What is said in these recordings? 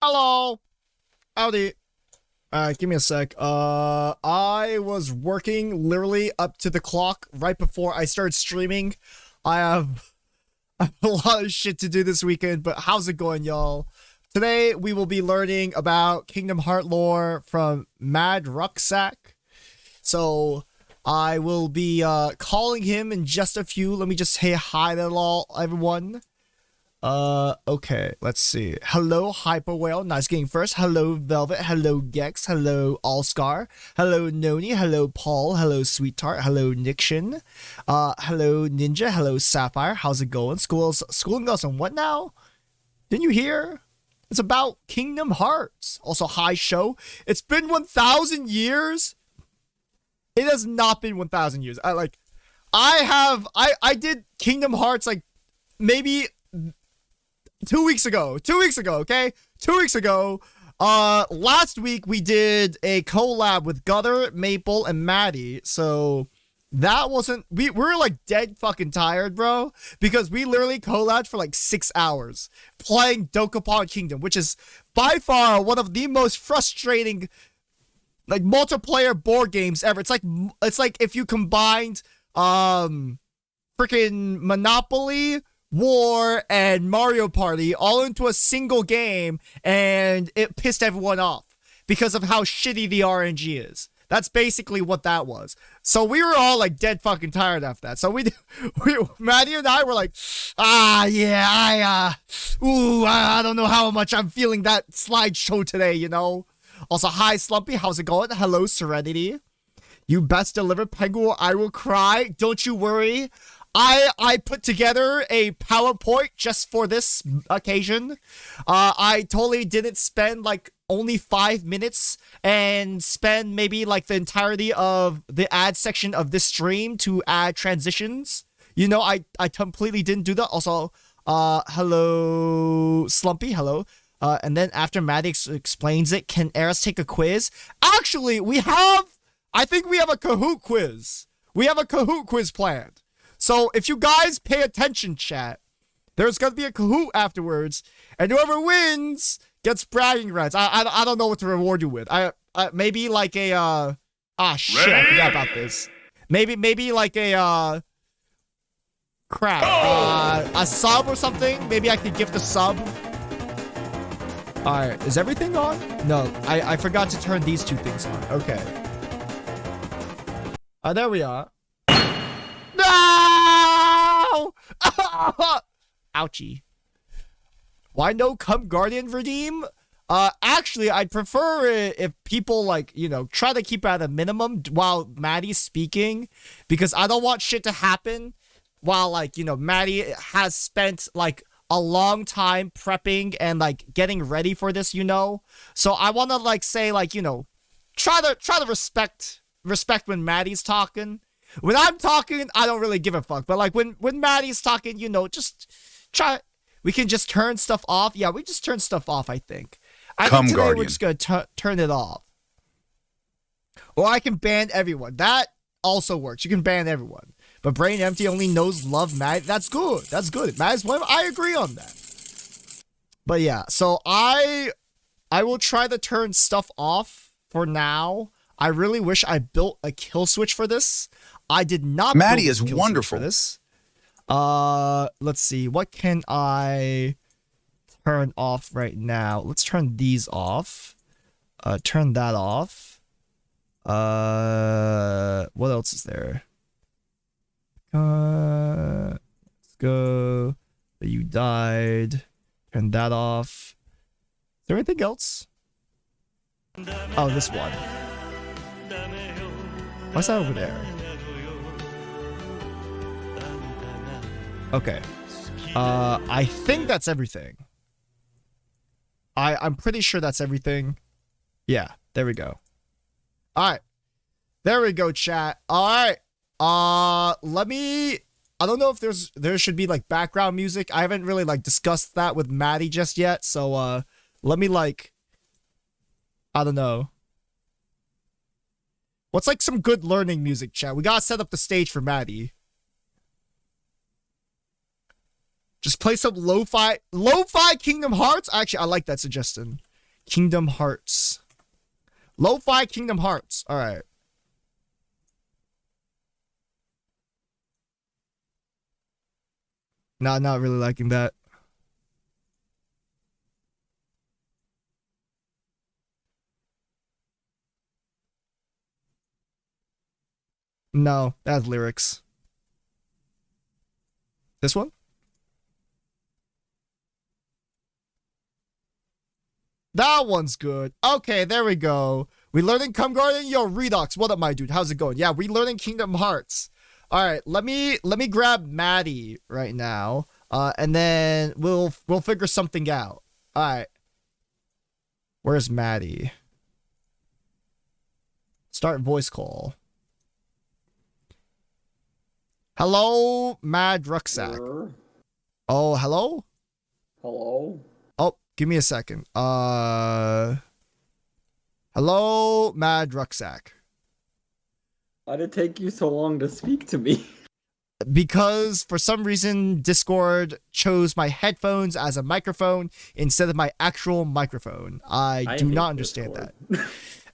Hello. Howdy. Give me a sec. I was working literally up to the clock right before I started streaming. I have a lot of shit to do this weekend, but how's it going, y'all? Today, we will be learning about Kingdom Heart lore from Mad Rucksack. So, I will be calling him in just a few. Let me just say hi to all everyone. Okay, let's see. Hello, Hyper Whale. Nice getting first. Hello, Velvet. Hello, Gex. Hello, Allscar. Hello, Noni. Hello, Paul. Hello, Sweetheart. Hello, Niction. Hello, Ninja. Hello, Sapphire. How's it going? Schooling us on what now? Didn't you hear? It's about Kingdom Hearts. Also, hi, show. It's been 1,000 years. It has not been 1,000 years. I did Kingdom Hearts like maybe 2 weeks ago. 2 weeks ago, okay? 2 weeks ago. Last week we did a collab with Gutter, Maple, and Maddie. So that wasn't we were like dead fucking tired, bro. Because we literally collabed for like 6 hours playing Dokapon Kingdom, which is by far one of the most frustrating like multiplayer board games ever. It's like if you combined freaking Monopoly, War, and Mario Party all into a single game, and it pissed everyone off because of how shitty the RNG is. That's basically what that was. So we were all like dead fucking tired after that. So Maddie and I were like, I don't know how much I'm feeling that slideshow today, you know? Also, hi, Slumpy. How's it going? Hello, Serenity. You best deliver, Penguin, or I will cry. Don't you worry. I put together a PowerPoint just for this occasion. I totally didn't spend like only 5 minutes and spend maybe like the entirety of the ad section of this stream to add transitions. You know, I completely didn't do that. Also, hello, Slumpy. Hello. And then after Maddox explains it, can Eris take a quiz? Actually, I think we have a Kahoot quiz. We have a Kahoot quiz planned. So if you guys pay attention, chat, there's going to be a Kahoot afterwards, and whoever wins gets bragging rights. I don't know what to reward you with. Maybe like a, I forgot about this. Maybe like a, a sub or something. Maybe I could gift a sub. Alright, is everything on? No, I forgot to turn these two things on. Okay. There we are. No! Ouchie. Why no Come Guardian redeem? Actually, I'd prefer it if people, like, you know, try to keep it at a minimum while Maddie's speaking, because I don't want shit to happen while, like, you know, Maddie has spent, like, a long time prepping and like getting ready for this, you know. So I want to like say like, you know, try to respect when Maddie's talking. When I'm talking, I don't really give a fuck. But like when Maddie's talking, you know, just try. We can just turn stuff off. Yeah, we just turn stuff off. I think. I think today we're just gonna turn it off. Or I can ban everyone. That also works. You can ban everyone. But Brain Empty only knows love Matt. That's good. That's good. Matt is one. I agree on that. But yeah, so I will try to turn stuff off for now. I really wish I built a kill switch for this. I did not. Maddie is wonderful for this. Let's see. What can I turn off right now? Let's turn these off. Turn that off. What else is there? Let's go. You died. Turn that off. Is there anything else? Oh, this one. What's that over there? Okay. I think that's everything. I'm pretty sure that's everything. Yeah, there we go. Alright. There we go, chat. Alright. Let me, I don't know if there should be like background music. I haven't really like discussed that with Maddie just yet. So, let me like, I don't know. What's like some good learning music, chat? We gotta set up the stage for Maddie. Just play some lo-fi Kingdom Hearts. Actually, I like that suggestion. Kingdom Hearts. Lo-fi Kingdom Hearts. All right. Nah, not really liking that. No, that's lyrics. This one? That one's good. Okay, there we go. We learning Come Garden? Yo, Redux, what up, my dude? How's it going? Yeah, we learning Kingdom Hearts. All right, let me grab Maddie right now. And then we'll figure something out. All right. Where's Maddie? Start voice call. Hello, Mad Rucksack. Oh, hello? Hello? Oh, give me a second. Hello, Mad Rucksack. Why did it take you so long to speak to me? Because for some reason, Discord chose my headphones as a microphone instead of my actual microphone. I do not understand that.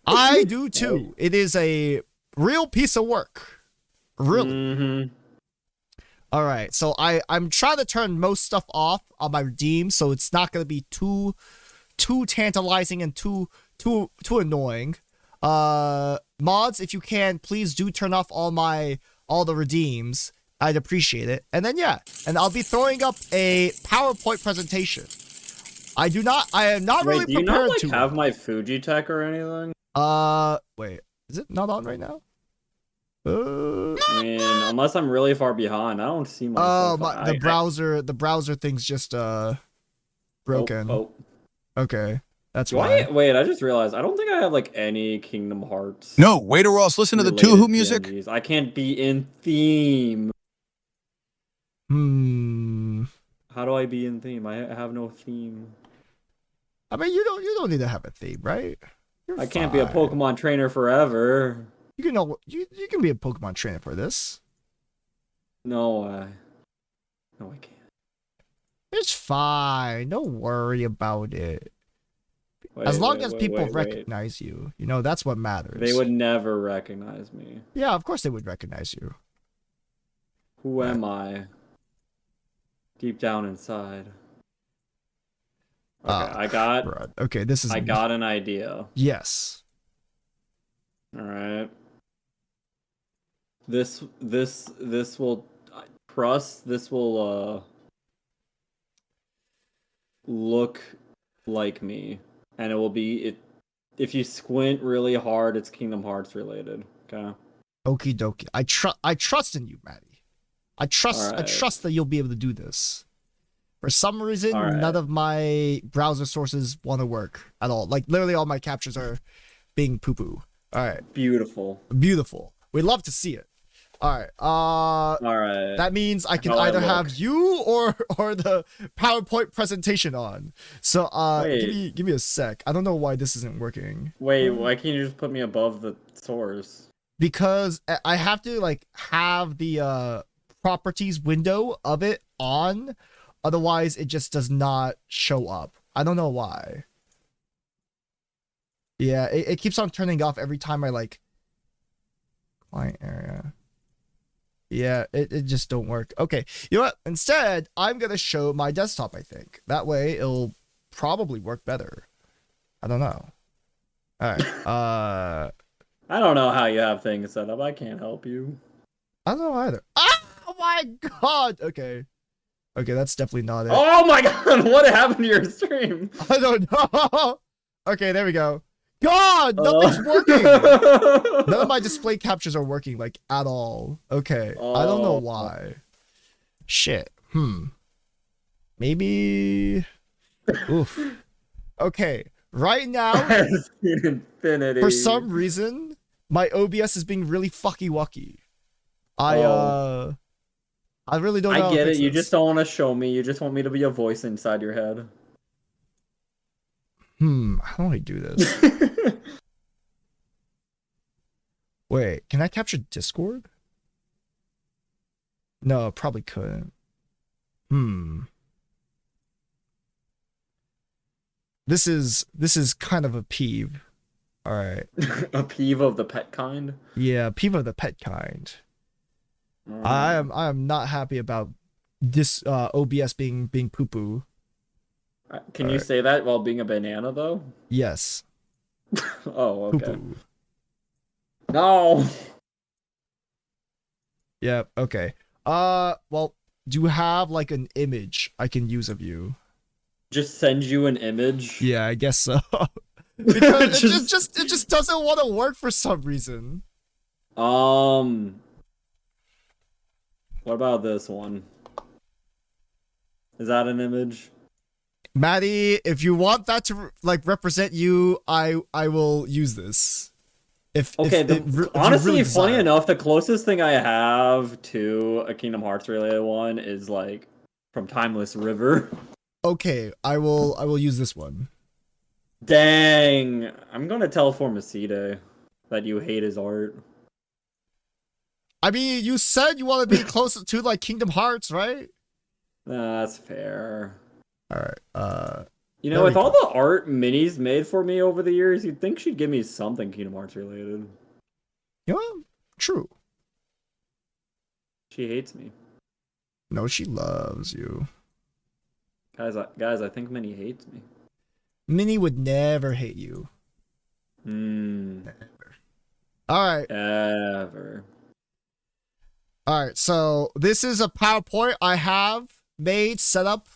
I do too. It is a real piece of work. Really. Mm-hmm. All right, so I'm trying to turn most stuff off on my redeem, so it's not gonna be too tantalizing and too annoying. Mods, if you can, please do turn off all the redeems. I'd appreciate it. And then yeah, and I'll be throwing up a PowerPoint presentation. I am not really prepared to. Do you not have my Fuji Tech or anything? Wait, is it not on right now? I mean, unless I'm really far behind, I don't see myself. The browser thing's just broken. Oh. Okay, that's why. Wait, I just realized I don't think I have like any Kingdom Hearts. No, wait or else listen to the Two Who music. PNGs. I can't be in theme. How do I be in theme? I have no theme. I mean, you don't need to have a theme, right? I can't be a Pokemon trainer forever. You can be a Pokemon trainer for this. No, I can't. It's fine. Don't worry about it. As long as people recognize you, that's what matters. They would never recognize me. Yeah, of course they would recognize you. Who am I? Deep down inside. Okay, Okay, this is. I got an idea. Yes. All right. This will trust. This will look like me, and it will be it. If you squint really hard, it's Kingdom Hearts related. Okay. Okie dokie. I trust in you, Maddie. I trust that you'll be able to do this. For some reason, none of my browser sources want to work at all. Like literally, all my captures are being poo-poo. All right. Beautiful. We'd love to see it. All right. All right. That means I can either have you or the PowerPoint presentation on. So give me a sec. I don't know why this isn't working. Wait, why can't you just put me above the source? Because I have to have the properties window of it on, otherwise it just does not show up. I don't know why. Yeah, it keeps on turning off every time I client area. Yeah, it just don't work. Okay, you know what? Instead, I'm gonna show my desktop, I think. That way it'll probably work better. I don't know. Alright. I don't know how you have things set up. I can't help you. I don't know either. Oh my god! Okay. Okay, that's definitely not it. Oh my god, what happened to your stream? I don't know. Okay, there we go. God, nothing's working. None of my display captures are working at all. Okay, I don't know why. Shit. Maybe. Oof. Okay, right now, infinity. for some reason, my OBS is being really fucky wucky. I really don't know. I get it. You just don't want to show me. You just want me to be a voice inside your head. How do I do this? Wait, can I capture Discord? No, probably couldn't. This is kind of a peeve. All right. A peeve of the pet kind. Yeah, peeve of the pet kind. Mm. I am not happy about this OBS being poo poo. Can you say that while being a banana though? Yes. Oh, Poo okay. poo. No. Yeah, okay. Well, do you have like an image I can use of you? Just send you an image. Yeah, I guess so. Because Just- it just doesn't want to work for some reason. What about this one? Is that an image? Maddie, if you want that to like represent you, I will use this. Okay, If you honestly, really funny desire. enough, the closest thing I have to a Kingdom Hearts related one is like from Timeless River. Okay, I will use this one. Dang, I'm gonna tell Formicide that you hate his art. I mean, you said you want to be closer to like Kingdom Hearts, right? That's fair. All right. You There know, we with all the art Minnie's made for me over the years, you'd think she'd give me something Kingdom Hearts related. You know, true. She hates me. No, she loves you. Guys, I think Minnie hates me. Minnie would never hate you. All right. Ever. All right. So this is a PowerPoint I have made, set up,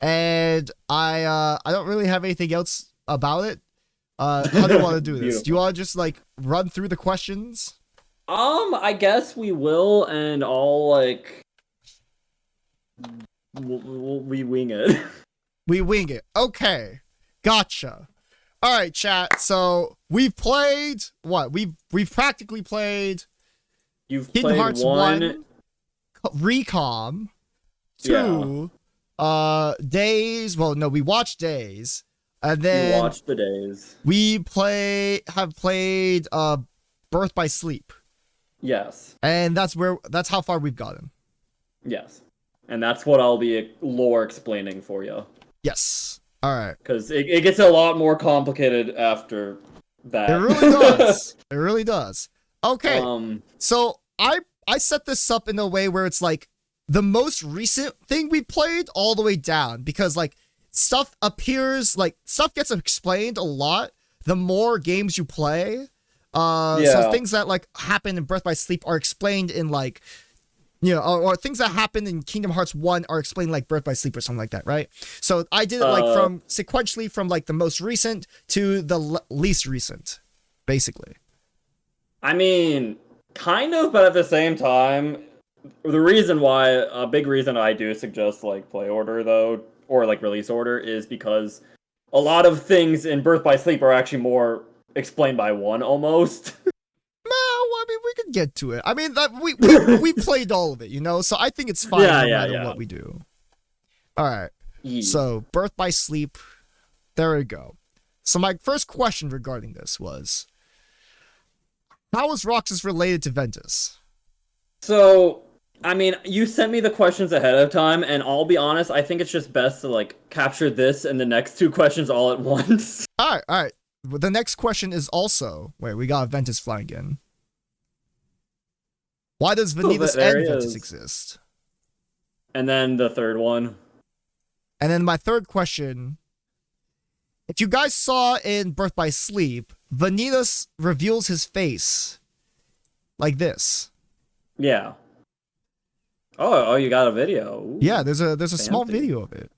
and I don't really have anything else about it. How do you want to do this? Beautiful. Do you want to just like run through the questions? I guess we will, and I'll like we wing it. We wing it. Okay. Gotcha. All right, chat. So we've played what? We've practically played You've Kingdom played Hearts one. 1, Recom, 2, Days. Well, no, we watched Days. And You then watched the days. we have played Birth by Sleep. Yes. And that's how far we've gotten. Yes. And that's what I'll be lore explaining for you. Yes. All right. Because it gets a lot more complicated after that. It really does. It really does. Okay. So I set this up in a way where it's like the most recent thing we played all the way down, because like stuff gets explained a lot the more games you play. So things that like happen in Birth by Sleep are explained in like, you know, or things that happen in Kingdom Hearts 1 are explained like Birth by Sleep or something like that, right? So I did it like from sequentially from like the most recent to the least recent, basically. I mean, kind of, but at the same time, a big reason I do suggest like play order though, or like release order, is because a lot of things in Birth by Sleep are actually more explained by one almost. No, I mean we could get to it. I mean that we played all of it, you know, so I think it's fine no matter what we do. All right. Yeah. So Birth by Sleep, there we go. So my first question regarding this was, how is Roxas related to Ventus? So, I mean, you sent me the questions ahead of time, and I'll be honest, I think it's just best to like capture this and the next two questions all at once. All right. Well, the next question is also, wait, we got Ventus flying in. Why does Vanitas there and he Ventus is. exist? And then the third one. And then my third question, if you guys saw in Birth by Sleep, Vanitas reveals his face like this. Yeah. Oh, you got a video. Ooh, Yeah, there's a small Fancy. video of it.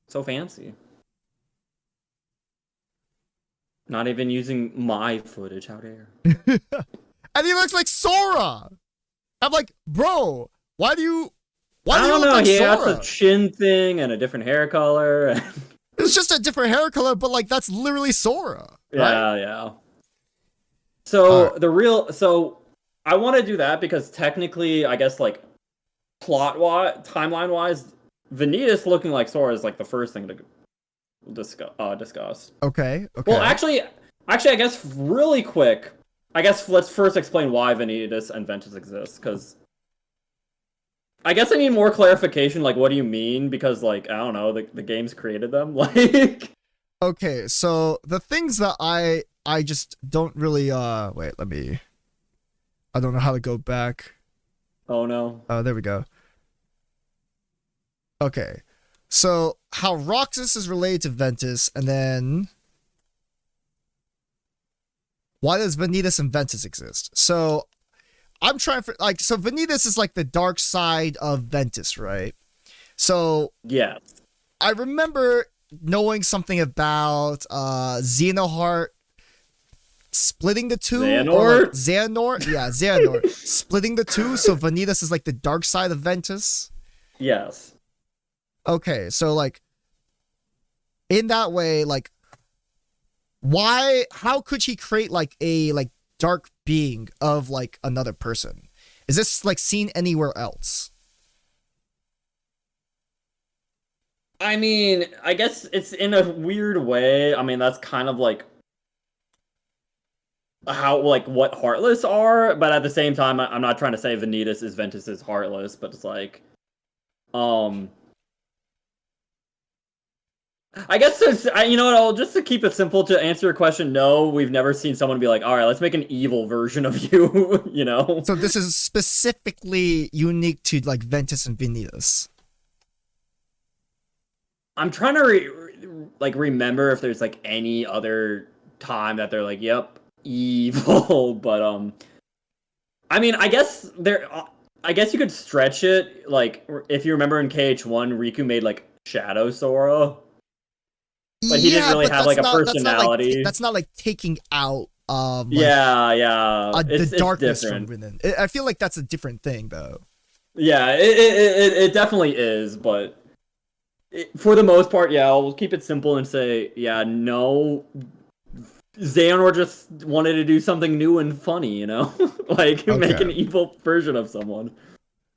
So fancy. Not even using my footage. How dare. And he looks like Sora. I'm like, bro, why do you I don't look know, like he has Sora? a chin thing and a different hair color. It's just a different hair color, but like that's literally Sora. Right? Yeah. So Alright. so I want to do that because technically, I guess like timeline wise, Vanitas looking like Sora is like the first thing to discuss. Okay. Well, actually, I guess really quick. I guess let's first explain why Vanitas and Ventus exist, because I guess I need more clarification. Like, what do you mean? Because, like, I don't know, the games created them. Like, Okay, so the things that I just don't really wait, I don't know how to go back. oh no. Oh, there we go. Okay. So how Roxas is related to Ventus, and then why does Vanitas and Ventus exist? So I'm trying for like so Vanitas is like the dark side of Ventus, right? So Yeah. I remember knowing something about Xenoheart splitting the two. Or like Xehanort? Yeah, Xehanort. Splitting the two, so Vanitas is like the dark side of Ventus. Yes. Okay, so like in that way, like how could he create like a like dark being of like another person? Is this like seen anywhere else? I mean, I guess it's in a weird way. I mean, that's kind of like how like what Heartless are, but at the same time, I'm not trying to say Vanitas is Ventus's Heartless, but it's like, I guess you know what? I'll just to keep it simple to answer your question. No, we've never seen someone be like, "All right, let's make an evil version of you." You know. So this is specifically unique to like Ventus and Vanitas. I'm trying to remember if there's like any other time that they're like, "Yep, evil." But I mean, I guess you could stretch it. Like if you remember in KH1, Riku made like Shadow Sora. But he didn't really have like a personality. That's not like taking out like, the darkness from within. I feel like that's a different thing though. Yeah, it definitely is, but for the most part, yeah, I'll keep it simple and say, yeah, no, Xehanort just wanted to do something new and funny, you know? Like make an evil version of someone.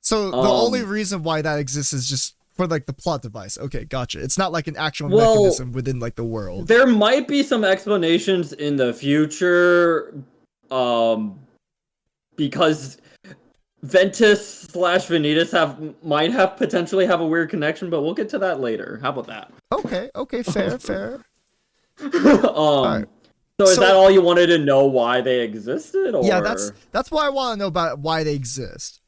So the only reason why that exists is just for like the plot device. Okay, gotcha. It's not like an actual mechanism within like the world. There might be some explanations in the future, because Ventus / Vanitas might have potentially have a weird connection, but we'll get to that later. How about that? Okay, fair. Right. So is that all you wanted to know why they existed? Or? Yeah, that's why I want to know about why they exist.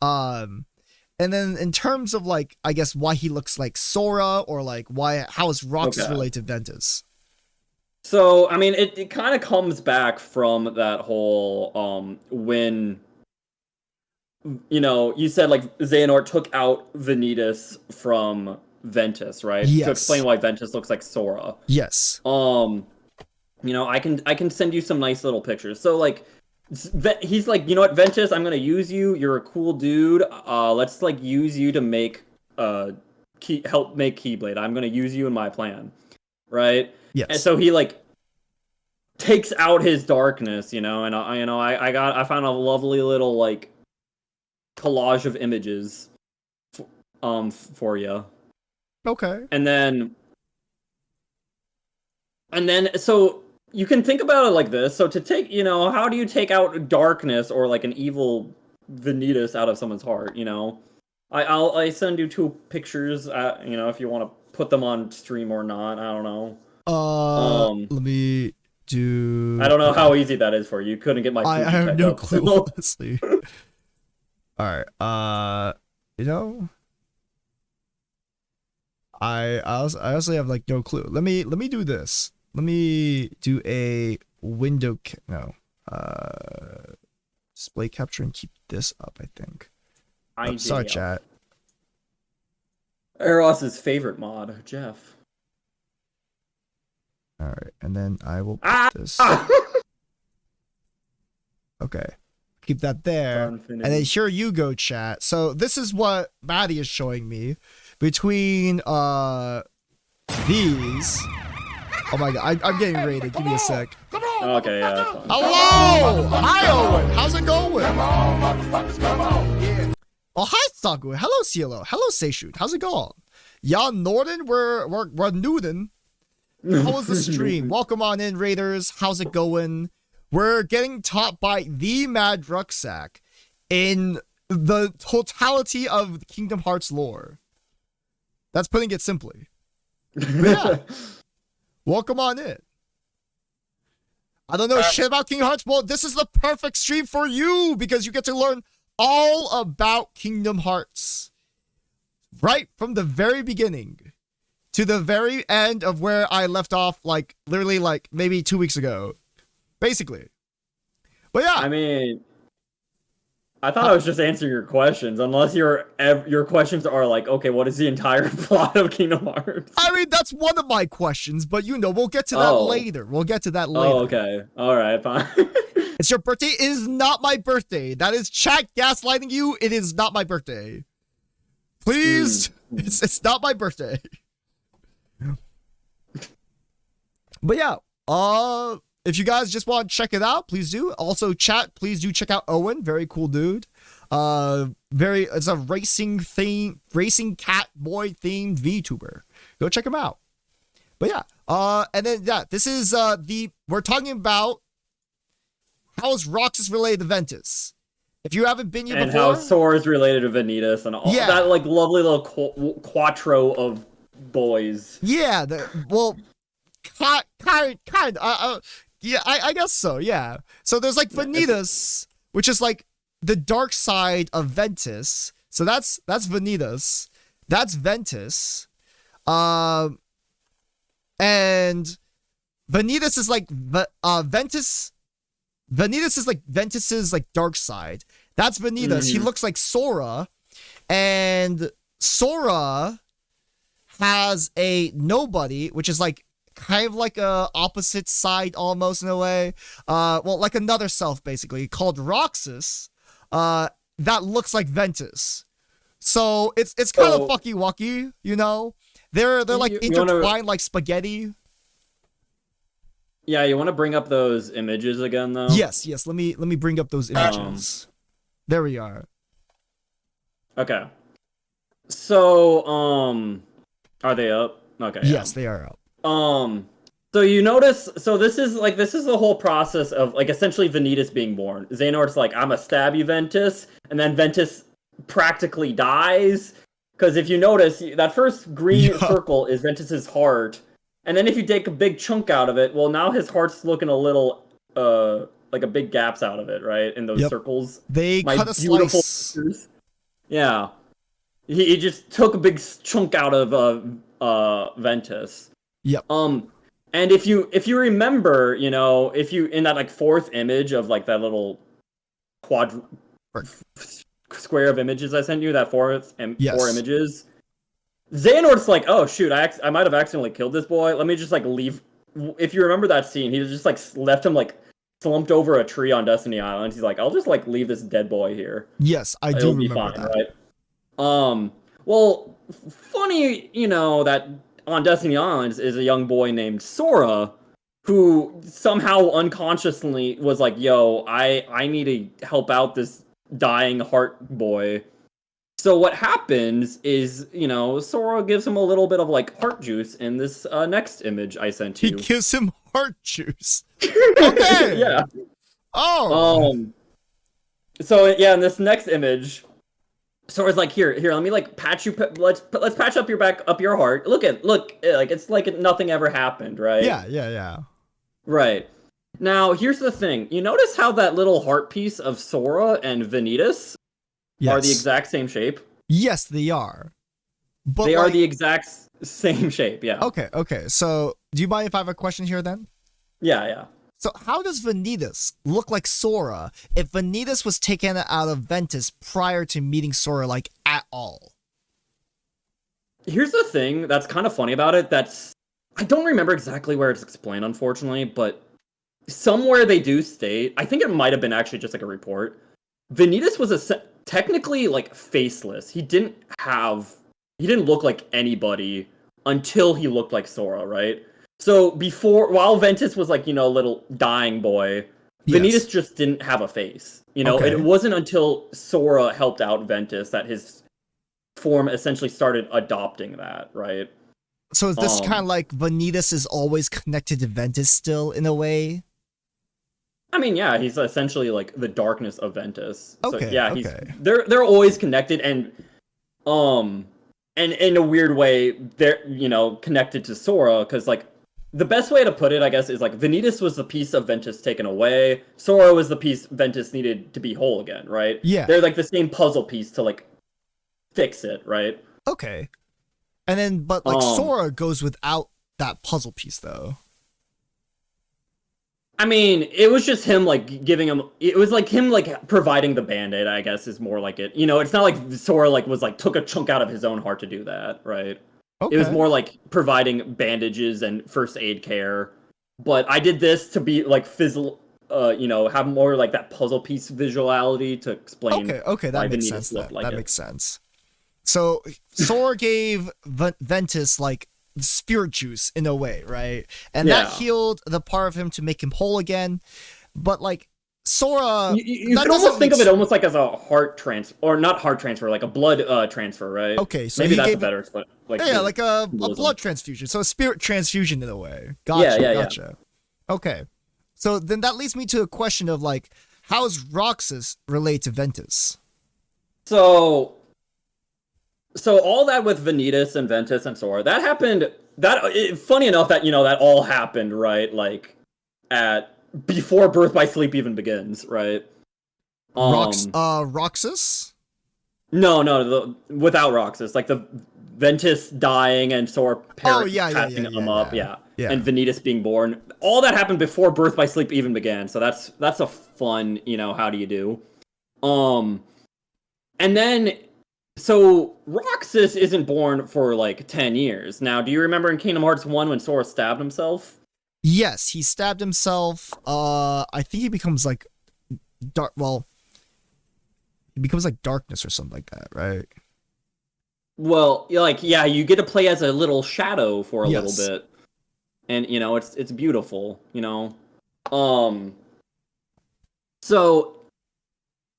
And then in terms of like, I guess why he looks like Sora, or like how is Roxas related to Ventus? So I mean, it kind of comes back from that whole when you know you said like Xehanort took out Vanitas from Ventus, right? Yes. To explain why Ventus looks like Sora. Yes. You know, I can send you some nice little pictures. So like. He's like, you know what, Ventus, I'm gonna use you. You're a cool dude. Let's like use you to make help make Keyblade. I'm gonna use you in my plan, right? Yes. And so he like takes out his darkness, you know, and I found a lovely little like collage of images, for you. Okay. And then so. You can think about it like this. So to take, you know, how do you take out darkness or like an evil Vanitas out of someone's heart? You know, I send you 2 pictures. You know, if you want to put them on stream or not, I don't know. Let me do. I don't know how easy that is for you. You couldn't get my. I have no clue, honestly. All right. You know, I honestly have like no clue. Let me do this. Let me do a window display capture and keep this up, I think. Sorry, chat. Eros's favorite mod, Jeff. All right, and then I will put this. Okay, keep that there. And then here you go, chat. So this is what Maddie is showing me between these. Oh my god, I'm getting raided. Give me a sec. Okay, yeah. Hello! Hi, Owen. How's it going? Oh, hi, Sagu. Hello, Cielo. Hello, Seishun. How's it going? Ja, Norden, we're Nuden. How was the stream? Welcome on in, Raiders. How's it going? We're getting taught by the Mad Rucksack in the totality of Kingdom Hearts lore. That's putting it simply. But yeah, welcome on in. I don't know shit about Kingdom Hearts. Well, this is the perfect stream for you because you get to learn all about Kingdom Hearts. Right from the very beginning to the very end of where I left off, like literally like maybe 2 weeks ago. Basically. But yeah. I mean, I thought I was just answering your questions, unless your questions are like, okay, what is the entire plot of Kingdom Hearts? I mean, that's one of my questions, but we'll get to that later. We'll get to that later. Oh, okay. All right, fine. It's your birthday. It is not my birthday. That is chat gaslighting you. It is not my birthday. Please. It's not my birthday. But yeah, if you guys just want to check it out, please do. Also, chat, please do check out Owen. Very cool dude. It's a racing cat boy themed VTuber. Go check him out. But yeah, and then yeah, this is we're talking about how is Roxas related to Ventus. If you haven't been here and before, how Sora's related to Vanitas and all that like lovely little quattro of boys. Yeah, yeah, I guess so, yeah. So there's like Vanitas, which is like the dark side of Ventus. So that's Vanitas. That's Ventus. And Vanitas is like Ventus. Vanitas is like Ventus's like dark side. That's Vanitas. He looks like Sora. And Sora has a nobody, which is like kind of like a opposite side almost in a way. Well, like another self basically called Roxas. That looks like Ventus. So it's kind of fucky wucky, you know. They're like intertwined like spaghetti. Yeah, you want to bring up those images again though? Yes. Let me bring up those images. There we are. Okay. So are they up? Okay. Yes, they are up. So you notice, this is the whole process of like essentially Vanitas being born. Xehanort's like, I'm gonna stab you, Ventus, and then Ventus practically dies. Because if you notice, that first green circle is Ventus's heart, and then if you take a big chunk out of it, well, now his heart's looking a little, like a big gaps out of it, right? In those circles. They cut a slice. Pictures. Yeah. He just took a big chunk out of Ventus. Yep. And if you remember, you know, if you in that like fourth image of like that little square of images I sent you, that four images, Xehanort's like, oh shoot, I might have accidentally killed this boy. Let me just like leave. If you remember that scene, he just like left him like slumped over a tree on Destiny Island. He's like, I'll just like leave this dead boy here. Yes, I do remember that. Right? Well, funny, you know, that on Destiny Islands is a young boy named Sora, who somehow unconsciously was like, yo, I need to help out this dying heart boy. So what happens is, you know, Sora gives him a little bit of like heart juice in this next image I sent you. He gives him heart juice. Okay. Yeah. Oh. So yeah, in this next image, Sora's like, here, let me like patch you. Let's patch up your heart. Look, like it's like nothing ever happened, right? Yeah. Right. Now, here's the thing. You notice how that little heart piece of Sora and Vanitas are the exact same shape? Yes, they are. But they are the exact same shape, yeah. Okay. So, do you mind if I have a question here then? Yeah. So, how does Vanitas look like Sora if Vanitas was taken out of Ventus prior to meeting Sora, like, at all? Here's the thing that's kind of funny about it. I don't remember exactly where it's explained, unfortunately, but somewhere they do state, I think it might have been actually just like a report, Vanitas was technically like faceless. He didn't look like anybody until he looked like Sora, right? So while Ventus was like, you know, a little dying boy, Vanitas just didn't have a face. You know, it wasn't until Sora helped out Ventus that his form essentially started adopting that, right? So is this kind of like Vanitas is always connected to Ventus still in a way? I mean, yeah, he's essentially like the darkness of Ventus. So Okay, yeah, okay. they're always connected, and in a weird way, they're connected to Sora because like the best way to put it, I guess, is like Vanitas was the piece of Ventus taken away. Sora was the piece Ventus needed to be whole again, right? Yeah. They're like the same puzzle piece to like fix it, right? Okay. And then, but like Sora goes without that puzzle piece, though. I mean, it was just him like giving him. It was like him like providing the band-aid, I guess, is more like it. It's not like Sora like was like took a chunk out of his own heart to do that, right? Okay. It was more like providing bandages and first aid care. But I did this to be like have more like that puzzle piece visuality to explain. Okay, that makes sense. That makes sense. So Sora gave Ventus like spirit juice in a way, right? And that healed the part of him to make him whole again. But like Sora, you can almost think of it almost like as a heart transfer, or not heart transfer, like a blood transfer, right? Okay, so maybe that's a better like a blood transfusion, so a spirit transfusion in a way. Gotcha. Yeah. Okay, so then that leads me to a question of like, how is Roxas relate to Ventus? So all that with Vanitas and Ventus and Sora, that happened. Funny enough that that all happened right, like before Birth by Sleep even begins, right? Roxas? No, without Roxas, like the Ventus dying and Sora passing him up, and Vanitas being born. All that happened before Birth by Sleep even began. So that's a fun, how do you do? And then. So, Roxas isn't born for, 10 years. Now, do you remember in Kingdom Hearts 1 when Sora stabbed himself? Yes, he stabbed himself. I think he becomes, dark... Well, he becomes, darkness or something like that, right? Well, you get to play as a little shadow for a little bit. And, it's beautiful, So...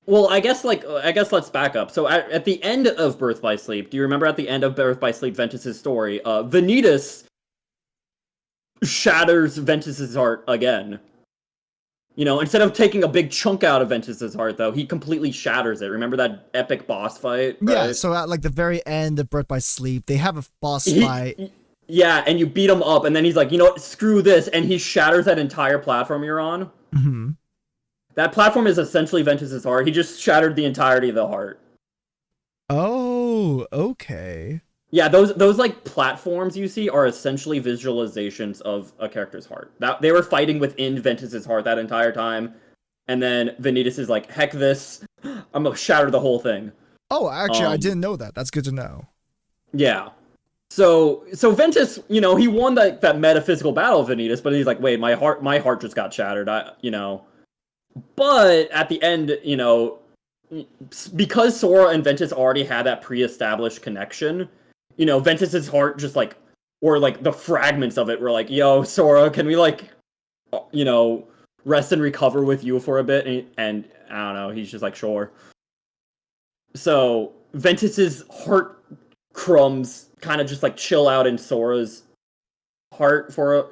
Well, I guess let's back up. So at the end of Birth by Sleep, do you remember at the end of Birth by Sleep, Ventus's story, Vanitas shatters Ventus's heart again. Instead of taking a big chunk out of Ventus's heart, though, he completely shatters it. Remember that epic boss fight? Right? Yeah, so at the very end of Birth by Sleep, they have a boss fight. Yeah, and you beat him up, and then he's like, you know what, screw this, and he shatters that entire platform you're on. Mm-hmm. That platform is essentially Ventus's heart. He just shattered the entirety of the heart. Oh, okay. Yeah, those platforms you see are essentially visualizations of a character's heart. That they were fighting within Ventus's heart that entire time, and then Vanitas is like, "Heck this! I'm gonna shatter the whole thing." Oh, actually, I didn't know that. That's good to know. Yeah. So Ventus, he won that metaphysical battle of Vanitas, but he's like, "Wait, my heart just got shattered." But at the end, because Sora and Ventus already had that pre-established connection, Ventus's heart just or the fragments of it were like, "Yo, Sora, can we rest and recover with you for a bit?" And I don't know, he's just like, "Sure." So Ventus's heart crumbs kind of just chill out in Sora's heart for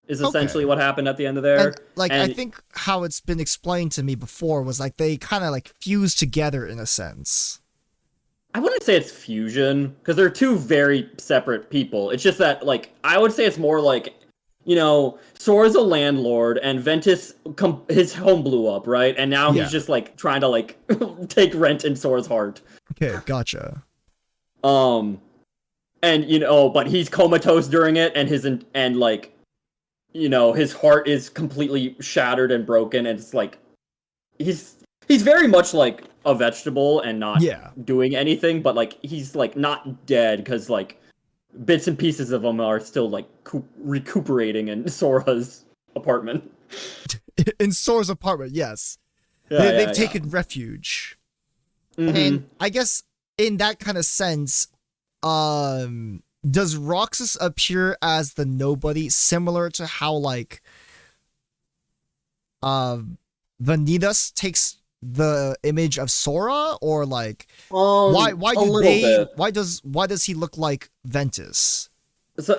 is essentially what happened at the end of there. And, I think how it's been explained to me before was they kind of fused together in a sense. I wouldn't say it's fusion, because they're two very separate people. It's just that, I would say it's more Sora's a landlord, and Ventus, his home blew up, right? And now he's just, trying to, take rent in Sora's heart. Okay, gotcha. And, but he's comatose during it, and his heart is completely shattered and broken, and it's he's very much like a vegetable and not doing anything, but he's not dead because bits and pieces of him are still recuperating in Sora's apartment. In Sora's apartment, yes. Yeah, they've taken refuge. Mm-hmm. And I guess in that kind of sense, does Roxas appear as the nobody, similar to how Vanitas takes the image of Sora, or why does he look like Ventus? So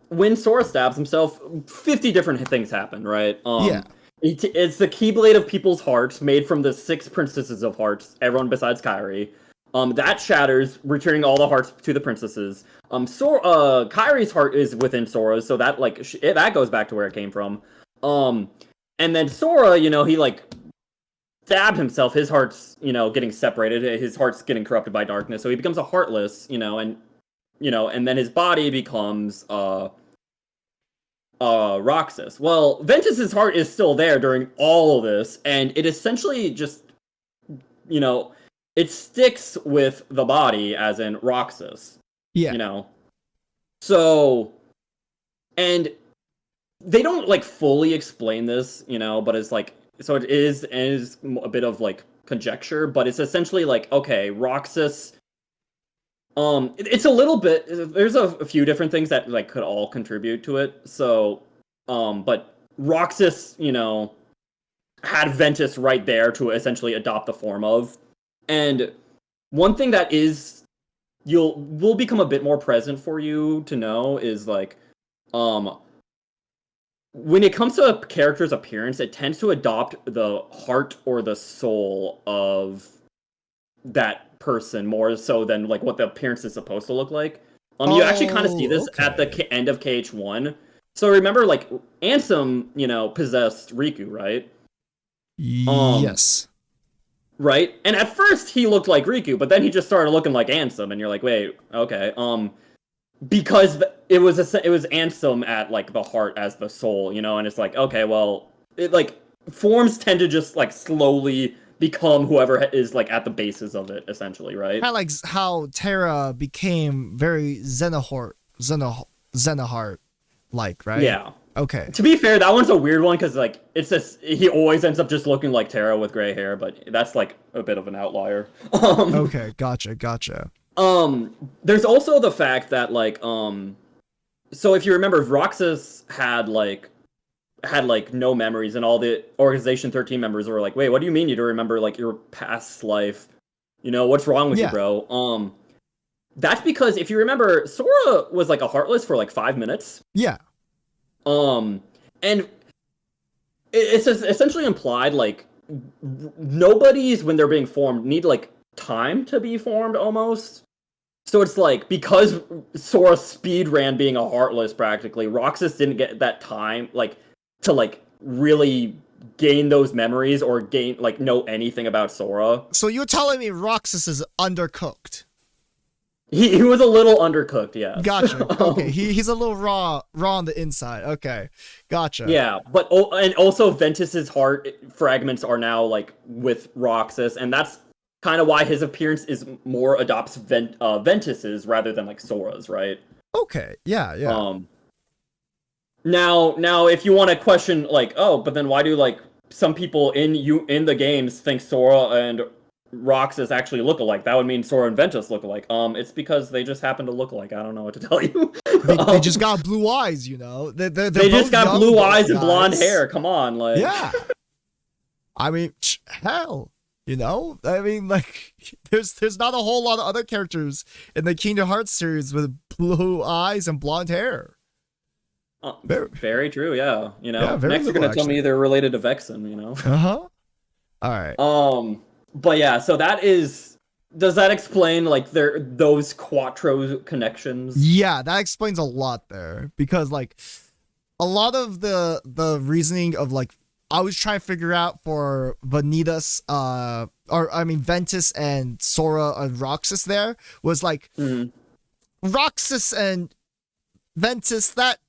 when Sora stabs himself, 50 different things happen, right? Yeah. It's the Keyblade of People's Hearts, made from the 6 Princesses of Hearts, everyone besides Kairi. That shatters, returning all the hearts to the princesses. Kairi's heart is within Sora's, so that that goes back to where it came from. And then Sora, he like stabbed himself. His heart's getting separated. His heart's getting corrupted by darkness, so he becomes a heartless. And then his body becomes Roxas. Well, Ventus's heart is still there during all of this, and it essentially just it sticks with the body, as in Roxas. Yeah. So, and they don't like fully explain this, but it's like, so it is a bit of like conjecture, but it's essentially like, okay, Roxas. It's a little bit. There's a few different things that like could all contribute to it. So, but Roxas, had Ventus right there to essentially adopt the form of. And one thing that will become a bit more present for you to know is like, when it comes to a character's appearance, it tends to adopt the heart or the soul of that person more so than like what the appearance is supposed to look like. You actually kind of see this at the end of KH1. So remember, like Ansem, possessed Riku, right? Yes. Right? And at first he looked like Riku, but then he just started looking like Ansem, and you're like, wait, okay. Because it was Ansem at like the heart as the soul, and it's like, okay, well, it like forms tend to just like slowly become whoever is like at the basis of it, essentially, right? Kind of like how Terra became very Xenoheart like, right? Yeah. Okay. To be fair, that one's a weird one because like he always ends up just looking like Terra with gray hair, but that's like a bit of an outlier. Okay, gotcha. There's also the fact that like so if you remember, Roxas had no memories, and all the Organization 13 members were like, wait, what do you mean you don't remember like your past life? What's wrong with you, bro? That's because if you remember, Sora was like a Heartless for like 5 minutes. Yeah. And it's essentially implied like nobody's, when they're being formed, need like time to be formed almost. So it's like, because Sora speed ran being a Heartless practically, Roxas didn't get that time like to like really gain those memories or know anything about Sora. So you're telling me Roxas is undercooked? He was a little undercooked, yeah. Gotcha. Okay, he's a little raw on the inside. Okay, gotcha. Yeah, but and also Ventus's heart fragments are now like with Roxas, and that's kind of why his appearance is more adopts Ventus's rather than like Sora's, right? Okay. Yeah. Now, if you want to question like, oh, but then why do like some people in the games think Sora and Roxas actually look alike? That would mean Sora and Ventus look alike. It's because they just happen to look alike. I don't know what to tell you. They just got blue eyes, They just got blue eyes and blonde hair. Come on, like. Yeah. I mean, hell, I mean, like, there's not a whole lot of other characters in the Kingdom Hearts series with blue eyes and blonde hair. Very true. Yeah. Next you're gonna tell me they're related to Vexen. All right. But yeah, so does that explain like those Quattro connections? Yeah, that explains a lot there, because like a lot of the reasoning of like I was trying to figure out for Ventus and Sora and Roxas there was like Roxas and Ventus, that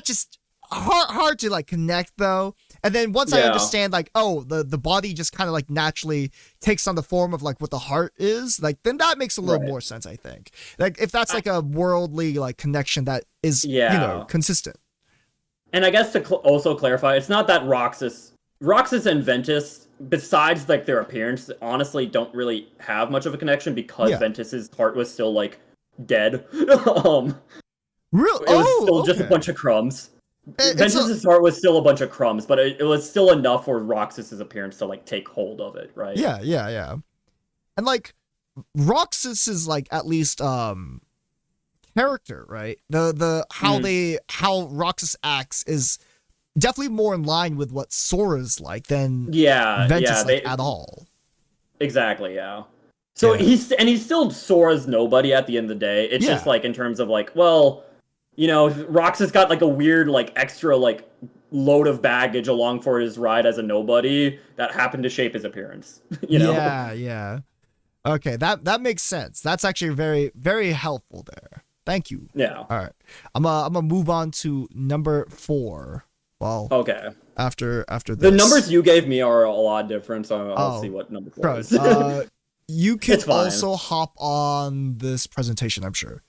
just hard to like connect though. And then once I understand like, oh, the body just kind of like naturally takes on the form of like what the heart is, like then that makes a little more sense, I think. Like if that's like a worldly like connection that is consistent. And I guess to also clarify, it's not that Roxas and Ventus, besides like their appearance, honestly don't really have much of a connection because Ventus's heart was still like dead. Really? It was still just a bunch of crumbs. Ventus's heart was still a bunch of crumbs, but it was still enough for Roxas's appearance to like take hold of it, right? Yeah. And like Roxas is like at least character, right? The how Roxas acts is definitely more in line with what Sora's like than Ventus at all. Exactly, yeah. So he's still Sora's nobody at the end of the day. It's just like in terms of like, well, you know, Roxas got like a weird like extra like load of baggage along for his ride as a nobody that happened to shape his appearance. You know? Yeah. Okay, that makes sense. That's actually very, very helpful there. Thank you. Yeah. All right. I'm gonna move on to number 4. Well, okay. After this. The numbers you gave me are a lot different, so I'll see what number 4 is. You can also hop on this presentation, I'm sure.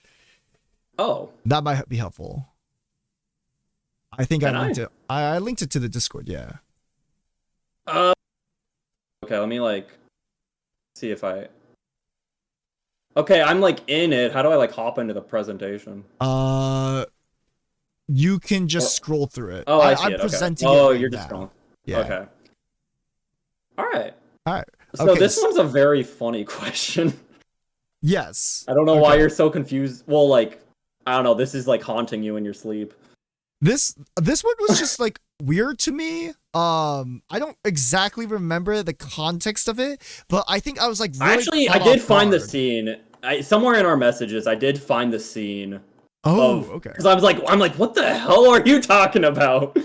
Oh. That might be helpful. I think I linked it. I linked it to the Discord, yeah. Okay, let me like see if I Okay, I'm like in it. How do I like hop into the presentation? You can just scroll through it. Oh, I see I'm it. presenting okay. it. Oh, right you're now. just scrolling. Yeah. Okay. All right. So Okay, this one's a very funny question. Yes. I don't know why you're so confused. Well, like, I don't know. This is like haunting you in your sleep. This one was just like weird to me. I don't exactly remember the context of it, but I think I was like really Actually, I did find the scene. Somewhere in our messages, I did find the scene. Oh, okay. Because I'm like, what the hell are you talking about?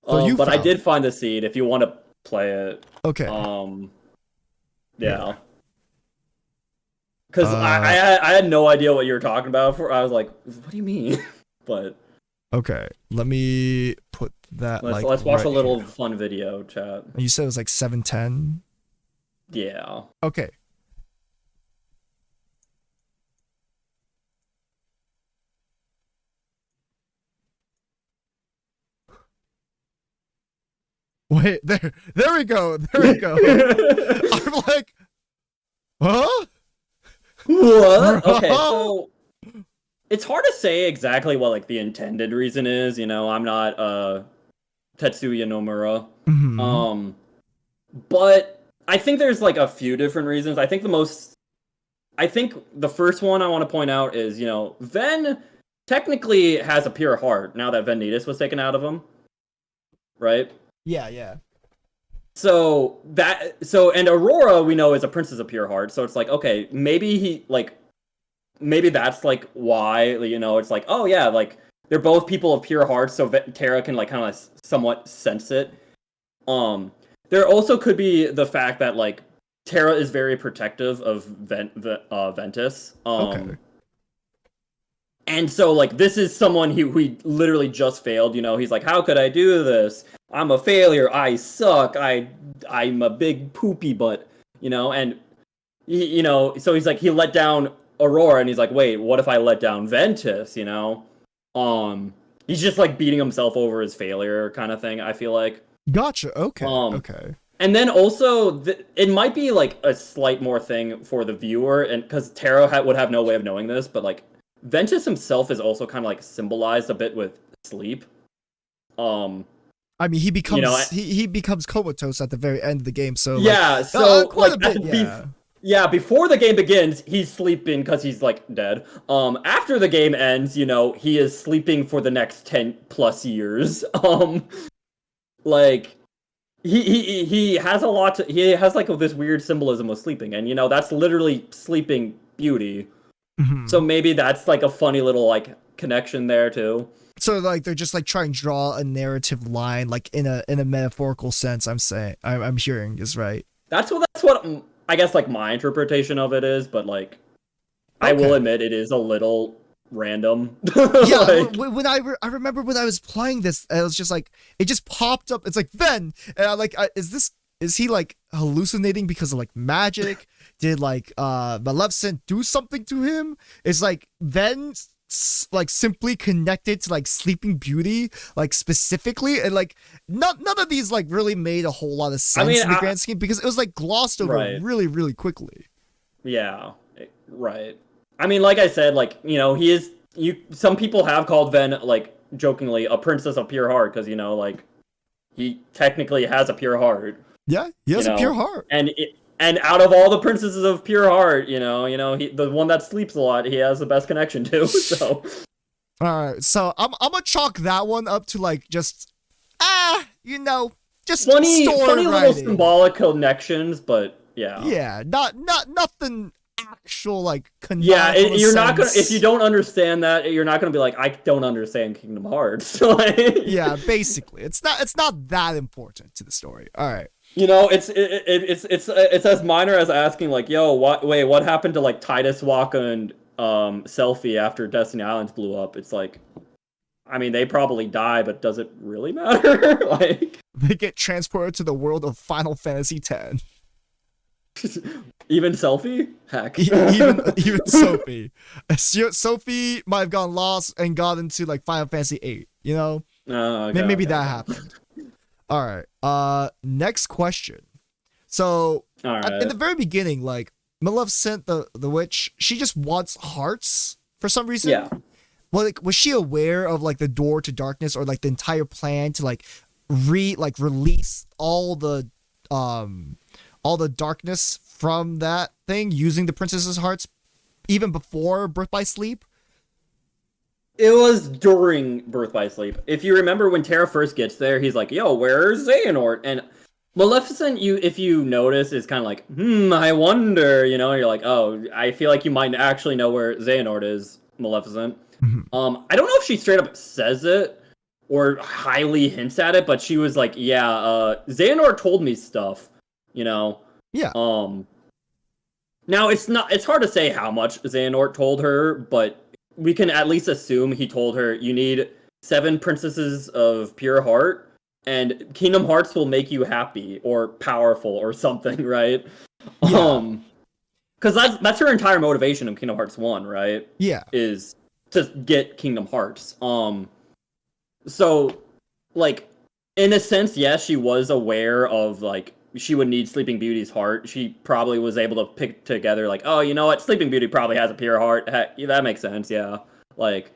So but I did find the scene. If you want to play it. Okay. Yeah. Because I had no idea what you were talking about. I was like, what do you mean? But okay, let me put that. Let's watch a little fun video, chat. You said it was like 7:10. Yeah. Okay. Wait, there we go. I'm like, huh? What? Okay, so it's hard to say exactly what like the intended reason is. You know, I'm not Tetsuya Nomura. Mm-hmm. But I think there's like a few different reasons. I think the first one I want to point out is, you know, Ven technically has a pure heart now that Venitas was taken out of him, right? Yeah. And Aurora we know is a princess of pure heart, so it's like, okay, maybe that's like why, you know, it's like, oh yeah, like they're both people of pure hearts, so Terra can like kind of somewhat sense it. There also could be the fact that like Terra is very protective of Ventus. Okay. And so like this is someone who literally just failed, you know, he's like, how could I do this? I'm a failure, I suck, I'm a big poopy butt, you know, and you know, so he's like, he let down Aurora, and he's like, wait, what if I let down Ventus, you know? He's just like beating himself over his failure kind of thing, I feel like. Gotcha. Okay. Okay. And then also, it might be like a slight more thing for the viewer, and because Terra would have no way of knowing this, but like Ventus himself is also kind of like symbolized a bit with sleep. I mean, he becomes, you know, he becomes comatose at the very end of the game. So yeah, like, so quite like a bit, yeah, before the game begins, he's sleeping because he's like dead. After the game ends, you know, he is sleeping for the next 10 plus years. Like he has a lot to, he has like this weird symbolism of sleeping, and you know, that's literally Sleeping Beauty. Mm-hmm. So maybe that's like a funny little like connection there too. So like they're just like trying to draw a narrative line, like in a metaphorical sense. I'm hearing is right. That's what I guess like my interpretation of it is, but like I will admit it is a little random. Yeah, like, when I remember when I was playing this, I was just like, it just popped up. It's like Ven, and I'm like, is he like hallucinating because of like magic? Did like Maleficent do something to him? It's like Ven like simply connected to like Sleeping Beauty, like specifically, and like none of these like really made a whole lot of sense in the grand scheme, because it was like glossed over really, really quickly. Yeah, right. I mean, like I said, like, you know, some people have called Ven, like, jokingly, a princess of pure heart, because, you know, like, he technically has a pure heart. Yeah, he has a pure heart. And And out of all the princesses of pure heart, the one that sleeps a lot, he has the best connection to. So, all right, so I'm gonna chalk that one up to like just just funny story little writing. symbolic connections, but yeah. Yeah, not nothing actual like Yeah, canonical you're not gonna sense. if you don't understand that, you're not gonna be like, I don't understand Kingdom Hearts. Like, Yeah, basically, it's not that important to the story. All right. It's as minor as asking like, yo, what happened to like Titus Walker and Selphie after Destiny Islands blew up? It's like, I mean, they probably die, but does it really matter? Like, They get transported to the world of Final Fantasy X. even Selphie? Heck. Even Sophie. Sophie might have gotten lost and got into like Final Fantasy VIII. You know, maybe that happened. All right. Next question. So All right. in the very beginning, like Maleficent, the witch, she just wants hearts for some reason. Yeah. Well, like, was she aware of like the door to darkness or like the entire plan to like release all the darkness from that thing using the princess's hearts even before Birth by Sleep? It was during Birth by Sleep. If you remember when Terra first gets there, he's like, yo, where's Xehanort? And Maleficent, if you notice, is kind of like, I wonder, and you're like, oh, I feel like you might actually know where Xehanort is, Maleficent. I don't know if she straight up says it or highly hints at it, but she was like, yeah, Xehanort told me stuff, Yeah. Now it's hard to say how much Xehanort told her, but we can at least assume he told her you need 7 princesses of pure heart, and Kingdom Hearts will make you happy or powerful or something, right? Yeah. Because that's her entire motivation of Kingdom Hearts 1, right? Yeah. Is to get Kingdom Hearts. So, like, in a sense, yes, she was aware of, like, she would need Sleeping Beauty's heart. She probably was able to pick together, like, oh, you know what? Sleeping Beauty probably has a pure heart. Heck, yeah, that makes sense, yeah. Like,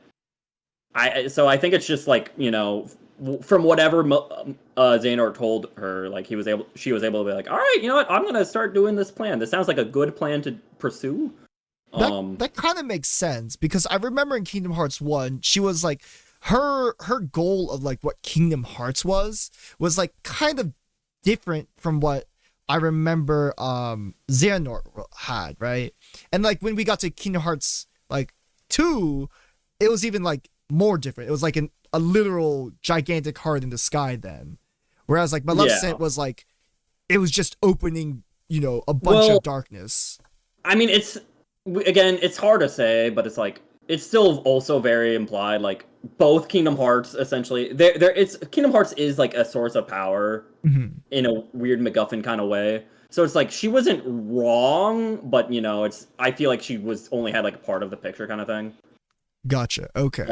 so I think it's just, like, from whatever Xehanort told her, like, she was able to be like, all right, you know what? I'm going to start doing this plan. This sounds like a good plan to pursue. That kind of makes sense because I remember in Kingdom Hearts 1, she was like, her goal of like what Kingdom Hearts was like kind of different from what I remember Xehanort had, right? And like when we got to Kingdom Hearts like 2, it was even like more different. It was like a literal gigantic heart in the sky then. Whereas like Maleficent was like, it was just opening, a bunch of darkness. I mean, it's hard to say, but it's like, it's still also very implied, like, both Kingdom Hearts, essentially, Kingdom Hearts is, like, a source of power in a weird MacGuffin kind of way. So it's like, she wasn't wrong, but, I feel like she only had, like, a part of the picture kind of thing. Gotcha, okay.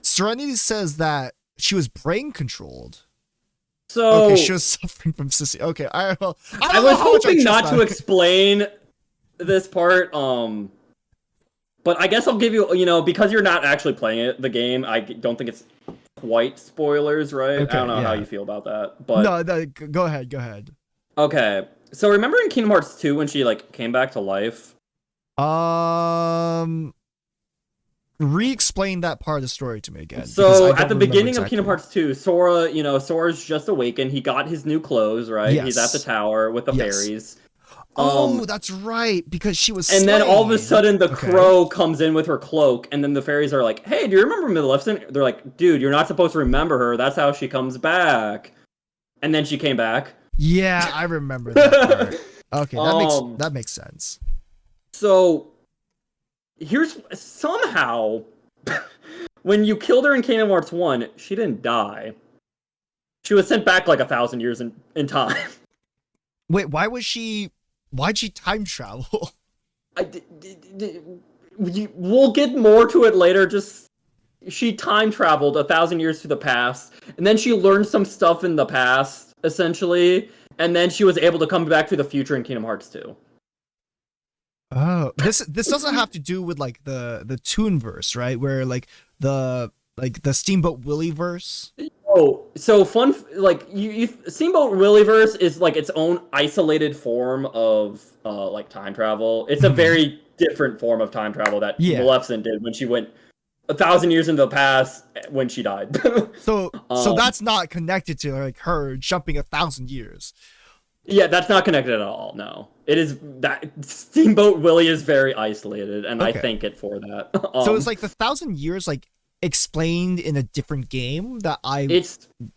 Serenity says that she was brain controlled. So... Okay, she was suffering from sissy. Okay, I was hoping not to explain this part, but I guess I'll give you, because you're not actually playing the game, I don't think it's quite spoilers, right? Okay, I don't know how you feel about that, but... No, go ahead. Okay, so remember in Kingdom Hearts 2 when she, like, came back to life? Re-explain that part of the story to me again. So, at the beginning of Kingdom Hearts 2, Sora, Sora's just awakened, he got his new clothes, right? Yes. He's at the tower with the fairies. That's right, because she was And then all of a slain. sudden the crow comes in with her cloak, and then the fairies are like, hey, do you remember Maleficent? They're like, dude, you're not supposed to remember her, that's how she comes back. And then she came back. Yeah, I remember that part. Okay, that makes sense. So, here's, somehow, when you killed her in Kingdom Hearts 1, she didn't die. She was sent back like 1,000 years in time. Wait, why'd she time travel? We'll get more to it later. Just she time traveled 1,000 years to the past, and then she learned some stuff in the past, essentially, and then she was able to come back to the future in Kingdom Hearts 2. Oh, this doesn't have to do with like the Toonverse, right? Where like the Steamboat Willie verse. Oh, so fun! Like Steamboat Willieverse is like its own isolated form of like time travel. It's a very different form of time travel that Yeah. Maleficent did when she went 1,000 years into the past when she died. So that's not connected to like her jumping 1,000 years. Yeah, that's not connected at all. No, it is that Steamboat Willie is very isolated, and I Okay. thank it for that. So it's like the 1,000 years like explained in a different game that I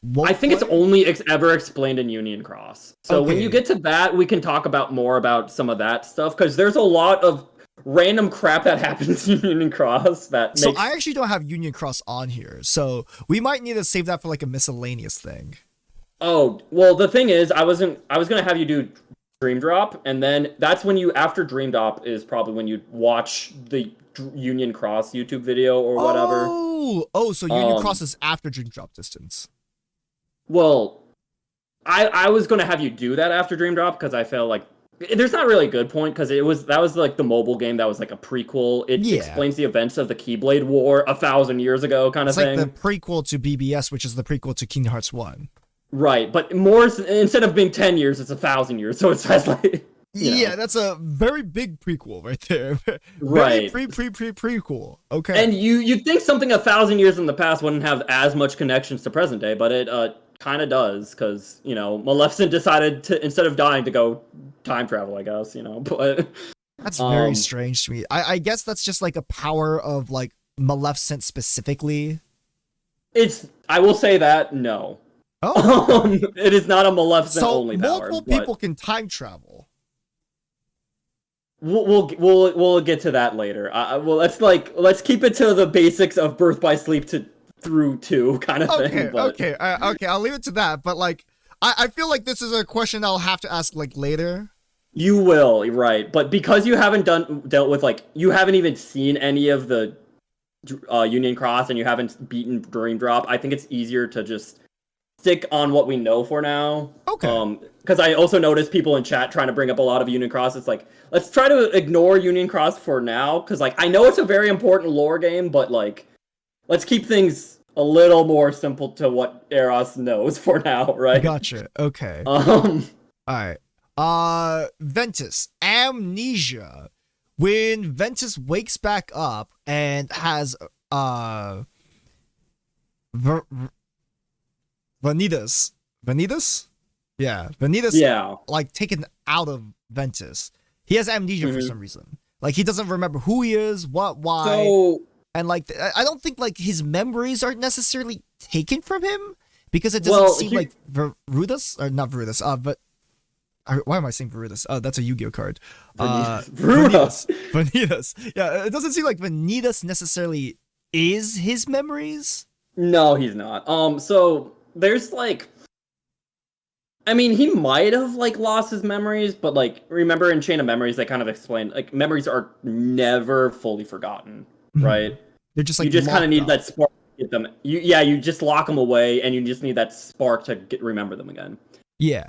won't I think it's play? only ever explained in Union Cross. So when Okay. you get to that, we can talk about more about some of that stuff because there's a lot of random crap that happens in Union Cross that So makes. I actually don't have Union Cross on here, so we might need to save that for like a miscellaneous thing. Oh well, the thing is, I was gonna have you do Dream Drop, and then that's when you after Dream Drop is probably when you watch the Union Cross YouTube video or whatever. Oh, so Union Um, Cross is after Dream Drop Distance. Well, I was gonna have you do that after Dream Drop because I felt like there's not really a good point because that was like the mobile game that was like a prequel. It Yeah. explains the events of the Keyblade War 1,000 years ago, kind of It's like thing. the prequel to BBS, which is the prequel to Kingdom Hearts 1. Right, but more instead of being 10 years, it's 1,000 years. So it says like you know. Yeah, that's a very big prequel right there. Right. Very prequel. Okay. And you'd think something 1,000 years in the past wouldn't have as much connections to present day, but it kind of does because Maleficent decided to instead of dying to go time travel, I guess, but That's very strange to me. I guess that's just like a power of like Maleficent specifically. I will say that no. Oh, It is not a Maleficent so only power. multiple but people can time travel. We'll get to that later. Well, let's keep it to the basics of Birth by Sleep through 2 kind of Okay, thing. But okay, I'll leave it to that. But like, I feel like this is a question I'll have to ask like later. you will, right? But because you haven't dealt with you haven't even seen any of the Union Cross and you haven't beaten Dream Drop, I think it's easier to just stick on what we know for now. Okay. Because I also noticed people in chat trying to bring up a lot of Union Cross. It's like, let's try to ignore Union Cross for now. Because I know it's a very important lore game, but let's keep things a little more simple to what Eros knows for now, right? Gotcha. Okay. Um, All right. Ventus, amnesia. When Ventus wakes back up and has Vanitas. Yeah, Vanitas. yeah. Like taken out of Ventus. He has amnesia for Mhm. some reason. Like he doesn't remember who he is, why, So and like I don't think like his memories are necessarily taken from him because it doesn't seem like Verudas or not Verudas. But why am I saying Verudas? Oh, that's a Yu-Gi-Oh card. Vanitas. Vanitas. Yeah, it doesn't seem like Vanitas necessarily is his memories. No, he's not. So there's I mean, he might have lost his memories, but remember in Chain of Memories they kind of explained memories are never fully forgotten, right? They're just You just kind of need locked that up. spark to get them. You just lock them away, and you just need that spark to remember them again. Yeah.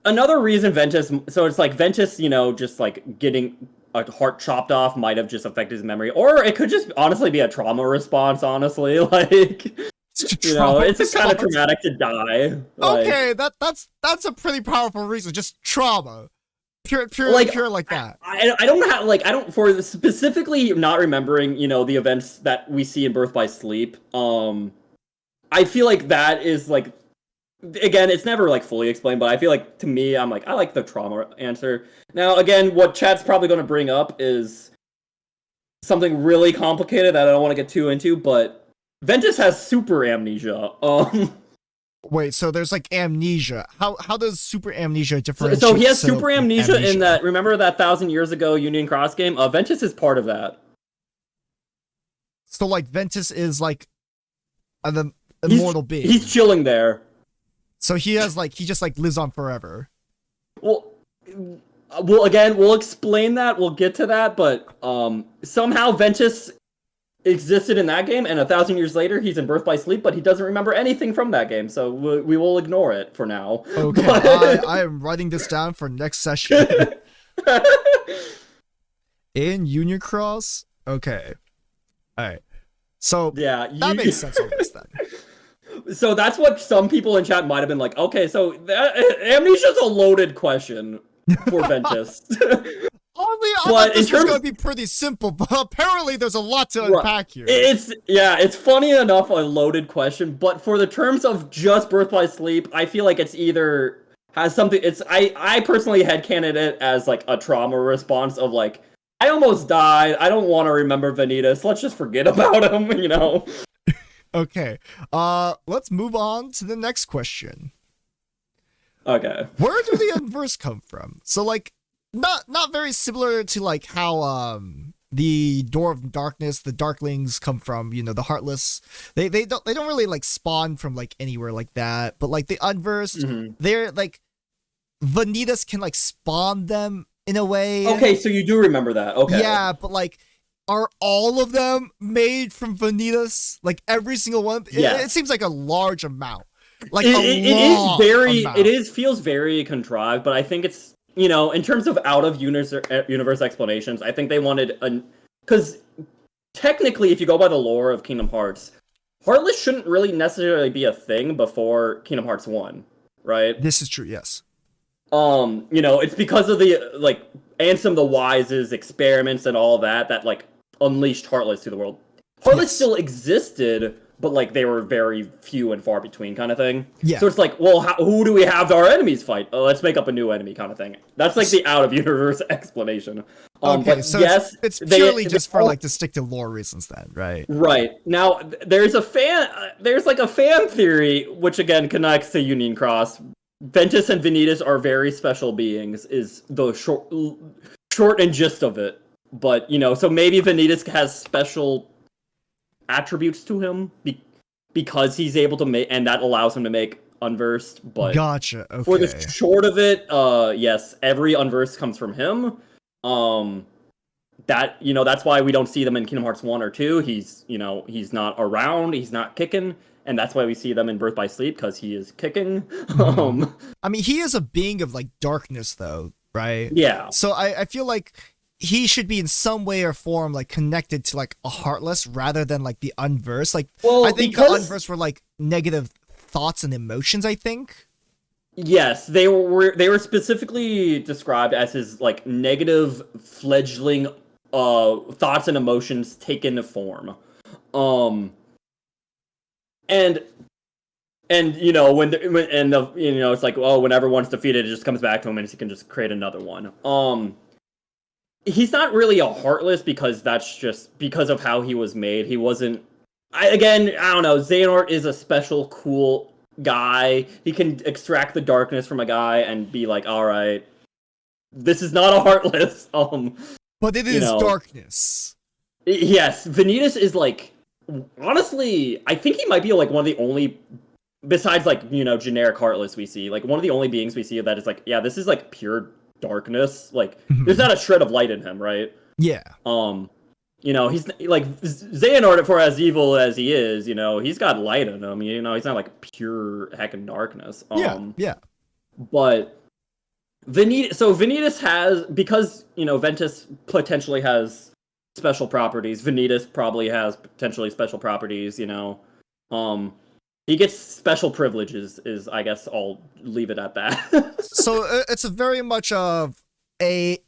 Another reason Ventus, so it's Ventus, just getting a heart chopped off might have just affected his memory, or it could just honestly be a trauma response. Honestly, it's kind of traumatic to die. Okay, that's a pretty powerful reason. Just trauma, pure like that. I don't for specifically not remembering the events that we see in Birth by Sleep. I feel like that is again, it's never fully explained, but I feel to me, I'm I like the trauma answer. Now, again, what chat's probably going to bring up is something really complicated that I don't want to get too into, but Ventus has super amnesia. Wait, so there's amnesia. How does super amnesia differentiate? So he has super amnesia in that. Remember that 1,000 years ago Union Cross game? Ventus is part of that. So Ventus is an immortal being. He's chilling there. So he has he just lives on forever. Well, again, we'll explain that. We'll get to that, but somehow Ventus existed in that game, and 1,000 years later, he's in Birth by Sleep, but he doesn't remember anything from that game, so we will ignore it for now. Okay, I am writing this down for next session. In Union Cross? Okay. Alright. So, Yeah, that makes sense on this then. So that's what some people in chat might have been like, okay, so Amnesia's a loaded question for Ventus. I But thought in this was terms- going to be pretty simple, but apparently there's a lot to unpack here. It's funny enough a loaded question, but for the terms of just Birth by Sleep, I feel like it's either has something. I personally headcanon it as like a trauma response of like, I almost died. I don't want to remember Vanitas. Let's just forget about him. You know. Okay. Let's move on to the next question. Okay. Where do the Unverse come from? So like, not very similar to like how the Door of Darkness, the Darklings come from, you know, the Heartless. They don't really like spawn from like anywhere like that. But like the Unversed, they're like Vanitas can like spawn them in a way. Okay, so you do remember that. Okay. Yeah, but like, are all of them made from Vanitas? Like every single one? Yeah. It seems like a large amount. Like it feels very contrived, but I think it's, you know, in terms of out of universe explanations, I think they wanted because technically, if you go by the lore of Kingdom Hearts, Heartless shouldn't really necessarily be a thing before Kingdom Hearts 1, right? This is true, yes. You know, it's because of the like Ansem the Wise's experiments and all that like unleashed Heartless to the world. Heartless still existed, but like they were very few and far between kind of thing. Yeah. So it's like, well, who do we have our enemies fight? Let's make up a new enemy kind of thing. That's like the out of universe explanation. Okay, but so yes, it's purely just for like to stick to lore reasons then, right? Right. Now there's like a fan theory which again connects to Union Cross. Ventus and Vanitas are very special beings is the short and gist of it. But, you know, so maybe Vanitas has special attributes to him because he's able to make, and that allows him to make Unversed. But gotcha. Okay. For the short of it, yes, every Unversed comes from him. That, you know, that's why we don't see them in Kingdom Hearts 1 or 2. He's, you know, he's not around, he's not kicking, and that's why we see them in Birth by Sleep, because he is kicking. I mean, he is a being of like darkness though, right? Yeah. So I feel like he should be in some way or form like connected to like a Heartless rather than like the Unverse. Like, well, I think the Unverse were like negative thoughts and emotions, I think. Yes, they were specifically described as his like negative fledgling thoughts and emotions taken form. And you know when you know it's like, oh, when everyone's defeated, it just comes back to him and he can just create another one. He's not really a Heartless because that's just because of how he was made. He wasn't. I don't know. Xehanort is a special, cool guy. He can extract the darkness from a guy and be like, all right, this is not a Heartless. But it is darkness. Yes, Vanitas is like, honestly, I think he might be like one of the only, besides like, you know, generic Heartless we see, like one of the only beings we see that is like, yeah, this is like pure darkness. Like, there's not a shred of light in him, right? Yeah. You know, he's like Xehanort, for as evil as he is, you know, he's got light in him. You know, he's not like pure heckin' darkness. Yeah. But Vanitas has, because, you know, Ventus potentially has special properties. Vanitas probably has potentially special properties, you know. He gets special privileges, is, I guess I'll leave it at that. So it's a very much of a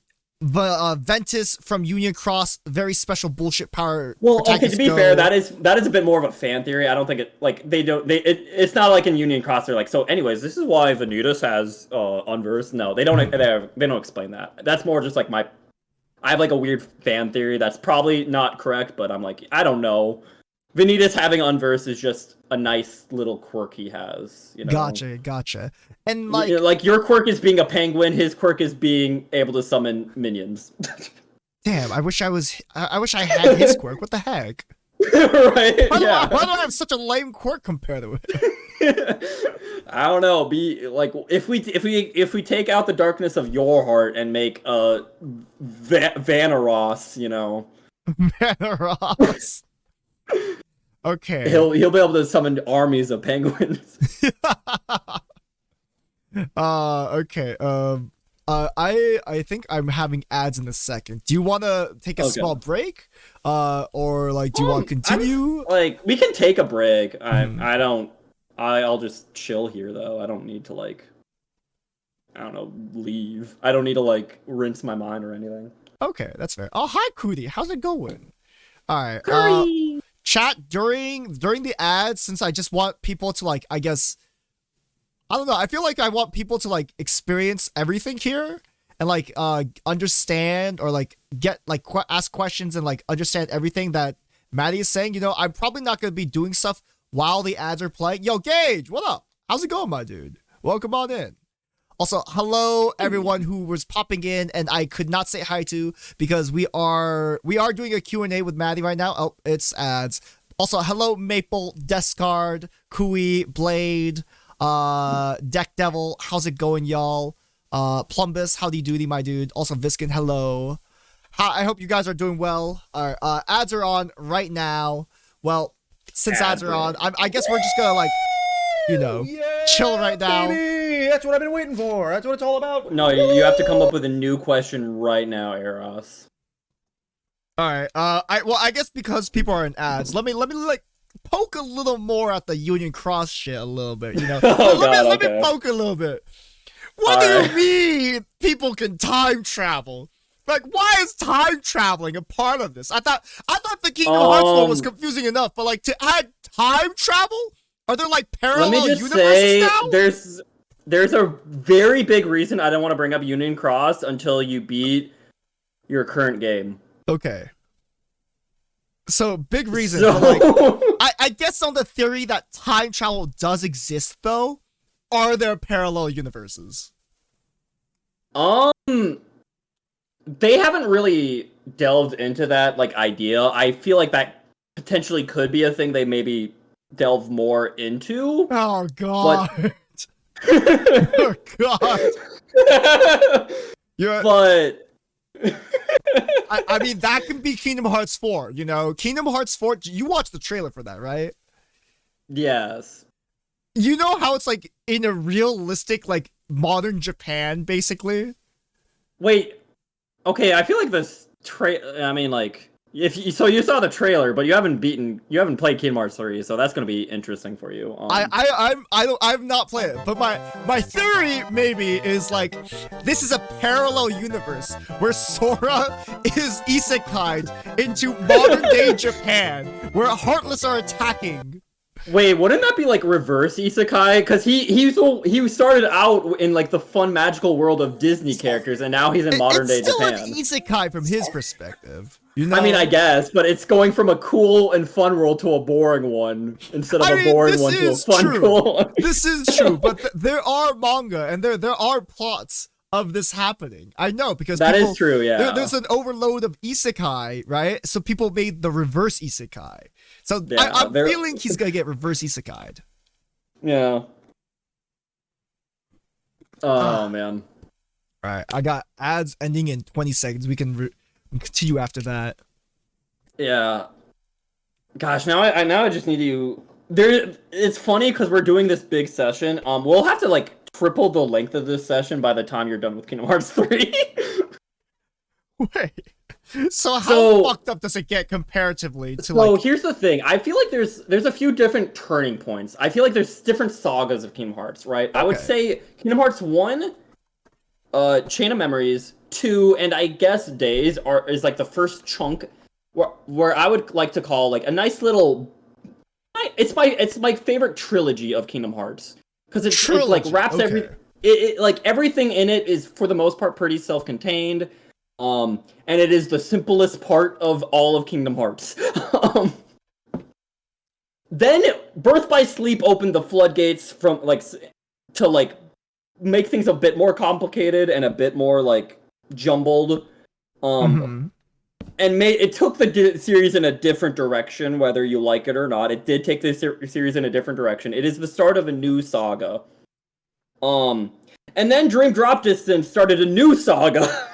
Ventus from Union Cross, very special bullshit power. Well, okay, to be fair, that is a bit more of a fan theory. I don't think it's not like in Union Cross they're like, so anyways, this is why Vanitas has Unverse. No, they don't explain that. That's more just like I have like a weird fan theory that's probably not correct, but I'm like, I don't know. Vanitas having Unverse is just a nice little quirk he has, you know. Gotcha. And like, you know, like your quirk is being a penguin, his quirk is being able to summon minions. Damn, I wish I had his quirk. What the heck? Right? Why do I have such a lame quirk compared to it? I don't know. Be like, if we take out the darkness of your heart and make Vanaros, you know. Vanaros. Okay. He'll be able to summon armies of penguins. Okay. I think I'm having ads in a second. Do you want to take a small break? Or like, do you want to continue? Like, we can take a break. I don't. I'll just chill here though. I don't need to like, I don't know, leave. I don't need to like rinse my mind or anything. Okay, that's fair. Oh, hi, Cootie. How's it going? All right. Curry! Chat during the ads, since I just want people to like, I guess, I don't know. I feel like I want people to like experience everything here and like understand or like get like ask questions and like understand everything that Maddie is saying. You know, I'm probably not gonna be doing stuff while the ads are playing. Yo, Gage, what up? How's it going, my dude? Welcome on in. Also, hello everyone who was popping in and I could not say hi to because we are doing a Q&A with Maddie right now. Oh, it's ads. Also, hello Maple, Descard, Kui, Blade, Deck Devil. How's it going, y'all? Plumbus, howdy doody, my dude. Also, Viskin, hello. I hope you guys are doing well. Ads are on right now. Well, since ads are on, I guess we're just gonna like, you know, chill right now. Baby! That's what I've been waiting for. That's what it's all about. No, you have to come up with a new question right now, Eros. All right. I guess because people are in ads, let me like poke a little more at the Union Cross shit a little bit. You know, let me poke a little bit. What do you mean people can time travel? Like, why is time traveling a part of this? I thought the Kingdom Hearts one was confusing enough, but like to add time travel? Are there like parallel Let me just universes say, now? there's a very big reason I don't want to bring up Union Cross until you beat your current game. Okay. So big reason. So... But, like, I guess on the theory that time travel does exist, though, are there parallel universes? They haven't really delved into that like idea. I feel like that potentially could be a thing they maybe delve more into. Oh god. Oh god. But I mean that can be Kingdom Hearts 4, you know? Kingdom Hearts 4, you watched the trailer for that, right? yes. You know how it's like in a realistic like modern Japan basically? Wait. Okay, I feel like this I mean like so you saw the trailer, but you haven't played Kingdom Hearts 3, so that's gonna be interesting for you. I've not played it, but my theory maybe is like this is a parallel universe where Sora is isekai'd into modern day Japan, where Heartless are attacking. Wait, wouldn't that be like reverse isekai? Because he started out in like the fun magical world of Disney characters, and now he's in modern day Japan. It's still an isekai from his perspective. You know? I mean, I guess, but it's going from a cool and fun world to a boring one instead of a boring one to a fun cool one. This is true, but there are manga and there are plots of this happening. I know because that is true. Yeah, there's an overload of isekai, right? So people made the reverse isekai. So yeah, I'm feeling he's gonna get reverse isekai'd. Yeah. Oh man. All right, I got ads ending in 20 seconds. We can continue after that. Yeah. Gosh, now I just need to. It's funny because we're doing this big session. We'll have to like triple the length of this session by the time you're done with Kingdom Hearts 3. Wait. So how fucked up does it get comparatively to like... So here's the thing. I feel like there's a few different turning points. I feel like there's different sagas of Kingdom Hearts, right? Okay. I would say Kingdom Hearts 1, Chain of Memories, 2, and I guess Days is like the first chunk where I would like to call like a nice little... It's my favorite trilogy of Kingdom Hearts. Because it like wraps everything in it is for the most part pretty self-contained. And it is the simplest part of all of Kingdom Hearts. Then Birth by Sleep opened the floodgates from to make things a bit more complicated and a bit more like jumbled. And it took the series in a different direction, whether you like it or not. It did take the series in a different direction. It is the start of a new saga. And then Dream Drop Distance started a new saga.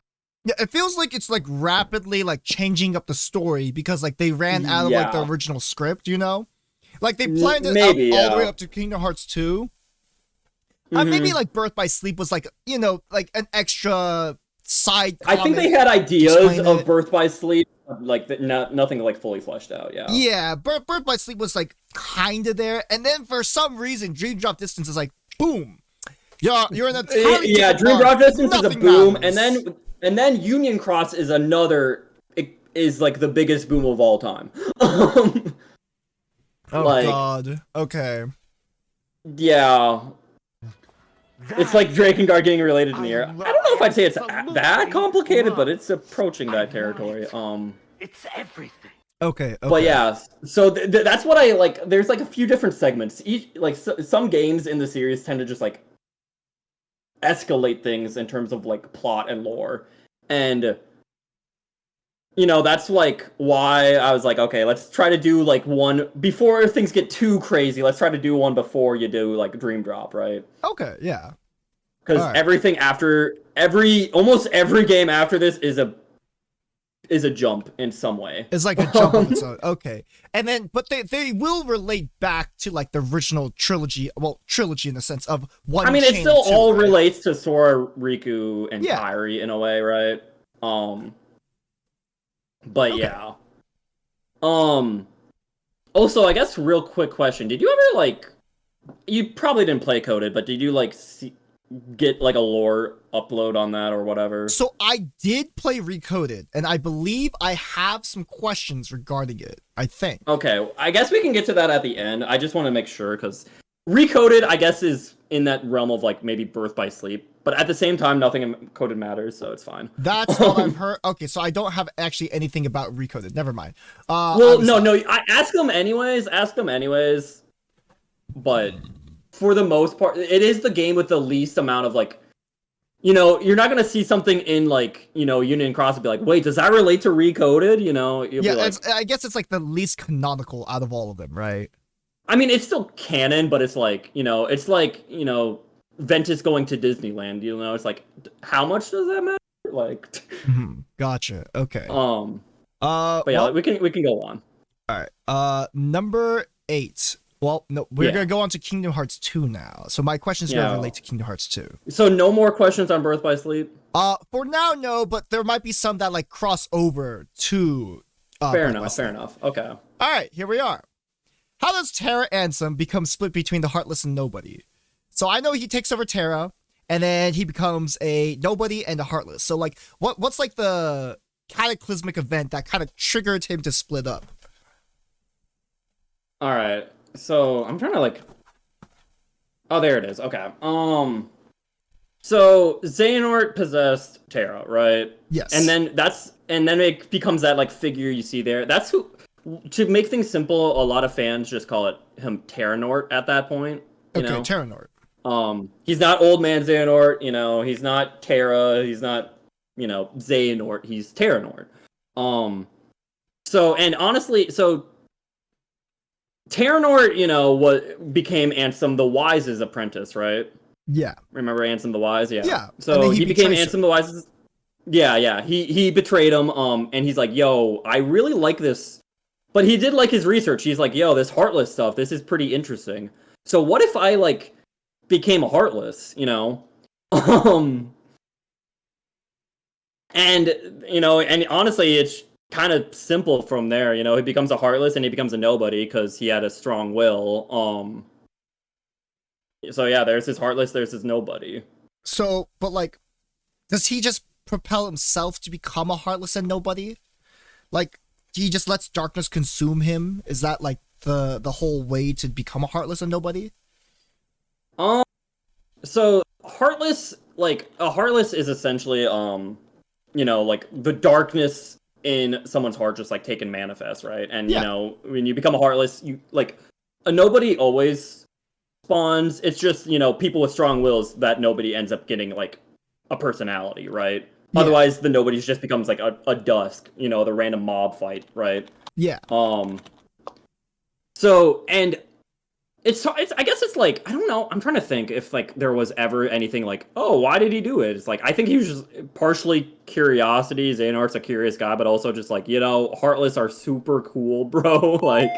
Yeah, it feels like it's like rapidly like changing up the story because like they ran out of like the original script, you know? Like they planned it all the way up to Kingdom Hearts 2. Maybe like Birth by Sleep was like, you know, like an extra side. I think they comment had ideas explain of it. Birth by Sleep, like nothing like fully fleshed out. Yeah. Yeah, Birth by Sleep was like kind of there, and then for some reason, Dream Drop Distance is like boom. You're in a entirely Yeah, different Dream arc. Drop Distance is a Nothing boom, matters. and then Union Cross is another. It is like the biggest boom of all time. Oh like, God. Okay. Yeah. It's like Drakengard getting related to Nier. I don't know if I'd say it's that complicated, but it's approaching that territory. It's everything. Okay. But yeah, so that's what I like. There's like a few different segments. Each like some games in the series tend to just like escalate things in terms of like plot and lore, and that's like why I was like, okay, let's try to do like one before things get too crazy. Let's try to do one before you do like Dream Drop, right? Okay. Yeah. Because Alright. everything after almost every game after this is a jump in some way. It's like a jump of its own. Okay. And then, but they will relate back to like the original trilogy. Well, trilogy in the sense of one. I mean, it chain still of two, all right? relates to Sora, Riku, and Yeah. Kairi in a way, right? But Okay. yeah. Also, I guess real quick question: did you ever like? You probably didn't play Coded, but did you like get like a lore upload on that or whatever? So I did play Recoded, and I believe I have some questions regarding it. I think. Okay, I guess we can get to that at the end. I just want to make sure because Recoded, I guess, is in that realm of like maybe Birth by Sleep, but at the same time, nothing in Coded matters, so it's fine. That's what I've heard. Okay, so I don't have actually anything about Recoded. Never mind. Well, no, I ask them anyways. But for the most part, it is the game with the least amount of like, you're not gonna see something in like, Union Cross and be like, wait, does that relate to Recoded? You'll Yeah, be like, I guess it's like the least canonical out of all of them, right? I mean, it's still canon, but it's like, Ventus going to Disneyland. It's like, how much does that matter? Like, Gotcha. Okay. but yeah, well, we can go on. all right. Number 8. Well, no, we're gonna go on to Kingdom Hearts 2 now. So my questions are gonna relate to Kingdom Hearts 2. So no more questions on Birth by Sleep. For now, no, but there might be some that like cross over to. Fair Birth by Sleep. enough. Okay. All right, here we are. How does Terra Ansem become split between the Heartless and Nobody? So I know he takes over Terra, and then he becomes a Nobody and a Heartless. So like, what's like the cataclysmic event that kind of triggered him to split up? All right. So I'm trying to like. Oh, there it is. Okay. So Xehanort possessed Terra, right? Yes. And then it becomes that like figure you see there. That's who. To make things simple, a lot of fans just call him Terranort at that point. Okay, Terranort. He's not old man Xehanort. He's not Terra. He's not Xehanort. He's Terranort. So and honestly, so Terranort, became Ansem the Wise's apprentice, right? Yeah. Remember Ansem the Wise? Yeah. Yeah. So he became betrays Ansem the Wise's. Yeah. He betrayed him. And he's like, yo, I really like this. But he did like his research. He's like, yo, this Heartless stuff, this is pretty interesting. So what if I like became a Heartless, And and honestly, it's kind of simple from there. He becomes a Heartless and he becomes a Nobody because he had a strong will. So yeah, there's his Heartless, there's his Nobody. So, but like, does he just propel himself to become a Heartless and Nobody? Like, he just lets darkness consume him? Is that like the whole way to become a Heartless and Nobody? So Heartless, like a Heartless is essentially like the darkness in someone's heart just like taken manifest, right? And when you become a Heartless, you like a Nobody always spawns. It's just people with strong wills that Nobody ends up getting like a personality, right? Yeah. Otherwise the Nobody just becomes like a dusk, the random mob fight, right? Yeah. So and it's I guess it's like, I don't know, I'm trying to think if like there was ever anything like, oh, why did he do it? It's like, I think he was just partially curiosity. Xehanort's a curious guy, but also just like, Heartless are super cool, bro. Like,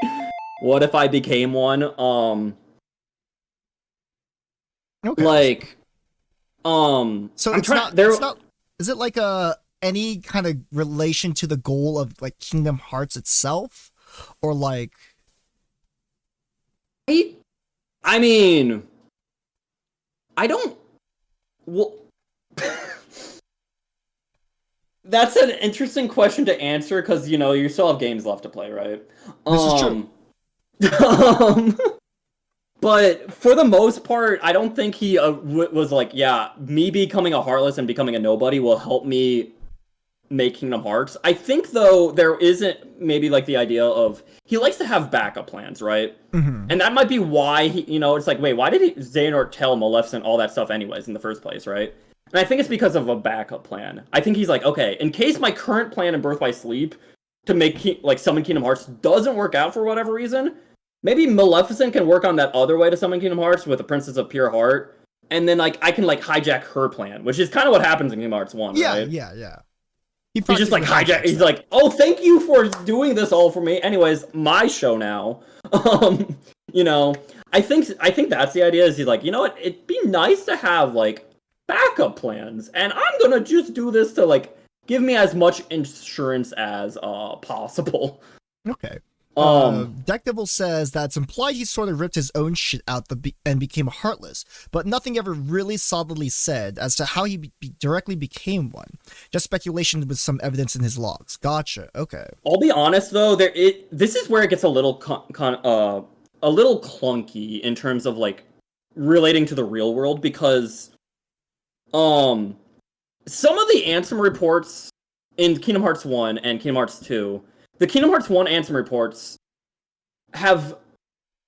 what if I became one? Okay. Like, so I'm it's trying. not. There, it's not. is it like a any kind of relation to the goal of like Kingdom Hearts itself, or like? I mean, I don't. Well, that's an interesting question to answer because you still have games left to play, right? This is true. But for the most part, I don't think he was like, yeah, me becoming a Heartless and becoming a nobody will help me make Kingdom Hearts. I think though there isn't maybe like the idea of he likes to have backup plans, right? Mm-hmm. And that might be why he, it's like, wait, why did Xehanort tell Maleficent all that stuff anyways in the first place, right? And I think it's because of a backup plan. I think he's like, okay, in case my current plan in Birth by Sleep to make summon Kingdom Hearts doesn't work out for whatever reason, maybe Maleficent can work on that other way to summon Kingdom Hearts with the Princess of Pure Heart, and then like I can like hijack her plan, which is kind of what happens in Kingdom Hearts 1, right? Yeah. He just like hijack. He's like, "Oh, thank you for doing this all for me." Anyways, my show now. I think that's the idea. Is he's like, you know what? It'd be nice to have like backup plans, and I'm gonna just do this to like give me as much insurance as possible. Okay. Deck Devil says that it's implied he sort of ripped his own shit out and became a Heartless, but nothing ever really solidly said as to how he directly became one. Just speculation with some evidence in his logs. Gotcha. Okay. I'll be honest though, this is where it gets a little a little clunky in terms of like relating to the real world because some of the Ansem reports in Kingdom Hearts 1 and Kingdom Hearts 2, the Kingdom Hearts 1 Ansem reports have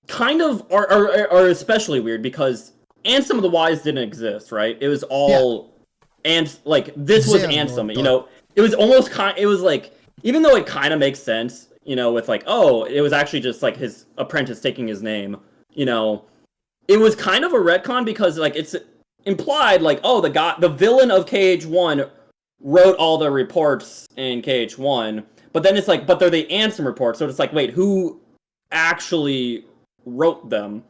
kind of are especially weird because Ansem of the Wise didn't exist, right? It was all and like this was Ansem, it was almost it was like, even though it kind of makes sense, with like, oh, it was actually just like his apprentice taking his name, it was kind of a retcon because like it's implied like, oh, the villain of KH1 wrote all the reports in KH1. But then it's like, but they're the Ansem reports, so it's like, wait, who actually wrote them?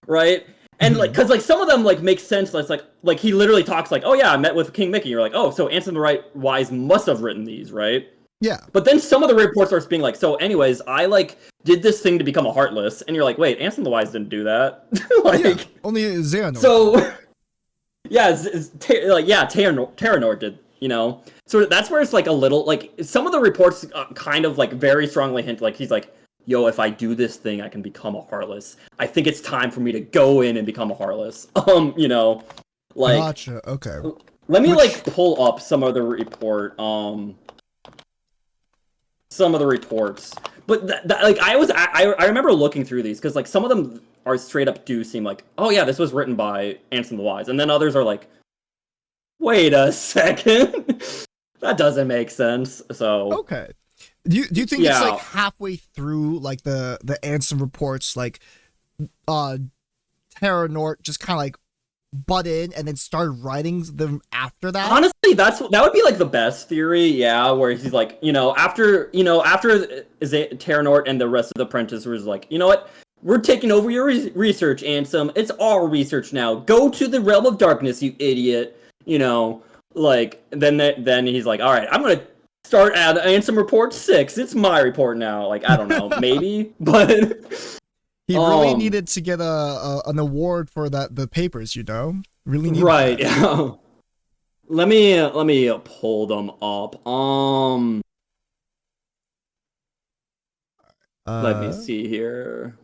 Right? And like, cause like some of them like make sense. It's like he literally talks like, oh yeah, I met with King Mickey. You're like, oh, so Ansem the Wise must have written these, right? Yeah. But then some of the reports starts being like, so anyways, I like did this thing to become a Heartless, and you're like, wait, Ansem the Wise didn't do that. Only Xehanort. So Terranort did. So that's where it's like a little like some of the reports kind of like very strongly hint like he's like, yo, if I do this thing I can become a Heartless. I think it's time for me to go in and become a Heartless. Like gotcha. Okay, let me like pull up some of the report some of the reports, but like I remember looking through these because like some of them are straight up do seem like, oh yeah, this was written by Ansem the Wise, and then others are like, wait a second, that doesn't make sense. So okay, do you think it's like halfway through like the Ansem reports, like Terranort just kind of like butt in and then started writing them after that? Honestly, that would be like the best theory, yeah, where he's like, after Terranort and the rest of the apprentices was like, you know what, we're taking over your research, Ansem. It's our research now. Go to the realm of darkness, you idiot. Like then he's like, all right, I'm gonna start at Ansem Report 6. It's my report now. Like, I don't know, maybe, but he really needed to get an award for the papers, really needed right. That. Let me pull them up. Let me see here.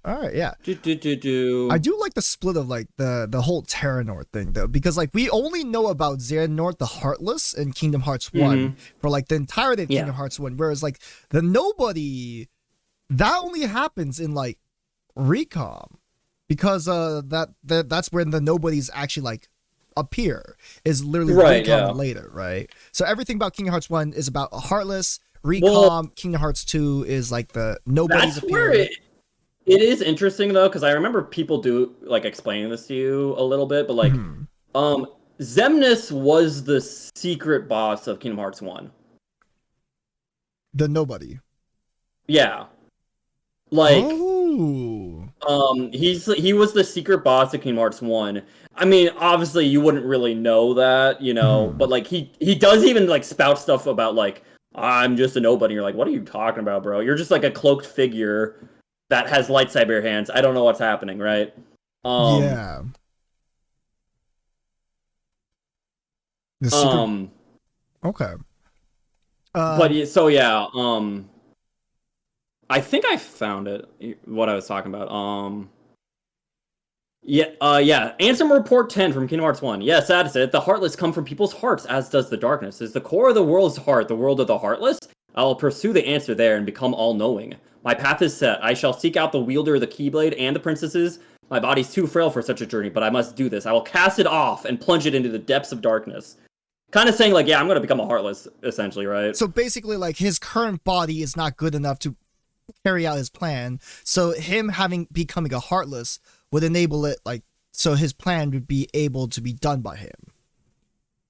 All right, yeah. I do like the split of like the whole Terranort thing though, because like we only know about Xehanort the Heartless in Kingdom Hearts 1 for like the entirety of Kingdom Hearts 1, whereas like the nobody that only happens in like Recom, because that's when the nobodies actually like appear, is literally Recom later, right? So everything about Kingdom Hearts 1 is about a Heartless. Recom, Kingdom Hearts 2 is like the nobodies appear. It is interesting though, because I remember people do like explaining this to you a little bit, but like, Xemnas was the secret boss of Kingdom Hearts 1. The nobody. Yeah. Like, he was the secret boss of Kingdom Hearts 1. I mean, obviously you wouldn't really know that, you know, but like he does even like spout stuff about like I'm just a nobody. You're like, what are you talking about, bro? You're just like a cloaked figure that has lightsaber hands. I don't know what's happening, right? Yeah. The secret... Okay. But so yeah, I think I found it. What I was talking about. Yeah. Ansem Report 10 from Kingdom Hearts 1. Yes, that's it. The Heartless come from people's hearts, as does the darkness. Is the core of the world's heart the world of the Heartless? I will pursue the answer there and become all-knowing. My path is set. I shall seek out the wielder of the Keyblade and the princesses. My body's too frail for such a journey, but I must do this. I will cast it off and plunge it into the depths of darkness. Kind of saying like, yeah, I'm going to become a Heartless, essentially, right? So basically, like, his current body is not good enough to carry out his plan. So him becoming a Heartless would enable it, like, so his plan would be able to be done by him.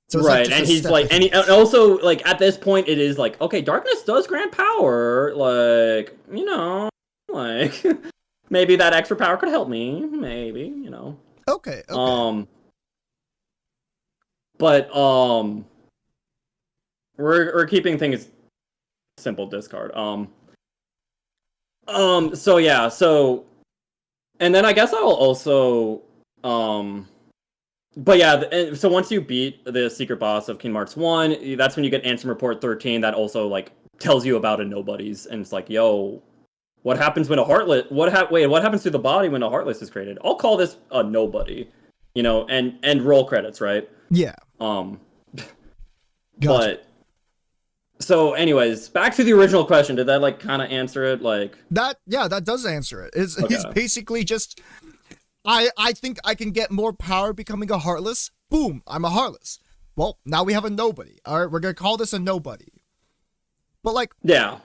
So it's right, and he's like, and also, like, at this point, it is like, okay, darkness does grant power, like, you know, like, maybe that extra power could help me, maybe, you know. Okay. But, we're keeping things simple, discard. So yeah, so, and then I guess I'll also, but yeah, so once you beat the secret boss of Kingdom Hearts 1, that's when you get Ansem Report 13 that also, like, tells you about a Nobodies, and it's like, yo, what happens when a Heartless, what happens to the body when a Heartless is created? I'll call this a Nobody, you know, and roll credits, right? Yeah. Gotcha. But so anyways, back to the original question. Did that like kind of answer it? Like that, yeah, that does answer it. It's basically just I think I can get more power becoming a Heartless. Boom, I'm a Heartless. Well, now we have a Nobody. All right, we're going to call this a Nobody. But like, yeah.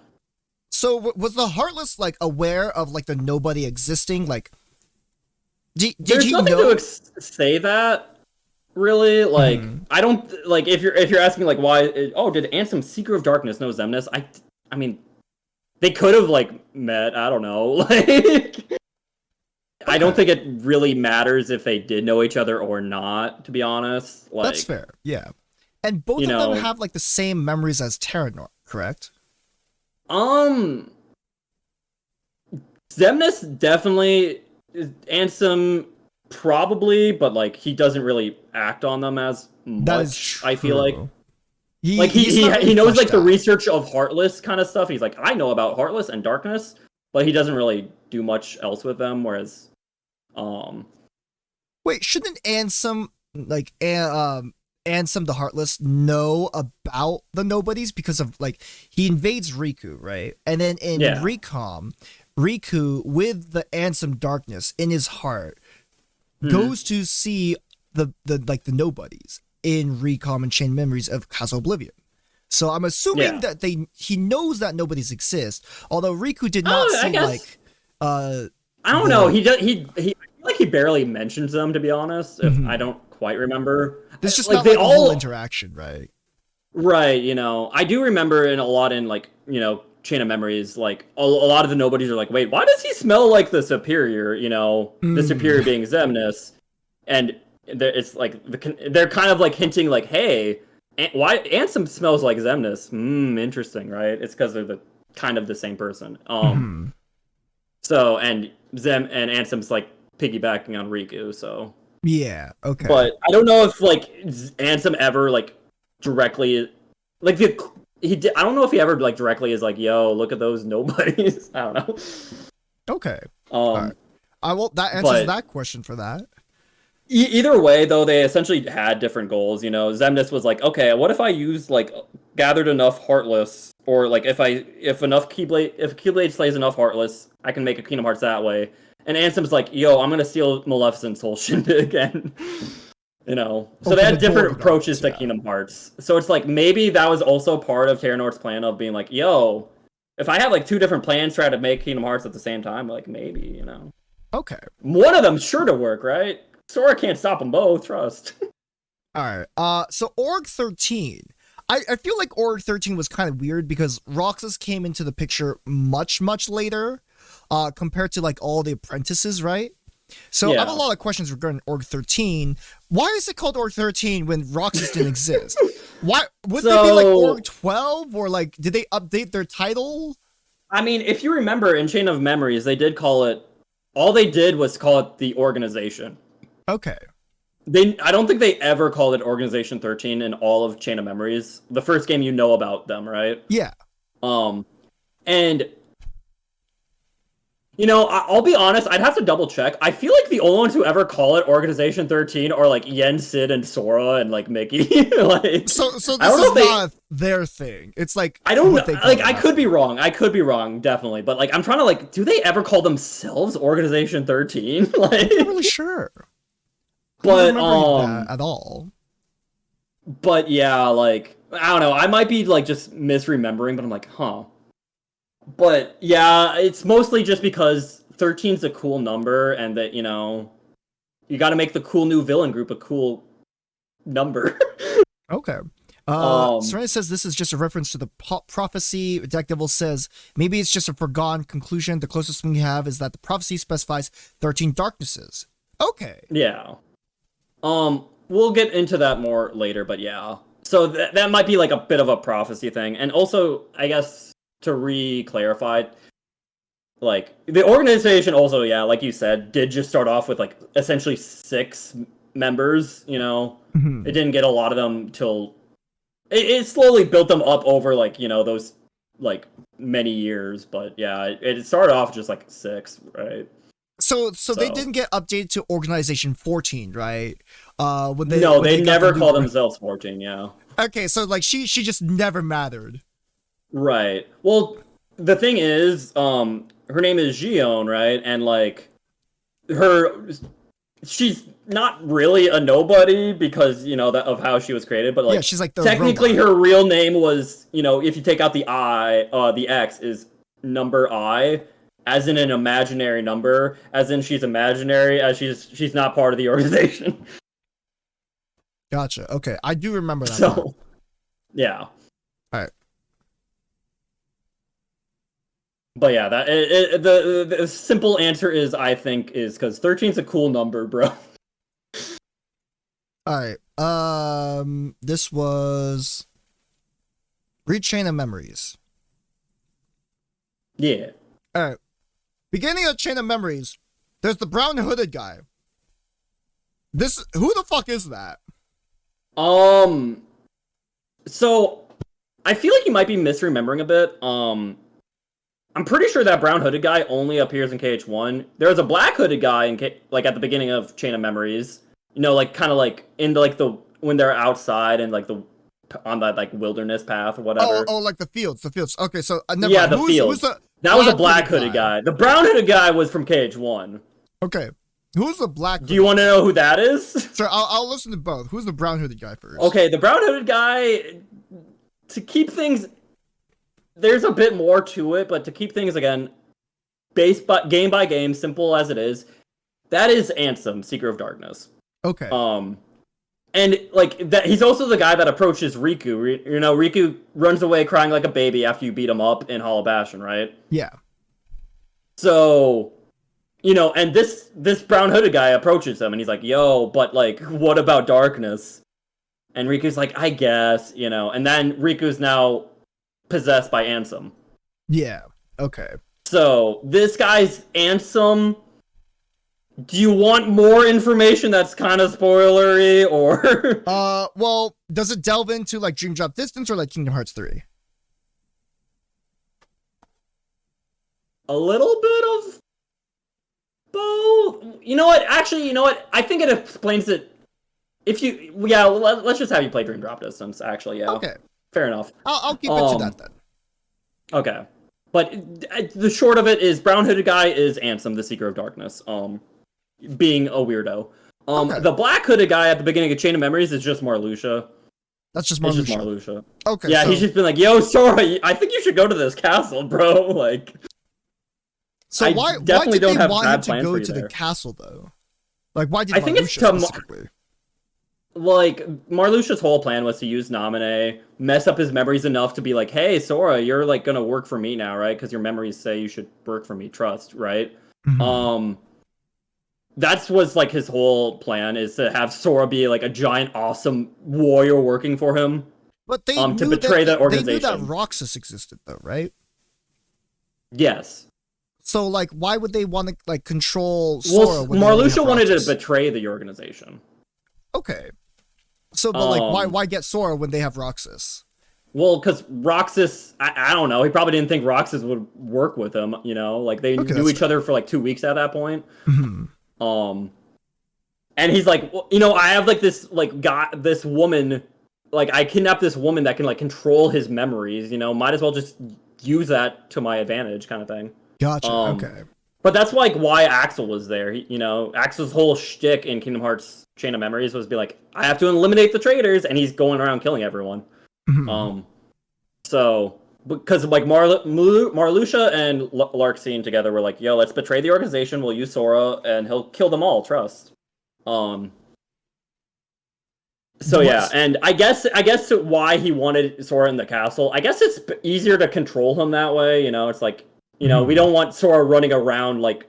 So was the Heartless like aware of like the Nobody existing? Like did There's you nothing know to say that. Really, like I don't like if you're asking like why. Did Ansem Seeker of Darkness know Xemnas? I mean, they could have like met. I don't know. Like, I don't think it really matters if they did know each other or not. To be honest, like that's fair. Yeah, and both of them have like the same memories as Terranor, correct? Xemnas definitely. Ansem probably, but like he doesn't really act on them as much. That is true. I feel like he knows like the research of Heartless kind of stuff. He's like, I know about Heartless and Darkness, but he doesn't really do much else with them. Whereas, wait, shouldn't Ansem Ansem the Heartless know about the Nobodies because of like he invades Riku, right? And then in Recom, Riku with the Ansem Darkness in his heart goes to see the Nobodies in Recom and Chain Memories of Castle Oblivion. So I'm assuming that he knows that Nobodies exist, although Riku did not see like I don't know. He I feel like he barely mentions them, to be honest. If I don't quite remember. There's just like, not like a whole interaction, right? Right, you know. I do remember in a lot in like, you know, Chain of Memories, like a lot of the Nobodies are like, wait, why does he smell like the Superior? You know, the Superior being Xemnas, and it's like they're kind of like hinting like, hey, why Ansem smells like Xemnas? Interesting, right? It's because they're the kind of the same person. So and Ansem's like piggybacking on Riku, so yeah, okay. But I don't know if like Ansem ever like directly like I don't know if he ever like directly is like, yo, look at those Nobodies. I don't know. Okay. Right. That answers that question for that. Either way, though, they essentially had different goals. You know, Xemnas was like, okay, what if I use like gathered enough Heartless, or like if Keyblade slays enough Heartless, I can make a Kingdom Hearts that way. And Ansem's like, yo, I'm gonna steal Maleficent's whole shindig again. You know, so they had different approaches to Kingdom Hearts. So it's like maybe that was also part of Terranor's plan of being like, yo, if I have like two different plans try to make Kingdom Hearts at the same time, like maybe, you know. Okay. One of them's sure to work, right? Sora can't stop them both, trust. Alright, so Org 13. I feel like Org 13 was kind of weird because Roxas came into the picture much, much later. compared to like all the apprentices, right? So I have a lot of questions regarding Org 13. Why is it called Org 13 when Roxas didn't exist? Why would they be like Org 12, or like did they update their title? I mean, if you remember in Chain of Memories, they did call it. All they did was call it the organization. Okay. I don't think they ever called it Organization 13 in all of Chain of Memories. The first game you know about them, right? Yeah. And you know, I'll be honest, I'd have to double check. I feel like the only ones who ever call it Organization 13 are like Yen, Sid, and Sora and like Mickey. Like, so this is not their thing. It's like I don't know. Like I could be wrong. I could be wrong, definitely. But like I'm trying to like, do they ever call themselves Organization 13? Like I'm not really sure. But that at all. But yeah, like I don't know. I might be like just misremembering, but I'm like, huh. But yeah, it's mostly just because 13's a cool number, and that, you know, you got to make the cool new villain group a cool number. Okay. Serena says this is just a reference to the prophecy. Deck Devil says maybe it's just a foregone conclusion. The closest thing we have is that the prophecy specifies 13 darknesses. Okay. Yeah. We'll get into that more later, but yeah. So that might be like a bit of a prophecy thing, and also I guess, to re-clarify, like, the organization also, yeah, like you said, did just start off with, like, essentially 6 members, you know? Mm-hmm. It didn't get a lot of them till... It slowly built them up over, like, you know, those, like, many years, but yeah, it started off just, like, 6, right? So they didn't get updated to Organization 14, right? They never called themselves 14, yeah. Okay, so, like, she just never mattered. Right. Well, the thing is, her name is Xion, right? And like, she's not really a nobody because, you know, of how she was created, but like, yeah, she's like the technically robot. Her real name was, you know, if you take out the I, the X is number I, as in an imaginary number, as in she's imaginary, as she's not part of the organization. Gotcha. Okay, I do remember that. So, yeah. All right. But yeah, the simple answer is, I think, is because 13's a cool number, bro. All right. This was Chain of Memories. Yeah. All right. Beginning of Chain of Memories, there's the brown hooded guy. Who the fuck is that? So I feel like you might be misremembering a bit. I'm pretty sure that brown hooded guy only appears in KH1. There's a black hooded guy in like at the beginning of Chain of Memories. You know, like kind of like in the when they're outside and like on that like wilderness path or whatever. Oh, like the fields. Okay, so yeah, the fields. That was a black hooded guy. The brown hooded guy was from KH1. Okay, who's the black? Do you want to know who that is? Sure, I'll listen to both. Who's the brown hooded guy first? Okay, the brown hooded guy. To keep things. There's a bit more to it, but to keep things, again, game by game, simple as it is, that is Ansem, Seeker of Darkness. Okay. And, like, he's also the guy that approaches Riku. You know, Riku runs away crying like a baby after you beat him up in Hollow Bastion, right? Yeah. So, you know, and this brown hooded guy approaches him, and he's like, yo, but, like, what about darkness? And Riku's like, I guess, you know, and then Riku's now possessed by Ansem. Yeah. Okay. So this guy's Ansem. Do you want more information that's kind of spoilery, or? Well, does it delve into like Dream Drop Distance or like Kingdom Hearts 3? A little bit of both. You know what? Actually, you know what? I think it explains it. Let's just have you play Dream Drop Distance. Actually, yeah. Okay. Fair enough. I'll keep it to that then. Okay. But the short of it is brown hooded guy is Ansem, the Seeker of Darkness. Being a weirdo. Okay. The black hooded guy at the beginning of Chain of Memories is just Marluxia. That's just It's Marluxia. just Marluxia. Okay. Yeah, so, he's just been like, yo, Sora, I think you should go to this castle, bro. Like, so I why definitely did don't they have want bad him to plans go for you to the there. castle though? Like, why did I think it's Marluxia to specifically? like Marluxia's whole plan was to use Naminé, mess up his memories enough to be like, hey, Sora, you're like gonna work for me now, right? Because your memories say you should work for me, trust, right? That's was like his whole plan, is to have Sora be like a giant, awesome warrior working for him. But they to knew betray that They knew organization. that Roxas existed, though, right? Yes. So, like, why would they want to like control Well, Sora? when they already Marluxia have wanted to Roxas? betray the organization. Okay. So, but like, Um, why get Sora when they have Roxas? Well, because Roxas, I don't know, he probably didn't think Roxas would work with him, you know? Like, they Okay, knew that's each other for like 2 weeks at that point. Mhm. And he's like, well, you know, I have like this like this woman, like I kidnapped this woman that can like control his memories, you know, might as well just use that to my advantage, kind of thing. Gotcha. Um, Okay. But that's like why Axel was there. You know, Axel's whole shtick in Kingdom Hearts Chain of Memories was be like, I have to eliminate the traitors, and he's going around killing everyone. Mhm. So because like Marluxia and Larxene together were like, yo, let's betray the organization. We'll use Sora, and he'll kill them all. Trust. So yeah, and I guess why he wanted Sora in the castle. I guess it's easier to control him that way. You know, it's like, you know, we don't want Sora running around like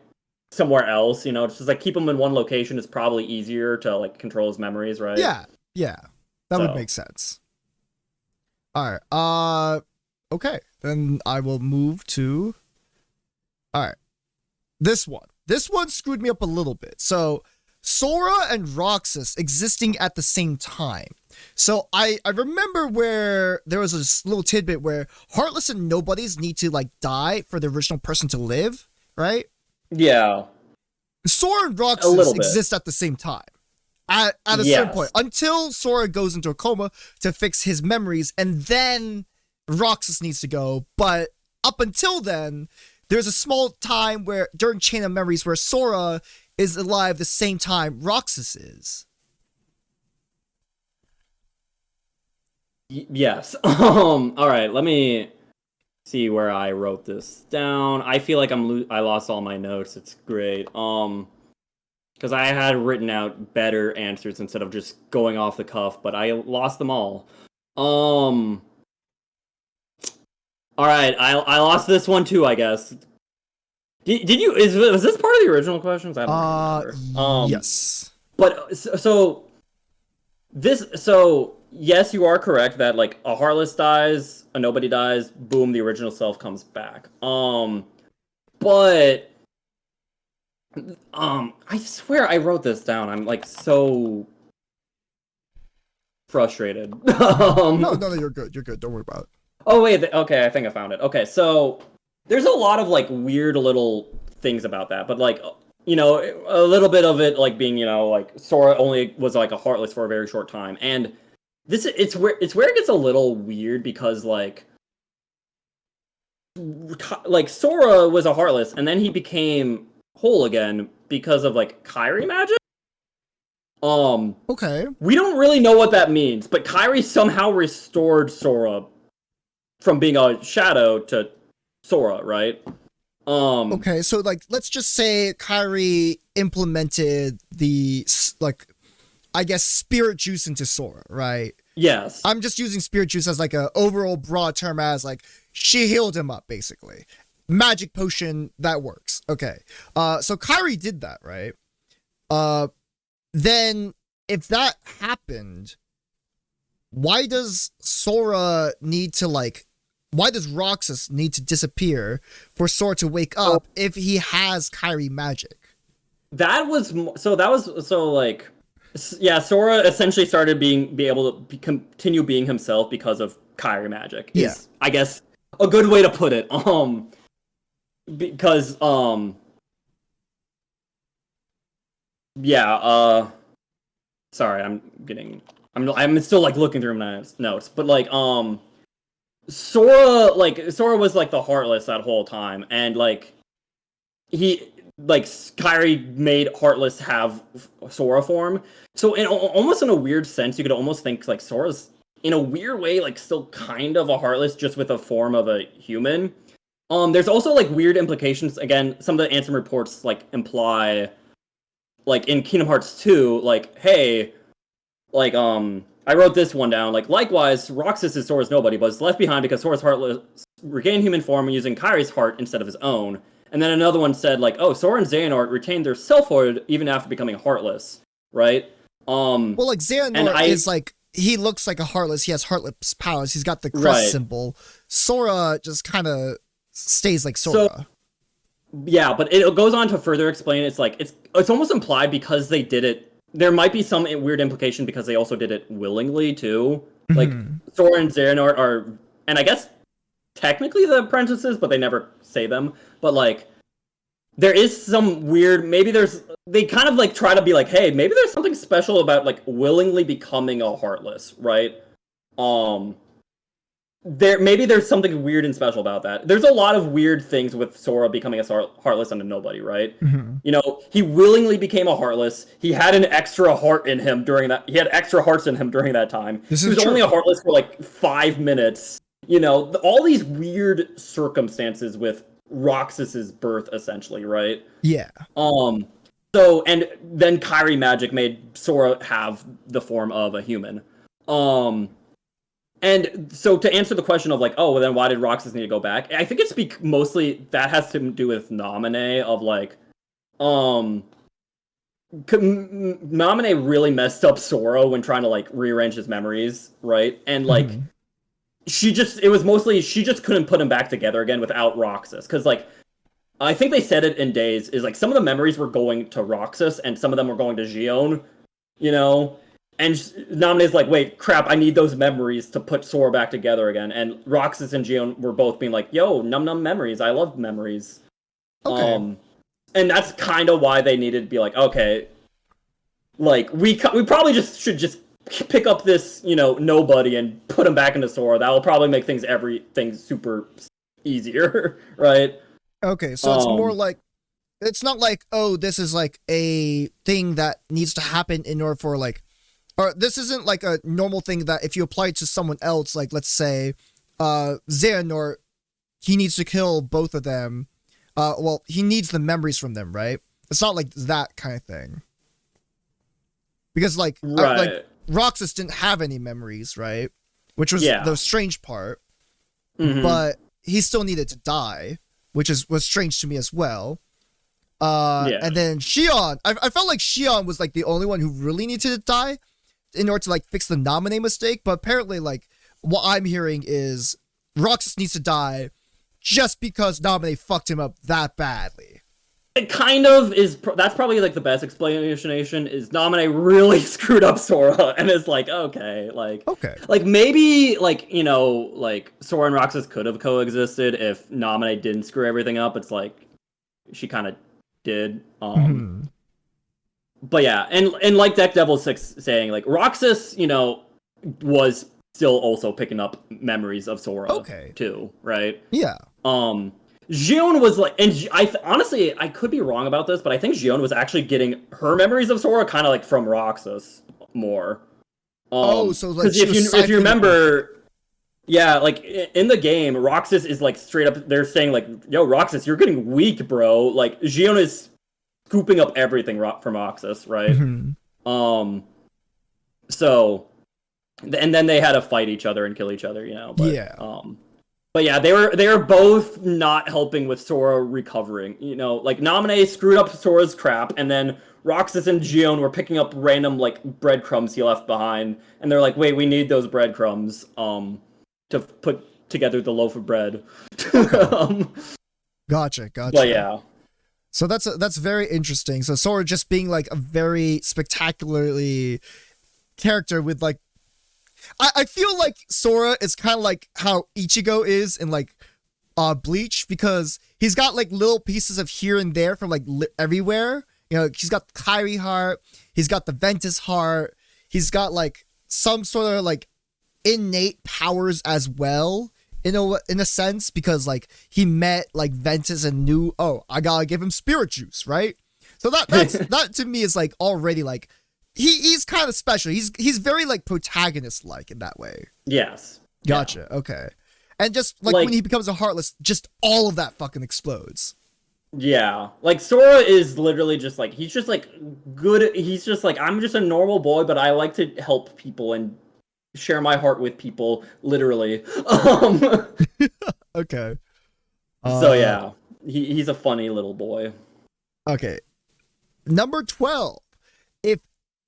somewhere else. You know, it's just like keep him in one location is probably easier to like control his memories, right? Yeah. That would So. make sense. All right. Okay. Then I will move to. All right. This one. This one screwed me up a little bit. So, Sora and Roxas existing at the same time. So I remember where there was a little tidbit where Heartless and Nobodies need to like die for the original person to live, right? Yeah. Sora and A Roxas little bit. exist at the same time. At a certain Yes. point. Until Sora goes into a coma to fix his memories, and then Roxas needs to go. But up until then, there's a small time where during Chain of Memories where Sora is alive the same time Roxas is. Yes. All right. Let me see where I wrote this down. I feel like I lost all my notes. It's great. Because I had written out better answers instead of just going off the cuff, but I lost them all. All right. I lost this one too, I guess. Did you? Was this part of the original questions? I don't remember. Yes. But so yes, you are correct that like a Heartless dies, a Nobody dies, boom, the original self comes back. But I swear I wrote this down. I'm like so frustrated. No, you're good. You're good. Don't worry about it. Oh wait, okay, I think I found it. Okay, so there's a lot of like weird little things about that, but like, you know, a little bit of it like being, you know, like Sora only was like a Heartless for a very short time, and it's where it gets a little weird because like Sora was a Heartless and then he became whole again because of like Kairi magic. Okay. We don't really know what that means, but Kairi somehow restored Sora from being a shadow to Sora, right? Okay, so like let's just say Kairi implemented the like I guess spirit juice into Sora, right? Yes. I'm just using spirit juice as like a overall broad term as like she healed him up basically. Magic potion that works. Okay. So Kairi did that, right? Then if that happened, why does Sora need to like why does Roxas need to disappear for Sora to wake up if he has Kairi magic? Sora essentially started be able to continue being himself because of Kairi magic. Yeah. Is, I guess a good way to put it. Because sorry, I'm still like looking through my notes, but like Sora was like the Heartless that whole time, and like Kairi made Heartless have Sora form. So almost in a weird sense, you could almost think like Sora's in a weird way like still kind of a Heartless, just with a form of a human. There's also like weird implications. Again, some of the Ansem reports like imply, like in Kingdom Hearts 2, like, hey, like I wrote this one down. Like likewise, Roxas is Sora's nobody, but is left behind because Sora's heartless regained human form using Kairi's heart instead of his own. And then another one said like, oh, Sora and Xehanort retained their selfhood even after becoming heartless, right? Well, like Xehanort is like, he looks like a heartless. He has heartless powers. He's got the crest symbol. Sora just kind of stays like Sora. So, yeah, but it goes on to further explain. It's like it's almost implied because they did it. There might be some weird implication because they also did it willingly too. Like Sora and Xehanort are, and I guess technically the apprentices, but they never say them. But like, there is some weird. Maybe they kind of like try to be like, hey, maybe there's something special about like willingly becoming a heartless, right? There's something weird and special about that. There's a lot of weird things with Sora becoming a heartless and a nobody, right? You know, he willingly became a heartless. He had an extra heart in him during that. He had extra hearts in him during that time. He was only a heartless for like 5 minutes. You know, all these weird circumstances with Roxas's birth, essentially, right? Yeah. So, and then Kairi magic made Sora have the form of a human. And so to answer the question of like, oh, well then why did Roxas need to go back? I think it's mostly that has to do with Naminé of like, Naminé really messed up Sora when trying to like rearrange his memories, right? And like, she just couldn't put him back together again without Roxas. Cause like, I think they said it in Days, is like some of the memories were going to Roxas and some of them were going to Xion, you know? And Naminé's like, wait, crap, I need those memories to put Sora back together again. And Roxas and Xion were both being like, yo, num memories, I love memories. Okay. And that's kind of why they needed to be like, okay, like, we probably should just pick up this, you know, nobody and put him back into Sora. That will probably make everything super easier, right? Okay, so it's more like, it's not like, oh, this is like a thing that needs to happen in order for like, or this isn't like a normal thing that if you apply it to someone else, like let's say Xehanort, he needs to kill both of them. Well, he needs the memories from them, right? It's not like that kind of thing. Because like, like Roxas didn't have any memories, right? Which was the strange part. But he still needed to die, which was strange to me as well. And then Xion, I felt like Xion was like the only one who really needed to die in order to like fix the Naminé mistake, but apparently like what I'm hearing is Roxas needs to die just because Naminé fucked him up that badly. It kind of is. That's probably like the best explanation. Is Naminé really screwed up Sora, and it's like okay, like maybe like you know like Sora and Roxas could have coexisted if Naminé didn't screw everything up. It's like she kind of did. But yeah, and like Deck Devil 6 saying, like, Roxas, you know, was still also picking up memories of Sora, too, right? Yeah. Xion was like, and honestly, I could be wrong about this, but I think Xion was actually getting her memories of Sora kind of like from Roxas more. So like, if you remember, yeah, like in the game, Roxas is like straight up, they're saying like, yo, Roxas, you're getting weak, bro. Like, Xion is scooping up everything from Roxas, right? So, and then they had to fight each other and kill each other, you know. But, but yeah, they were both not helping with Sora recovering. You know, like Naminé screwed up Sora's crap, and then Roxas and Xion were picking up random like breadcrumbs he left behind, and they're like, wait, we need those breadcrumbs to put together the loaf of bread. Gotcha. But yeah. So that's very interesting. So Sora just being like a very spectacularly character with like, I feel like Sora is kind of like how Ichigo is in like Bleach, because he's got like little pieces of here and there from like everywhere. You know, he's got the Kairi heart, he's got the Ventus heart, he's got like some sort of like innate powers as well. In a sense, because like he met like Ventus and knew, oh, I gotta give him spirit juice, right? So that to me is like already like he's kind of special. He's very like protagonist like in that way. Yes. Gotcha. Yeah. Okay. And just like when he becomes a heartless, just all of that fucking explodes. Yeah, like Sora is literally just like he's just like good. He's just like I'm just a normal boy, but I like to help people and share my heart with people, literally. Okay. So yeah, he's a funny little boy. Okay. Number 12. If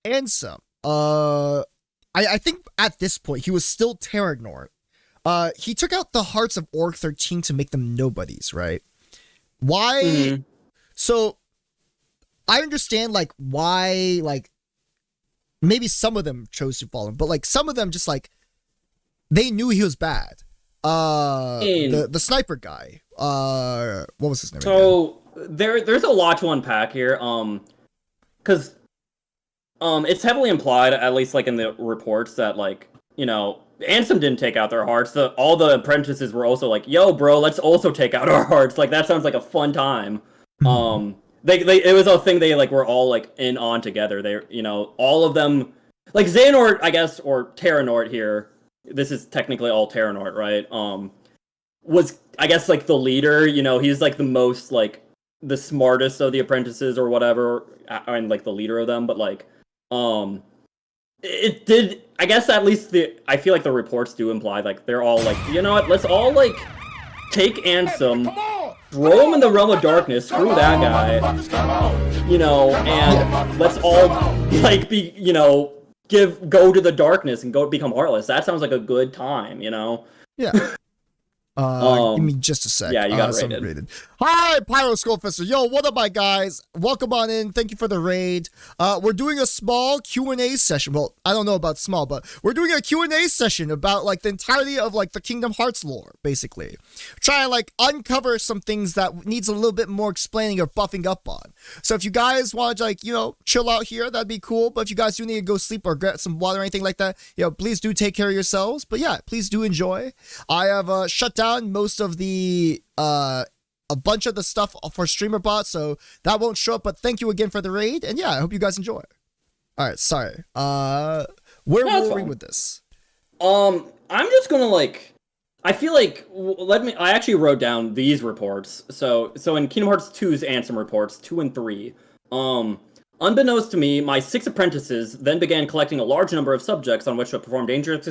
Ansem, I think at this point he was still Terranort. He took out the hearts of Orc 13 to make them nobodies, right? Why? Mhm. So I understand like why like maybe some of them chose to follow him, but like some of them just like they knew he was bad. The sniper guy. What was his name? So there's a lot to unpack here. Because it's heavily implied, at least like in the reports, that like Ansem didn't take out their hearts. All the apprentices were also like, "Yo, bro, let's also take out our hearts." Like that sounds like a fun time. It was a thing they like were all like in on together. They all of them like Xehanort, I guess, or Terranort here. This is technically all Terranort, right? Was I guess like the leader. He's like the most like the smartest of the apprentices or whatever, and like the leader of them. But like, it did. I guess at least I feel like the reports do imply like they're all like, you know what? Let's all like take Ansem, throw him in the realm of darkness. Screw that guy. And let's all like be go to the darkness and go become heartless. That sounds like a good time. Yeah. Give me just a sec. Yeah, you got rated. Hi, Pyro Skullfister. Yo, what up, my guys? Welcome on in. Thank you for the raid. We're doing a small Q&A session. Well, I don't know about small, but we're doing a Q&A session about like the entirety of like the Kingdom Hearts lore, basically. Try and like uncover some things that needs a little bit more explaining or buffing up on. So if you guys want to like, chill out here, that'd be cool. But if you guys do need to go sleep or get some water or anything like that, please do take care of yourselves. But yeah, please do enjoy. I have shut down most of the a bunch of the stuff for streamer bots, so that won't show up, but thank you again for the raid, and yeah, I hope you guys enjoy. All right, sorry. Where were we with this? I'm just gonna like I feel like I actually wrote down these reports. So in Kingdom Hearts 2's Ansem reports 2 and 3, unbeknownst to me, my 6 apprentices then began collecting a large number of subjects on which to perform dangerous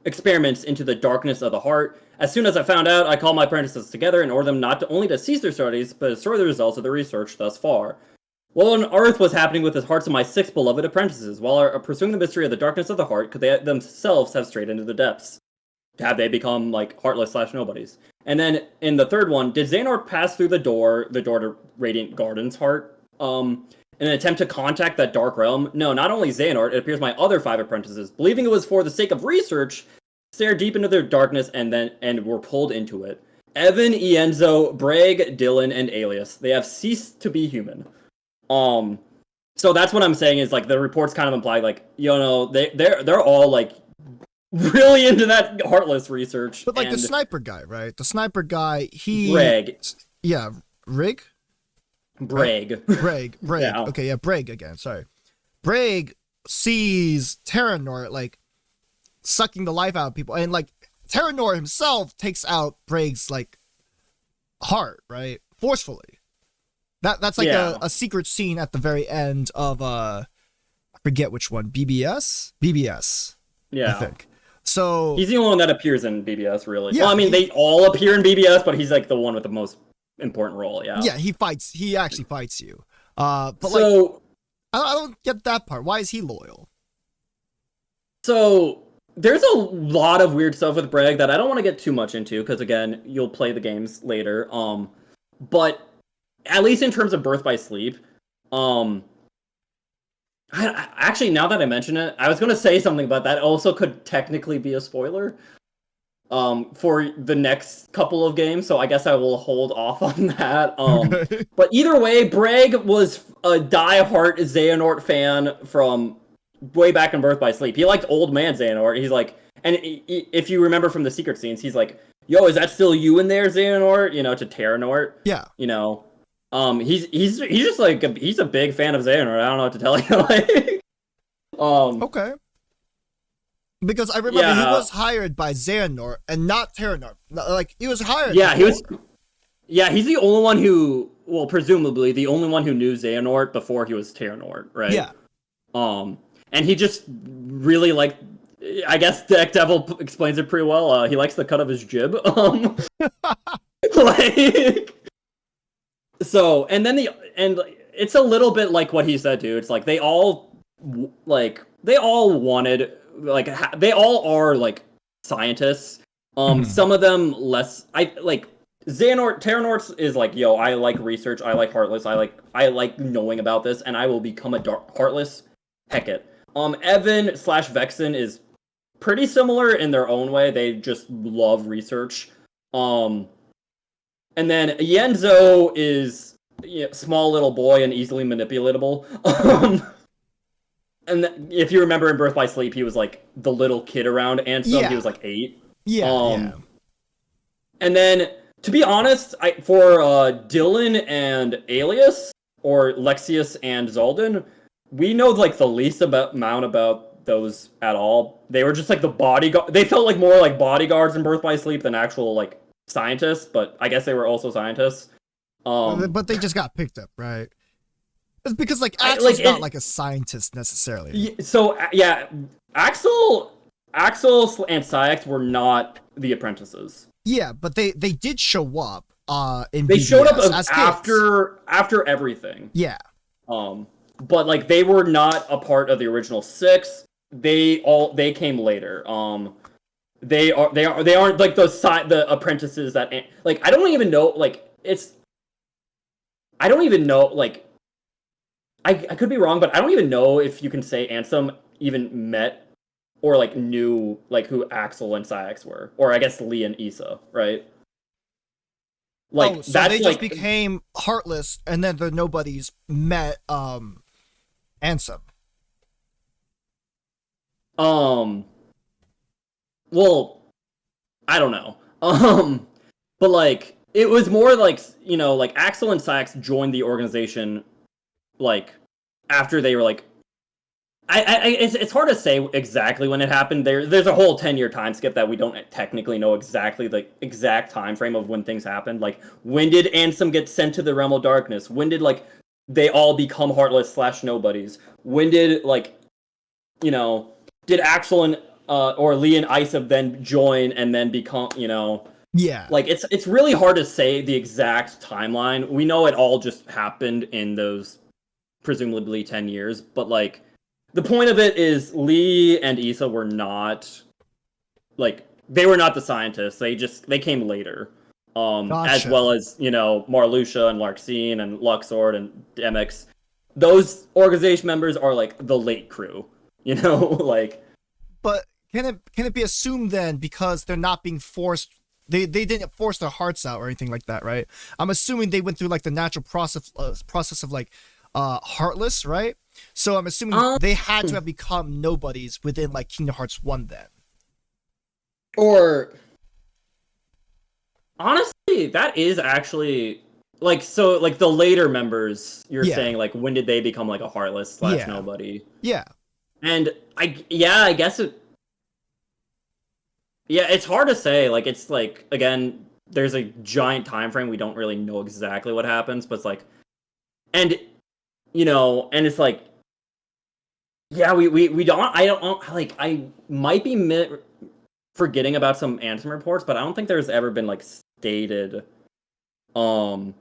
experiments into the darkness of the heart. As soon as I found out, I called my apprentices together and ordered them not only to cease their studies, but to destroy the results of the research thus far. What on earth was happening with the hearts of my 6 beloved apprentices? While pursuing the mystery of the darkness of the heart, could they themselves have strayed into the depths? Have they become, like, heartless/nobodies? And then, in the third one, did Xehanort pass through the door to Radiant Garden's heart, in an attempt to contact that dark realm? No, not only Xehanort, it appears my other 5 apprentices, believing it was for the sake of research, stared deep into their darkness and were pulled into it. Evan, Ienzo, Bragg, Dylan, and Alias. They have ceased to be human. So that's what I'm saying is like the reports kind of imply like they're all like really into that heartless research. But like the sniper guy, right? The sniper guy, Bragg. Yeah, Bragg. Yeah. Okay, yeah, Bragg again. Sorry, Bragg sees Terranort like sucking the life out of people, and like Terranort himself takes out Bragg's like heart, right, forcefully. That's like a secret scene at the very end of I forget which one, BBS, yeah, I think. So he's the only one that appears in BBS, really. Yeah, well, I mean, they all appear in BBS, but he's like the one with the most important role. Yeah, he actually fights you. But so, like I don't get that part. Why is he loyal? So there's a lot of weird stuff with Bragg that I don't want to get too much into because again, you'll play the games later. But at least in terms of Birth by Sleep, actually now that I mention it, I was going to say something about that. Also, could technically be a spoiler for the next couple of games. So I guess I will hold off on that. But either way, Bragg was a diehard Xehanort fan from way back in Birth by Sleep. He liked old man Xehanort. He's like, and if you remember from the secret scenes, he's like, "Yo, is that still you in there, Xehanort?" To Terranort. Yeah. He's just like he's a big fan of Xehanort. I don't know what to tell you. Okay. Because I remember he was hired by Xehanort and not Terranort. Like he was hired. Yeah, he was. Yeah, he's the only one who, well, presumably the only one who knew Xehanort before he was Terranort, right? Yeah. And he just really like, I guess Deck Devil explains it pretty well. He likes the cut of his jib. Like, so, and then it's a little bit like what he said, dude. It's like they all wanted, like, they all are like scientists. Some of them less. Terranorts is like, yo, I like research, I like Heartless, I like knowing about this, and I will become a Heartless. Heck it. Evan / Vexen is pretty similar in their own way. They just love research. And then Yenzo is small little boy and easily manipulatable. And if you remember in Birth by Sleep, he was like the little kid around Ansem. Yeah. He was like 8. Yeah. And then, to be honest, for Dylan and Alias, or Lexius and Zoldan, we know like the least amount about those at all. They were just like the bodyguard. They felt like more like bodyguards in Birth by Sleep than actual like scientists, but I guess they were also scientists. But they just got picked up, right? It's because like Axel's not like a scientist necessarily. So yeah, Axel and Sayax were not the apprentices. Yeah, but they did show up. In they BBS showed up as after everything. Yeah. But like they were not a part of the original 6. They came later. They aren't like the apprentices that like I don't even know like it's. I don't even know like. I could be wrong, but I don't even know if you can say Ansem even met or like knew like who Axel and Sayax were, or I guess Lee and Issa, right? Like so that's they like, just became Heartless, and then the nobodies met Ansem. Well, I don't know. But like it was more like like Axel and Sayax joined the organization. Like after they were like, it's hard to say exactly when it happened. There's a whole 10-year time skip that we don't technically know exactly the exact time frame of when things happened. Like when did Ansem get sent to the Realm of Darkness? When did like they all become Heartless / nobodies? When did like did Axel and or Lee and Issa then join and then become Yeah. Like it's really hard to say the exact timeline. We know it all just happened in those presumably 10 years, but like the point of it is Lee and Issa were not like they were not the scientists. They came later. Gotcha. As well as, Marluxia and Larxene and Luxord and Demix. Those organization members are like the late crew, like. But can it be assumed then, because they're not being forced, they didn't force their hearts out or anything like that, right? I'm assuming they went through like the natural process of like Heartless, right? So I'm assuming they had to have become nobodies within like Kingdom Hearts 1 then. Or honestly, that is actually like so like the later members you're saying like when did they become like a Heartless / nobody? Yeah. And I guess it's hard to say. Like it's like again, there's a giant time frame. We don't really know exactly what happens, but it's like and it's like we don't like I might be forgetting about some Ansem reports, but I don't think there's ever been like stated I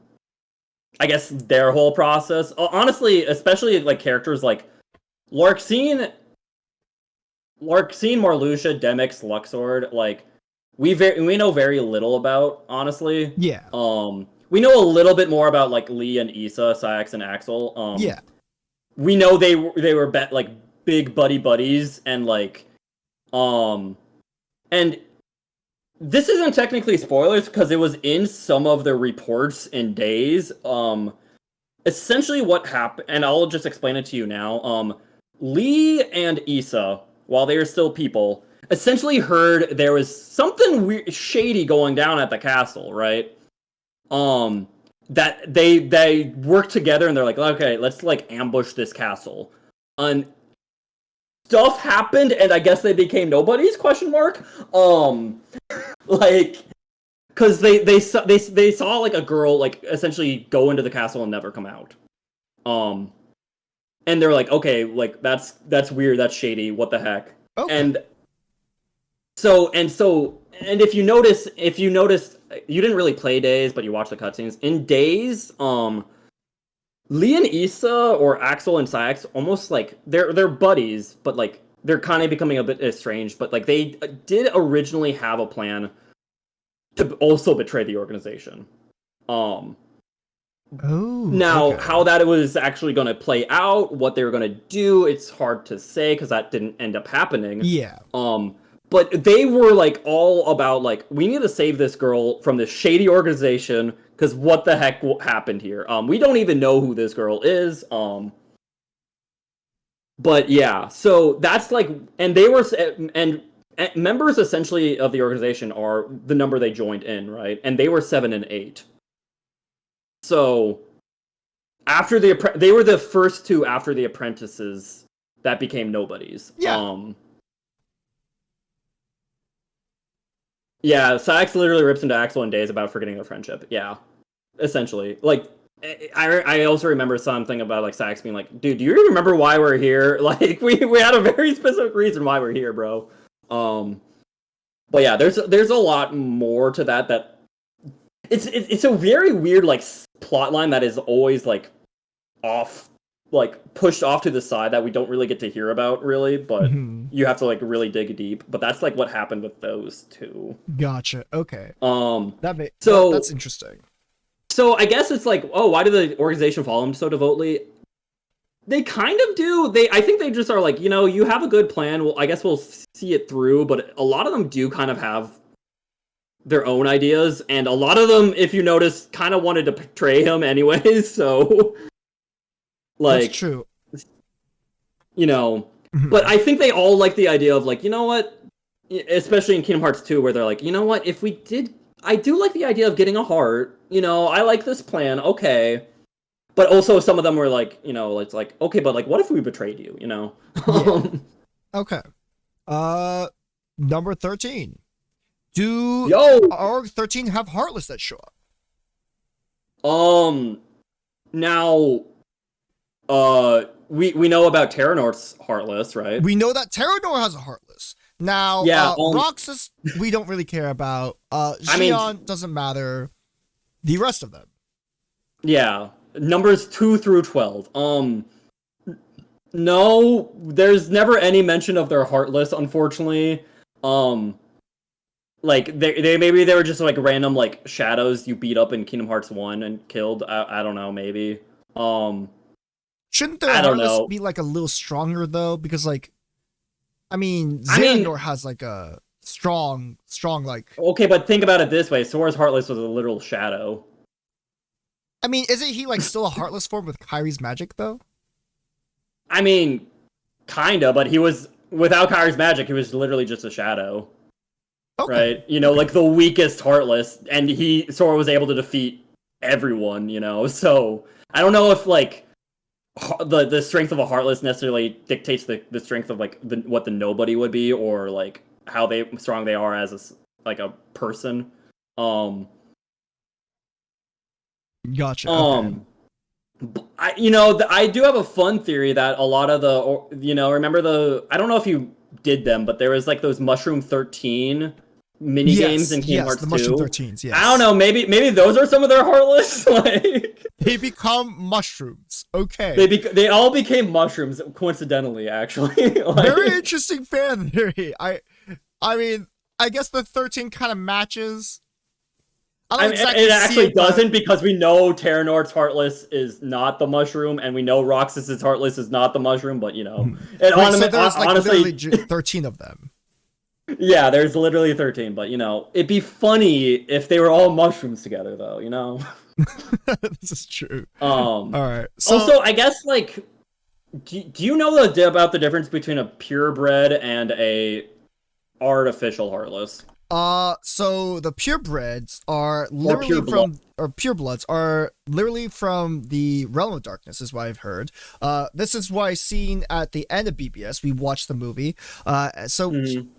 guess their whole process. Honestly, especially like characters like Larxene, Marluxia, Demix, Luxord, like we know very little about, honestly. Yeah. We know a little bit more about like Lee and Issa, Sayax and Axel. Yeah. We know they were like big buddies and like and this isn't technically spoilers because it was in some of the reports in Days. Essentially what happened, and I'll just explain it to you now. Lee and Issa, while they are still people, essentially heard there was something weird, shady going down at the castle, right? That they worked together and they're like, okay, let's like ambush this castle. And stuff happened, and I guess they became nobodies? ? Like, because they saw like a girl like essentially go into the castle and never come out. And they're like, okay, like that's weird, that's shady, what the heck? Okay. And if you notice, you didn't really play Days, but you watched the cutscenes. In Days, Lee and Issa or Axel and Sax almost like they're buddies, but like they're kind of becoming a bit estranged. But like they did originally have a plan to also betray the organization. Now, how that was actually going to play out, what they were going to do, it's hard to say because that didn't end up happening. Yeah. But they were like all about like, we need to save this girl from this shady organization because what the heck happened here? We don't even know who this girl is. But yeah, so that's like, and they were and members essentially of the organization are the number they joined in, right? And they were 7 and 8. So, after they were the first two after the apprentices that became nobodies. Yeah. Yeah, Sax literally rips into Axel and Days about forgetting their friendship. Yeah, essentially. Like, I also remember something about like Sax being like, "Dude, do you remember why we're here? Like, we had a very specific reason why we're here, bro." But yeah, there's a lot more to that. It's a very weird like plot line that is always like pushed off to the side that we don't really get to hear about really, but you have to like really dig deep. But that's like what happened with those two. Gotcha. Okay. That's interesting. So I guess it's like, oh, why do the organization follow him so devotedly? They kind of do. I think they just are like, you have a good plan. Well, I guess we'll see it through. But a lot of them do kind of have their own ideas, and a lot of them, if you notice, kind of wanted to betray him anyways, so like that's true. But I think they all like the idea of like, you know what, especially in Kingdom Hearts 2 where they're like, you know what, I do like the idea of getting a heart, I like this plan, okay. But also some of them were like, it's like, okay, but like what if we betrayed you, Yeah. Okay. Number 13. Do ARG 13 have Heartless that show up? Now, we know about Terranor's Heartless, right? We know that Terranor has a Heartless. Now, Roxas, we don't really care about. Xion doesn't matter. The rest of them. Yeah, numbers 2 through 12. No, there's never any mention of their Heartless, unfortunately. Like maybe they were just like random like shadows you beat up in Kingdom Hearts 1 and killed. I don't know, maybe. Shouldn't their Heartless be like a little stronger though? Because like, Xehanort has like a strong like. Okay, but think about it this way: Sora's Heartless was a literal shadow. Isn't he like still a Heartless form with Kairi's magic though? Kinda, but he was without Kairi's magic. He was literally just a shadow. Okay. Right? Like the weakest Heartless, and Sora was able to defeat everyone, so I don't know if like the strength of a Heartless necessarily dictates the strength of like what the nobody would be, or like how strong they are as a person. Gotcha. Okay. I do have a fun theory that a lot of remember I don't know if you did them, but there was like those Mushroom 13 mini games in Kingdom Hearts 2. The Mushroom 13s, yes. I don't know, maybe those are some of their Heartless. Like they become mushrooms. Okay. They all became mushrooms coincidentally, actually. Like, very interesting fan theory. I guess the 13 kind of matches. It actually doesn't, because we know Terranor's Heartless is not the mushroom, and we know Roxas's Heartless is not the mushroom, but so there's honestly 13 of them. Yeah, there's literally 13, but it'd be funny if they were all mushrooms together, though. This is true. All right. So, also, I guess like, do you know about the difference between a purebred and a artificial Heartless? So the purebreds are literally purebloods are literally from the Realm of Darkness, is what I've heard. This is what I seen at the end of BBS. We watched the movie. So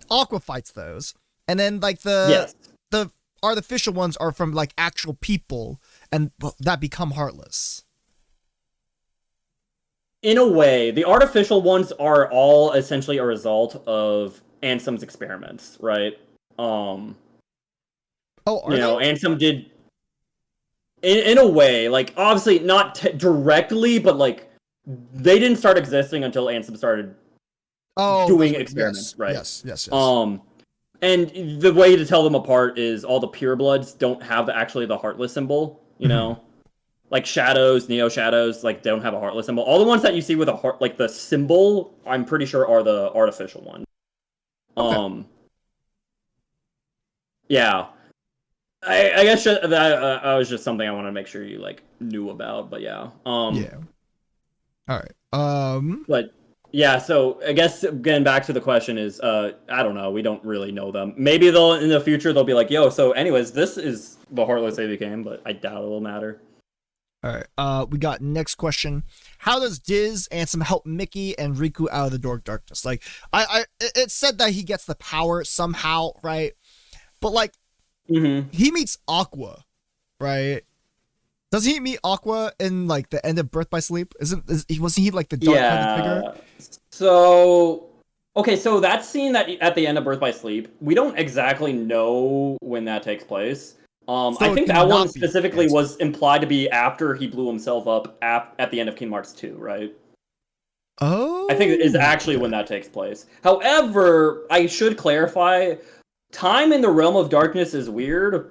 Aqua fights those, and then like the artificial ones are from like actual people and that become heartless. In a way, the artificial ones are all essentially a result of Ansem's experiments, right? Oh, you know, Ansem did in a way, like obviously not directly, but like they didn't start existing until Ansem started doing experiments, right? Yes. And the way to tell them apart is all the purebloods don't have actually the heartless symbol, you know? Like Shadows, Neo Shadows, like they don't have a heartless symbol. All the ones that you see with a heart, like the symbol, I'm pretty sure are the artificial ones. Okay. Yeah. I guess that was just something I want to make sure you like knew about, but yeah. Yeah. All right. But yeah, so I guess getting back to the question is, I don't know. We don't really know them. Maybe they'll in the future they'll be like, yo. So, anyways, this is the heartless they became, but I doubt it will matter. All right. We got next question. How does Diz Ansem help Mickey and Riku out of the darkness? Like, it said that he gets the power somehow, right? But like, he meets Aqua, right? Doesn't he meet Aqua in like the end of Birth by Sleep? Wasn't he like the dark figure? So okay, so that scene that at the end of Birth by Sleep, we don't exactly know when that takes place. So I think that one specifically was implied to be after he blew himself up at the end of Kingdom Hearts 2, right? Oh, I think it is actually when that takes place. However, I should clarify, time in the Realm of Darkness is weird.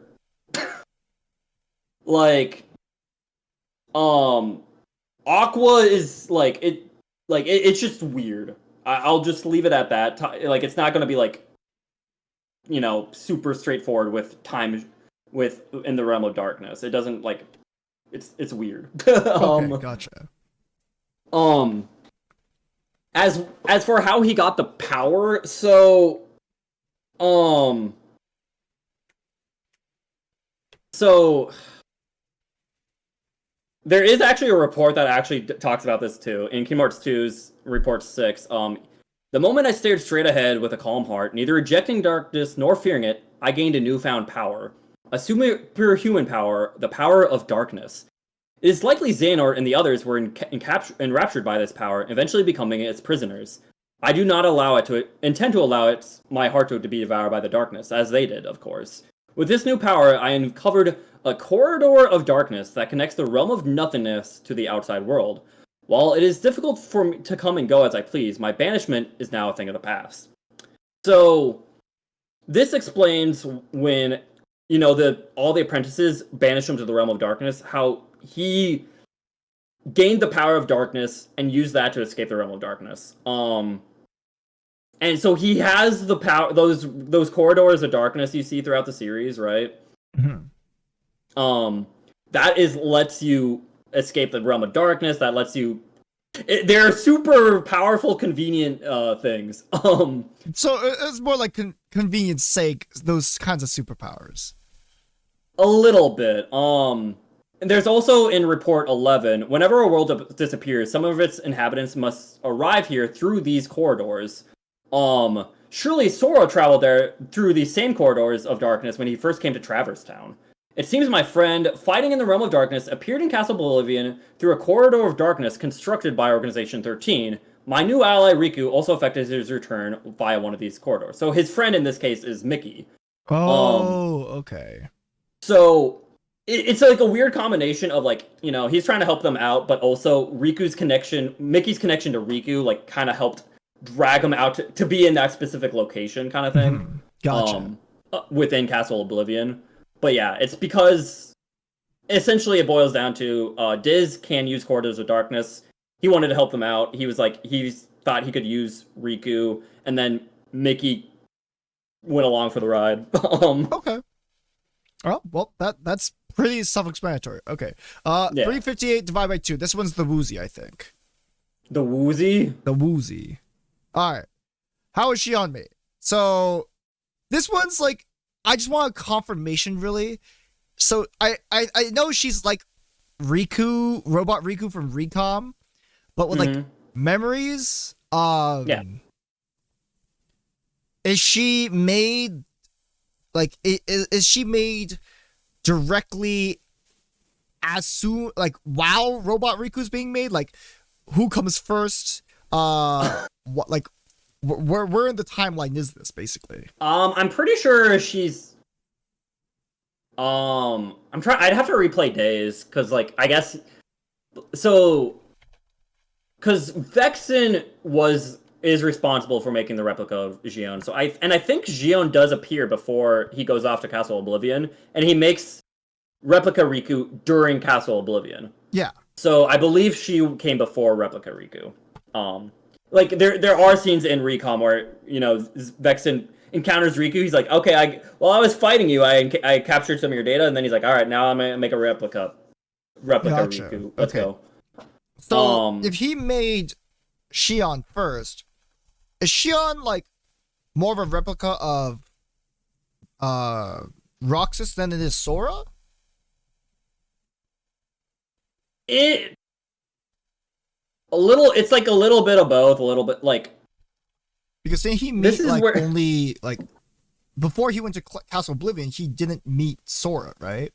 Like, Aqua is it's just weird. I'll just leave it at that. Like, it's not gonna be like, you know, super straightforward with time in the Realm of Darkness. It doesn't like, it's weird. Okay, gotcha. As for how he got the power, so there is actually a report that actually talks about this too. In Kingdom Hearts 2's report 6, the moment I stared straight ahead with a calm heart, neither rejecting darkness nor fearing it, I gained a newfound power. A superhuman power, the power of darkness. It is likely Xehanort and the others were enraptured by this power, eventually becoming its prisoners. I do not intend to allow my heart to be devoured by the darkness, as they did, of course. With this new power, I uncovered a corridor of darkness that connects the realm of nothingness to the outside world. While it is difficult for me to come and go as I please, my banishment is now a thing of the past. So, this explains when, you know, all the apprentices banished him to the realm of darkness, how he gained the power of darkness and used that to escape the realm of darkness. And so he has the power, those corridors of darkness you see throughout the series, right? That lets you escape the realm of darkness. That lets you. They're super powerful, convenient things. So it's more like convenience sake, those kinds of superpowers. A little bit. And there's also in Report 11, whenever a world disappears, some of its inhabitants must arrive here through these corridors. Surely Sora traveled there through these same corridors of darkness when he first came to Traverse Town. It seems my friend, fighting in the realm of darkness, appeared in Castle Oblivion through a corridor of darkness constructed by Organization 13. My new ally Riku also affected his return via one of these corridors. So his friend in this case is Mickey. Oh, okay. So it's like a weird combination of like, you know, he's trying to help them out, but also Mickey's connection to Riku, like kind of helped drag him out to be in that specific location kind of thing. Gotcha. Within Castle Oblivion. But yeah, it's because essentially it boils down to Diz can use Corridors of Darkness. He wanted to help them out. He thought he could use Riku, and then Mickey went along for the ride. Okay. Well, that's pretty self-explanatory. Okay. 358 divided by 2. This one's the Woozy, I think. The Woozy? The Woozy. Alright. How is she on me? So, this one's like, I just want a confirmation, really. So, I know she's like Robot Riku from Recom, but with like memories. Yeah. Is she made like is she made directly as soon, like while Robot Riku's being made? Like, who comes first? What, like, where in the timeline is this basically? I'm pretty sure she's. I'm trying. I'd have to replay Days because, like, I guess so. Because Vexen is responsible for making the replica of Xion. So I think Xion does appear before he goes off to Castle Oblivion, and he makes replica Riku during Castle Oblivion. Yeah. So I believe she came before replica Riku. Like there are scenes in Recom where, you know, Vexen encounters Riku. He's like, okay, while I was fighting you, I captured some of your data, and then he's like, all right, now I'm gonna make a replica Gotcha. Riku. Let's go. So if he made Xion first, is Xion like more of a replica of Roxas than it is Sora? It's like a little bit of both, a little bit like, Because then he This meet is like where- only like before he went to Castle Oblivion, he didn't meet Sora, right?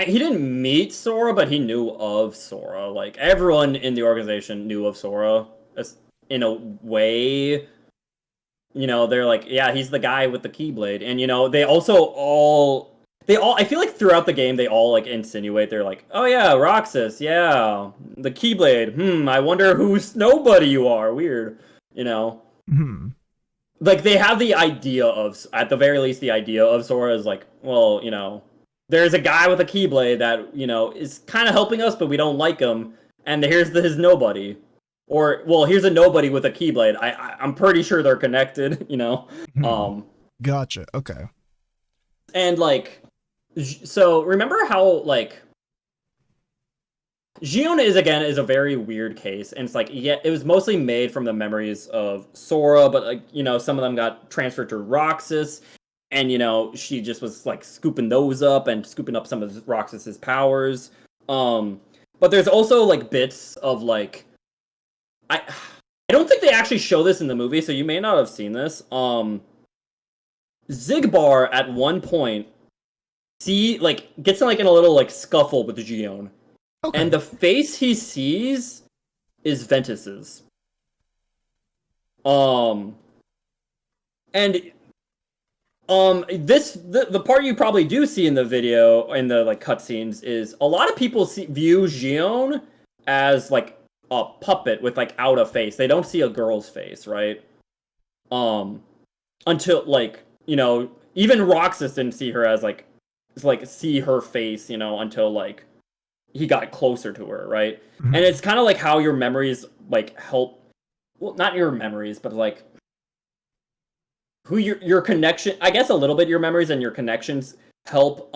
he didn't meet Sora, but he knew of Sora. Like, everyone in the organization knew of Sora in a way. You know, they're like, yeah, he's the guy with the Keyblade. And, you know, they all, I feel like throughout the game, they all, like, insinuate, they're like, oh yeah, Roxas, yeah, the Keyblade, I wonder who's nobody you are, weird, you know? Like, they have the idea of, at the very least, the idea of Sora is like, well, you know, there's a guy with a Keyblade that, you know, is kind of helping us, but we don't like him, and here's his nobody. Or, well, here's a nobody with a Keyblade. I'm pretty sure they're connected, you know? Gotcha. Okay. And, like, so remember how, like, Xion is a very weird case, and it's like, yeah, it was mostly made from the memories of Sora, but, like, you know, some of them got transferred to Roxas, and, you know, she just was, like, scooping those up and scooping up some of Roxas's powers. But there's also, like, bits of, like, I don't think they actually show this in the movie, so you may not have seen this. Xigbar at one point gets in, like, in a little, like, scuffle with Xion. Okay. And the face he sees is Ventus's. The part you probably do see in the video, in the, like, cutscenes, is a lot of people view Xion as, like, a puppet with, like, out a face. They don't see a girl's face, right? Until, like, you know, even Roxas didn't see her as, like, see her face, you know, until, like, he got closer to her, right? And it's kind of like how your memories, like, help, well, not your memories, but, like, who your connection, I guess a little bit your memories and your connections help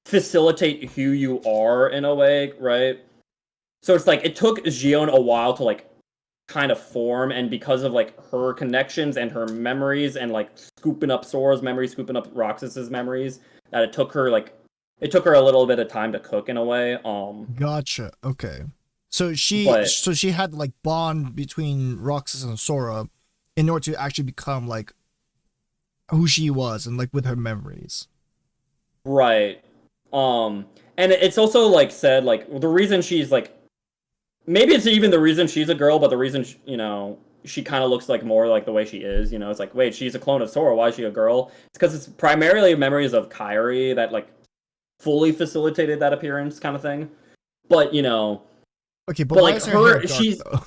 facilitate who you are in a way, right? So it's like, it took Xion a while to, like, kind of form, and because of, like, her connections and her memories and, like, scooping up Sora's memories, scooping up Roxas's memories, that it took her a little bit of time to cook in a way. Gotcha. Okay. So she had to, like, bond between Roxas and Sora in order to actually become, like, who she was and, like, with her memories. Right. And it's also, like, said, like, the reason she's, like, maybe it's even the reason she's a girl, but the reason, you know, she kind of looks like more like the way she is, you know, it's like, wait, she's a clone of Sora, why is she a girl? It's because it's primarily memories of Kairi that, like, fully facilitated that appearance kind of thing. But, you know, Okay, but But, why like, is her hair dark, she's- though?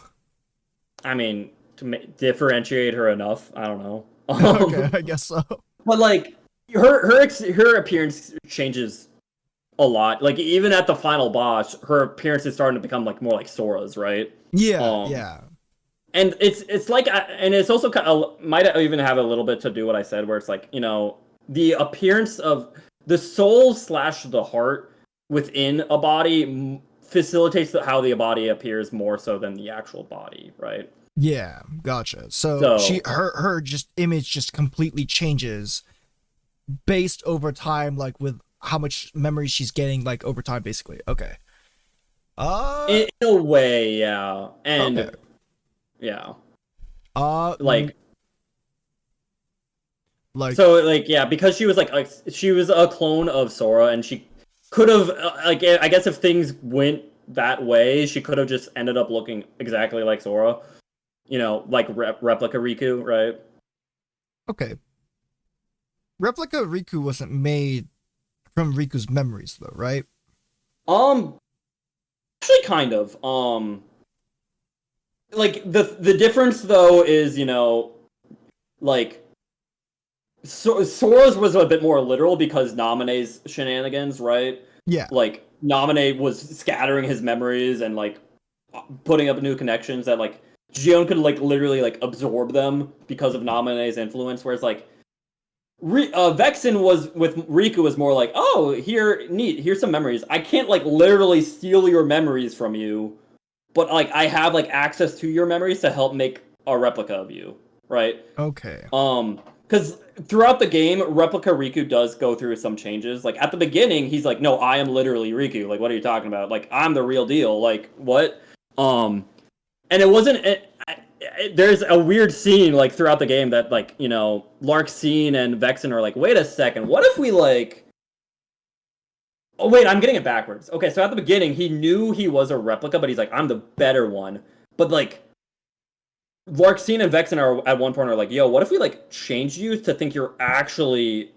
I mean, to differentiate her enough, I don't know. Okay, I guess so. But, like, her appearance changes a lot. Like, even at the final boss, her appearance is starting to become, like, more like Sora's, right? Yeah, yeah. And it's like, and it's also kind of, might even have a little bit to do what I said, where it's like, you know, the appearance of the soul / the heart within a body facilitates how the body appears more so than the actual body, right? Yeah, gotcha. So her just image just completely changes based over time, like with how much memory she's getting, like, over time, basically. Okay. In a way, yeah. And Okay. yeah. Like, Like, Like, So like yeah, because she was like she was a clone of Sora, and she could have like I guess if things went that way, she could have just ended up looking exactly like Sora, like replica Riku, right? okay. Replica Riku wasn't made from Riku's memories, though, right? Actually, kind of. Like the difference though is like Sora's was a bit more literal because Namine's shenanigans, right? Yeah. Like Namine was scattering his memories and like putting up new connections that like Gion could like literally like absorb them because of Namine's influence, whereas like Vexen was with Riku was more like, oh, here's some memories. I can't like literally steal your memories from you, but like I have like access to your memories to help make a replica of you, right? Okay. Because throughout the game, replica Riku does go through some changes. Like at the beginning, he's like, no, I am literally Riku. Like, what are you talking about? Like, I'm the real deal. Like, what? And it wasn't. There's a weird scene like throughout the game that like Larxene and Vexen are like, wait a second, what if we like? Oh wait, I'm getting it backwards. Okay, so at the beginning, he knew he was a replica, but he's like, I'm the better one. But like, Larxene and Vexen are at one point are like, yo, what if we like change you to think you're actually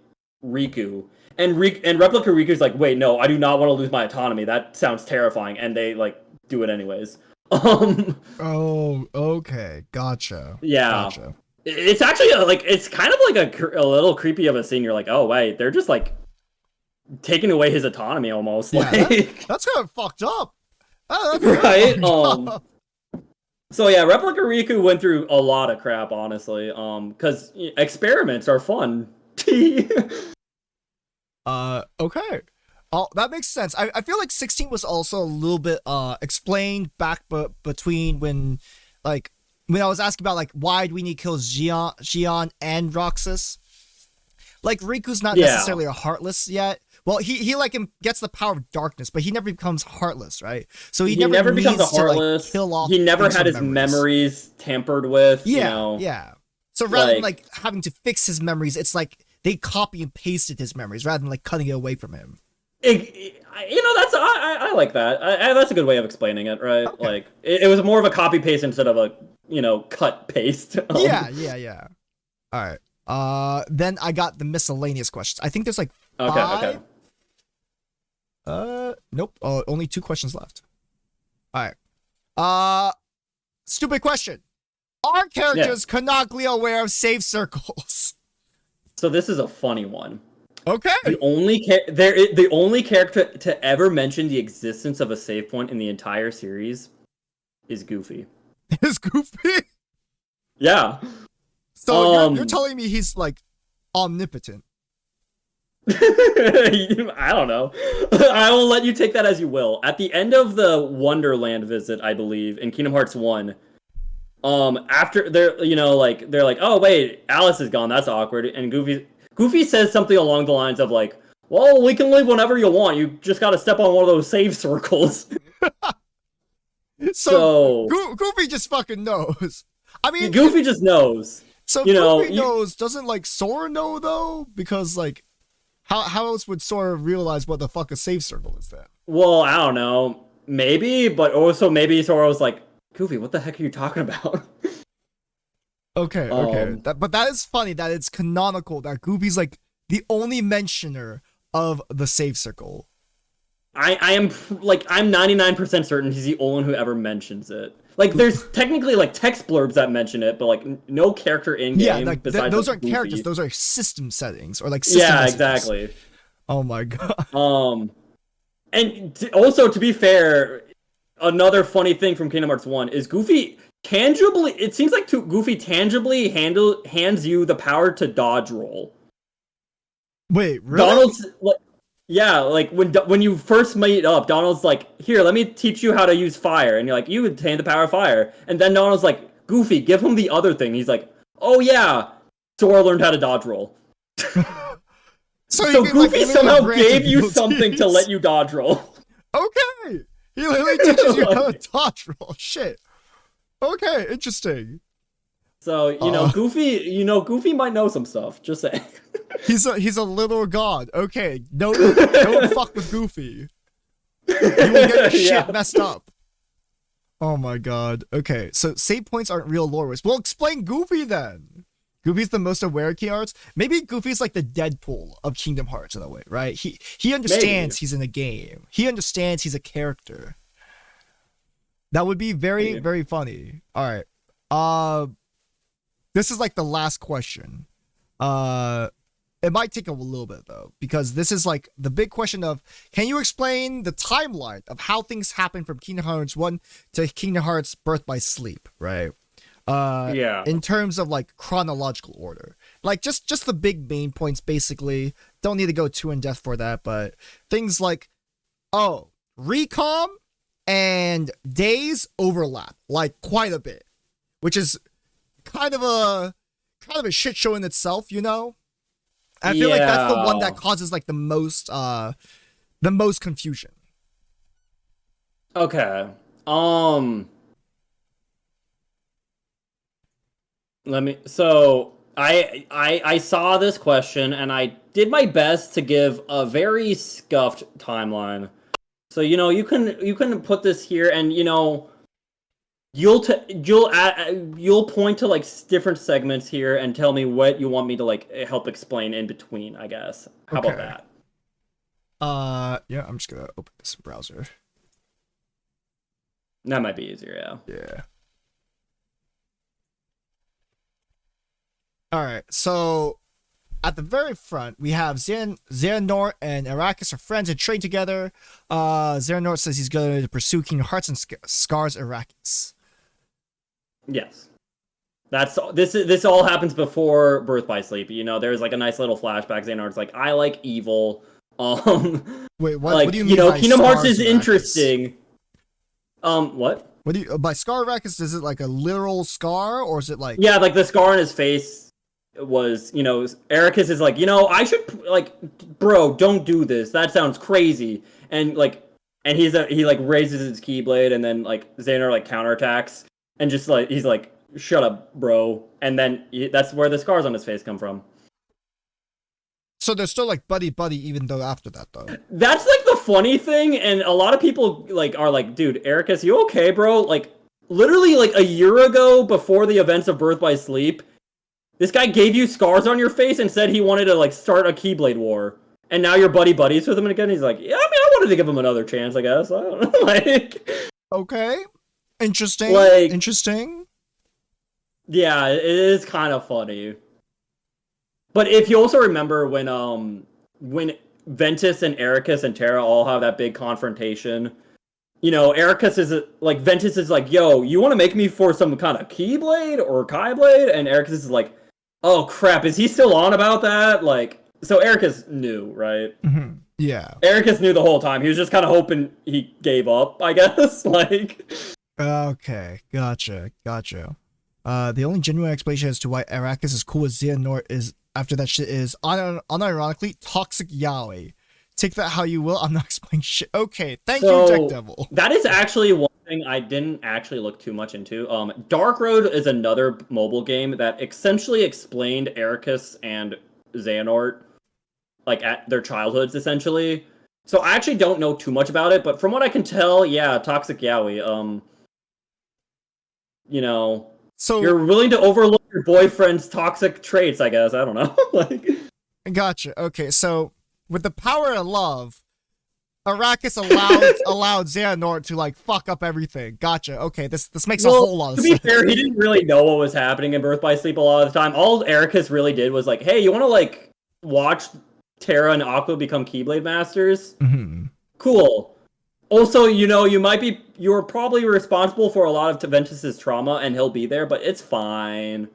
Riku? And Replica Riku's like, wait, no, I do not want to lose my autonomy. That sounds terrifying. And they like do it anyways. Oh, okay, gotcha. Yeah. Gotcha. It's actually it's kind of like a little creepy of a scene. You're like, oh wait, they're just like taking away his autonomy almost. Yeah, like that's kind of fucked up. That's right? fucked up. So yeah, Replica Riku went through a lot of crap, honestly. Because experiments are fun. Okay. Oh, that makes sense. I feel like 16 was also a little bit explained back between when I was asking about like why do we need to kill Xion and Roxas. Like Riku's not necessarily a heartless yet. Well, he like gets the power of darkness, but he never becomes heartless, right? So he never becomes a heartless. To, like, kill off. He never had his memories tampered with. Yeah, yeah. So rather than like having to fix his memories, it's like they copy and pasted his memories rather than like cutting it away from him. That's I like that. That's a good way of explaining it, right? Okay. Like it was more of a copy paste instead of a cut paste. Yeah. All right. Then I got the miscellaneous questions. I think there's like 5. Okay. Nope. Only 2 questions left. All right. Stupid question. Are characters canonically aware of save circles? So this is a funny one. Okay. The only character to ever mention the existence of a save point in the entire series is Goofy. Is Goofy? Yeah. So you're telling me he's like omnipotent? I don't know. I will let you take that as you will. At the end of the Wonderland visit, I believe, in Kingdom Hearts 1, after they're like, oh wait, Alice is gone, that's awkward, and Goofy says something along the lines of like, well, we can leave whenever you want, you just gotta step on one of those save circles. So Goofy just fucking knows. I mean, Goofy just knows. So Goofy knows. Doesn't like Sora know though? Because like, how else would Sora realize what the fuck a save circle is then? Well, I don't know. Maybe, but also maybe Sora was like, Goofy, what the heck are you talking about? Okay. But that is funny that it's canonical that Goofy's like the only mentioner of the save circle. I'm 99% certain he's the only one who ever mentions it. Like, there's technically like text blurbs that mention it, but like no character in game. Yeah, like besides those like, aren't Goofy. characters; those are system settings or like system messages. Exactly. Oh my god. And also to be fair, another funny thing from Kingdom Hearts 1 is Goofy tangibly. It seems like Goofy tangibly hands you the power to dodge roll. Wait, really? Donald's like. Yeah, like when you first meet up, Donald's like, here, let me teach you how to use fire. And you're like, you attain the power of fire. And then Donald's like, Goofy, give him the other thing. He's like, oh yeah, Sora learned how to dodge roll. so Goofy somehow gave you something to let you dodge roll. Okay. He literally teaches you how to dodge roll. Shit. Okay, interesting. So Goofy might know some stuff. Just saying. He's a little god. Okay, don't fuck with Goofy. You will get your shit messed up. Oh my god. Okay, so save points aren't real lore waste. Well, explain Goofy then. Goofy's the most aware of Kingdom Hearts. Maybe Goofy's like the Deadpool of Kingdom Hearts in a way, right? He understands he's in a game. He understands he's a character. That would be very, very funny. All right. This is like the last question. It might take a little bit though, because this is like the big question of, can you explain the timeline of how things happen from Kingdom Hearts 1 to Kingdom Hearts Birth by Sleep, right? In terms of like chronological order, like just the big main points, basically. Don't need to go too in depth for that, but things like, Recom and Days overlap like quite a bit, which is kind of a shit show in itself, you know. I feel like that's the one that causes like the most confusion. Okay. So I saw this question and I did my best to give a very scuffed timeline. So you can put this here, and you'll point to like different segments here and tell me what you want me to like help explain in between, I guess. How about that? Yeah, I'm just gonna open this browser. That might be easier, Yeah. All right, so at the very front, we have Xehanort and Arrakis are friends and train together. Xehanort says he's going to pursue Kingdom Hearts and scars Arrakis. Yes. This all happens before Birth by Sleep. There's like a nice little flashback. Xehanort's like, I like evil. Wait, what? Like, what do you mean? By Kingdom Hearts is Arrakis? interesting. What? What do you by scar Arrakis? Is it like a literal scar, or is it like? Yeah, like the scar on his face was, Arrakis is like, I should like, bro, don't do this. That sounds crazy. And he like raises his Keyblade, and then like Xehanort like counterattacks, and just like he's like, shut up, bro. And then that's where the scars on his face come from. So they're still like buddy even though after that though. That's like the funny thing, and a lot of people like are like, dude, Arrakis, you okay, bro? Like literally like a year ago, before the events of Birth by Sleep, this guy gave you scars on your face and said he wanted to like start a Keyblade war. And now you're buddies with him again. He's like, yeah, I mean, I wanted to give him another chance, I guess. I don't know. Like, okay. Interesting. Interesting. Yeah, it is kind of funny. But if you also remember when Ventus and Arrakis and Terra all have that big confrontation, Arrakis is like, Ventus is like, yo, you want to make me for some kind of Keyblade or Kaiblade? And Arrakis is like, oh crap, is he still on about that? Like, so Arrakis knew, right? Mm-hmm. Yeah. Arrakis knew the whole time. He was just kind of hoping he gave up, I guess. Like. Okay, gotcha. The only genuine explanation as to why Arrakis is cool with Xehanort is after that shit is unironically toxic yaoi. Take that how you will. I'm not explaining shit. Okay, thank you, Deck Devil. That is actually one thing I didn't actually look too much into. Dark Road is another mobile game that essentially explained Arrakis and Xehanort, like at their childhoods, essentially. So I actually don't know too much about it, but from what I can tell, yeah, toxic yaoi. So you're willing to overlook your boyfriend's toxic traits, I guess. I don't know. Like, gotcha. Okay, so with the power of love, Arrakis allowed Xehanort to like fuck up everything. Gotcha. Okay, this makes a whole lot of sense. To be fair, he didn't really know what was happening in Birth by Sleep a lot of the time. All Arrakis really did was like, hey, you want to like watch Terra and Aqua become Keyblade Masters? Mm-hmm. Cool. Also, you're probably responsible for a lot of Ventus's trauma, and he'll be there, but it's fine.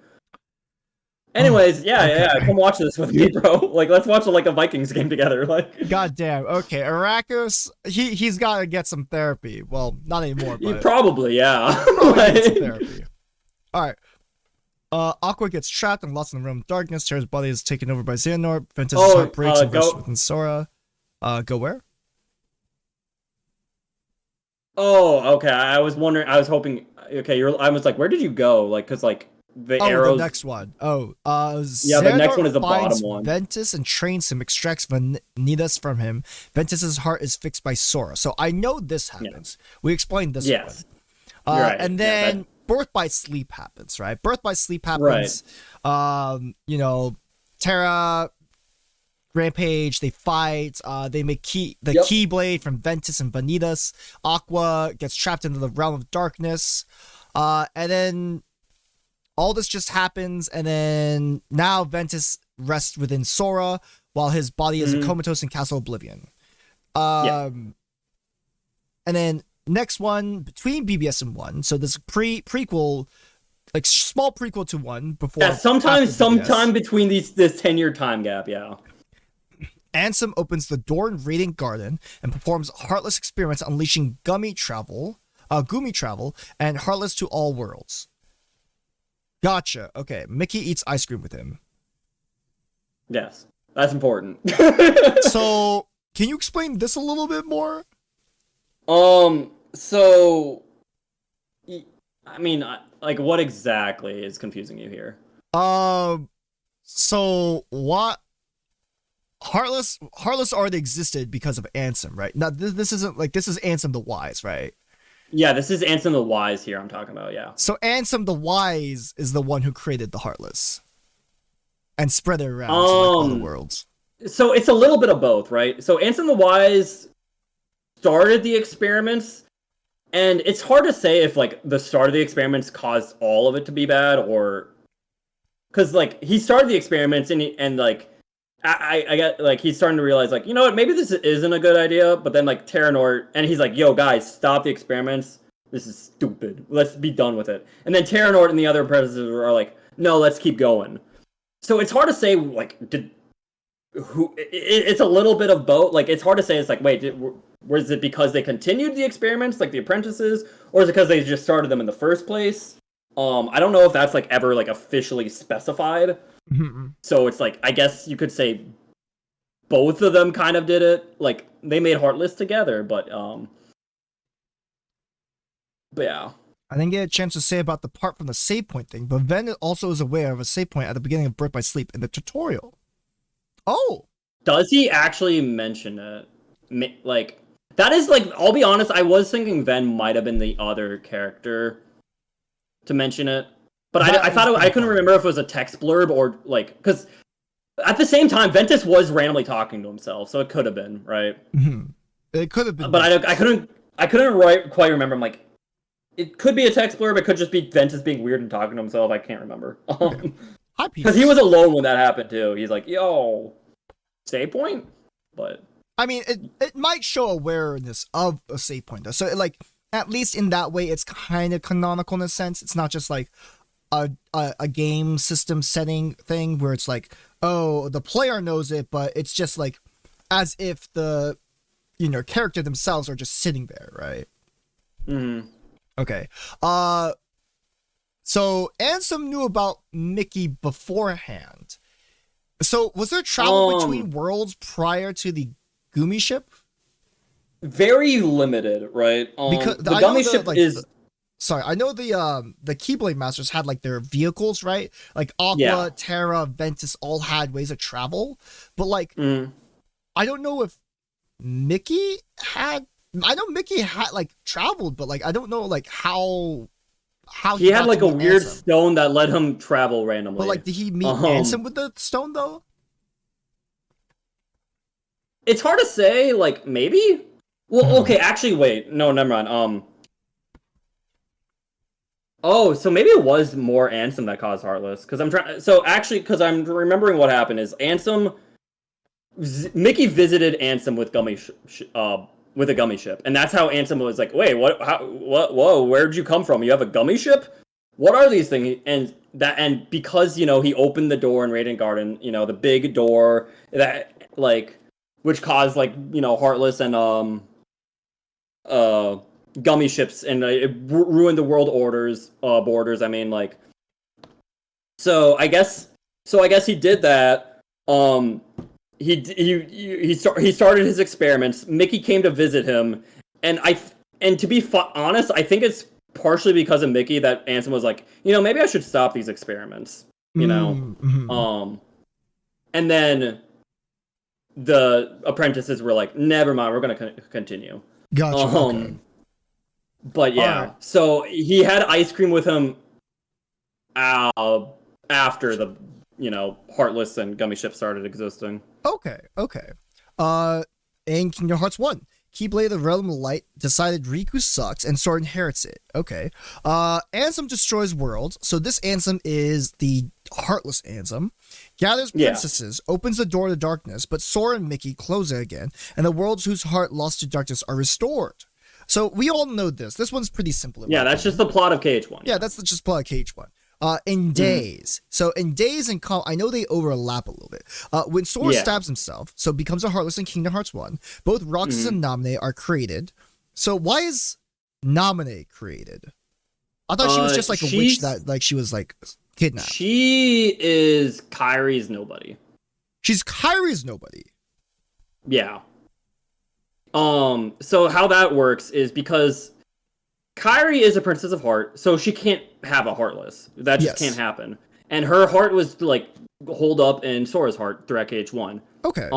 Anyways, yeah, come watch this with me, bro. Like, let's watch like a Vikings game together. Like, goddamn. Okay, Arrakis, he's got to get some therapy. Well, not anymore, but probably, yeah. Get some therapy. All right. Aqua gets trapped and lost in the realm of darkness. Terra's body is taken over by Xehanort. Ventus' heart breaks and bursts within Sora. Go where? Oh, okay. I was wondering. I was hoping. Okay, I was like, where did you go? Like, cause like the Oh, arrows. the next one. Yeah, the next Xehanort one is the finds bottom one. Ventus and trains him, extracts Vanitas from him. Ventus's heart is fixed by Sora. So I know this happens. We explained this Yes. one. You're right. And Yeah, then Birth by Sleep happens, right? Birth by Sleep happens. You know, Terra, Rampage, they fight. They make Keyblade from Ventus and Vanitas. Aqua gets trapped into the realm of darkness. And then all this just happens, and then now Ventus rests within Sora while his body is comatose in Castle Oblivion. And then next one between BBS and 1, so this prequel, like small prequel to 1 before. Yeah, sometime between this 10-year time gap. Yeah. Ansem opens the door in Radiant Garden and performs heartless experiments, unleashing Gumi Travel, and Heartless to all worlds. Gotcha. Okay, Mickey eats ice cream with him. Yes, that's important. So, can you explain this a little bit more? So, I mean, like, what exactly is confusing you here? So what? Heartless already existed because of Ansem, right? Now, this isn't like this is Ansem the Wise, right? Yeah, this is Ansem the Wise here I'm talking about, yeah. So Ansem the Wise is the one who created the Heartless and spread it around to like, all the worlds. So it's a little bit of both, right? So Ansem the Wise started the experiments, and it's hard to say if like the start of the experiments caused all of it to be bad, or because like he started the experiments and like I got like he's starting to realize like, you know what, maybe this isn't a good idea, but then like Terranort, and he's like, yo guys, stop the experiments, this is stupid, let's be done with it. And then Terranort and the other apprentices are like, no, let's keep going. So it's hard to say like it's a little bit of both. Like it's hard to say. It's like, wait, was it because they continued the experiments, like the apprentices, or is it because they just started them in the first place? I don't know if that's like ever like officially specified. So it's like, I guess you could say both of them kind of did it. Like they made Heartless together, but yeah. I didn't get a chance to say about the part from the save point thing, but Ven also is aware of a save point at the beginning of Birth by Sleep in the tutorial. Oh, does he actually mention it? Like that is like, I'll be honest, I was thinking Ven might have been the other character to mention it, but I thought I couldn't remember if it was a text blurb or like, because at the same time Ventus was randomly talking to himself, so it could have been, right? It could have been, but I couldn't quite remember. I'm like, it could be a text blurb, it could just be Ventus being weird and talking to himself. I can't remember. Because he was alone when that happened too. He's like, yo, save point? But I mean, it might show awareness of a save point though. So like, at least in that way, it's kind of canonical in a sense. It's not just like a game system setting thing where it's like, oh, the player knows it, but it's just like as if the, you know, character themselves are just sitting there, right? Okay. So Ansem knew about Mickey beforehand. So was there travel between worlds prior to the Gumi ship? Very limited, right? Because the Gummy ship like, is. I know the Keyblade Masters had like their vehicles, right? Like Aqua, Terra, Ventus all had ways of travel, but like I don't know if Mickey had. I know Mickey had like traveled, but like I don't know like how he had like a weird stone that let him travel randomly. But like, did he meet Ansem with the stone though? It's hard to say. Like maybe. Well, okay. Actually, wait. No, never mind. Oh, so maybe it was more Ansem that caused Heartless. Because I'm trying. So actually, because I'm remembering what happened is Mickey visited Ansem with with a gummy ship, and that's how Ansem was like, wait, what, whoa, where'd you come from? You have a gummy ship? What are these things? And because, you know, he opened the door in Radiant Garden, you know, the big door that, like, which caused, like, you know, Heartless and, gummy ships, and it ruined the world borders, I mean, like, so I guess he did that, He started his experiments. Mickey came to visit him, and to be honest, I think it's partially because of Mickey that Ansem was like, maybe I should stop these experiments. And then the apprentices were like, never mind, we're gonna continue. Gotcha. Okay. But yeah, right. So he had ice cream with him after the Heartless and Gummy Ship started existing. Okay. In Kingdom Hearts 1, Keyblade of the Realm of Light decided Riku sucks and Sora inherits it. Okay. Ansem destroys worlds. So this Ansem is the Heartless Ansem. Gathers princesses, opens the door to darkness, but Sora and Mickey close it again, and the worlds whose heart lost to darkness are restored. So we all know this. This one's pretty simple. Yeah, that's just the plot of KH1. Yeah, that's just plot of KH1. In Days. So in Days and I know they overlap a little bit. When Sora stabs himself, so becomes a Heartless in Kingdom Hearts 1, both Roxas and Naminé are created. So why is Naminé created? I thought she was just like a witch that like she was like kidnapped. She is Kairi's nobody. She's Kairi's nobody. Yeah. So how that works is because Kairi is a Princess of Heart, so she can't have a Heartless. That just can't happen. And her heart was like holed up in Sora's heart through KH1. Okay.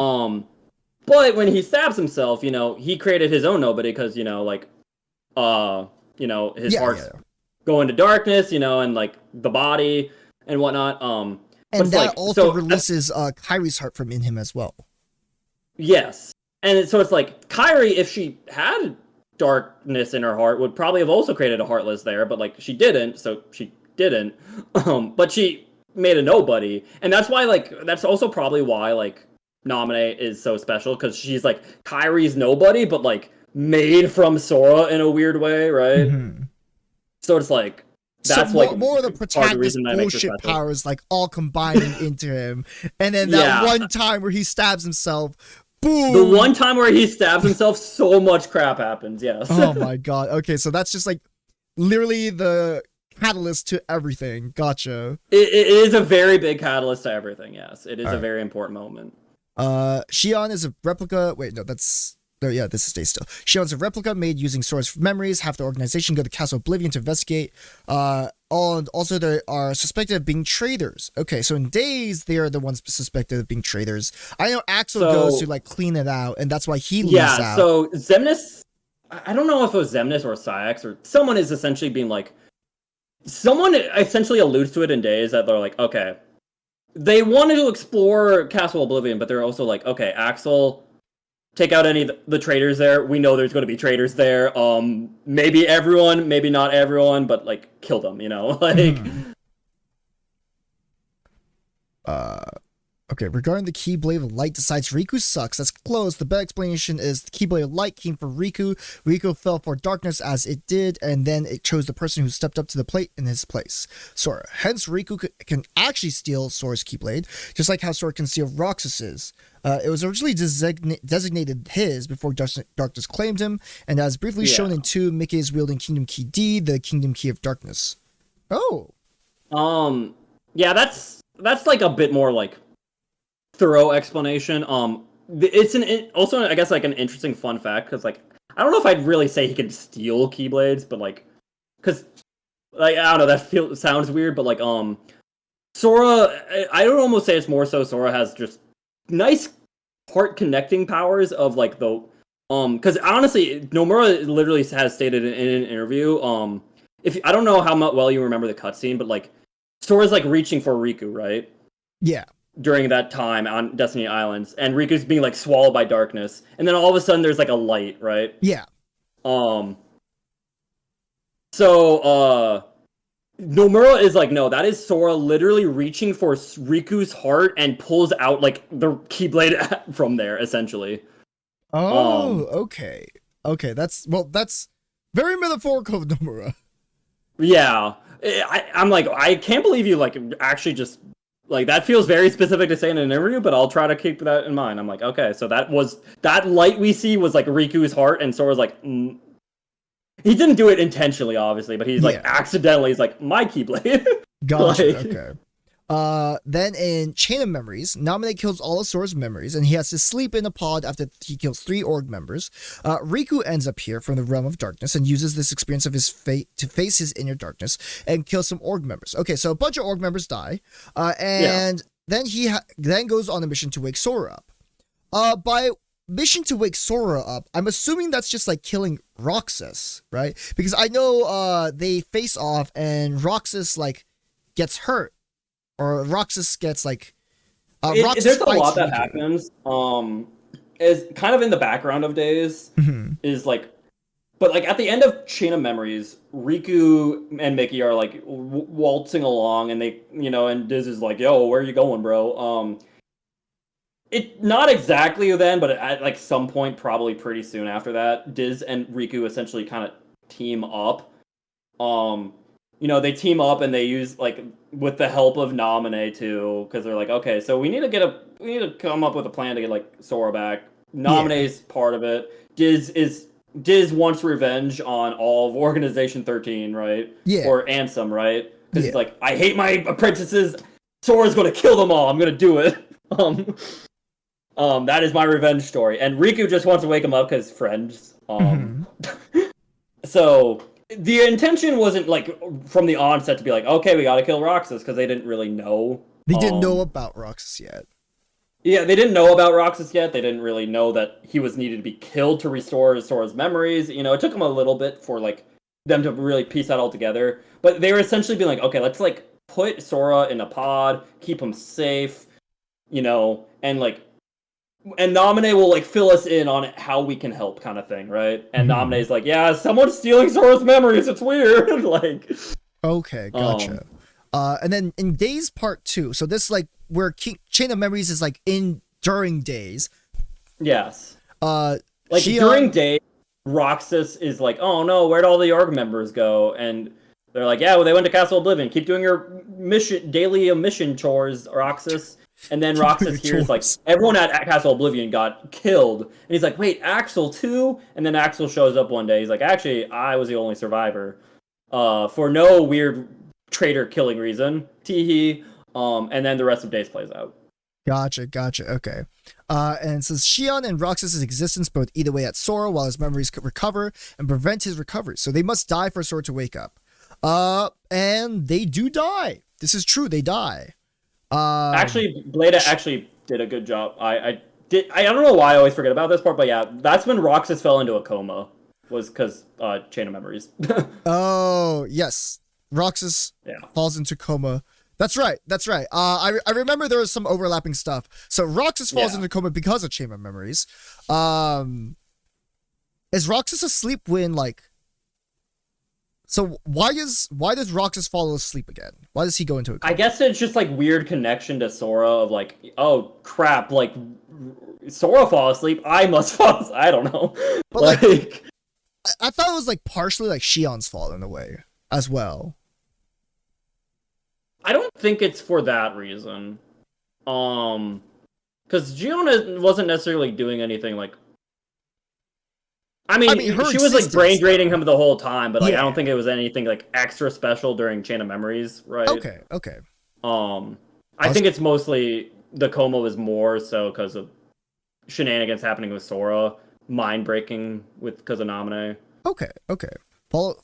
But when he stabs himself, he created his own nobody because his heart's go into darkness, and like the body and whatnot. And that also releases Kairi's heart from in him as well. Yes. And so it's like Kairi, if she had darkness in her heart, would probably have also created a Heartless there, but like she didn't, so she didn't. But she made a nobody, and that's why that's also probably why Naminé is so special, because she's like Kairi's nobody, but like made from Sora in a weird way, right? Mm-hmm. So it's like that's more of the protagonist bullshit powers like all combining into him, and then that one time where he stabs himself. Boom. The one time where he stabs himself, so much crap happens, yes. Oh my god. Okay, so that's just like literally the catalyst to everything. Gotcha. It is a very big catalyst to everything, yes. It is a very important moment. Xion is a replica. Wait, no, that's... yeah, this is Stay Still. Xion's a replica made using Sora's memories. Half the organization go to Castle Oblivion to investigate. And also they are suspected of being traitors. Okay, so in Days, they are the ones suspected of being traitors. I know Axel goes to like clean it out, and that's why he leaves out. Yeah, so Xemnas, I don't know if it was Xemnas or Saïx or someone is essentially being like, someone essentially alludes to it in Days that they're like, okay, they wanted to explore Castle Oblivion, but they're also like, okay, Axel, take out any of the traitors there. We know there's going to be traitors there. Maybe everyone, maybe not everyone, but like kill them, Okay, regarding the Keyblade of Light decides Riku sucks. That's close. The better explanation is the Keyblade of Light came from Riku. Riku fell for darkness as it did, and then it chose the person who stepped up to the plate in his place, Sora. Hence, Riku can actually steal Sora's Keyblade, just like how Sora can steal Roxas's. It was originally designated his before Darkness claimed him, and as briefly shown in 2, Mickey is wielding Kingdom Key D, the Kingdom Key of Darkness. Oh. Yeah, that's like a bit more like thorough explanation. It's also I guess like an interesting fun fact, because like I don't know if I'd really say he can steal Keyblades, but like because like I don't know, that sounds weird, but like Sora, I would almost say it's more so Sora has just nice heart connecting powers of like the because honestly Nomura literally has stated in an interview if I don't know how well you remember the cutscene, but like Sora's like reaching for Riku, right? Yeah. During that time on Destiny Islands, and Riku's being like swallowed by darkness, and then all of a sudden there's like a light, right? Yeah. So Nomura is like, no, that is Sora literally reaching for Riku's heart and pulls out like the Keyblade from there, essentially. Oh, okay. Okay, that's very metaphorical of Nomura. Yeah. I'm like, I can't believe you like actually just like that feels very specific to say in an interview, but I'll try to keep that in mind. I'm like, okay, so that light we see was like Riku's heart, and Sora's like, he didn't do it intentionally, obviously, but he's like accidentally, he's like, my Keyblade. Gotcha. Okay. Then in Chain of Memories, Naminé kills all of Sora's memories, and he has to sleep in a pod after he kills 3 org members. Riku ends up here from the Realm of Darkness and uses this experience of his fate to face his inner darkness and kill some org members. Okay, so a bunch of org members die, and then he then goes on a mission to wake Sora up. By mission to wake Sora up, I'm assuming that's just like killing Roxas, right? Because I know they face off and Roxas like gets hurt, or Roxas gets like Roxas there's a lot fights that Riku. happens. Is kind of in the background of Days. Is like, but like at the end of Chain of Memories, Riku and Mickey are like waltzing along, and they, you know, and Diz is like, "Yo, where are you going, bro?" It not exactly then, but at like some point, probably pretty soon after that, Diz and Riku essentially kind of team up. You know, they team up and they use like with the help of Naminé too, because they're like, okay, so we need to come up with a plan to get like Sora back. Naminé's part of it. Diz wants revenge on all of Organization 13, right? Yeah. Or Ansem, right? Because Yeah. he's like, I hate my apprentices. Sora's gonna kill them all. I'm gonna do it. That is my revenge story. And Riku just wants to wake him up because friends. So the intention wasn't like from the onset to be like, okay, we gotta kill Roxas, because they didn't really know. They didn't know about Roxas yet. Yeah, they didn't know about Roxas yet. They didn't really know that he was needed to be killed to restore Sora's memories. You know, it took them a little bit for like them to really piece that all together. But they were essentially being like, okay, let's like put Sora in a pod, keep him safe, you know, and Naminé will like fill us in on how we can help, kind of thing, right? And Naminé's like, yeah, someone's stealing Sora's memories. It's weird. Like, okay, gotcha. And then in Days Part 2, so this like where Chain of Memories is like during Days. yes. Like During Days, Roxas is like, oh no, where'd all the org members go? And they're like, yeah, well, they went to Castle Oblivion. Keep doing your daily mission chores, Roxas. And then Roxas hears like everyone at Castle Oblivion got killed, and he's like, "Wait, Axel too?" And then Axel shows up one day. He's like, "Actually, I was the only survivor, for no weird traitor killing reason." Teehee. And then the rest of Days plays out. Gotcha. Okay. And it says Xion and Roxas' existence both eat away at Sora while his memories recover and prevent his recovery. So they must die for Sora to wake up. And they do die. This is true. They die. Actually, Blade actually did a good job. I don't know why I always forget about this part, but yeah, that's when Roxas fell into a coma. Was because Chain of Memories. Oh yes, Roxas falls into coma. That's right. I remember there was some overlapping stuff. So Roxas falls into coma because of Chain of Memories. Is Roxas asleep when like? So why does Roxas fall asleep again? Why does he go into a coma? I guess it's just like weird connection to Sora of like, oh crap, like Sora fall asleep, I must fall asleep. I don't know. But like I thought it was like partially like Xion's fault in a way as well. I don't think it's for that reason. Because Xion wasn't necessarily doing anything like. I mean she was like brain draining him the whole time, but like I don't think it was anything like extra special during Chain of Memories, right? Okay. I think it's mostly the coma was more so because of shenanigans happening with Sora, mind breaking because of Naminé. Okay.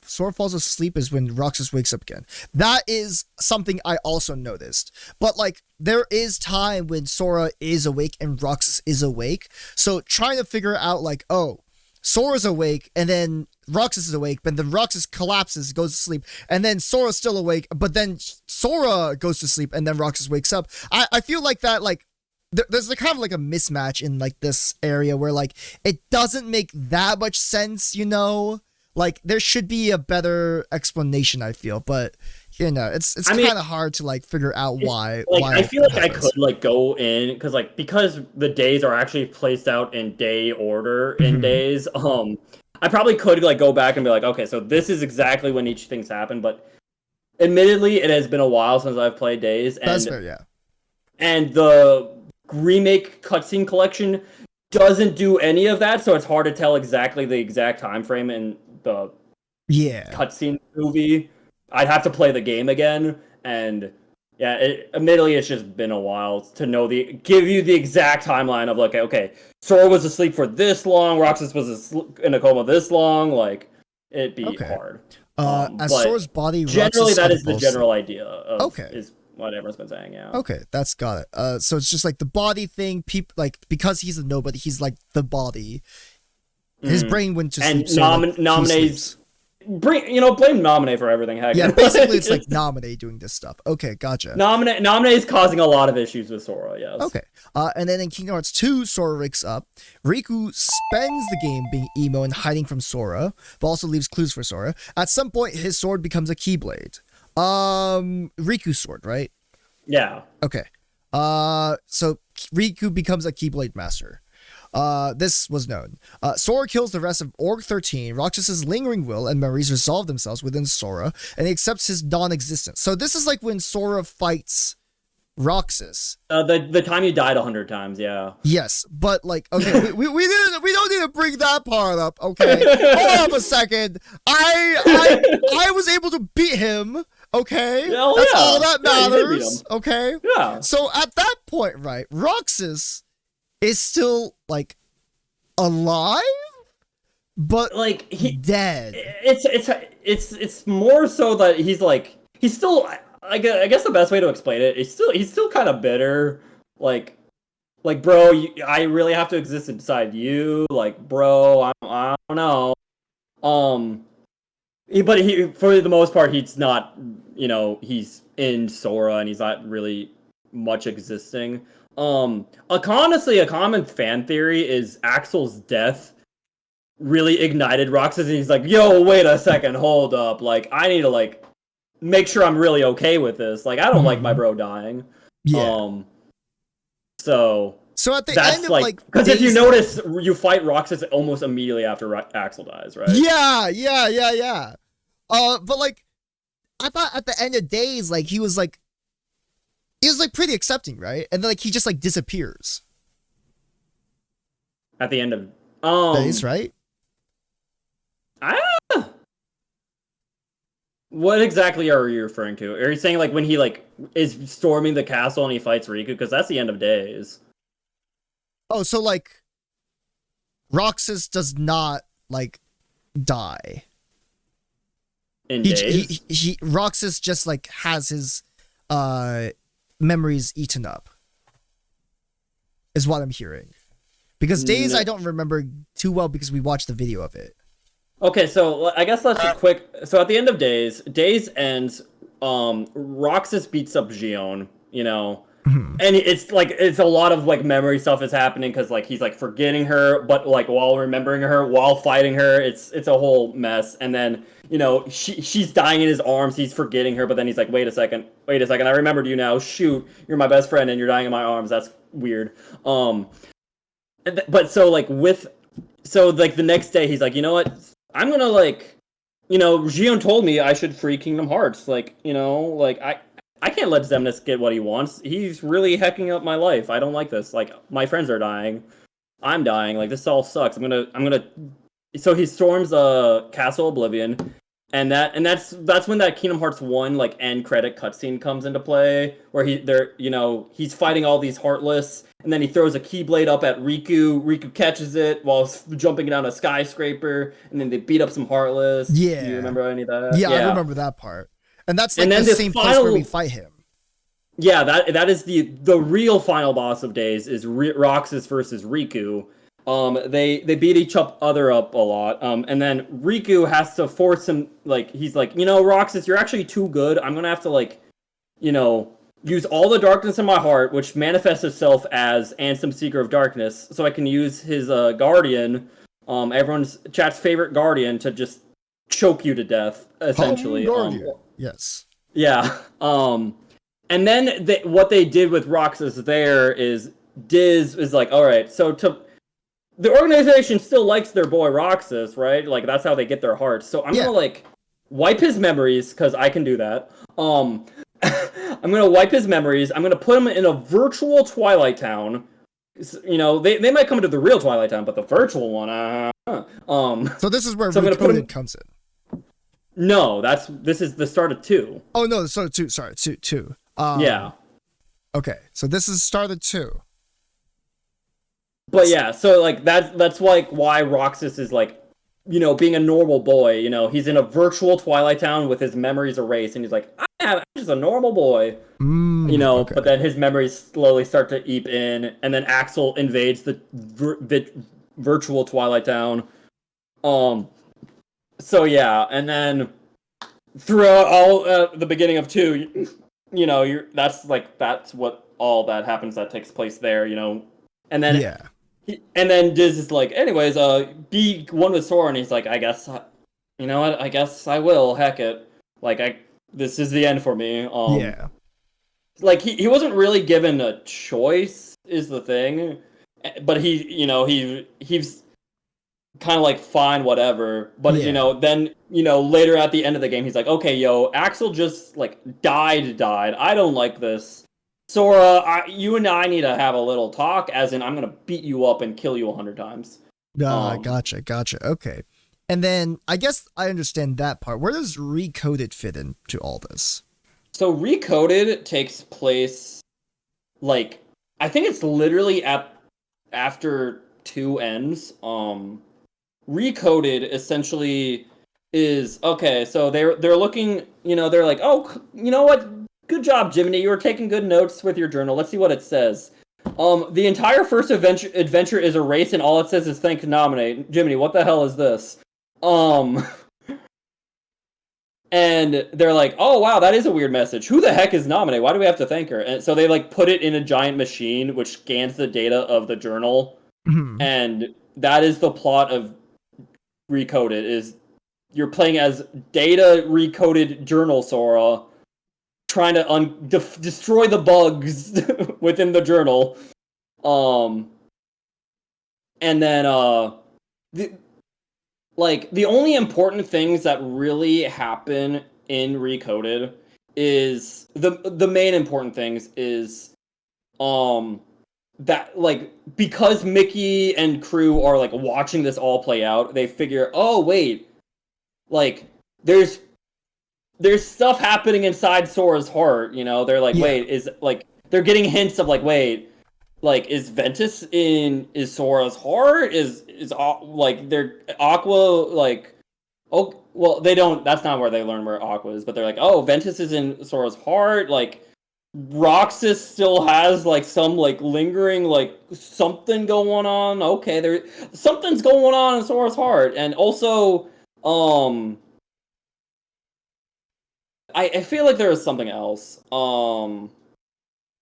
Sora falls asleep is when Roxas wakes up again. That is something I also noticed. But like there is time when Sora is awake and Roxas is awake. So trying to figure out like, oh, Sora's awake, and then Roxas is awake, but then Roxas collapses, goes to sleep, and then Sora's still awake, but then Sora goes to sleep, and then Roxas wakes up. I feel like that, like, there's like kind of like a mismatch in like this area where like it doesn't make that much sense, you know? Like there should be a better explanation, I feel, but you know, it's kind of hard to like figure out why. Like why I feel like I could like go in because the days are actually placed out in day order in days. I probably could like go back and be like, okay, so this is exactly when each thing's happened. But admittedly, it has been a while since I've played Days, and that's fair, yeah. And the remake cutscene collection doesn't do any of that, so it's hard to tell exactly the exact time frame in the cutscene movie. I'd have to play the game again, and Yeah, admittedly, it's just been a while to give you the exact timeline of like, okay, Sora was asleep for this long, Roxas was in a coma this long, like, it'd be hard. As but Sora's body, generally, Roxas that had is the both general idea of, Okay. is what everyone's been saying, yeah. Okay, that's got it. So it's just like the body thing. People like because he's a nobody, he's like the body. His brain went to sleep. And So like, he Naminé's sleeps. blame Naminé for everything. Heck. Yeah, basically it's like Naminé doing this stuff. Okay, gotcha. Naminé is causing a lot of issues with Sora. Yes. Okay. And then in Kingdom Hearts 2, Sora wakes up. Riku spends the game being emo and hiding from Sora, but also leaves clues for Sora. At some point, his sword becomes a Keyblade. Riku's sword, right? Yeah. Okay. So Riku becomes a Keyblade master. This was known. Sora kills the rest of Org 13. Roxas's lingering will and memories resolve themselves within Sora, and he accepts his non-existence. So this is like when Sora fights Roxas. The time you died 100 times, yeah. Yes, but like, okay, we don't need to bring that part up. Okay, hold on a second. I was able to beat him. Okay, Oh, that's yeah. all that Yeah, you did beat matters. him. Okay, Yeah. so at that point, right, Roxas is still like alive, but Like dead. it's more so that he's still. I guess the best way to explain it is he's still kind of bitter. Like bro, I really have to exist inside you. Like bro, I don't know. But he for the most part he's not. He's in Sora and he's not really much existing. Honestly, a common fan theory is Axel's death really ignited Roxas, and he's like, "Yo, wait a second, hold up! Like, I need to like make sure I'm really okay with this. Like, I don't like my bro dying." Yeah. So At the that's end of like because if you notice, you fight Roxas almost immediately after Axel dies, right? Yeah. But like, I thought at the end of days, like he was like pretty accepting, right? And then like he just like disappears. At the end of Days, right? What exactly are you referring to? Are you saying like when he like is storming the castle and he fights Riku? Because that's the end of days. Oh, so like Roxas does not like die. In days. He Roxas just like has his memories eaten up. Is what I'm hearing. Because Days I don't remember too well because we watched the video of it. Okay, so I guess let's be quick. So at the end of Days ends. Roxas beats up Xion, and it's a lot of like memory stuff is happening because like he's like forgetting her, but like while remembering her, while fighting her, it's a whole mess. And then she's dying in his arms, he's forgetting her, but then he's like, wait a second, I remembered you now. Shoot, you're my best friend and you're dying in my arms. That's weird. But so like the next day he's like, you know what? I'm gonna like, Xion told me I should free Kingdom Hearts. Like, I can't let Xemnas get what he wants. He's really hecking up my life. I don't like this. Like, my friends are dying. I'm dying. Like, this all sucks. I'm gonna. So he storms Castle Oblivion, and that's when that Kingdom Hearts 1 like end credit cutscene comes into play, where he's fighting all these Heartless. And then he throws a Keyblade up at Riku. Riku catches it while jumping down a skyscraper. And then they beat up some Heartless. Yeah. Do you remember any of that? Yeah, I remember that part. And that's like and then the same place where we fight him. Yeah, that is the real final boss of Days is Roxas versus Riku. They beat each other up a lot. And then Riku has to force him, like, he's like, Roxas, you're actually too good. I'm gonna have to like, use all the darkness in my heart, which manifests itself as Ansem, Seeker of Darkness, so I can use his guardian, everyone's chat's favorite guardian, to just choke you to death, essentially. Yes. Yeah. And then what they did with Roxas there is Diz is like, all right, so the organization still likes their boy Roxas, right? Like that's how they get their hearts. So I'm gonna like wipe his memories because I can do that. I'm gonna wipe his memories. I'm gonna put him in a virtual Twilight Town. They might come into the real Twilight Town, but the virtual one, So this is where so Recoded comes in. No, this is the start of 2. Oh no, so 2. Sorry, 2. Yeah. Okay, so this is started too. But yeah, so like that's like why Roxas is like, being a normal boy. He's in a virtual Twilight Town with his memories erased, and he's like, I'm just a normal boy. Okay. But then his memories slowly start to eep in, and then Axel invades the virtual Twilight Town. So yeah, and then throughout all the beginning of 2, that's what all that happens that takes place there, and then Yeah. and then Diz is like, anyways, be one with Sora, and he's like, I guess, you know what, I guess I will. Heck it, this is the end for me. Yeah. Like he wasn't really given a choice, is the thing, but he's kind of like fine, whatever. But Yeah. then later at the end of the game, he's like, okay, yo, Axel just like died. I don't like this. Sora, you and I need to have a little talk, as in I'm gonna beat you up and kill you 100 times. Gotcha. Okay. And then I guess I understand that part. Where does Recoded fit into all this? So Recoded takes place, like, I think it's literally after 2 ends. Recoded essentially is, okay, so they're looking, they're like, oh, you know what? Good job, Jiminy. You were taking good notes with your journal. Let's see what it says. The entire first adventure is erased, and all it says is thank nominate. Jiminy, what the hell is this? And they're like, oh wow, that is a weird message. Who the heck is nominate? Why do we have to thank her? And so they like put it in a giant machine which scans the data of the journal. And that is the plot of Recoded, is you're playing as data recoded journal Sora, trying to destroy the bugs within the journal. And then the only important things that really happen in Recoded is the main important things is that, like, because Mickey and crew are like watching this all play out, they figure, oh wait, like there's stuff happening inside Sora's heart, they're like, wait, is like they're getting hints of like, wait, like, is Ventus is Sora's heart? Is like they're Aqua, like, oh well, they don't, that's not where they learn where Aqua is, but they're like, oh, Ventus is in Sora's heart, like Roxas still has like some like lingering like something going on. Okay, something's going on in Sora's heart. And also I feel like there was something else.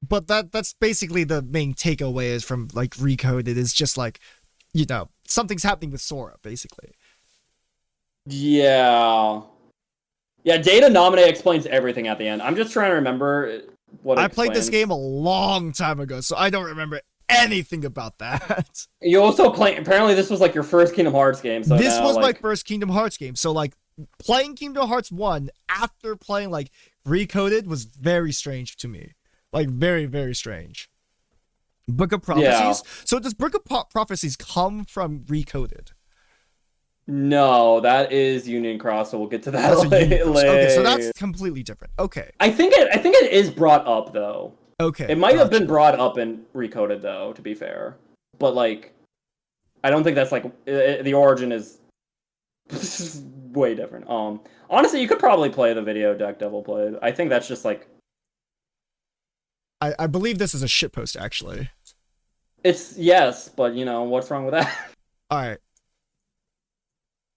But that's basically the main takeaway is from like Recoded, is just like, something's happening with Sora, basically. Yeah, Data Nominate explains everything at the end. I'm just trying to remember what I played this game a long time ago, so I don't remember anything about that. You also apparently this was like your first Kingdom Hearts game. So this was my first Kingdom Hearts game. So like playing Kingdom Hearts 1 after playing like Recoded was very strange to me. Like very, very strange. Book of Prophecies. Yeah. So does Book of Prophecies come from Recoded? No, that is Union Cross, so we'll get to that later. Okay, so that's completely different. Okay. I think it is brought up though. Okay. It might have been brought up in Recoded though, to be fair. But like, I don't think that's like the origin is way different. Honestly, you could probably play the video Deck Devil played. I think that's just like, I believe this is a shitpost actually. It's yes, but what's wrong with that? All right.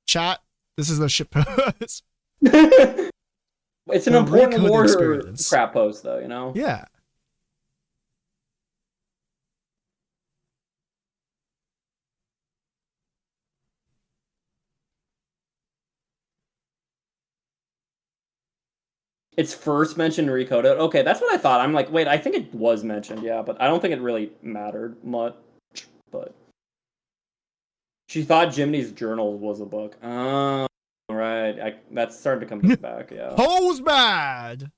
Chat, this is the shitpost. It's an important war crap post though, Yeah. It's first mentioned Recoded. Okay, that's what I thought. I'm like, wait, I think it was mentioned, yeah, but I don't think it really mattered much. But she thought Jiminy's journal was a book. Oh, right. That's starting to come back, yeah. Ho's mad!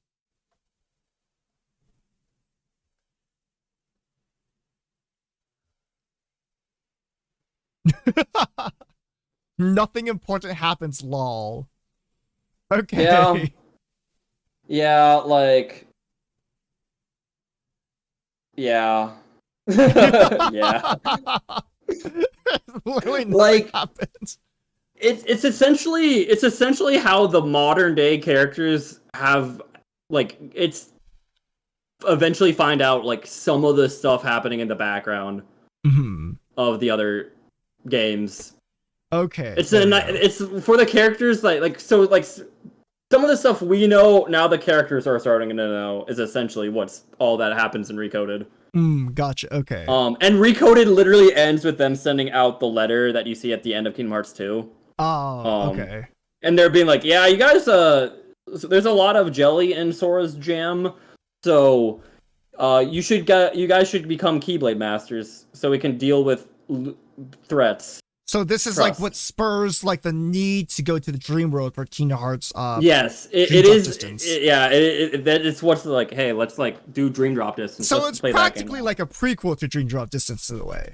Nothing important happens, lol. Okay. Yeah, like, Yeah. Yeah. Literally nothing Like, happens. it's essentially how the modern day characters have, like, it's eventually find out like some of the stuff happening in the background Hmm. of the other games. Okay. It's there we go. it's for the characters so some of the stuff we know now the characters are starting to know is essentially what's all that happens in Recoded. Gotcha. Okay. And Recoded literally ends with them sending out the letter that you see at the end of Kingdom Hearts 2. Oh, okay. And they're being like, yeah, you guys, so there's a lot of jelly in Sora's jam, so you guys should become Keyblade Masters so we can deal with threats. So this is Trust. like what spurs like the need to go to the Dream World for Kingdom Hearts. Yes, it Dream Drop is. Distance. It's what's like, hey, let's like do Dream Drop Distance. So let's it's play that game practically now. like a prequel to Dream Drop Distance in a way.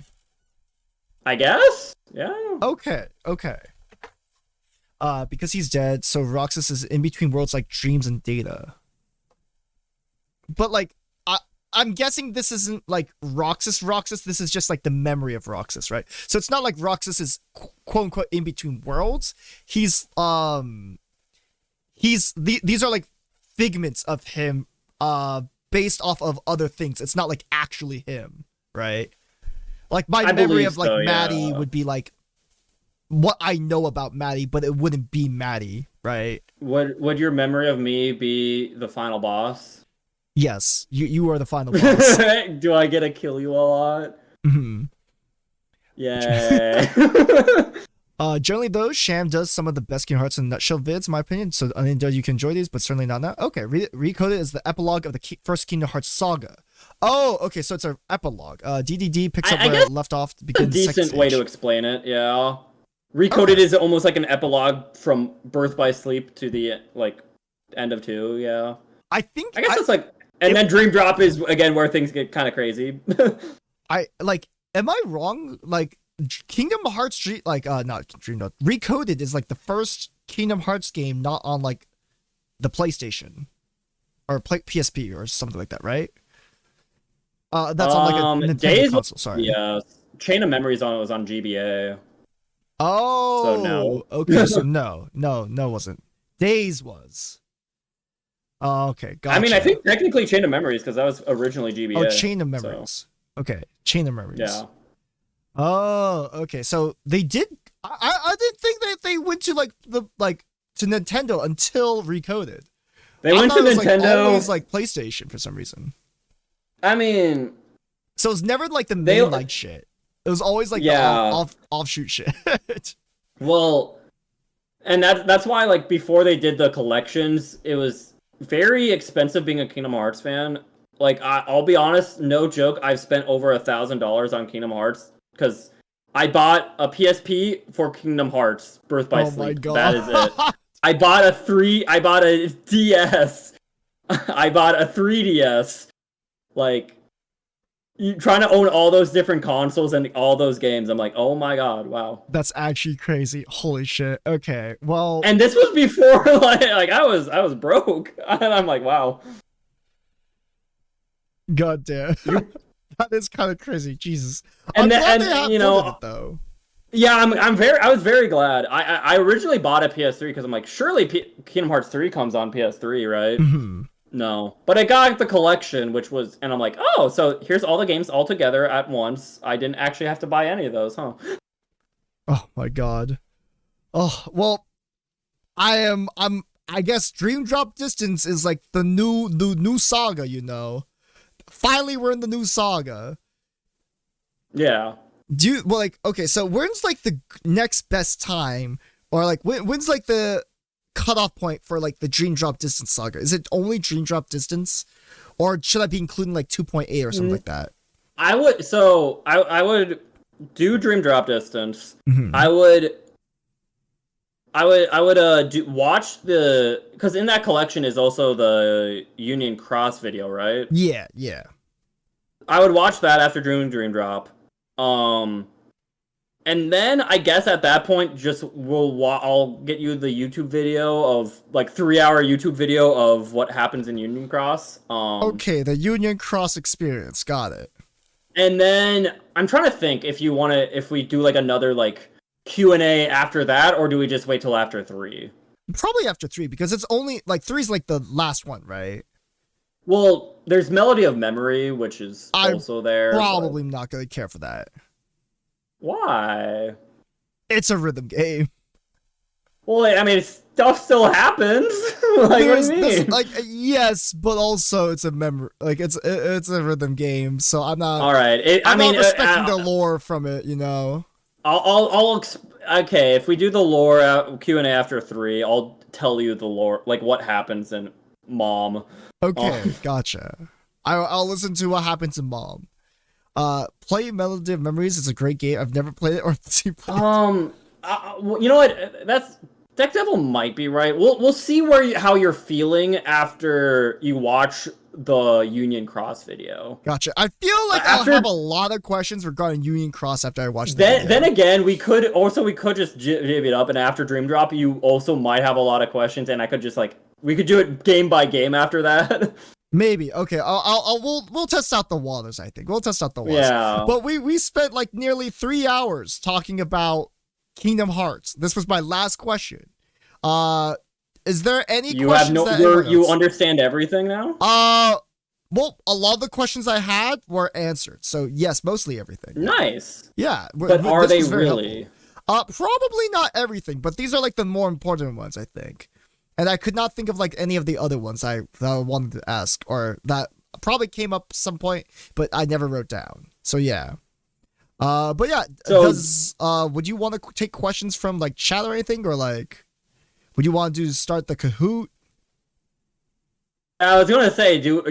I guess. Yeah. Okay. Because he's dead, so Roxas is in between worlds like Dreams and Data. But like, I'm guessing this isn't like Roxas. This is just like the memory of Roxas, right? So it's not like Roxas is quote unquote in between worlds. These are like figments of him, based off of other things. It's not like actually him, right? Like my I memory believe of like so, Maddie yeah. would be like what I know about Maddie, but it wouldn't be Maddie, right? Would your memory of me be the final boss? Yes, you are the final boss. Do I get to kill you a lot? Mhm. Yeah. Generally though, Sham does some of the best Kingdom Hearts in nutshell vids, in my opinion. So unintentionally you can enjoy these, but certainly not now. Okay, Recoded is the epilogue of the first Kingdom Hearts saga. Oh, okay, so it's an epilogue. DDD picks up I where guess it left off to a begin the second decent way to stage. explain it. Yeah. Recoded Okay. is almost like an epilogue from Birth by Sleep to the like end of 2. Yeah. I think I guess it's like, and then Dream Drop is again where things get kind of crazy. I like. Am I wrong? Like Kingdom Hearts Dream, like not Dream Drop. Recoded is like the first Kingdom Hearts game not on like the PlayStation or PSP or something like that, right? That's on like a Nintendo Days console. Sorry. Yeah. Chain of Memories was on GBA. Oh, So no. Okay, so no, wasn't. Days was. Oh, okay, gotcha. I mean, I think technically Chain of Memories because that was originally GBA. Oh, Chain of so, Memories. Okay, Chain of Memories. yeah. Oh, okay. So they did. I didn't think that they went to like to Nintendo until Recoded. They I went to thought it was, Nintendo. Like, always like PlayStation for some reason. I mean, So it's never like the They- mainline shit. It was always like Yeah. the offshoot shit. well, and that's why like before they did the collections, it was very expensive being a Kingdom Hearts fan. Like I'll be honest, no joke, I've spent over $1,000 on Kingdom Hearts because I bought a PSP for Kingdom Hearts Birth by Oh Sleep. my god. That is it. I bought a DS. I bought a 3DS. Like, you trying to own all those different consoles and all those games. I'm like, oh my god, wow. That's actually crazy. Holy shit. Okay. Well, And this was before like I was broke. And I'm like, wow. god damn. That is kind of crazy. Jesus. And I'm then- glad and, they have you fun with know, it, though. Yeah, I was very glad. I originally bought a PS3 because I'm like, surely Kingdom Hearts 3 comes on PS3, right? Hmm. No. But I got the collection, which was, and I'm like, oh, so here's all the games all together at once. I didn't actually have to buy any of those, huh? Oh my god. Oh, well, I guess Dream Drop Distance is like the new saga, you know. Finally we're in the new saga. Yeah. Okay, so when's like the next best time, or like when's like the cutoff point for like the Dream Drop Distance saga? Is it only Dream Drop Distance, or should I be including like 2.8 or something like that? I would do Dream Drop Distance. Mhm. I would watch because in that collection is also the Union Cross video, right? Yeah. I would watch that after Dream Drop. And then I guess at that point, just I'll get you the YouTube video of like 3-hour YouTube video of what happens in Union Cross. Okay, the Union Cross experience. Got it. And then I'm trying to think if we do like another like Q&A after that, or do we just wait till after 3? Probably after 3, because it's only like 3's like the last one, right? Well, there's Melody of Memory, which is also there. Probably not gonna care for that. Why? It's a rhythm game. Well, I mean, stuff still happens. Like, what do you mean? Like, yes, but also it's a memory. Like, it's a rhythm game, so I'm not. All right. I'm not respecting the lore from it, you know. Okay, if we do the lore Q&A after 3, I'll tell you the lore, like what happens in Mom. Okay, gotcha. I'll listen to what happens in Mom. Play Melody of Memories is a great game. I've never played it or seen play it. You know what? That's Deck Devil might be right. We'll see how you're feeling after you watch the Union Cross video. Gotcha. I feel like I'll have a lot of questions regarding Union Cross after I watch that. Then again, we could just jib it up, and after Dream Drop, you also might have a lot of questions, and I could just we could do it game by game after that. Maybe. Okay. We'll test out the waters. I think we'll test out the waters. Yeah. But we spent like nearly 3 hours talking about Kingdom Hearts. This was my last question. Is there any questions you understand everything now? Well, a lot of the questions I had were answered. So yes, mostly everything. Nice. Yeah. But are they really? Probably not everything, but these are like the more important ones, I think. And I could not think of like any of the other ones that I wanted to ask, or that probably came up some point, but I never wrote down. So yeah. But yeah, would you want to take questions from like chat or anything, or like, would you want to start the Kahoot? I was gonna say, do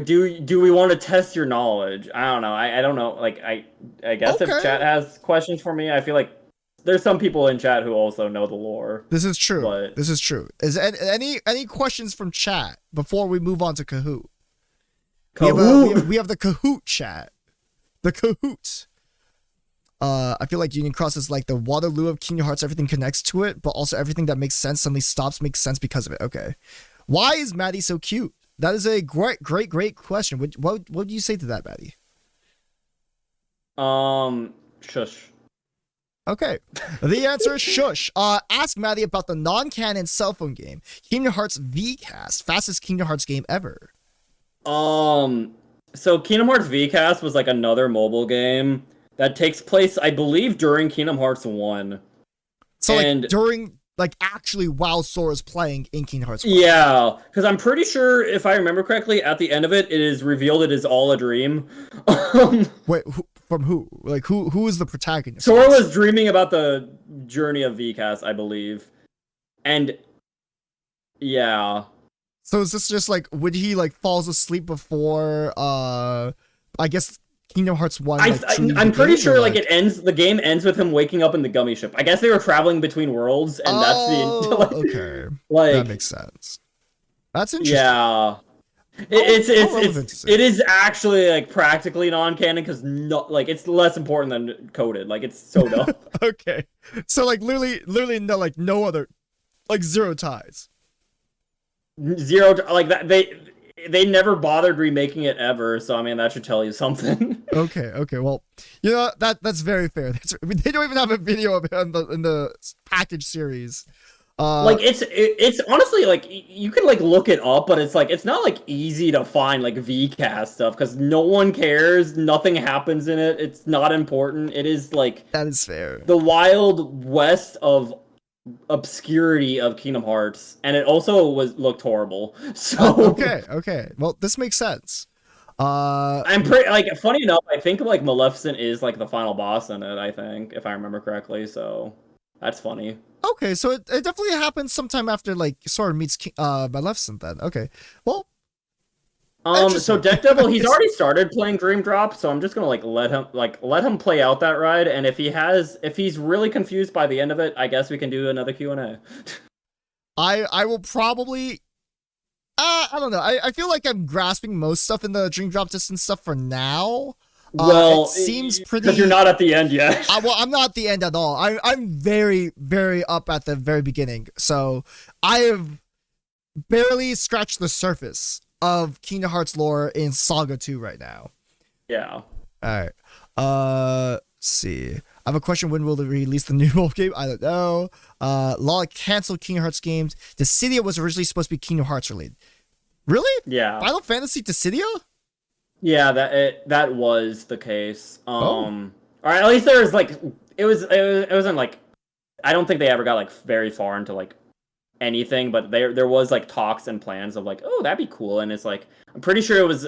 we want to test your knowledge? I don't know. I don't know. Like I guess if chat has questions for me, I feel like there's some people in chat who also know the lore. This is true. This is true. Is any questions from chat before we move on to Kahoot? We have the Kahoot chat. The Kahoot. I feel like Union Cross is like the Waterloo of Kingdom Hearts. Everything connects to it, but also everything that makes sense suddenly stops makes sense because of it. Okay. Why is Maddie so cute? That is a great question. What would you say to that, Maddie? Shush. Okay. The answer is shush. Ask Maddie about the non-canon cell phone game, Kingdom Hearts VCast, fastest Kingdom Hearts game ever. So Kingdom Hearts VCast was like another mobile game that takes place, I believe, during Kingdom Hearts 1. So like during, like actually while Sora's playing in Kingdom Hearts 1. Yeah, because I'm pretty sure, if I remember correctly, at the end of it, it is revealed it is all a dream. Wait, from who? Like, who is the protagonist? Sora was dreaming about the journey of VCast, I believe. And, yeah. So is this just like, when he like falls asleep before, I guess Kingdom Hearts 1? I'm pretty sure like the game ends with him waking up in the gummy ship. I guess they were traveling between worlds, and that's the okay. Like, that makes sense. That's interesting. Yeah. It is actually like practically non-canon because it's less important than coded. Like, it's so dumb. Okay, so like literally no, like no other, like zero ties. Zero, like that they never bothered remaking it ever. So I mean that should tell you something. Okay. Well, you know that's very fair. They don't even have a video of it in the package series. Like it's honestly like you can like look it up, but it's like it's not like easy to find like VCast stuff because no one cares, nothing happens in it, it's not important. It is like that is fair. The Wild West of obscurity of Kingdom Hearts, and it also looked horrible. So okay. Well, this makes sense. I'm pretty like funny enough. I think like Maleficent is like the final boss in it. I think if I remember correctly. So that's funny. Okay, so it definitely happens sometime after like Sora meets Maleficent then. Okay, well. So Deck Devil, he's already started playing Dream Drop, so I'm just gonna let him play out that ride, and if he's really confused by the end of it, I guess we can do another Q&A. I will probably. I don't know. I feel like I'm grasping most stuff in the Dream Drop distance stuff for now. It seems pretty. Because you're not at the end yet. Well, I'm not at the end at all. I'm very, very up at the very beginning. So I have barely scratched the surface of Kingdom Hearts lore in Saga 2 right now. Yeah. All right. Let's see. I have a question. When will they release the new role game? I don't know. Law canceled Kingdom Hearts games. Dissidia was originally supposed to be Kingdom Hearts related. Really? Yeah. Final Fantasy Dissidia? Yeah, that was the case. Or at least there was like it wasn't like I don't think they ever got like very far into like anything, but there was like talks and plans of like, oh, that'd be cool, and it's like I'm pretty sure it was.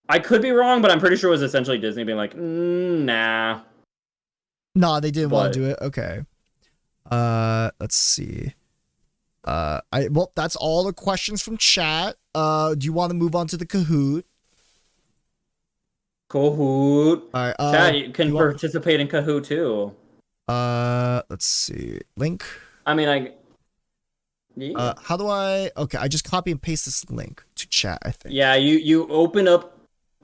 I could be wrong, but I'm pretty sure it was essentially Disney being like, nah. Nah, they didn't want to do it. Okay. Let's see. Well, that's all the questions from chat. Do you want to move on to the Kahoot? Kahoot. All right. Chat, you can participate in Kahoot too. Let's see. Link. I mean, yeah. How do I? Okay, I just copy and paste this link to chat. I think. Yeah, you open up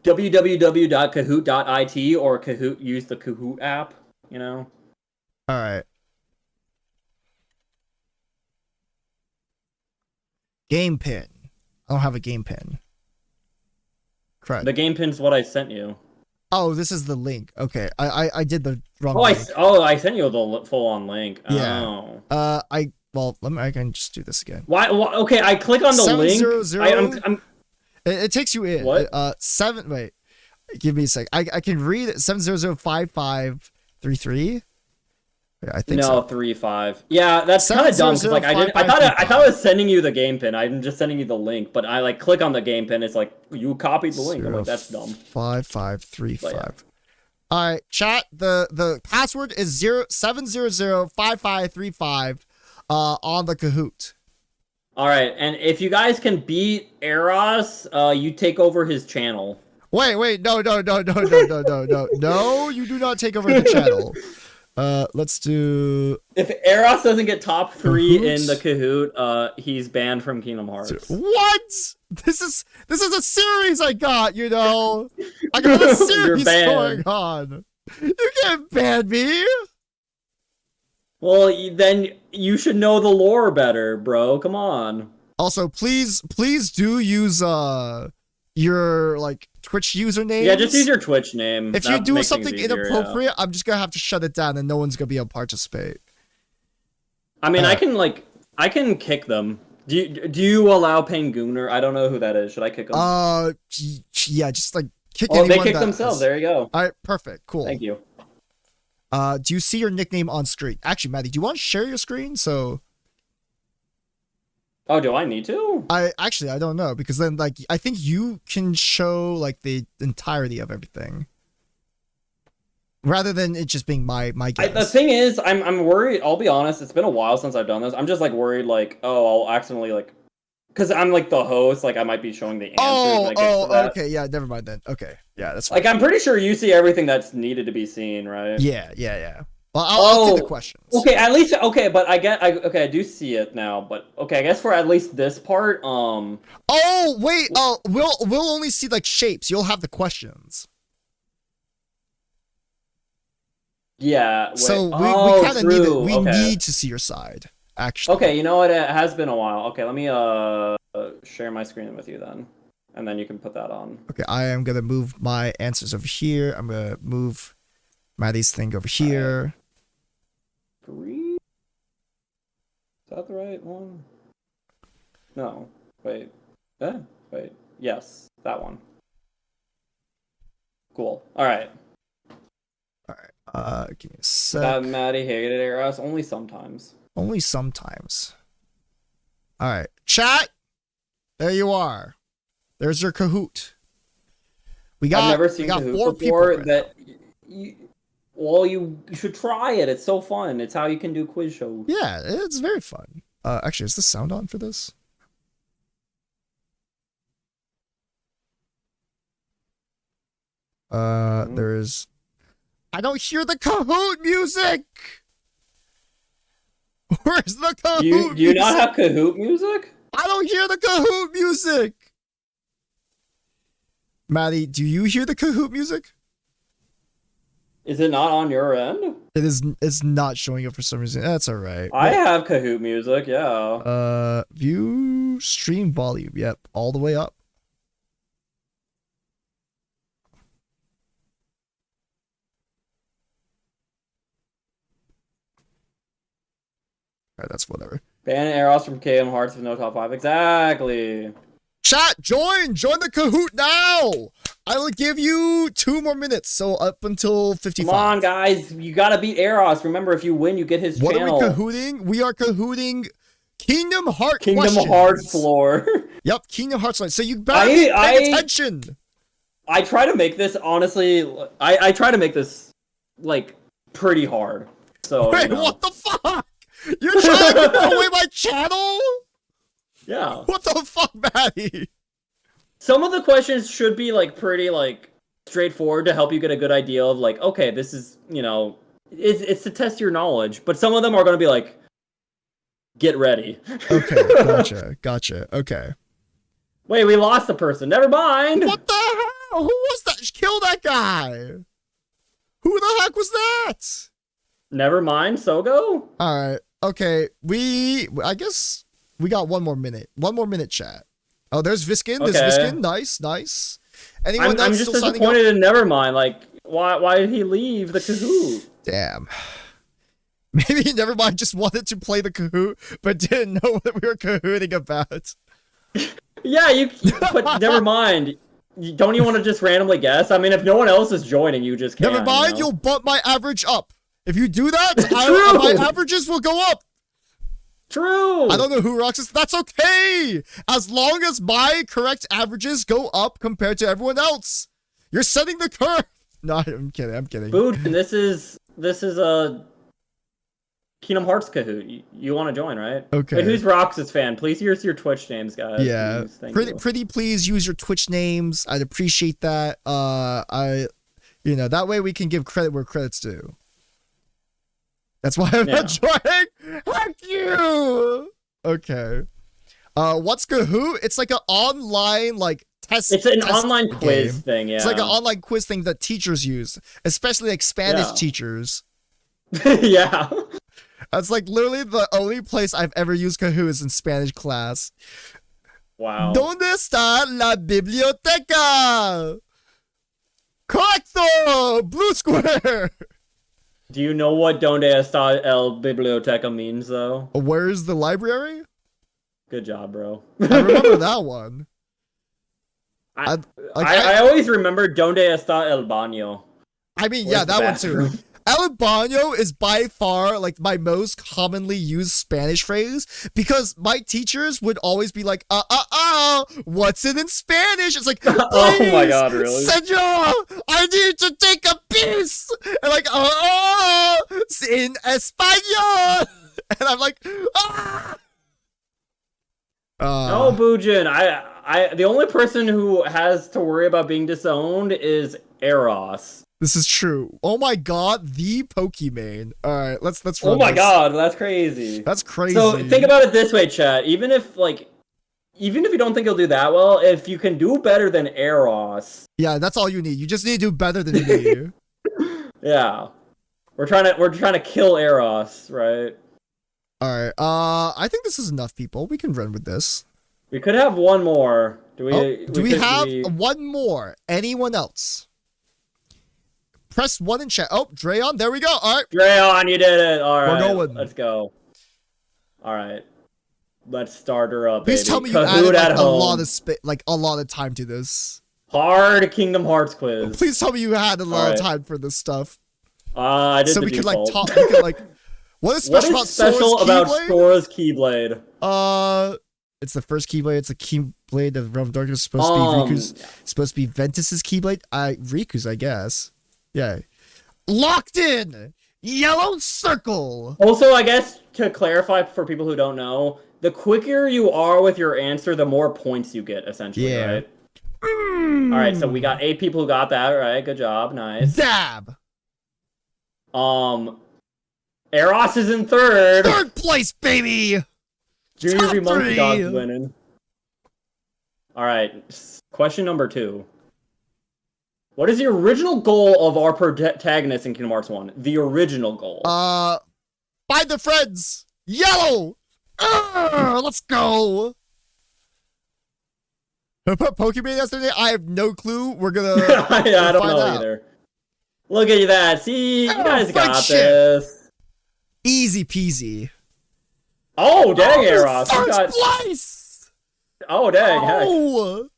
www.kahoot.it or Kahoot. Use the Kahoot app. You know. All right. Game pin. I don't have a game pin. Correct. The game pin's what I sent you. Oh, this is the link. Okay, I did the wrong. Oh, link. I sent you the full on link. Yeah. Oh. Well, I can just do this again. Why? Okay, I click on the 700. link. It takes you in. What? Wait, give me a sec. I can read it. 7005533. I think no, so. 3-5. Yeah, that's kind of dumb. Cause like I thought I was sending you the game pin. I'm just sending you the link, but I like click on the game pin. It's like you copied the link. I'm like, that's dumb. 5535. Yeah. All right, chat. The password is 7005535 on the Kahoot. All right, and if you guys can beat Eros, you take over his channel. Wait, no, you do not take over the channel. Let's do. If Eros doesn't get top 3 Kahoots? in the Kahoot, he's banned from Kingdom Hearts. What? This is a series I got. You know, I got a series going on. You can't ban me. Well, then you should know the lore better, bro. Come on. Also, please do use your like Twitch username. Yeah, just use your Twitch name. If That you do makes something things easier, inappropriate, yeah. I'm just gonna have to shut it down, and no one's gonna be able to participate. I mean, I can kick them. Do you allow Penguner? I don't know who that is. Should I kick them? Yeah, just like kick. Oh, they anyone kick that themselves. has- There you go. All right, perfect, cool. Thank you. Do you see your nickname on screen? Actually, Maddie, do you want to share your screen? So Oh, do I need to? I don't know, because then like I think you can show like the entirety of everything, rather than it just being my guess. The thing is, I'm worried. I'll be honest. It's been a while since I've done this. I'm just like worried, like, oh, I'll accidentally like, because I'm like the host. Like, I might be showing the answers. when it gets to that. Okay, yeah, never mind then. Okay, yeah, that's fine. Like, I'm pretty sure you see everything that's needed to be seen, right? Yeah. Well, I'll see the questions. Okay, at least but I do see it now. But okay, I guess for at least this part, Oh wait, we'll only see like shapes. You'll have the questions. yeah. Wait. So we kind of need it. We need to see your side, actually. Okay, you know what? It has been a while. Okay, let me share my screen with you then, and then you can put that on. Okay, I am gonna move my answers over here. I'm gonna move Maddie's thing over here. Is that the right one? No. Wait. Wait. Yes, that one. Cool. All right. All right. Give me a sec. Maddie hated Eros only sometimes. Only sometimes. All right, chat. There you are. There's your Kahoot. I've never seen Kahoot 4 before. people. That. Well, you should try it. It's so fun. It's how you can do quiz shows. Yeah, it's very fun. Actually, is the sound on for this? There's. I don't hear the Kahoot music. Where's the Kahoot music? Do you not have Kahoot music? I don't hear the Kahoot music. Maddie, do you hear the Kahoot music? Is it not on your end? It is. It's not showing up for some reason. That's all right. I have Kahoot music, yeah. View stream volume. Yep, all the way up. All right, that's whatever. Ban Eros from KM Hearts with no top 5. Exactly. Chat, join the Kahoot now. I will give you 2 more minutes, so up until 55. Come on, guys. You gotta beat Eros. Remember, if you win, you get his channel. What are we Kahooting? We are Kahooting Kingdom Hearts Kingdom Hearts lore. Yep, Kingdom Hearts. So you better be paying attention. I try to make this, honestly, I try to make this, like, pretty hard. So, wait, what the fuck? You're trying to throw away my channel? Yeah. What the fuck, Maddie? Some of the questions should be, like, pretty, like, straightforward to help you get a good idea of, like, okay, this is, you know, it's to test your knowledge. But some of them are going to be, like, get ready. Okay, gotcha. Okay. Wait, we lost the person. Never mind. What the hell? Who was that? Kill that guy. Who the heck was that? Never mind, Sogo. All right. Okay. I guess we got 1 more minute. 1 more minute, chat. Oh, there's Viskin. Okay. There's Viskin. Nice. Anyone I'm just disappointed in Nevermind. Like, why did he leave the Kahoot? Damn. Maybe Nevermind just wanted to play the Kahoot, but didn't know what we were Kahooting about. Yeah, but Nevermind. Don't you want to just randomly guess? I mean, if no one else is joining, you just can't. Nevermind, you know? you'll bump my average up. If you do that, my averages will go up. True. I don't know who rocks this. That's okay. As long as my correct averages go up compared to everyone else. You're setting the curve. No, I'm kidding. Boojin, this is a Kingdom Hearts Kahoot. You want to join, right? Okay. Wait, who's Roxas fan? Please use your Twitch names, guys. Yeah. Please. Pretty please use your Twitch names. I'd appreciate that. That way we can give credit where credit's due. That's why I'm not joining. Heck you. Okay. What's Kahoot? It's like an online test. It's an test online game. quiz thing. Yeah. It's like an online quiz thing that teachers use, especially like Spanish teachers. Yeah. That's like literally the only place I've ever used Kahoot is in Spanish class. Wow. ¿Dónde está la biblioteca? Correcto! Blue square! Do you know what Donde está el biblioteca means, though? Where's the library? Good job, bro. I remember that one. I always remember Donde está el baño. I mean, Where's yeah, that one bathroom? too. El baño is by far like my most commonly used Spanish phrase because my teachers would always be like, what's it in Spanish? It's like, oh my god, really? Senor, I need to take a piss. And like, in español. And I'm like, No, Boojin, I the only person who has to worry about being disowned is Eros. This is true. Oh my god, the Pokemon. All right, let's run Oh my this. god, that's crazy. That's crazy. So think about it this way, chat. Even if you don't think you'll do that well, if you can do better than Eros. Yeah, that's all you need. You just need to do better than me. Yeah. We're trying to kill Eros, right? All right. I think this is enough, people. We can run with this. We could have one more. Do we have one more? Anyone else? Press 1 in chat. Oh, Drayon, there we go. All right. Drayon, you did it. All right. We're going. Let's go. All right. Let's start her up. Please baby. tell me you Kahoot added at a home. lot of time to this. Hard Kingdom Hearts quiz. Please tell me you had a lot of time for this stuff. I did so the we default. could talk. We could what is special about Sora's Keyblade? It's the first Keyblade. It's a Keyblade of Realm of Darkness. Supposed to be Riku's. Supposed to be Ventus's Keyblade. Riku's, I guess. Yeah. Locked in! Yellow circle! Also, I guess, to clarify for people who don't know, the quicker you are with your answer, the more points you get, essentially, right? Alright, so we got 8 people who got that, right? Good job, nice. Dab! Eros is in third! Third place, baby! Junior V Top Monkey three. Dog's winning. Alright, question number 2. What is the original goal of our protagonist in Kingdom Hearts 1? The original goal. Find the friends. Yellow. Let's go. Who put Pokemon yesterday? I have no clue. We're gonna. Yeah, I don't find know out. either. Look at that. See, you guys got friendship. this. Easy peasy. Oh, dang, Eros. You First got... place. Oh, dang. Heck. Oh.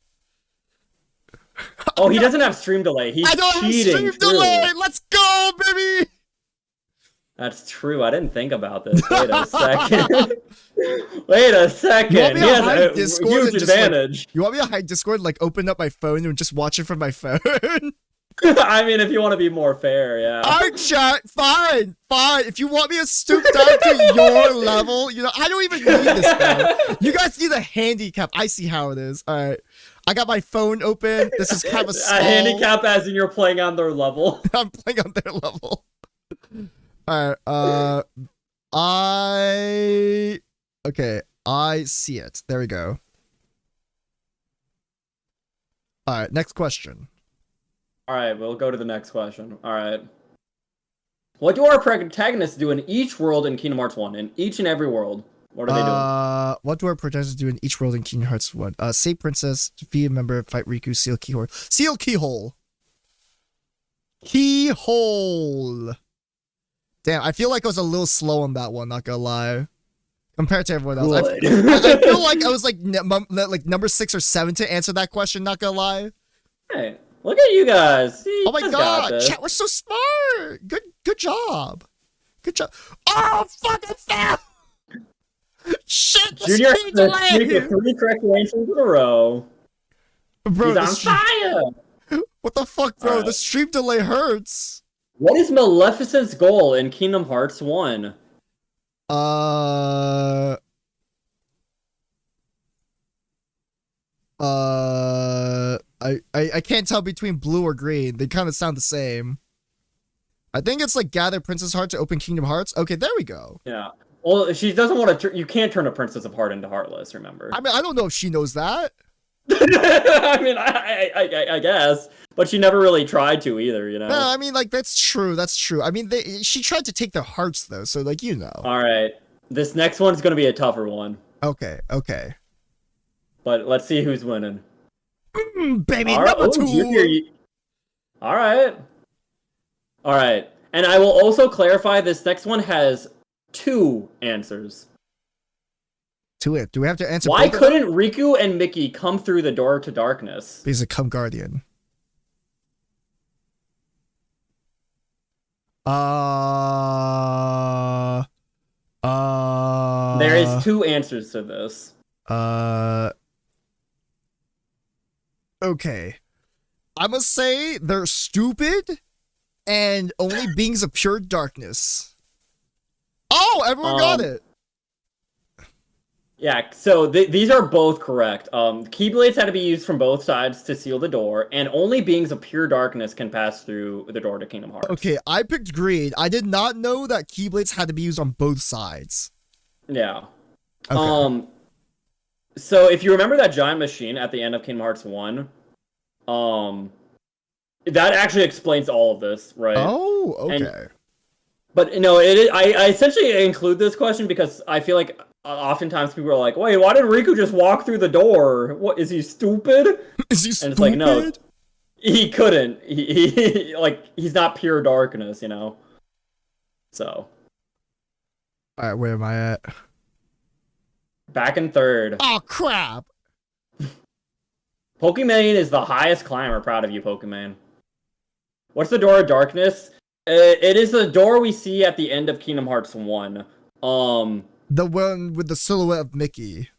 Oh, he doesn't have stream delay. He's I don't have cheating. stream too. delay. Let's go, baby. That's true. I didn't think about this. Wait a second. Wait a second. You want me He to has hide a Discord huge and just, like, advantage. You want me to hide Discord, like open up my phone and just watch it from my phone? I mean, if you want to be more fair, yeah. Alright, chat. Fine. If you want me to stoop down to your level, you know, I don't even need this though. You guys see the handicap. I see how it is. Alright. I got my phone open. This is kind of A small. handicap as in you're playing on their level. I'm playing on their level. Alright, okay, I see it. There we go. Alright, next question. Alright, we'll go to the next question. Alright. What do our protagonists do in each world in Kingdom Hearts 1? In each and every world. What are they doing? What do our protagonists do in each world in Kingdom Hearts 1? Save Princess, defeat a member, fight Riku, seal Keyhole. Seal Keyhole! Keyhole! Damn, I feel like I was a little slow on that one, not gonna lie. Compared to everyone else. I feel like I was like number 6 or 7 to answer that question, not gonna lie. Hey, look at you guys. See, Oh my you guys got god, this. chat, we're so smart! Good job. Good job. Oh, fucking fell! Shit, the Junior speed has a streak delay! of 3 correct answers in a row. Bro, He's the on fire! what the fuck, bro? Alright. The stream delay hurts. What is Maleficent's goal in Kingdom Hearts 1? I can't tell between blue or green. They kind of sound the same. I think it's like gather Princess Heart to open Kingdom Hearts. Okay, there we go. Yeah. Well, she doesn't want to. You can't turn a Princess of Heart into Heartless. Remember. I mean, I don't know if she knows that. I mean, I guess, but she never really tried to either. You know. No, I mean, like that's true. That's true. I mean, she tried to take their hearts though, so like you know. All right. This next one's gonna be a tougher one. Okay. But let's see who's winning. Baby, All right. number 2. Junior, all right. All right. And I will also clarify this next one has 2 answers. To it. Do we have to answer? Why both of them? couldn't Riku and Mickey come through the door to darkness? Because of Come Guardian. There is 2 answers to this. Okay. I must say they're stupid and only beings of pure darkness. Oh, everyone got it. Yeah, so these are both correct. Keyblades had to be used from both sides to seal the door, and only beings of pure darkness can pass through the door to Kingdom Hearts. Okay, I picked green. I did not know that Keyblades had to be used on both sides. Yeah. Okay. So if you remember that giant machine at the end of Kingdom Hearts 1, that actually explains all of this, right? Oh, okay. But no, I essentially include this question because I feel like oftentimes people are like, "Wait, why did Riku just walk through the door? What is he stupid?" Is he And stupid? it's like, no, he couldn't. He like he's not pure darkness, you know. So. All right, where am I at? Back in third. Oh crap! Pokimane is the highest climber. Proud of you, Pokimane. What's the door of darkness? It is the door we see at the end of Kingdom Hearts 1. The one with the silhouette of Mickey.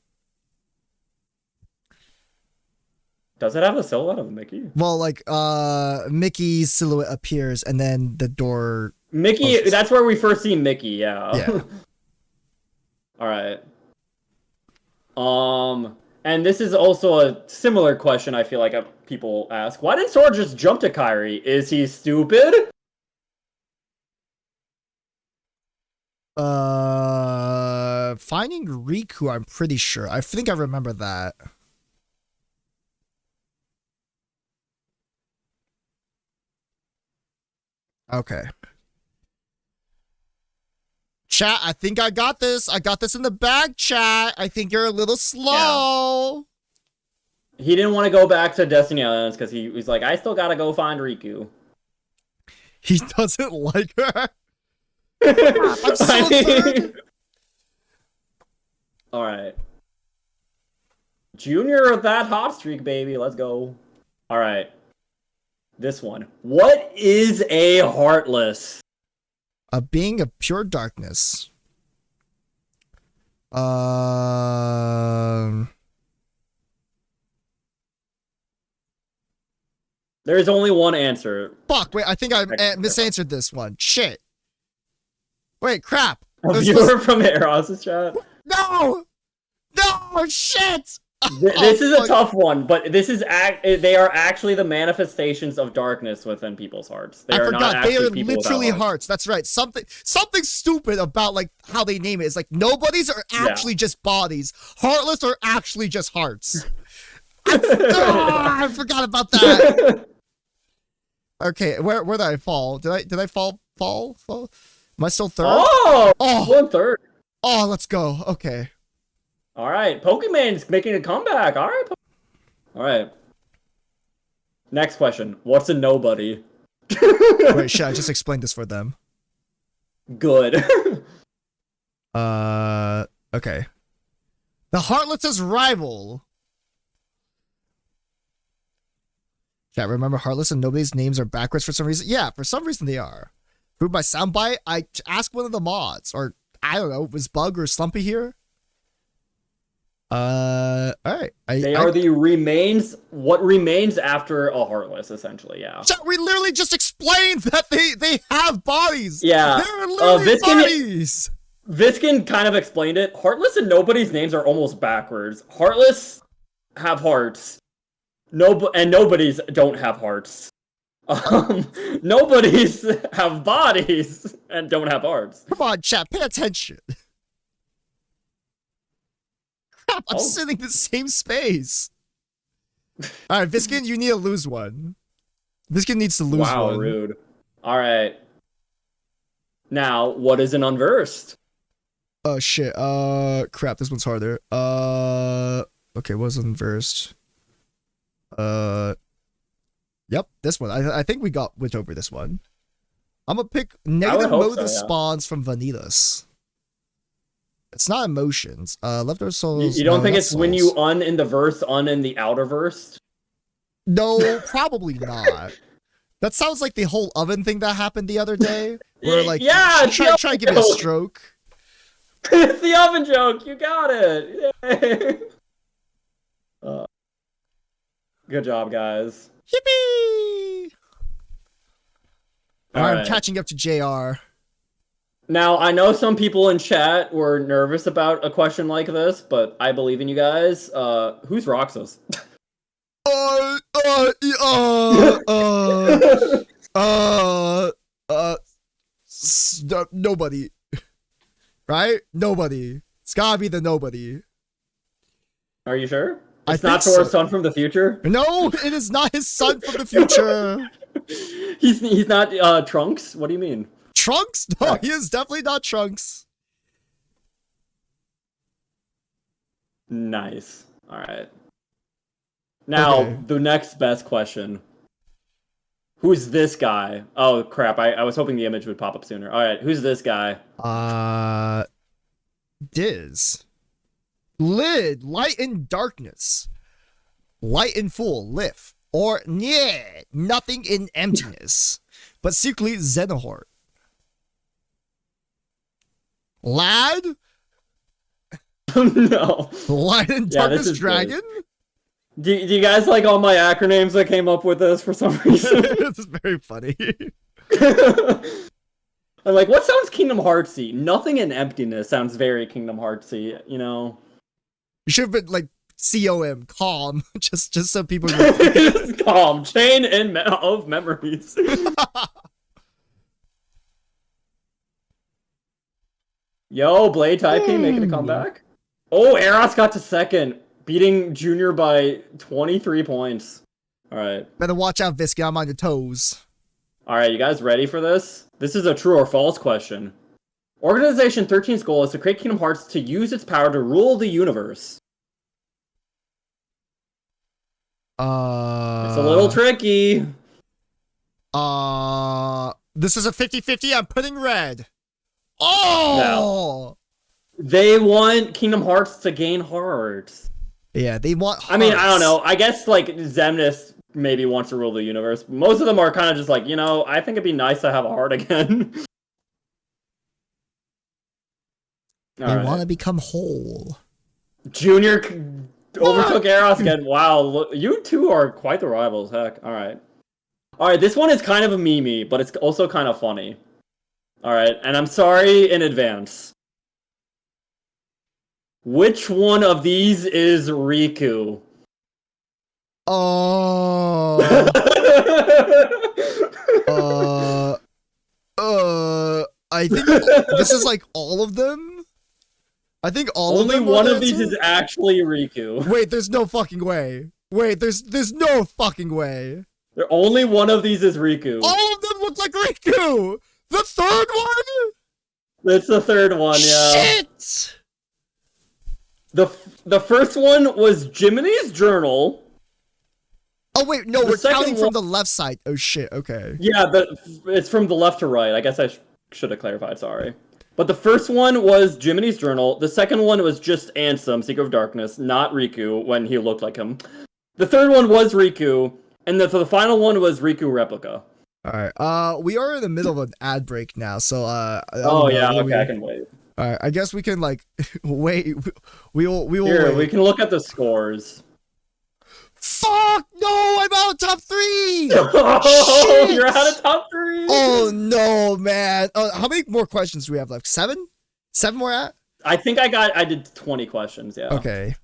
Does it have the silhouette of Mickey? Well, like, Mickey's silhouette appears, and then the door. Mickey, closes. that's where we first see Mickey, yeah. Yeah. Alright. And this is also a similar question I feel like people ask. Why did Sora just jump to Kairi? Is he stupid? Finding Riku, I'm pretty sure. I think I remember that. Okay. Chat, I think I got this. I got this in the bag, chat. I think you're a little slow. He didn't want to go back to Destiny Islands because he was like, I still gotta go find Riku. He doesn't like her. I'm so excited. All right. Junior, that hot streak, baby. Let's go. All right. This one. What is a Heartless? A being of pure darkness. There's only one answer. Fuck, wait, I think I misanswered this one. Shit. Wait, crap. A viewer from Eros' chat. No! No, shit! This is a tough one, but this is they are actually the manifestations of darkness within people's hearts. They are not they actually are people literally without hearts. That's right. Something stupid about like how they name it is like nobodies are actually just bodies. Heartless are actually just hearts. I forgot about that. Okay, where did I fall? Did I fall? Am I still third? Oh, Oh, 1/3. Oh, let's go. Okay. All right, Pokemon's making a comeback. All right. Next question. What's a nobody? Wait, shit, I just explained this for them. Good. Okay. The Heartless's rival. Yeah, remember Heartless and Nobody's names are backwards for some reason? Yeah, for some reason they are. Proved by soundbite, I asked one of the mods, or I don't know, was Bug or Slumpy here? All right. They are the remains. What remains after a Heartless, essentially? Yeah. So we literally just explained that they have bodies. Yeah. They're literally bodies. Viskin kind of explained it. Heartless and Nobody's names are almost backwards. Heartless have hearts. Nobodies don't have hearts. Nobodies have bodies and don't have hearts. Come on, chat, pay attention. Crap, I'm sitting in the same space. All right, Viskin, you need to lose one. Viskin needs to lose one. Wow, rude. All right. Now, what is an unversed? Oh shit. Crap, this one's harder. Okay, what's unversed? Yep, this one. I think we went over this one. I'm gonna pick negative mode spawns from Vanitas. It's not emotions. Leftover souls. You don't think it's souls. When you in the verse, in the outer verse? No, probably not. That sounds like the whole oven thing that happened the other day. Where like, yeah, try to give me a stroke. It's the oven joke. You got it. Good job, guys. Yippee! All right, I'm catching up to JR. Now, I know some people in chat were nervous about a question like this, but I believe in you guys. Who's Roxas? Nobody. Right? Nobody. It's gotta be the nobody. Are you sure? It's not Thor's son from the future? No, it is not his son from the future. He's not Trunks? What do you mean? Trunks? No, he is definitely not Trunks. Nice. All right. Now, the next best question. Who's this guy? Oh, crap. I was hoping the image would pop up sooner. All right. Who's this guy? Diz. Lid. Light in darkness. Light in full. Lift. Or, yeah, nothing in emptiness. But secretly Xenohort. Lad? No. Light in darkness dragon? Do you guys like all my acronyms that came up with this for some reason? This is very funny. I'm like, what sounds Kingdom Heartsy? Nothing in emptiness sounds very Kingdom Heartsy, you know? You should have been like COM, calm, just so people calm, chain of memories. Yo, Blade Typing making a comeback. Oh, Eros got to second, beating Junior by 23 points. All right. Better watch out, Visky. I'm on your toes. All right, you guys ready for this? This is a true or false question. Organization 13's goal is to create Kingdom Hearts to use its power to rule the universe. It's a little tricky. This is a 50-50. I'm putting red. Oh! They want Kingdom Hearts to gain hearts. Yeah, they want hearts. I mean, I don't know. I guess, like, Xemnas maybe wants to rule the universe. Most of them are kind of just like, I think it'd be nice to have a heart again. They want to become whole. Junior overtook Eros again. Wow, look, you two are quite the rivals. Heck. All right, this one is kind of a meme, but it's also kind of funny. All right, and I'm sorry in advance. Which one of these is Riku? I think this is like all of them. I think only one of these is actually Riku. Wait, there's no fucking way. Wait, there's no fucking way. Only one of these is Riku. All of them look like Riku. The third one? It's the third one, yeah. Shit! The first one was Jiminy's Journal. Oh wait, no, we're counting from the left side. Oh shit, okay. Yeah, it's from the left to right. I guess I should have clarified, sorry. But the first one was Jiminy's Journal. The second one was just Ansem, Seeker of Darkness, not Riku, when he looked like him. The third one was Riku, and the final one was Riku Replica. Alright, we are in the middle of an ad break now, so, I can wait. Alright, I guess we can, like, wait. We will Here, wait. we can look at the scores. Fuck! No, I'm out of top 3! Oh, you're out of top 3! Oh, no, man. How many more questions do we have left? 7? 7 more at? I think I did 20 questions, yeah. Okay.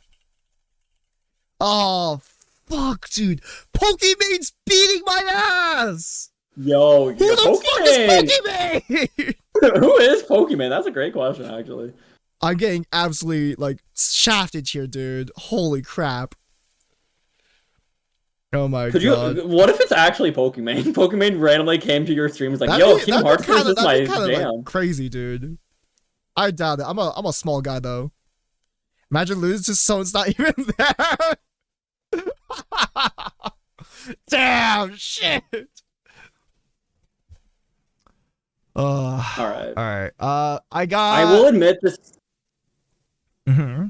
Oh, fuck, dude. Pokemon's beating my ass! Yo, Who the fuck is Pokemon? Who is Pokemon? That's a great question, actually. I'm getting absolutely, like, shafted here, dude. Holy crap. Oh my god. What if it's actually Pokemon? Pokemon randomly came to your stream and was like, yo, Kingdom Hearts is my jam. Like, crazy, dude. I doubt it. I'm a small guy, though. Imagine losing to someone's not even there. Damn, shit. Alright. I will admit this. Mm-hmm.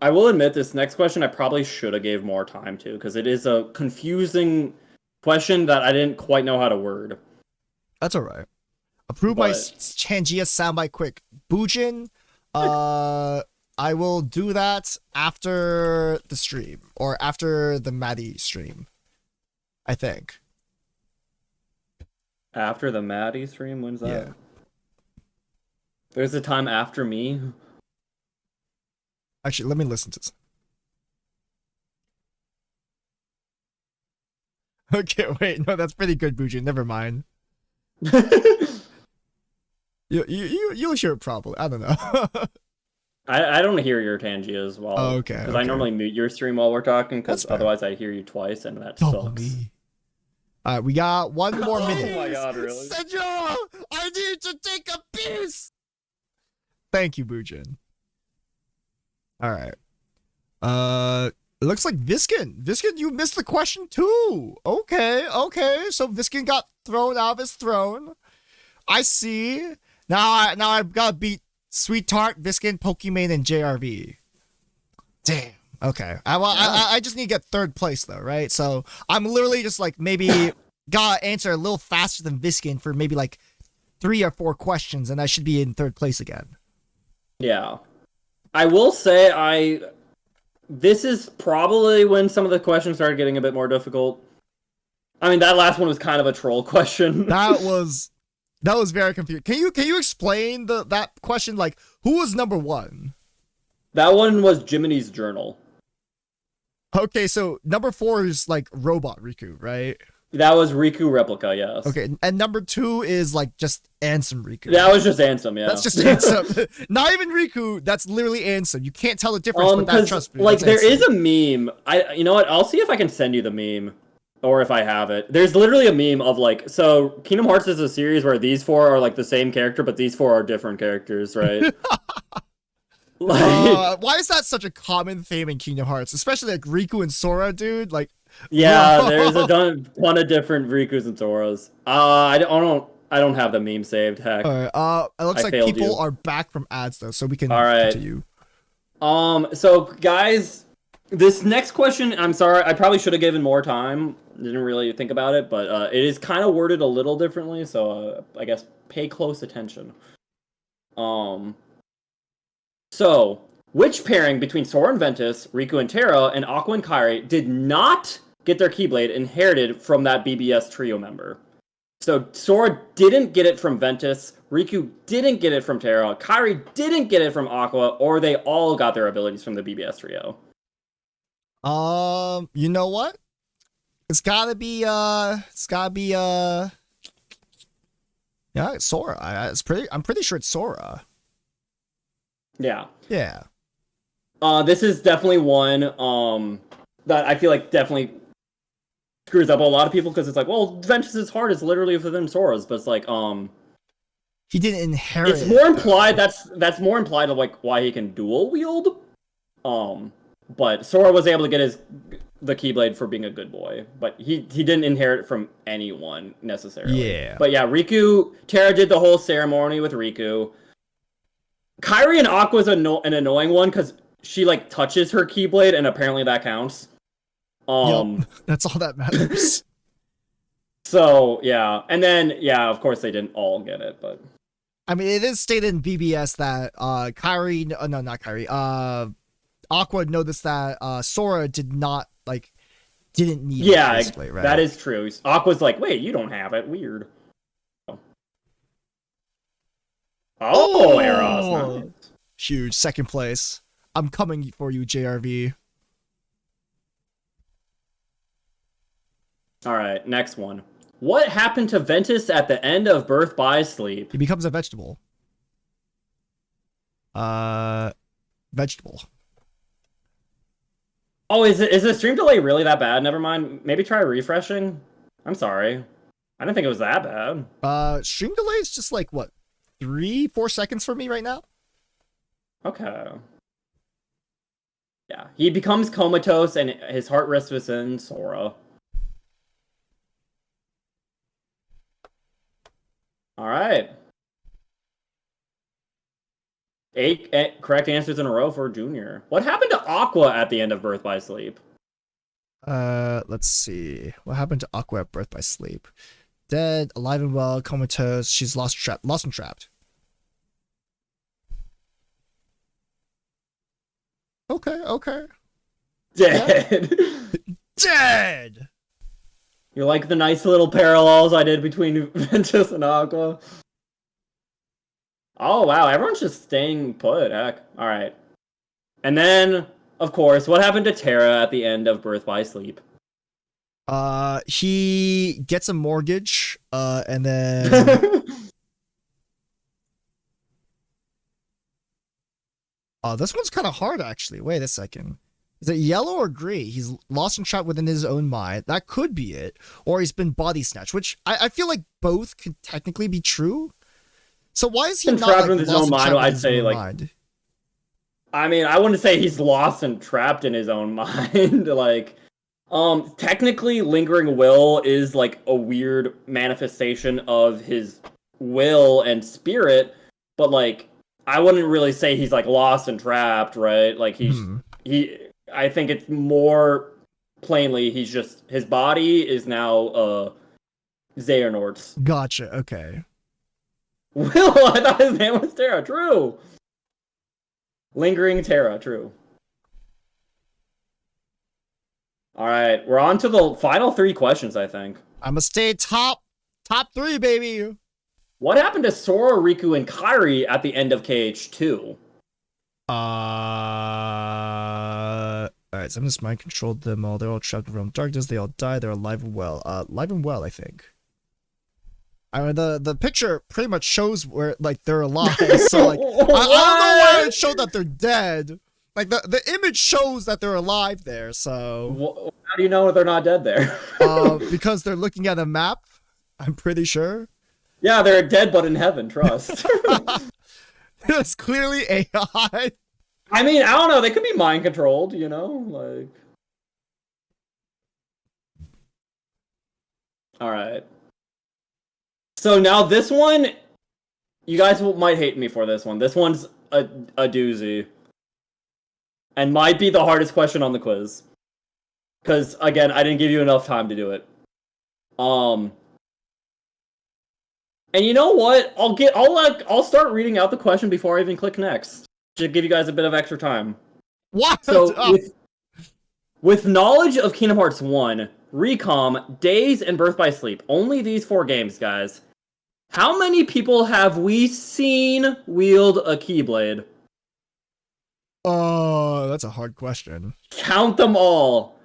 I will admit this next question I probably should have gave more time to, because it is a confusing question that I didn't quite know how to word. That's alright. Approve my Changia soundbite quick. Bujin, I will do that after the stream, or after the Maddie stream, I think. After the Maddie stream? When's that? Yeah. There's a time after me? Actually, let me listen to this. Okay, wait, no, that's pretty good, Bujin. Never mind. You'll hear it probably. I don't know. I don't hear your Tangia as well. Oh, okay. Because I normally mute your stream while we're talking, because otherwise I hear you twice, and that sucks. Alright, we got one more minute. Oh my god, really? Senora, I need to take a piss! Thank you, Bujin. Alright. It looks like Viskin. Viskin, you missed the question too. Okay. So Viskin got thrown out of his throne. I see. Now I've got to beat Sweet Tart, Viskin, Pokemon, and JRV. Damn. Okay. I just need to get third place though, right? So I'm literally just like maybe gotta answer a little faster than Viskin for maybe like 3 or 4 questions, and I should be in third place again. Yeah. I will say this is probably when some of the questions started getting a bit more difficult. I mean, that last one was kind of a troll question. That was very confusing. Can you explain that question? Like, who was number 1? That one was Jiminy's Journal. Okay, so number 4 is like Robot Riku, right? That was Riku Replica, yes. Okay, and number 2 is like just Ansem Riku. That was just Ansem, yeah. That's just Ansem. Not even Riku, that's literally Ansem. You can't tell the difference, but that, trust me. Like, there is a meme. You know what? I'll see if I can send you the meme. or if I have it. There's literally a meme of like, so Kingdom Hearts is a series where these four are like the same character, but these four are different characters, right? Like, why is that such a common theme in Kingdom Hearts, especially like Riku and Sora, dude? Like, yeah, bro. there's a ton of different Rikus and Soras. I don't have the meme saved. Heck. All right. It looks I like failed people you. are back from ads though, so we can All right. continue. So guys, this next question, I'm sorry, I probably should have given more time. Didn't really think about it, but it is kind of worded a little differently, so I guess pay close attention. So, which pairing between Sora and Ventus, Riku and Terra, and Aqua and Kairi did not get their Keyblade inherited from that BBS trio member? So, Sora didn't get it from Ventus, Riku didn't get it from Terra, Kairi didn't get it from Aqua, or they all got their abilities from the BBS trio. You know what? It's gotta be yeah, it's Sora. I'm pretty sure it's Sora. Yeah. Yeah. This is definitely one that I feel like definitely screws up a lot of people because it's like, well, Ventus's heart is literally within Sora's, but it's like, he didn't inherit. it's more implied. That's more implied of like why he can dual wield. But Sora was able to get the Keyblade for being a good boy, but he didn't inherit it from anyone necessarily. Yeah. But yeah, Terra did the whole ceremony with Riku. Kairi and Aqua's an annoying one because she like touches her Keyblade and apparently that counts. Yep. That's all that matters. So yeah, and then yeah, of course they didn't all get it, but I mean, it is stated in BBS that not Kairi, Aqua noticed that Sora didn't need it, basically, right? that is true. Aqua's like, wait, you don't have it, weird. Oh, Eros. Nice. Huge. Second place. I'm coming for you, JRV. All right, next one. What happened to Ventus at the end of Birth by Sleep? He becomes a vegetable. Vegetable. Oh, is the stream delay really that bad? Never mind. Maybe try refreshing. I'm sorry. I didn't think it was that bad. Stream delay is just like what? 3-4 seconds for me right now. Okay. Yeah, he becomes comatose and his heart rests within Sora. All right. 8 correct answers in a row for Junior. What happened to Aqua at the end of Birth by Sleep? Let's see. What happened to Aqua at Birth by Sleep? Dead, alive and well, comatose. She's lost and trapped. Okay. Dead. Dead. You like the nice little parallels I did between Ventus and Aqua? Oh wow, everyone's just staying put. Heck. All right. And then, of course, what happened to Terra at the end of Birth by Sleep? He gets a mortgage, and then this one's kind of hard actually. Wait a second. Is it yellow or gray? He's lost and trapped within his own mind. That could be it. Or he's been body snatched, which I feel like both could technically be true. So why is he not trapped like, in his lost own and mind? trapped in I'd his say own like, mind? I mean, I wouldn't say he's lost and trapped in his own mind. Like, technically, lingering will is like a weird manifestation of his will and spirit, but like, I wouldn't really say he's like lost and trapped, right? Like I think it's more plainly he's just his body is now Xehanort's. Gotcha. Okay. Will, I thought his name was Terra. True. Lingering Terra. True. All right, we're on to the final 3 questions, I think. I'm gonna stay top 3, baby. What happened to Sora, Riku, and Kairi at the end of KH2? Alright, so I'm just mind controlled them all. They're all trapped in the realm of darkness. They all die. They're alive and well. Alive and well, I think. I mean, the picture pretty much shows where like they're alive. So like, I don't know why it showed that they're dead, Like the image shows that they're alive there, so How do you know they're not dead there? because they're looking at a map, I'm pretty sure. Yeah, they're dead but in heaven, trust. It's clearly AI. I mean, I don't know, they could be mind controlled, you know? Like Alright. So now this one, you guys might hate me for this one. This one's a doozy. And might be the hardest question on the quiz. Because, again, I didn't give you enough time to do it. And you know what? I'll start reading out the question before I even click next. To give you guys a bit of extra time. What? So, with knowledge of Kingdom Hearts 1, Recom, Days, and Birth by Sleep, only these 4 games, guys, how many people have we seen wield a Keyblade? That's a hard question. Count them all.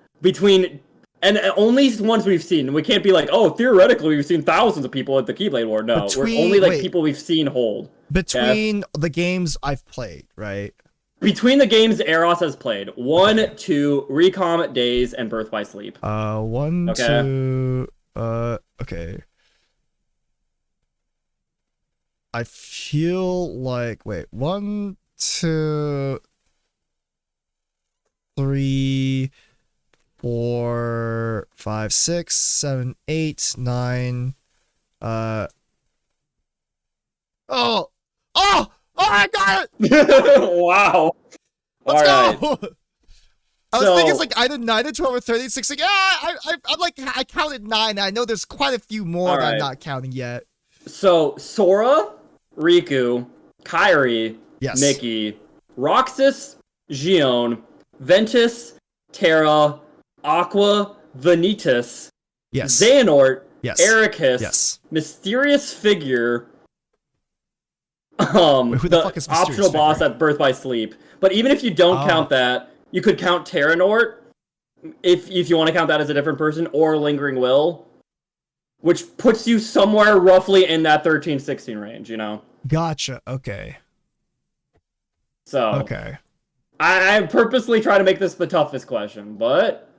And only ones we've seen. We can't be like, oh, theoretically we've seen thousands of people at the Keyblade War. No, we're only like people we've seen hold. Between the games I've played, right? Between the games Eros has played, 1, 2, Recom, Days, and Birth by Sleep. 1, Okay. 2, okay. I feel like, wait, 1, 2, 3, 4, 5, 6, 7, 8, 9. Oh, I got it! Wow. Let's Alright. go! I was thinking it's like either 9 or 12 or 36. Like, I'm like, I counted 9. I know there's quite a few more that I'm Alright. not counting yet. So, Sora, Riku, Kairi, Yes. Mickey, Roxas, Xion, Ventus, Terra, Aqua, Vanitas, Yes. Xehanort, Yes. Ericus, Yes. Mysterious Figure, Wait, who the the fuck is Mysterious optional boss Figure? at Birth by Sleep. But even if you don't Oh. count that, you could count Terranort, if you want to count that as a different person, or Lingering Will, which puts you somewhere roughly in that 13-16 range, you know? Gotcha. Okay. So, Okay. I purposely try to make this the toughest question, but...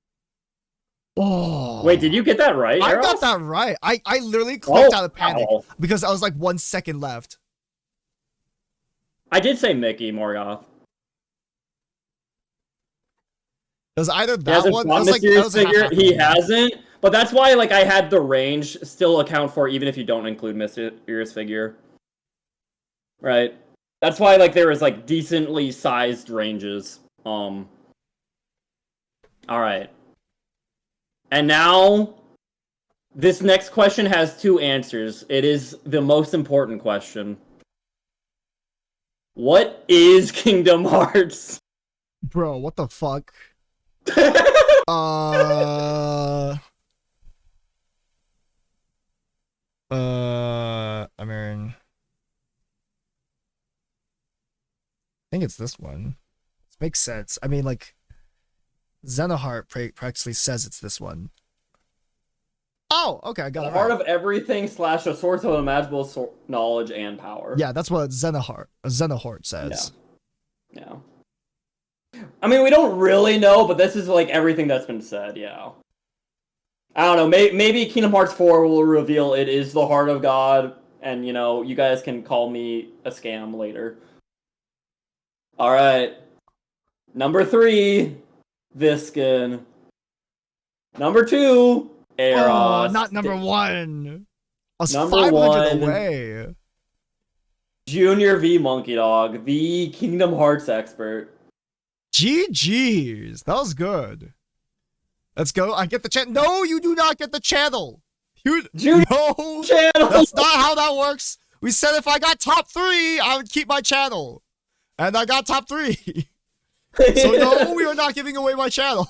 Oh. Wait, did you get that right, I Eros? got that right. I literally clicked out of panic wow. because I was like 1 second left. I did say Mickey Morgoth. It was either He that hasn't one. It fought was like, that Mysterious was like Figure. half He of it. hasn't. But that's why like I had the range still account for even if you don't include Mysterious Figure. Right? That's why like there was like decently sized ranges. Alright. And now this next question has 2 answers. It is the most important question. What is Kingdom Hearts? Bro, what the fuck? I mean, I think it's this one. This makes sense. I mean, like, Xenoheart practically says it's this one. Oh, okay, I got The it heart right. of everything / a source of unimaginable knowledge and power. Yeah, that's what Xenoheart says. Yeah. I mean, we don't really know, but this is like everything that's been said, yeah. I don't know, maybe Kingdom Hearts 4 will reveal it is the heart of God, and you know, you guys can call me a scam later. Alright. Number 3, Viskin. Number 2, Eros. Oh, not number 1. I was Number 500 1. away. Junior V Monkey Dog, the Kingdom Hearts expert. GG's. That was good. Let's go. I get the channel. No, you do not get the channel. Junior No, channel. that's not how that works. We said if I got top 3, I would keep my channel. And I got top 3. So no, we are not giving away my channel.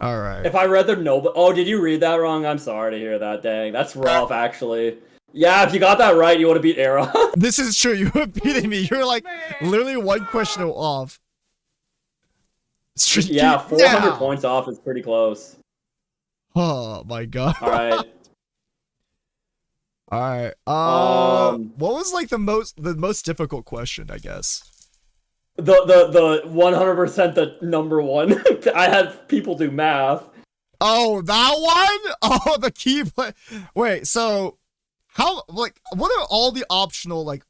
All right. If I read the no, oh, did you read that wrong? I'm sorry to hear that. Dang, that's rough, actually. Yeah, if you got that right, you would have beat Arrow. This is true. You were beating me. You're like literally 1 question off. Yeah, 400 now. points off is pretty close. Oh my god. All right. All right. What was like the most difficult question? I guess. The 100% the number one. I had people do math. Oh, that one. Oh, the key play. Wait. So, how like what are all the optional like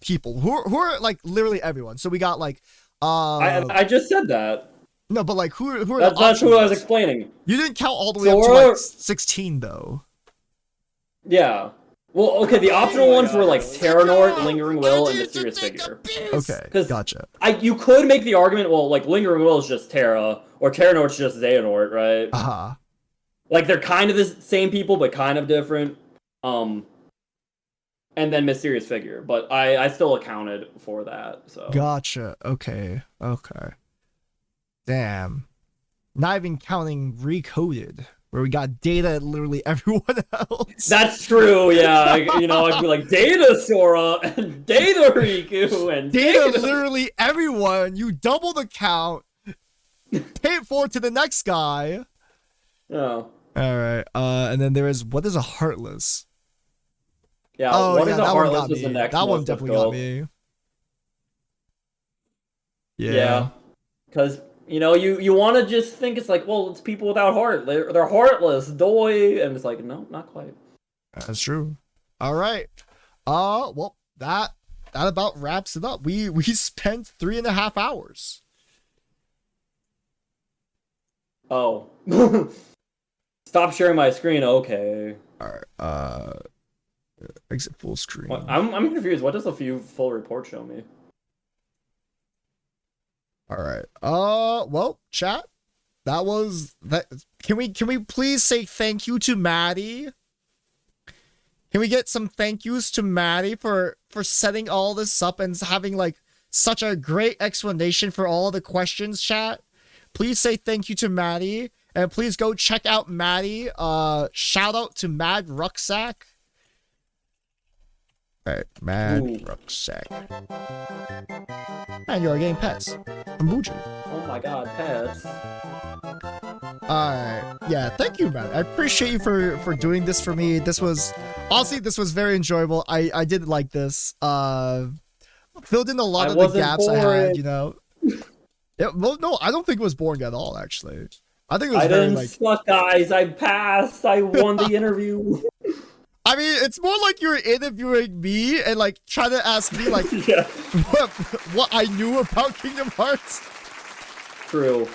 people who are like literally everyone? So we got like I just said that. no, but like who are That's the what I was optionals? explaining. You didn't count all the way up to Sora- like 16 though. Yeah. Well, okay, the optional ones were like Terranort, Lingering Will, and Mysterious Figure. Okay, 'Cause gotcha. You could make the argument, well, like Lingering Will is just Terra, or Terranort's just Xehanort, right? Like they're kind of the same people, but kind of different. And then Mysterious Figure, but I still accounted for that. So Gotcha. Okay. Damn. Not even counting Recoded, where we got data at literally everyone else. that's true. Yeah, you know, I'd be like Data Sora and Data Riku and Data literally everyone. You double the count. Pay it forward to the next guy. Oh. All right. And then there is what is a Heartless? Yeah. Oh, what yeah, is a that one Heartless got was the me. next That one most definitely got difficult. me. Yeah. Because, you know, you want to just think it's like, well, it's people without heart. They're heartless, doy. And it's like, no, not quite. That's true. All right. Well, that about wraps it up. We spent 3.5 hours. Oh. Stop sharing my screen. Okay. All right. Exit full screen. What? I'm confused. What does a few full report show me? All right. Well, chat. That was that. Can we please say thank you to Maddie? Can we get some thank yous to Maddie for setting all this up and having like such a great explanation for all the questions, chat? Please say thank you to Maddie, and please go check out Maddie. Shout out to Mad Rucksack. All right, Mad Ooh. Rucksack. And you're getting pets from Buji. Oh my god, pets. Alright. Yeah, thank you, man. I appreciate you for doing this for me. This was honestly very enjoyable. I did like this. Filled in a lot I of the wasn't gaps I boring. had, you know. Yeah, well, no, I don't think it was boring at all, actually. I think it was I very didn't like suck, guys. I passed. I won the interview. I mean, it's more like you're interviewing me and like trying to ask me like Yeah, what I knew about Kingdom Hearts. true.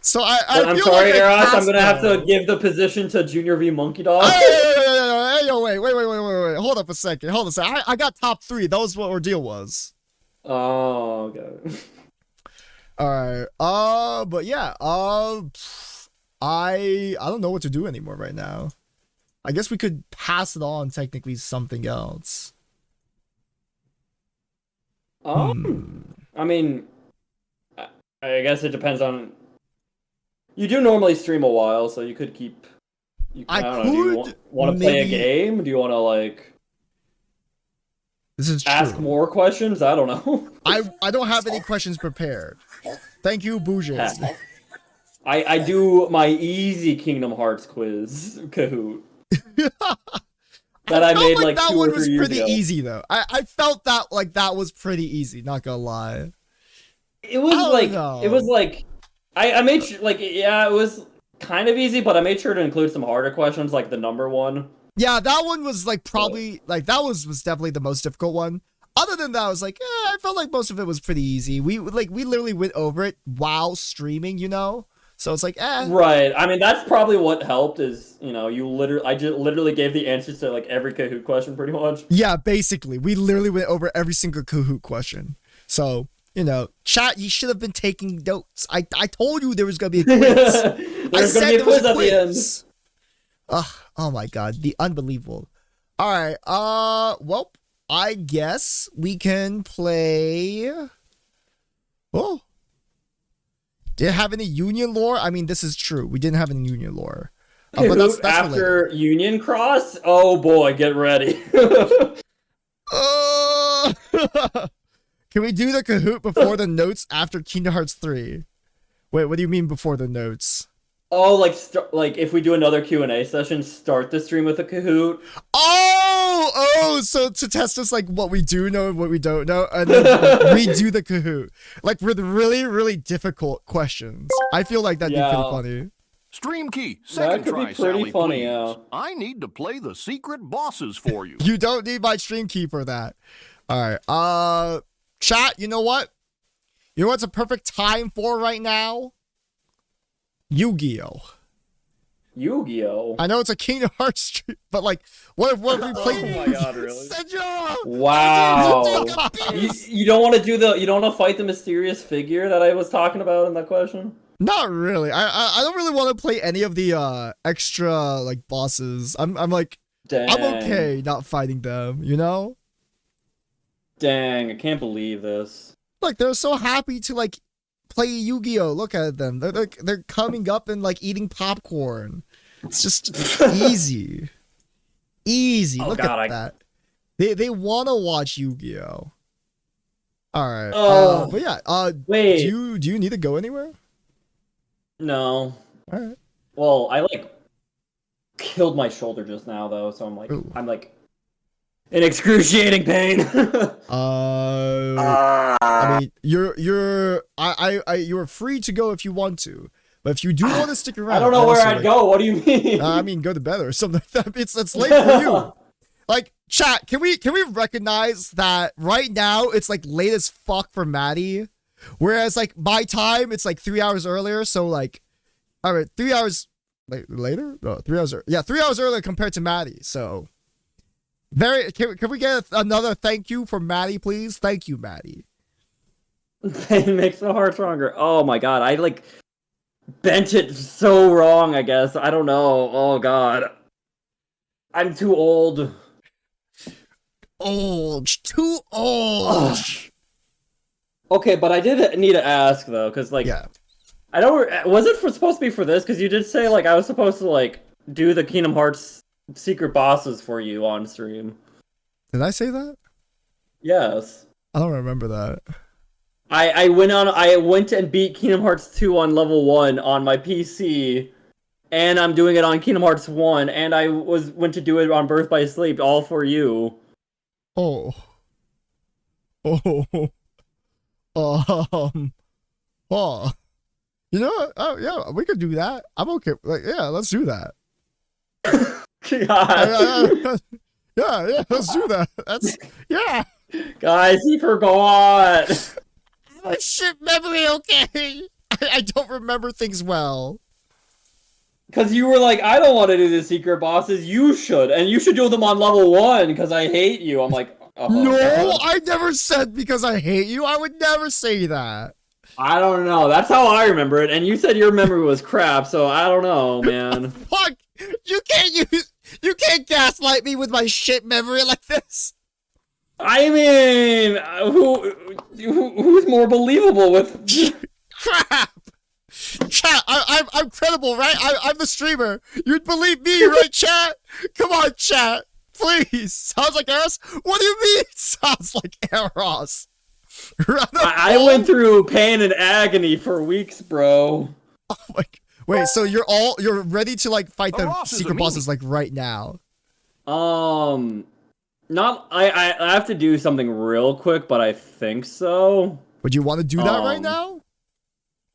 So I But I'm feel sorry, like I Eros. I'm passed gonna have though. to give the position to Junior v Monkey Dog. Hey, yo, wait. Hold up a second. I got top 3. That was what our deal was. Oh, okay. All right. But yeah. I don't know what to do anymore right now. I guess we could pass it on technically something else. I mean, I guess it depends on. You do normally stream a while, so you could keep. I don't know. Do you want to play a maybe- game? Do you want to like This is true. ask more questions? I don't know. I don't have any questions prepared. Thank you, Bouges. I do my easy Kingdom Hearts quiz, Kahoot. That I felt made like like that 2 one or 3 was years pretty ago. easy though. I felt that like that was pretty easy. Not gonna lie. It was don't like know. it was like I made sure, like, yeah, it was kind of easy, but I made sure to include some harder questions, like the number one. Yeah, that one was like probably like that was definitely the most difficult one. Other than that, I was like, I felt like most of it was pretty easy. We literally went over it while streaming, you know. So it's like, Right. I mean, that's probably what helped. Is, you know, I just literally gave the answers to like every Kahoot question, pretty much. Yeah, basically, we literally went over every single Kahoot question. So, you know, chat, you should have been taking notes. I told you there was gonna be a quiz. There's gonna be a quiz at the end. Ugh, oh my god, the unbelievable. All right, well, I guess we can play. Oh, did it have any Union lore? I mean, this is true. We didn't have any Union lore. But Kahoot that's after Union Cross? Oh boy, get ready. Can we do the Kahoot before the notes after Kingdom Hearts 3? Wait, what do you mean before the notes? Oh, like if we do another Q&A session, start the stream with a Kahoot. Oh, So to test us, like, what we do know and what we don't know, and then redo the Kahoot. Like, with really, really difficult questions. I feel like that'd be pretty funny. Stream key, That second could be try, pretty Sally, funny, please. yeah. I need to play the secret bosses for you. You don't need my stream key for that. All right. Chat, you know what? You know what's a perfect time for right now? Yu-Gi-Oh! Yu-Gi-Oh! I know it's a Kingdom Hearts stream, but like, what if we play? Oh my god, really? Senjora! Wow. You don't want to you don't want to fight the mysterious figure that I was talking about in that question? Not really. I don't really want to play any of the extra like bosses. I'm like, Dang. I'm okay not fighting them, you know? Dang, I can't believe this. Like, they're so happy to like play Yu-Gi-Oh! Look at them. They're coming up and like eating popcorn. It's just easy. Easy. Oh, Look God, at that. They want to watch Yu-Gi-Oh! All right. Oh. But yeah. Wait. Do you need to go anywhere? No. All right. Well, I like killed my shoulder just now though, so Ooh. I'm like in excruciating pain. I mean, you're free to go if you want to, but if you do want to stick around, I don't know where also, I'd like, go. What do you mean? I mean, go to bed or something like that. It's late for you. Like, chat, can we recognize that right now it's like late as fuck for Maddie, whereas like my time it's like 3 hours earlier. So like, all right, 3 hours later. No, 3 hours. Yeah, 3 hours earlier compared to Maddie. So can we get another thank you for Maddie, please? Thank you, Maddie. Pain makes the heart stronger. Oh my god, I like bent it so wrong, I guess. I don't know. Oh god. I'm too old. Too old. Okay, but I did need to ask though, because like, Yeah. I don't. Was it supposed to be for this? Because you did say like I was supposed to like do the Kingdom Hearts secret bosses for you on stream. Did I say that? Yes. I don't remember that. I went and beat Kingdom Hearts 2 on level 1 on my PC, and I'm doing it on Kingdom Hearts 1, and I went to do it on Birth by Sleep, all for you. Oh. Oh. You know what? Oh yeah, we could do that. I'm okay. Like, yeah, let's do that. God. Yeah, let's do that. Yeah. Guys, he forgot. My shit memory, okay. I don't remember things well. Because you were like, I don't want to do the secret bosses, you should. And you should do them on level 1, because I hate you. I'm like, oh, No, God. I never said because I hate you. I would never say that. I don't know. That's how I remember it. And you said your memory was crap, so I don't know, man. Fuck! You can't gaslight me with my shit memory like this. I mean, who's more believable with... Crap! Chat, I'm credible, right? I'm the streamer. You'd believe me, right, chat? Come on, chat. Please. Sounds like Eros? What do you mean it sounds like Eros? I went through pain and agony for weeks, bro. Oh my... Wait, so you're ready to like fight the Eros is secret a bosses like right now? Not I have to do something real quick, but I think so. Would you want to do that right now?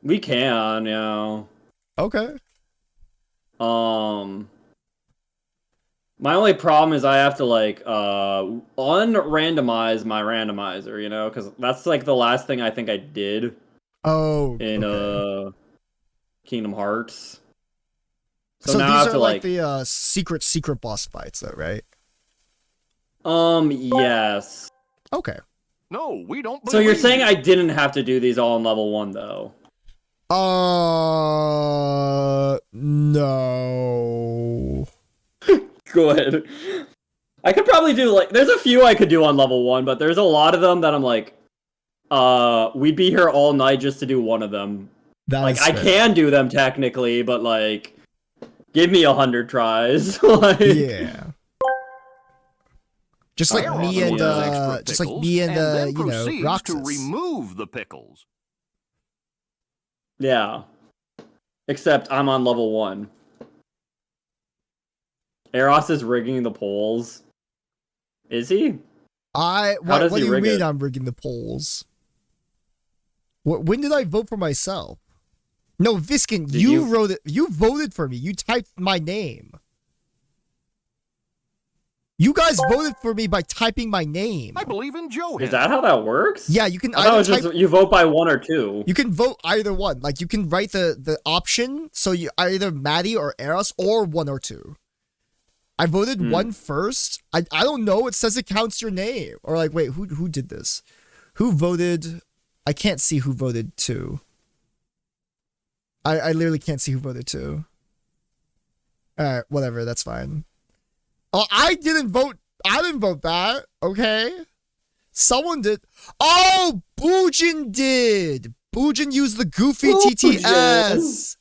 We can, yeah. Okay. My only problem is I have to like unrandomize my randomizer, you know, because that's like the last thing I think I did Oh. in okay. Kingdom Hearts. So now I these have are to like the secret boss fights, though, right? Yes. Okay. No, we don't. So you're believe saying you. I didn't have to do these all on level 1 though? No. Good. I could probably do like there's a few I could do on level 1, but there's a lot of them that I'm like, we'd be here all night just to do one of them. Like I can do them technically, but like, give me 100 tries. Like, yeah. Just like Eros me and orders extra just like pickles me and then you know, proceeds to Roxas. remove the pickles. yeah. Except I'm on level 1. Eros is rigging the polls. Is he? What does do he you rig mean it? I'm rigging the polls? When did I vote for myself? No, Viskin, Did you you? wrote it. You voted for me. You typed my name. You guys voted for me by typing my name. I believe in Joe. Is that how that works? Yeah, you can I thought it either was type. just you vote by 1 or 2. You can vote either one. Like you can write the option, so you either Maddie or Eros or 1 or 2. I voted 1 first. I don't know. It says it counts your name. Or like, wait, who did this? Who voted? I can't see who voted 2. I literally can't see who voted 2. Alright, whatever, that's fine. Oh, I didn't vote that, okay? Someone did. Oh, Boojin did! Boojin used the goofy TTS!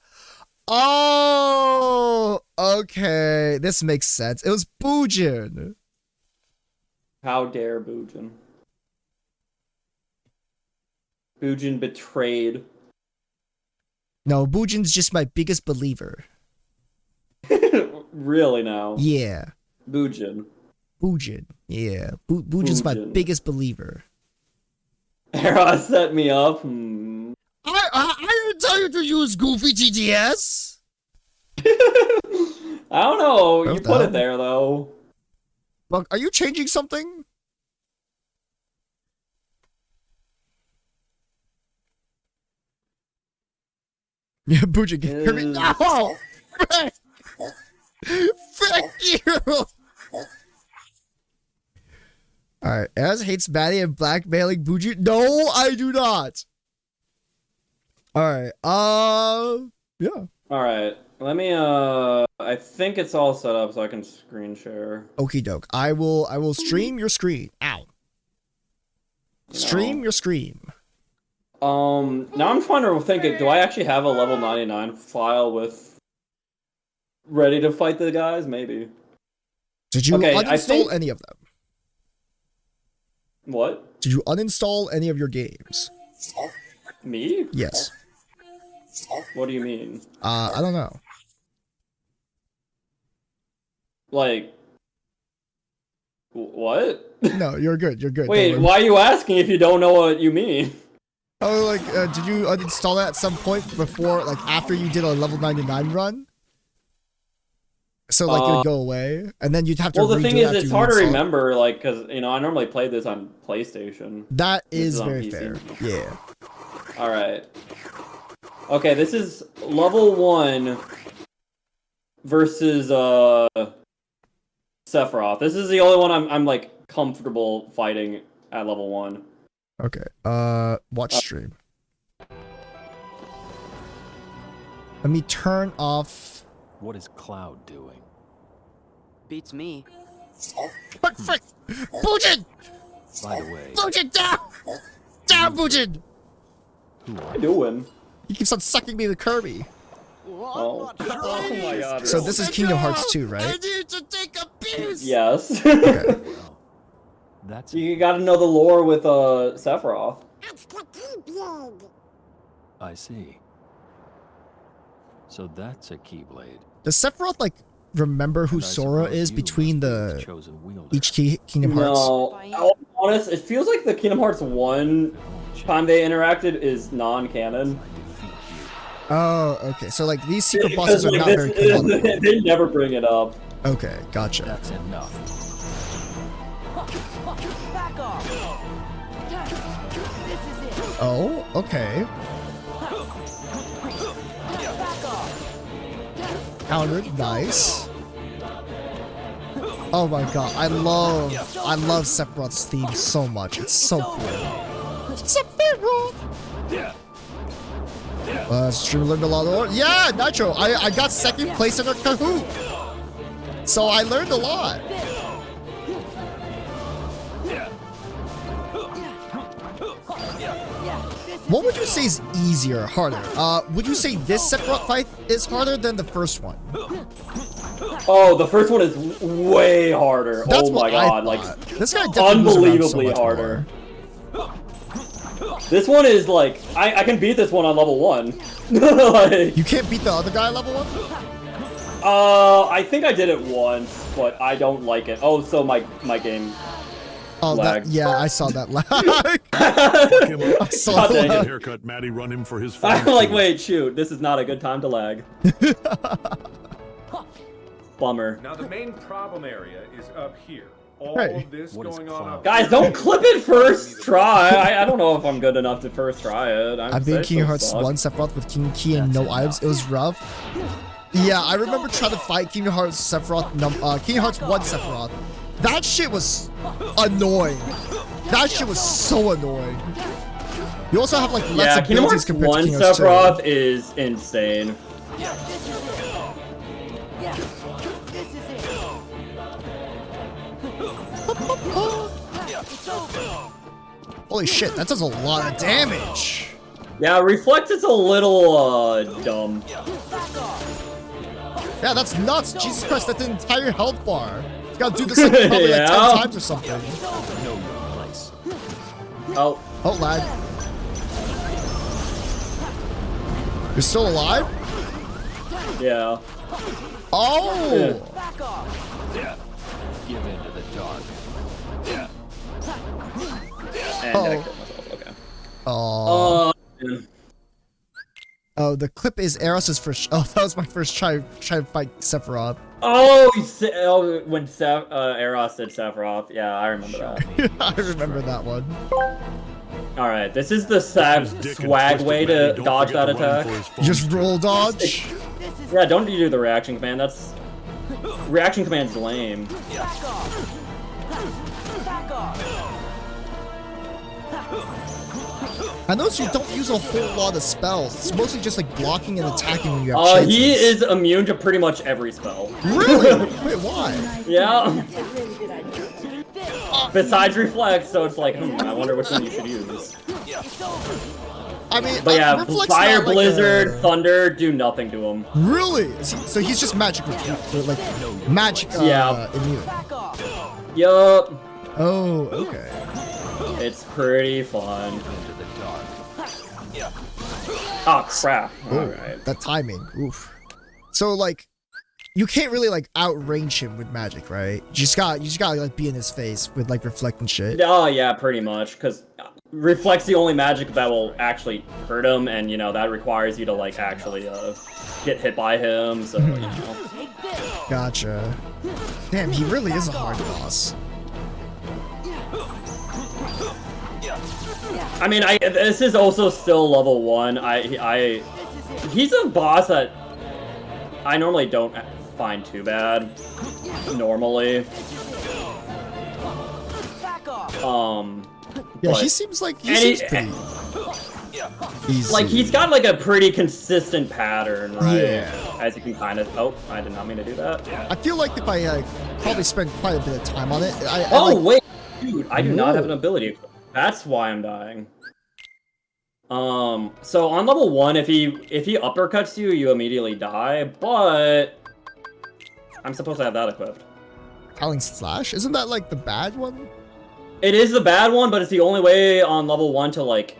Oh, okay. This makes sense. It was Boojin. How dare Boojin? Boojin betrayed. No, Boojin's just my biggest believer. Really now? Yeah. Boojin. Boojin. Yeah. Boojin's my Boojin. biggest believer. Eros set me up. I didn't tell you to use goofy TTS. I don't know. You What the put hell? it there though. Look, are you changing something? Yeah, Boojin. Kirby. No! Thank you! Alright, Az hates Maddie and blackmailing Boojin. No, I do not! Alright, yeah. Alright. Let me I think it's all set up so I can screen share. Okie doke. I will stream your screen. Ow. Stream your screen. Now I'm trying to think, do I actually have a level 99 file with ready to fight the guys? Maybe. Did you Okay, I uninstall think- any of them? What? Did you uninstall any of your games? Me? Yes. What do you mean? I don't know. Like what? No, you're good. You're good. Wait, Don't worry. why are you asking if you don't know what you mean? Oh, like, did you uninstall that at some point before, like, after you did a level 99 run? So, like, it would go away, and then you'd have to Well, the redo thing it is, after it's you hard to reinstall it. remember, like, because, you know, I normally play this on PlayStation. That This is is on very PC. fair. Yeah. Alright. Okay, this is level 1 versus, Sephiroth. This is the only one I'm like, comfortable fighting at level 1. Okay. Watch stream. Let me turn off. What is Cloud doing? Beats me. What frick? Boojin! By the way, Boojin, down! Down, Boojin! who What are are you doing? He keeps on sucking me to Kirby. Oh. Oh my god. So really? this is Kingdom Hearts 2, right? need to take a piss. Yes. Okay. well? That's You gotta know the lore with, Sephiroth. It's the Keyblade. I see. So that's a Keyblade. Does Sephiroth, like, remember who And I Sora suppose is you between must be his the chosen wielder. each Kingdom Hearts? No, I'll be honest, it feels like the Kingdom Hearts 1 time they interacted is non-canon. Defeat you. Oh, okay. So, like, these secret bosses Because, are like, not very canonical. they never bring it up. Okay, gotcha. That's enough. Back off. This is it. Oh, okay. Back off. Countered, nice. Oh my god, I love Sephiroth's theme so much. It's so cool. Sephiroth! Stream learned a lot of lore. Yeah, Nitro, I got second place in a Kahoot. So I learned a lot. What would you say is easier, harder? Would you say this Sephiroth fight is harder than the first one? Oh, the first one is way harder. That's Oh my what I god, like thought. This guy definitely moves around so unbelievably much harder. more. This one is like I can beat this one on level 1. Like, You can't beat the other guy level 1? I think I did it once. but I don't like it. Oh, so my game. Oh, Lag. yeah, I saw that lag. Fuck him up. I saw God dang that. it. Haircut, Maddie, run him for his I'm fame, like, too. wait, shoot, this is not a good time to lag. Bummer. Now the main problem area is up here. All Hey. of this What is going on cloud? up Guys, don't clip it first try. I don't know if I'm good enough to first try it. I beat Kingdom Hearts 1 Sephiroth with King Key and no items. It was rough. Yeah, I remember trying to fight Kingdom Hearts Sephiroth, Kingdom Hearts 1 Sephiroth. That shit was annoying. That shit was so annoying. You also have like less Yeah, Kingdom abilities Hearts compared 1 to Kingdom Hearts 2. Sephiroth is insane. Holy shit, that does a lot of damage. Yeah, Reflect is a little dumb. Yeah, that's nuts. Jesus Christ, that's an entire health bar. You gotta do this like, probably like 10 Yeah. times or something. Know your place. Oh, Oh, lag. You're still alive? yeah. Oh! Give in to the dark. And Oh. I killed myself, okay. Oh. Man. Oh, the clip is Eros's first. Oh, that was my first try to fight Sephiroth. Oh, when Eros did Sephiroth. Yeah, I remember that. I remember that one. Alright, this is the His dick and swag twisted way Maddie, to don't dodge forget that to run attack. for his phone, Just too. roll dodge. Yeah, don't you do the reaction command. That's... Reaction command's lame. Back off. Back off. I noticed you don't use a whole lot of spells. It's mostly just like blocking and attacking when you have chances. He is immune to pretty much every spell. Really? Wait, why? Yeah. Besides Reflect, so it's like, I wonder which one you should use. I mean, But yeah, Reflect's Fire, not like Blizzard, a- Thunder do nothing to him. Really? So he's just magic, like magic Yeah. immune. Back off. Yup. Oh, okay. It's pretty fun. Into the dark. Oh crap. Oh, Alright. that timing. Oof. So like, you can't really like outrange him with magic, right? You just gotta like be in his face with like reflect and shit. Oh yeah, pretty much, because Reflect's the only magic that will actually hurt him, and you know, that requires you to like actually get hit by him, so you know. Gotcha. Damn, he really is a hard boss. I mean, this is also still level 1. He's a boss that I normally don't find too bad. Normally. Back off. Yeah, but- he seems like he and seems he- pretty easy. Like, he's got like a pretty consistent pattern, right? Yeah. As you can kind of... Oh, I did not mean to do that. I feel like if I probably spent quite a bit of time on it, I Oh, like, wait. Dude, I do not have an Whoa. ability. That's why I'm dying. So on level 1, if he uppercuts you, you immediately die, but I'm supposed to have that equipped. Howling Slash? Isn't that like the bad one? It is the bad one, but it's the only way on level 1 to like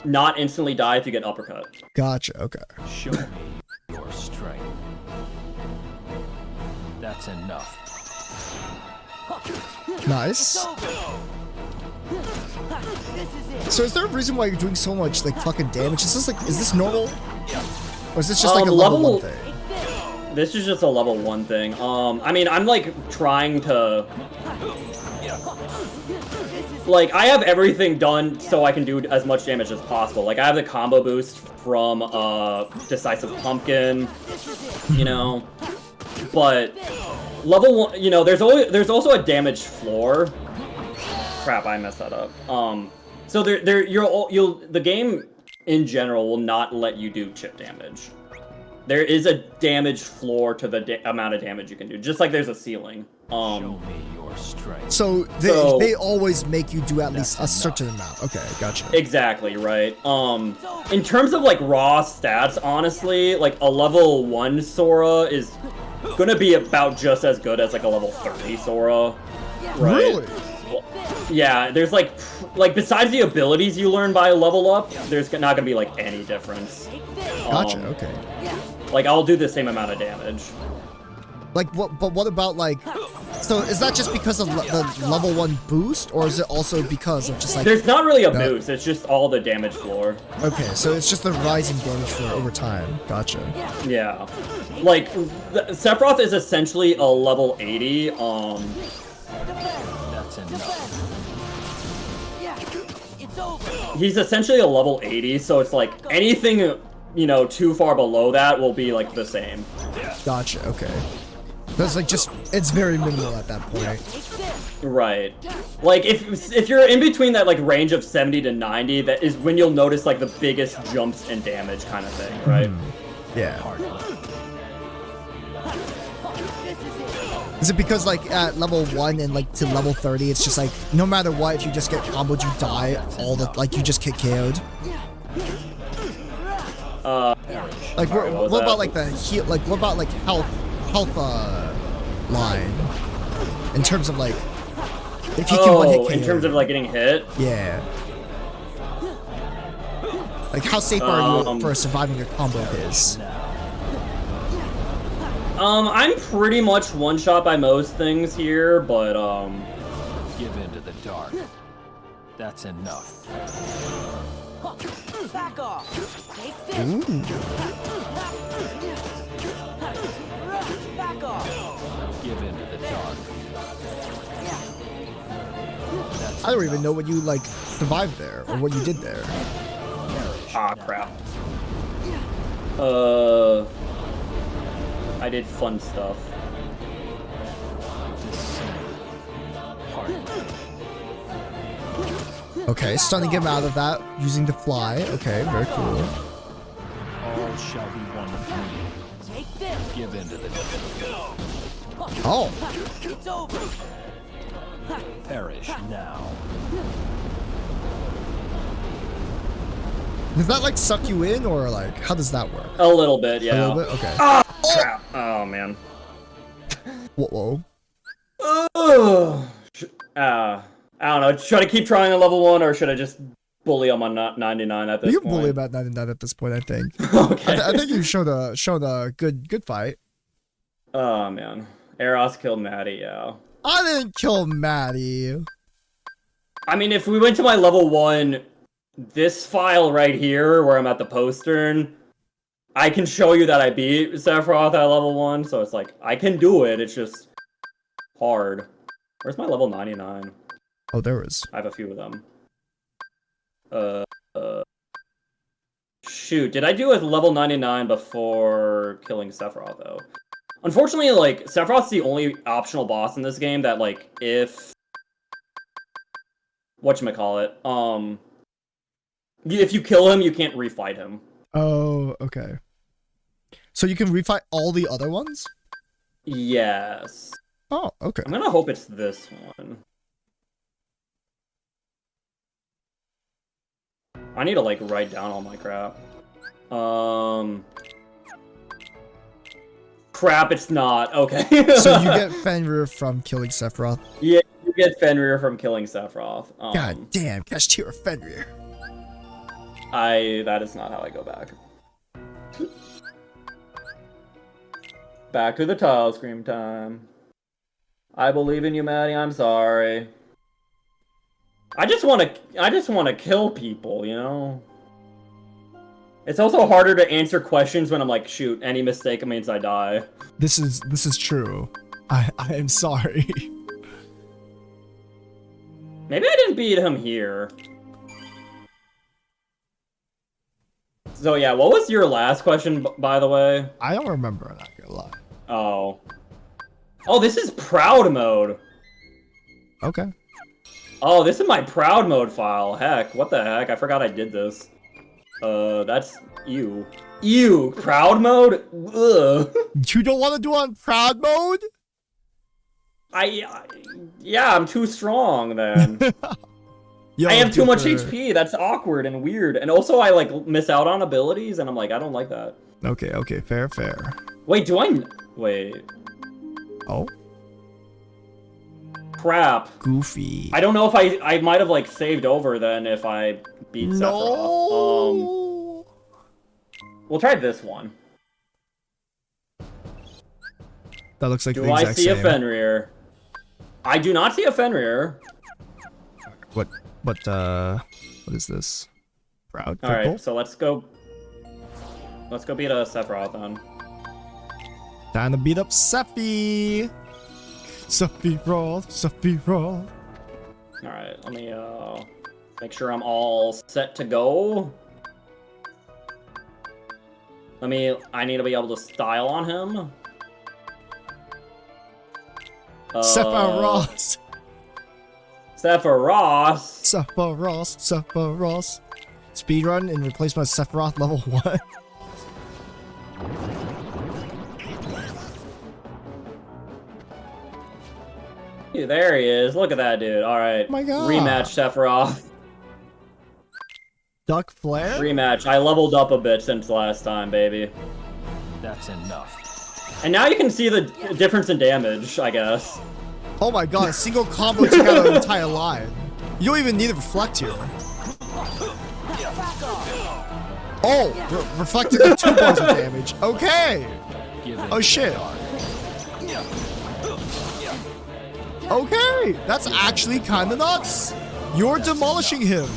not instantly die if you get uppercut. Gotcha, okay. Show me your strength. That's enough. Nice. This is it. So is there a reason why you're doing so much like fucking damage? Is this normal? Or is this just like a level level- 1 thing? This is just a level 1 thing. I mean, I'm like trying to... Like, I have everything done so I can do as much damage as possible. Like, I have the combo boost from Decisive Pumpkin, you know? But level 1, you know, there's also a damage floor. Crap, I messed that up. So the game in general will not let you do chip damage. There is a damage floor to the amount of damage you can do, just like there's a ceiling. Show me your strength. So So- they always make you do at least a certain amount. Okay, gotcha. Exactly, right. In terms of like raw stats, honestly, like a level 1 Sora is gonna be about just as good as like a level 30 Sora. Right? Really? Yeah, there's like besides the abilities you learn by level up, there's not gonna be like any difference. Gotcha, okay. Like I'll do the same amount of damage. Like what? But what about like? So is that just because of the level 1 boost, or is it also because of just like? There's not really a boost. It's just all the damage floor. Okay, so it's just the rising damage for over time. Gotcha. Yeah. Like Sephiroth is essentially a level 80. That's enough. It's over. He's essentially a level 80, so it's like anything, you know, too far below that will be like the same. Gotcha. Okay. That's like just it's very minimal at that point. Right. Like if you're in between that like range of 70 to 90, that is when you'll notice like the biggest jumps in damage kind of thing, right? Yeah. Is it because like at level 1 and like to level 30, it's just like no matter what, if you just get comboed, you die all the like you just get KO'd? Like sorry, what was about that? like the heal? Like what about like health line in terms of like if you can one hit KO? In terms of like getting hit? Yeah. Like how safe are you for surviving a combo is? I'm pretty much one shot by most things here, but Give into the dark. That's enough. Back off. Take this. Back off. Give into the dark. I don't even know what you like survived there or what you did there. ah crap. I did fun stuff. Okay, stunning him out of that using the fly. Okay, very cool. All shall be one with me. Take this. Give into the dark. Oh, It's over. Perish now. does that like suck you in or like how does that work? A little bit, yeah. A little bit. Okay. Crap. Oh man. Whoa. Ugh. I don't know. Should I keep trying a level 1 or should I just bully him on 99 at this You point? can bully about 99 at this point, I think. Okay. I think you showed a good fight. Oh man. Eros killed Maddie, yeah. I didn't kill Maddie. I mean, if we went to my level 1, this file right here, where I'm at the postern, I can show you that I beat Sephiroth at level 1, so it's like, I can do it, it's just hard. Where's my level 99? Oh, there is. I have a few of them. Shoot, did I do a level 99 before killing Sephiroth, though? Unfortunately, like, Sephiroth's the only optional boss in this game that, like, if... whatchamacallit? If you kill him, you can't refight him. Oh, okay. So you can refight all the other ones? Yes. Oh, okay. I'm gonna hope it's this one. I need to, like, write down all my crap. Crap, it's not. Okay. So you get Fenrir from killing Sephiroth. Yeah, you get Fenrir from killing Sephiroth. God damn, catch tier of Fenrir. That is not how I go back. Back to the tile scream time. I believe in you, Maddie. I'm sorry. I just want to kill people, you know? It's also harder to answer questions when I'm like, shoot, any mistake means I die. This is true. I am sorry. Maybe I didn't beat him here. So yeah, what was your last question, by the way? I don't remember, I'm not gonna lie. Oh. Oh, this is proud mode. Okay. Oh, this is my proud mode file. Heck, what the heck? I forgot I did this. That's ew. Ew, proud mode? Ugh. You don't want to do on proud mode? Yeah, I'm too strong then. Yo, I have too much Cooper. HP. That's awkward and weird. And also I like miss out on abilities and I'm like, I don't like that. Okay, fair. Wait, wait. Oh, Crap. Goofy. I don't know if I might have like saved over then if I beat Sephiroth. No. We'll try this one. That looks like the Do I exact see a same. Fenrir? I do not see a Fenrir. What is this? Proud All purple? right, so let's go. Let's go beat a Sephiroth then. Time to beat up Sephi. Sephiroth. All right, let me make sure I'm all set to go. I need to be able to style on him. Sephiroth. Sephiroth. Speedrun in replacement of Sephiroth level 1. Yeah, there he is. Look at that dude. All right. Oh my God. Rematch Sephiroth. Duck flare? Rematch. I leveled up a bit since last time, baby. That's enough. And now you can see the difference in damage, I guess. Oh my god, a single combo took out an entire line. You don't even need to reflect here. Oh, reflected the 2 bars of damage. Okay. Oh shit. Okay, that's actually kind of nuts. You're demolishing him.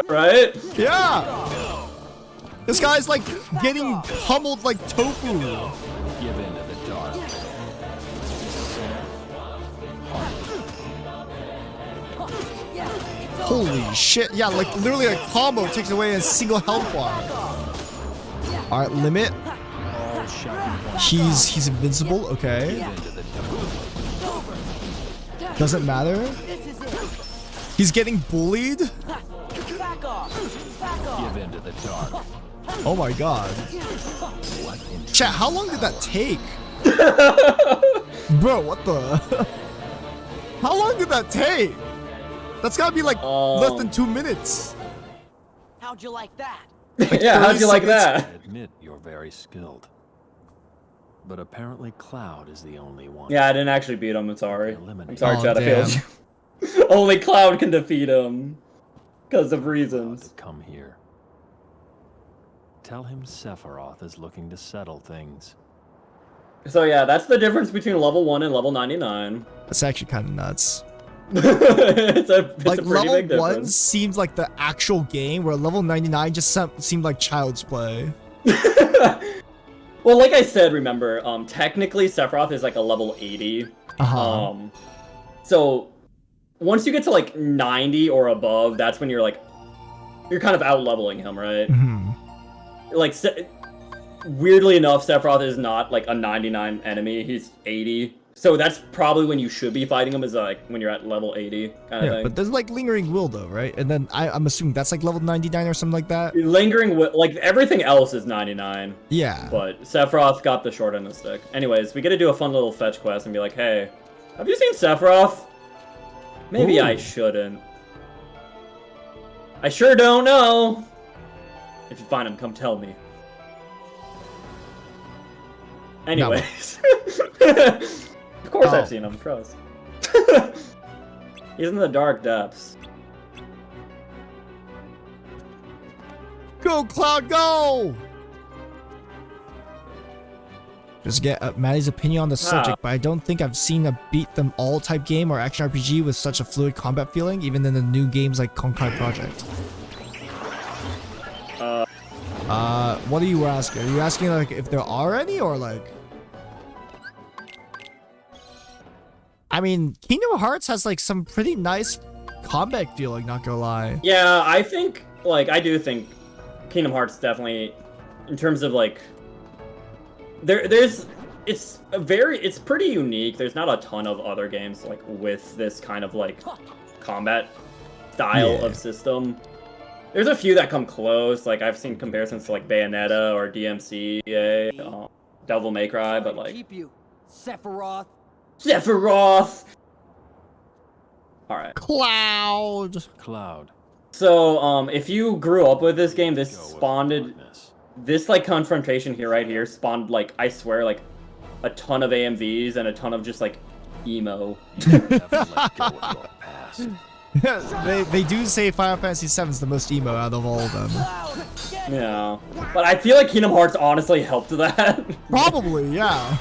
Right? Yeah. This guy's like getting pummeled like tofu. Give in to the dark. Holy shit. Yeah, like literally a combo takes away a single health bar. Alright, limit. All shall be one. He's invincible, okay. Give in to the dark. Doesn't matter. This is it. He's getting bullied. Back off. Back off. Give in to the dark. Oh my god. Chat, how long did that take? Bro, what the? How long did that take? That's gotta be like less than 2 minutes. How'd you like that? Yeah, how'd you like 30 that? I admit you're very skilled. But apparently Cloud is the only one. Yeah, I didn't actually beat him. I'm sorry. I'm sorry, Oh, Chad. I failed you. Only Cloud can defeat him. Because of reasons. Come here. Tell him Sephiroth is looking to settle things. So yeah, that's the difference between level 1 and level 99. That's actually kind of nuts. it's a Like pretty level big 1 difference. seems like the actual game, where level 99 just seemed like child's play. Well, like I said, remember, technically Sephiroth is like a level 80. Uh-huh. So once you get to like 90 or above, that's when you're kind of out leveling him, right? Mhm. Like weirdly enough, Sephiroth is not like a 99 enemy. He's 80. So that's probably when you should be fighting him, is like when you're at level 80 kind of Yeah, thing. but there's like lingering will though, right? And then I'm assuming that's like level 99 or something like that. Lingering like everything else is 99. Yeah. But Sephiroth got the short end of the stick. Anyways, we get to do a fun little fetch quest and be like, hey, have you seen Sephiroth? Maybe I Ooh. shouldn't. I sure don't know. If you find him, come tell me. Anyways. Of course Oh. I've seen him, trust. He's in the dark depths. Go, Cloud, go! Just get Maddie's opinion on the subject, but I don't think I've seen a beat them all type game or action RPG with such a fluid combat feeling, even in the new games like Concrete Project. What are you asking? Are you asking like if there are any, or like? I mean, Kingdom Hearts has like some pretty nice combat feeling, not gonna lie. Yeah, I do think Kingdom Hearts definitely, in terms of like, it's pretty unique. There's not a ton of other games like with this kind of like combat style of system. There's a few that come close. Like I've seen comparisons to like Bayonetta or DMC, Devil May Cry, but like Keep you, Sephiroth. Sephiroth. All right. Cloud. Cloud. So, if you grew up with this game, this Go with spawned, bluntness. this like confrontation here, right here, spawned like, I swear, like a ton of AMVs and a ton of just like emo. Never let go of your past. they do say Final Fantasy VII is the most emo out of all of them. Cloud, get Yeah. But I feel like Kingdom Hearts honestly helped that. Probably, yeah.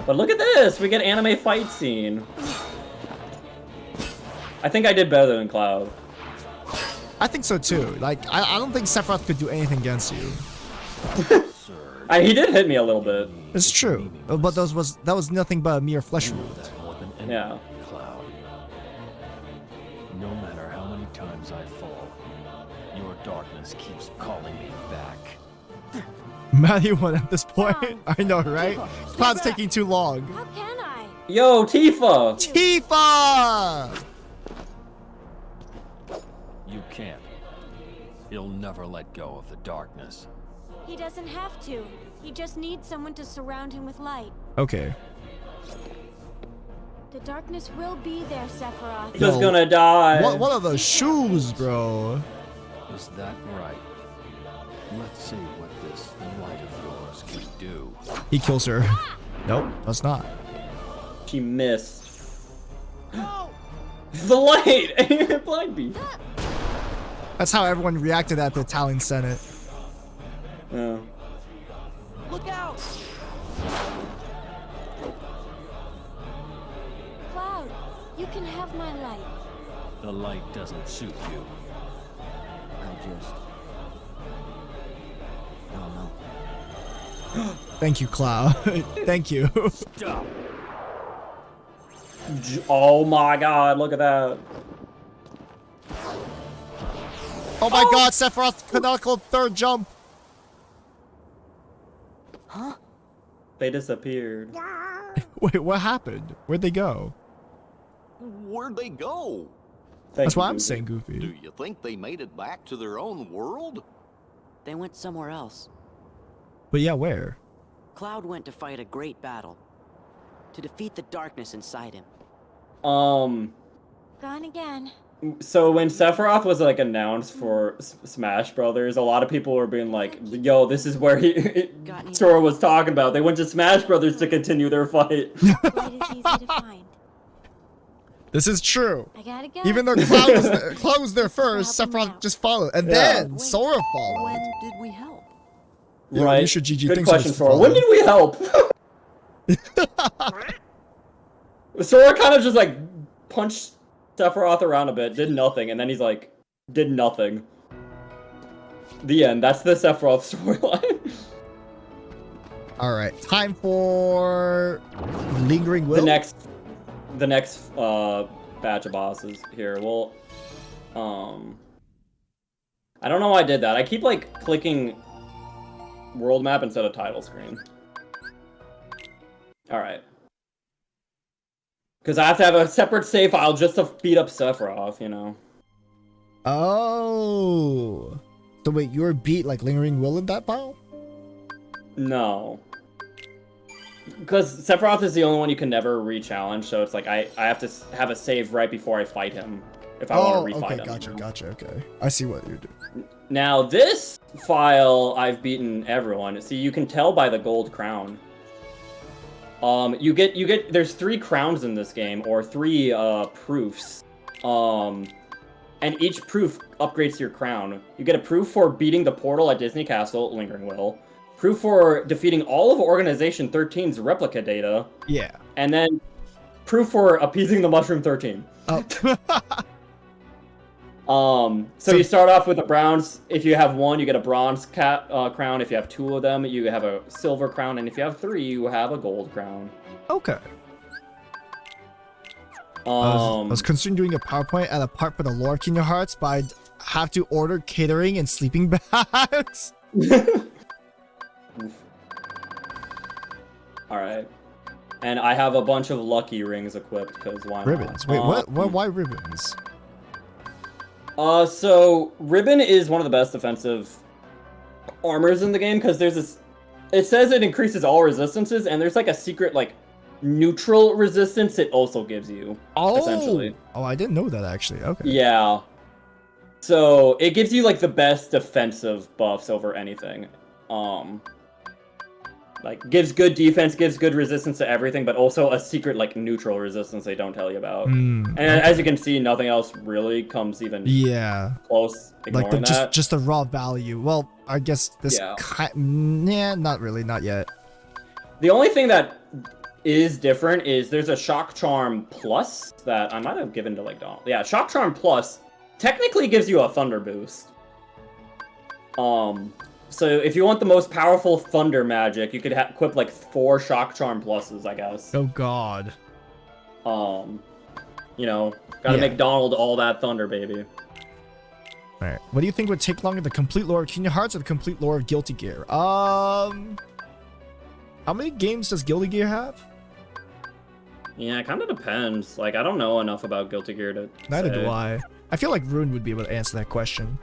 But look at this! We get anime fight scene. I think I did better than Cloud. I think so too. Like, I don't think Sephiroth could do anything against you. He did hit me a little bit. It's true, but that was nothing but a mere flesh wound. More than any Yeah. Cloud. No matter how many times I fall, your darkness keeps calling me back. Maddie won at this point. I know, right? Cloud's taking too long. How can I? Yo, Tifa! Tifa! You can't. He'll never let go of the darkness. He doesn't have to. He just needs someone to surround him with light. Okay. The darkness will be there, Sephiroth. Tifa's gonna die. What are those shoes, bro? Is that right? Let's see what this light of yours can do. He kills her. Nope, that's not. She missed. The light! Blind beat. That's how everyone reacted at the Italian Senate. Yeah. Look out! Cloud, you can have my light. The light doesn't suit you. I don't know. Thank you, Cloud. Thank you. Stop. Oh my god, look at that. Oh my god, Sephiroth canonical third jump. They disappeared. Wait, what happened? Where'd they go? Where'd they go? That's why I'm saying Do Goofy. you think they made it back to their own world? They went somewhere else. But yeah, where? Cloud went to fight a great battle. To defeat the darkness inside him. Um, Gone again. so when Sephiroth was like announced for Smash Brothers, a lot of people were being like, yo, this is where Sora was talking about. They went to Smash Brothers to continue their fight. Light is easy to find. This is true. I gotta go. Even though Cloud was there first, Sephiroth just followed. And Yeah. then Sora followed. When did we help? Yeah, Right. you should GG. Good Thanks for question, this Sora. follow. When did we help? Sora kind of just like punched Sephiroth around a bit, did nothing, and then he's like, did nothing. The end. That's the Sephiroth storyline. All right, time for Lingering Will. The next batch of bosses here. Well, I don't know why I did that. I keep like clicking world map instead of title screen. All right. Because I have to have a separate save file just to beat up Sephiroth, you know. Oh. So wait, you were beat like Lingering Will in that file? No. Because Sephiroth is the only one you can never re-challenge, so it's like I have to have a save right before I fight him if I want to refight okay, him. gotcha, okay. I see what you're doing. Now this file, I've beaten everyone. See, you can tell by the gold crown. You get there's 3 crowns in this game, or 3 proofs. And each proof upgrades your crown. You get a proof for beating the portal at Disney Castle, Lingering Will. Proof for defeating all of Organization 13's replica data. Yeah. And then proof for appeasing the Mushroom 13. Oh. So you start off with the browns. If you have 1, you get a bronze crown. If you have 2 of them, you have a silver crown. And if you have 3, you have a gold crown. Okay. I was considering doing a PowerPoint at a part for the lore of Kingdom Hearts, but I'd have to order catering and sleeping bags. Alright. And I have a bunch of lucky rings equipped, because why not? Ribbons. Wait, what? Why ribbons? So Ribbon is one of the best defensive armors in the game, because there's this... It says it increases all resistances, and there's like a secret, like, neutral resistance it also gives you, essentially. Oh, I didn't know that, actually. Okay. Yeah. So, it gives you, like, the best defensive buffs over anything. Like, gives good defense, gives good resistance to everything, but also a secret, like, neutral resistance they don't tell you about. And as you can see, nothing else really comes even close ignoring like that. just the raw value. Well, I guess this not really, not yet. The only thing that is different is there's a Shock Charm Plus that I might have given to like Donald. Yeah, Shock Charm Plus technically gives you a Thunder boost. So if you want the most powerful Thunder magic, you could equip like 4 Shock Charm Pluses, I guess. Oh God. You know, gotta make Donald all that Thunder, baby. Alright, what do you think would take longer, the complete lore of Kingdom Hearts or the complete lore of Guilty Gear? How many games does Guilty Gear have? Yeah, it kind of depends. Like, I don't know enough about Guilty Gear to Neither say. do I. I feel like Rune would be able to answer that question.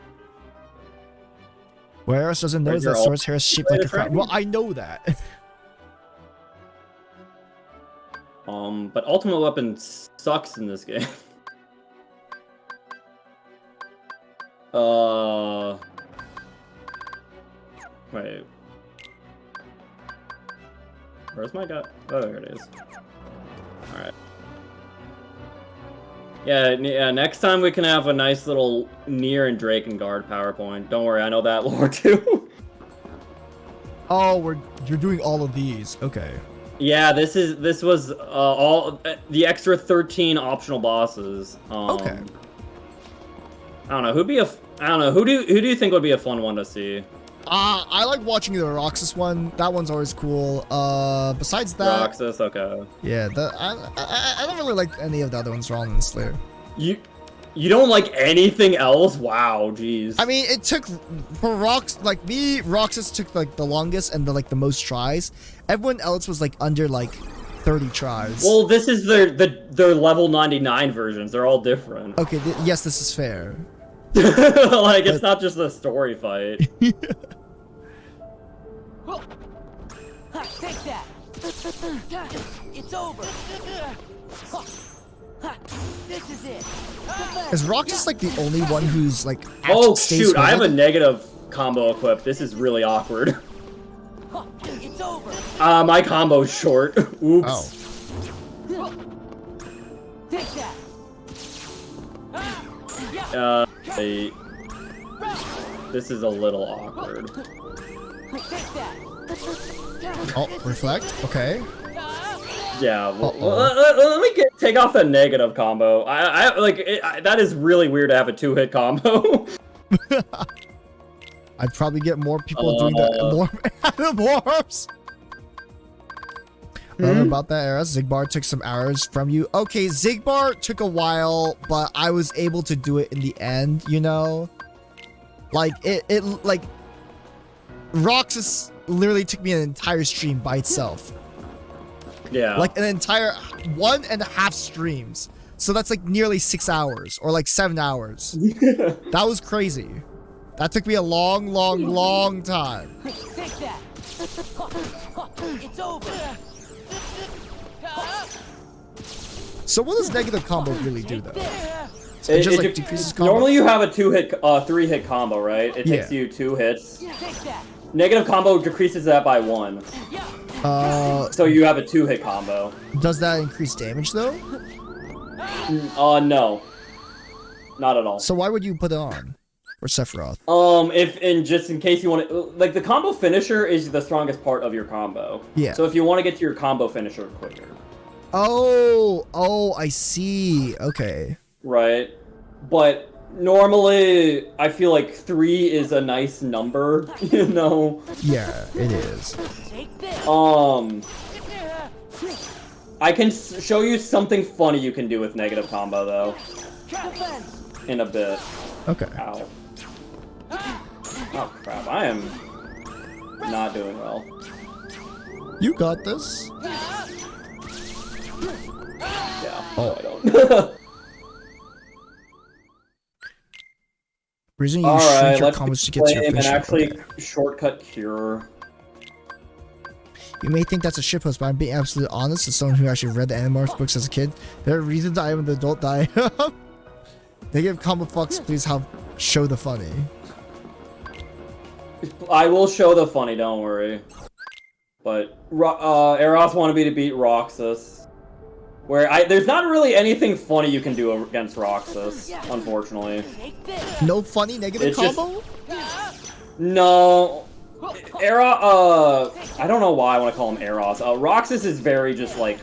Where else doesn't know that Sword's hair is shaped like a crown? Well, I know that. But Ultimate Weapon sucks in this game. Wait. Where's my guy? Oh, there it is. Alright. Yeah, next time we can have a nice little Nier and Drakengard PowerPoint. Don't worry, I know that lore too. Oh, you're doing all of these. Okay. Yeah, this was all the extra 13 optional bosses. Okay. I don't know who do you think would be a fun one to see? I like watching the Roxas one. That one's always cool. Besides that, Roxas, okay. Yeah, I don't really like any of the other ones, Roland and Slayer. You don't like anything else? Wow, jeez. I mean, it took for Roxas took like the longest and the most tries. Everyone else was like under like 30 tries. Well, this is their level 99 versions. They're all different. Okay, yes, this is fair. Like, it's not just a story fight. Take that. It's over. This is it. Is Roxas like the only one who's like? Oh shoot! I have a negative combo equipped. This is really awkward. It's over. My combo's short. Oops. Oh. Take that. This is a little awkward. Take that. Oh, reflect. Okay. Yeah. Let me take off the negative combo. That is really weird to have a 2-hit combo. I'd probably get more people doing the Animorphs. About that era, Xigbar took some arrows from you. Okay, Xigbar took a while, but I was able to do it in the end, you know? Like, like, Roxas literally took me an entire stream by itself. Yeah. Like, an entire 1.5 streams. So that's like nearly 6 hours, or like 7 hours. That was crazy. That took me a long time. Take that. It's over. So what does negative combo really do, though? It just like decreases combo? Normally you have a 3-hit combo, right? It takes you 2 hits. Negative combo decreases that by 1. So you have a 2-hit combo. Does that increase damage, though? No. Not at all. So why would you put it on? Or Sephiroth? Just in case you want to, like, the combo finisher is the strongest part of your combo. Yeah. So if you want to get to your combo finisher quicker. Oh, I see. Okay. Right. But normally, I feel like 3 is a nice number, you know? Yeah, it is. I can show you something funny you can do with negative combo, though. In a bit. Okay. Ow. Oh, crap. I am not doing well. You got this. Yeah. Oh. I don't. Reason you shrink your combos to get to your and finisher. actually Okay. shortcut cure. You may think that's a shitpost, but I'm being absolutely honest as someone who actually read the Animorphs books as a kid. There are reasons I am an adult that I am. They give combo fucks, please show the funny. I will show the funny, don't worry. But Eros wanted me to beat Roxas. Where there's not really anything funny you can do against Roxas, unfortunately. No funny negative combo? No. I don't know why I want to call him Eros. Roxas is very just like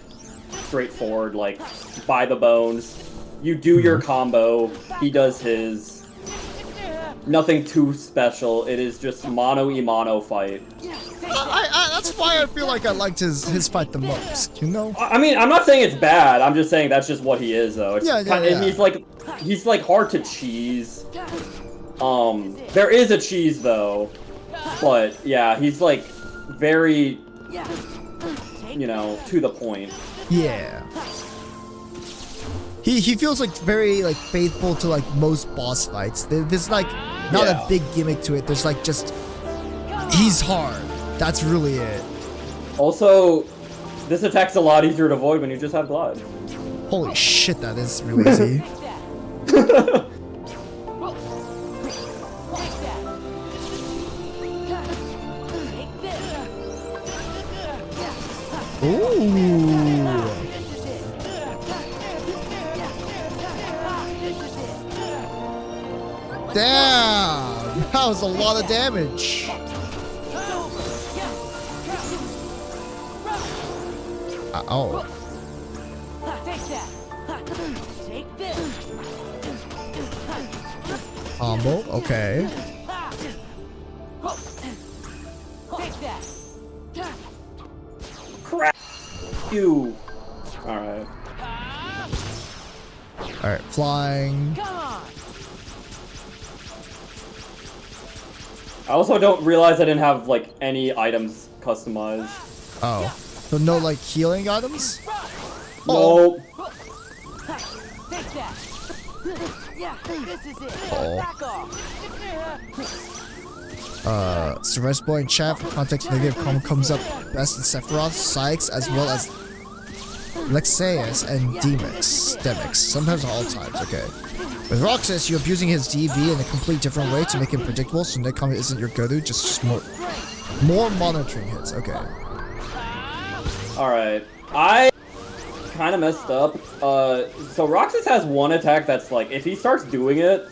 straightforward, like by the bones. You do your combo, he does his. Nothing too special. It is just mono-e-mono fight. That's why I feel like I liked his fight the most, you know? I mean, I'm not saying it's bad. I'm just saying that's just what he is, though. It's Yeah. And he's like hard to cheese. There is a cheese though, but yeah, he's like very, you know, to the point. Yeah. He feels like very like faithful to like most boss fights. There's like not a big gimmick to it. There's like just he's hard. That's really it. Also, this attack's a lot easier to avoid when you just have glide. Holy shit, that is really easy. Ooh. Damn! That was a lot of damage. Oh. Combo, okay. Crap! You. Alright. Alright, flying. I also don't realize I didn't have like any items customized. Oh. So no like healing items? No. Surprise Boy in chat for context negative comment comes up best in Sephiroth, Sykes, as well as Lexaeus and Demix, sometimes all times, okay. With Roxas, you're abusing his DV in a complete different way to make him predictable, so Netcom isn't your go-to, just more monitoring hits, okay. Alright. I kind of messed up. So Roxas has one attack that's like, if he starts doing it,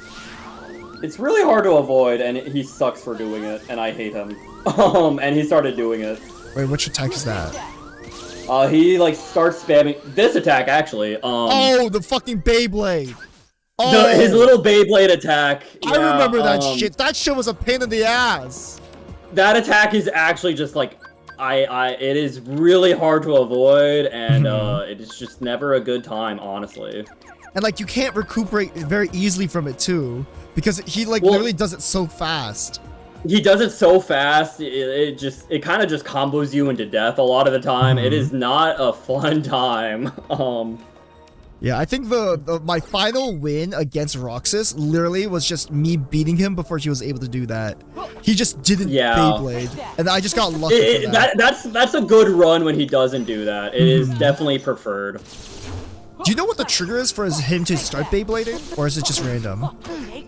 it's really hard to avoid, and he sucks for doing it, and I hate him. And he started doing it. Wait, which attack is that? He like starts spamming this attack actually. Oh, the fucking Beyblade! Oh, his little Beyblade attack. I remember that shit. That shit was a pain in the ass. That attack is actually just like, it is really hard to avoid, and it is just never a good time, honestly. And like you can't recuperate very easily from it too, because he like literally does it so fast. He does it so fast, it kind of just combos you into death a lot of the time. It is not a fun time. Yeah, I think my final win against Roxas literally was just me beating him before he was able to do that. He just didn't Beyblade, and I just got lucky for that. That's a good run when he doesn't do that. It is definitely preferred. Do you know what the trigger is for him to start Beyblading, or is it just random?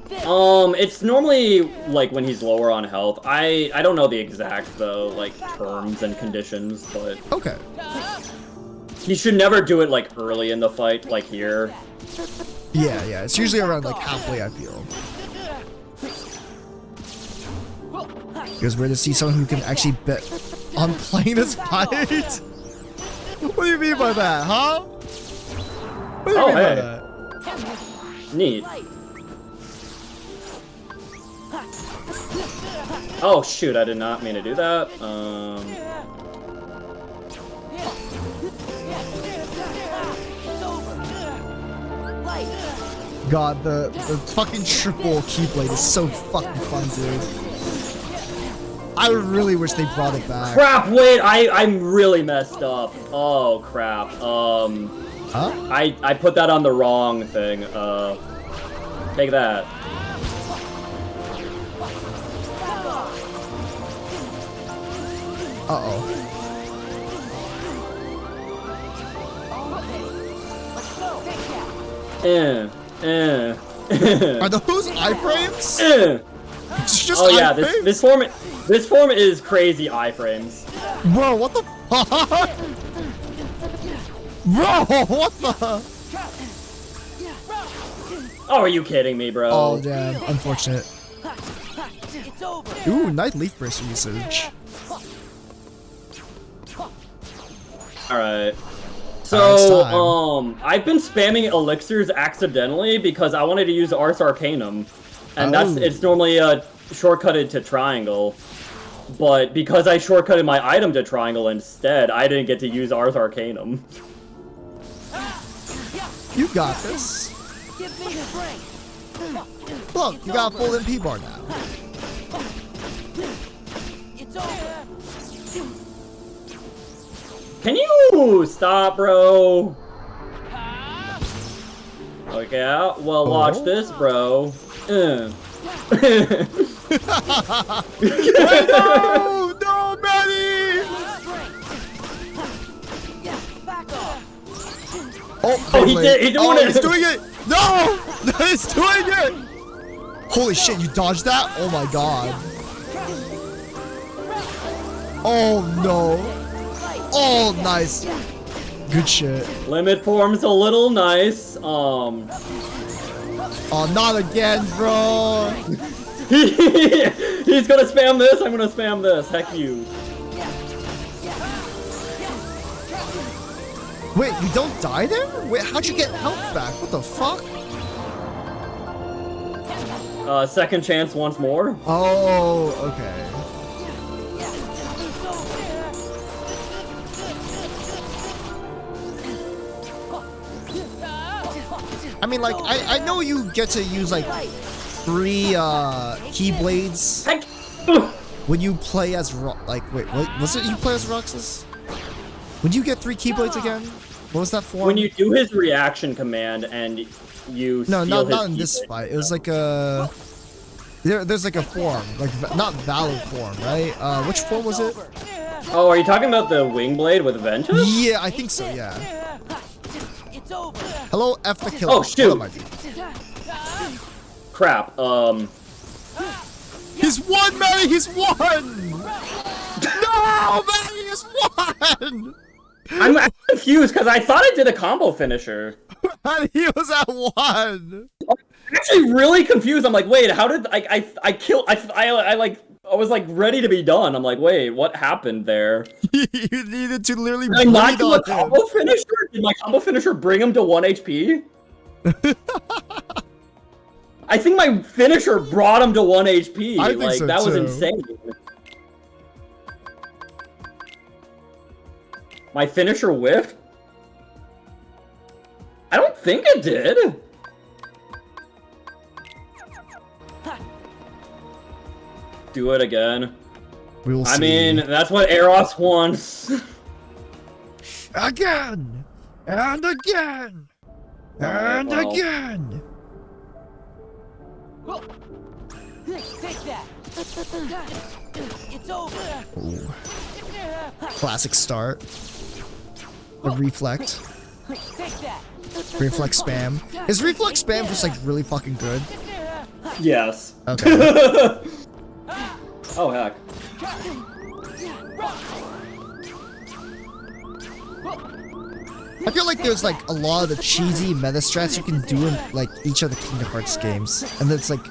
It's normally like when he's lower on health. I don't know the exact though, like terms and conditions, but okay. He should never do it like early in the fight, like here. Yeah, it's usually around like halfway, I feel. Because we're to see someone who can actually bet on playing this fight. What do you mean by that, huh? What do you mean by that? Neat. Oh shoot, I did not mean to do that. God, the fucking triple Keyblade is so fucking fun, dude. I really wish they brought it back. Crap, wait, I'm really messed up. Oh crap. Huh? I put that on the wrong thing. Take that. Uh-oh. Are those iframes? It's just oh yeah, iframes? this form is crazy iframes. Bro, what the fuck? Bro, what the? Oh, are you kidding me, bro? Oh damn, unfortunate. Ooh, nice leaf bracer usage. Alright. Alright, So, I've been spamming elixirs accidentally because I wanted to use Ars Arcanum. And it's normally shortcutted to triangle. But because I shortcutted my item to triangle instead, I didn't get to use Ars Arcanum. You got this. Look, you got a full MP bar now. Can you stop, bro? Okay, well, watch this, bro. No, Manny! Oh, he did. He's doing it. He's doing it. No, he's doing it. Holy shit! You dodged that? Oh my god. Oh no. Oh, nice. Good shit. Limit form's a little nice. Oh, not again, bro. He's gonna spam this. I'm gonna spam this. Heck you. Wait, you don't die there? Wait, how'd you get health back? What the fuck? Second chance once more. Oh, okay. I mean, like, I know you get to use, like, 3, Keyblades when you play as, wait, what was it you play as Roxas? When you get 3 Keyblades again? What was that form? When you do his reaction command and you No, steal not in his this Keyblade. fight. It was like a... There's like a form, like, not valid form, right? Which form was it? Oh, are you talking about the wing blade with Ventus? Yeah, I think so, yeah. Hello, F the killer. Oh, shoot. Crap, He's won, Manny! He's won! No, Manny is won! I'm confused because I thought I did a combo finisher. And he was at 1. I'm actually really confused. I'm like, wait, how did I was like ready to be done. I'm like, wait, what happened there? You needed to literally Did I not do a breathe on him. combo finisher? Did my combo finisher bring him to 1 HP? I think my finisher brought him to 1 HP. I think like so, that was too. insane. My finisher whiffed? I don't think it did. Do it again. We will see. I mean, that's what Eros wants. Again! And again! And well. again! Take that. It's over. Ooh. Classic start. The reflect. Take that. Reflex spam. Is reflex spam just like really fucking good? Yes. Okay. Oh heck. I feel like there's like a lot of the cheesy meta strats you can do in like each of the Kingdom Hearts games, and then it's like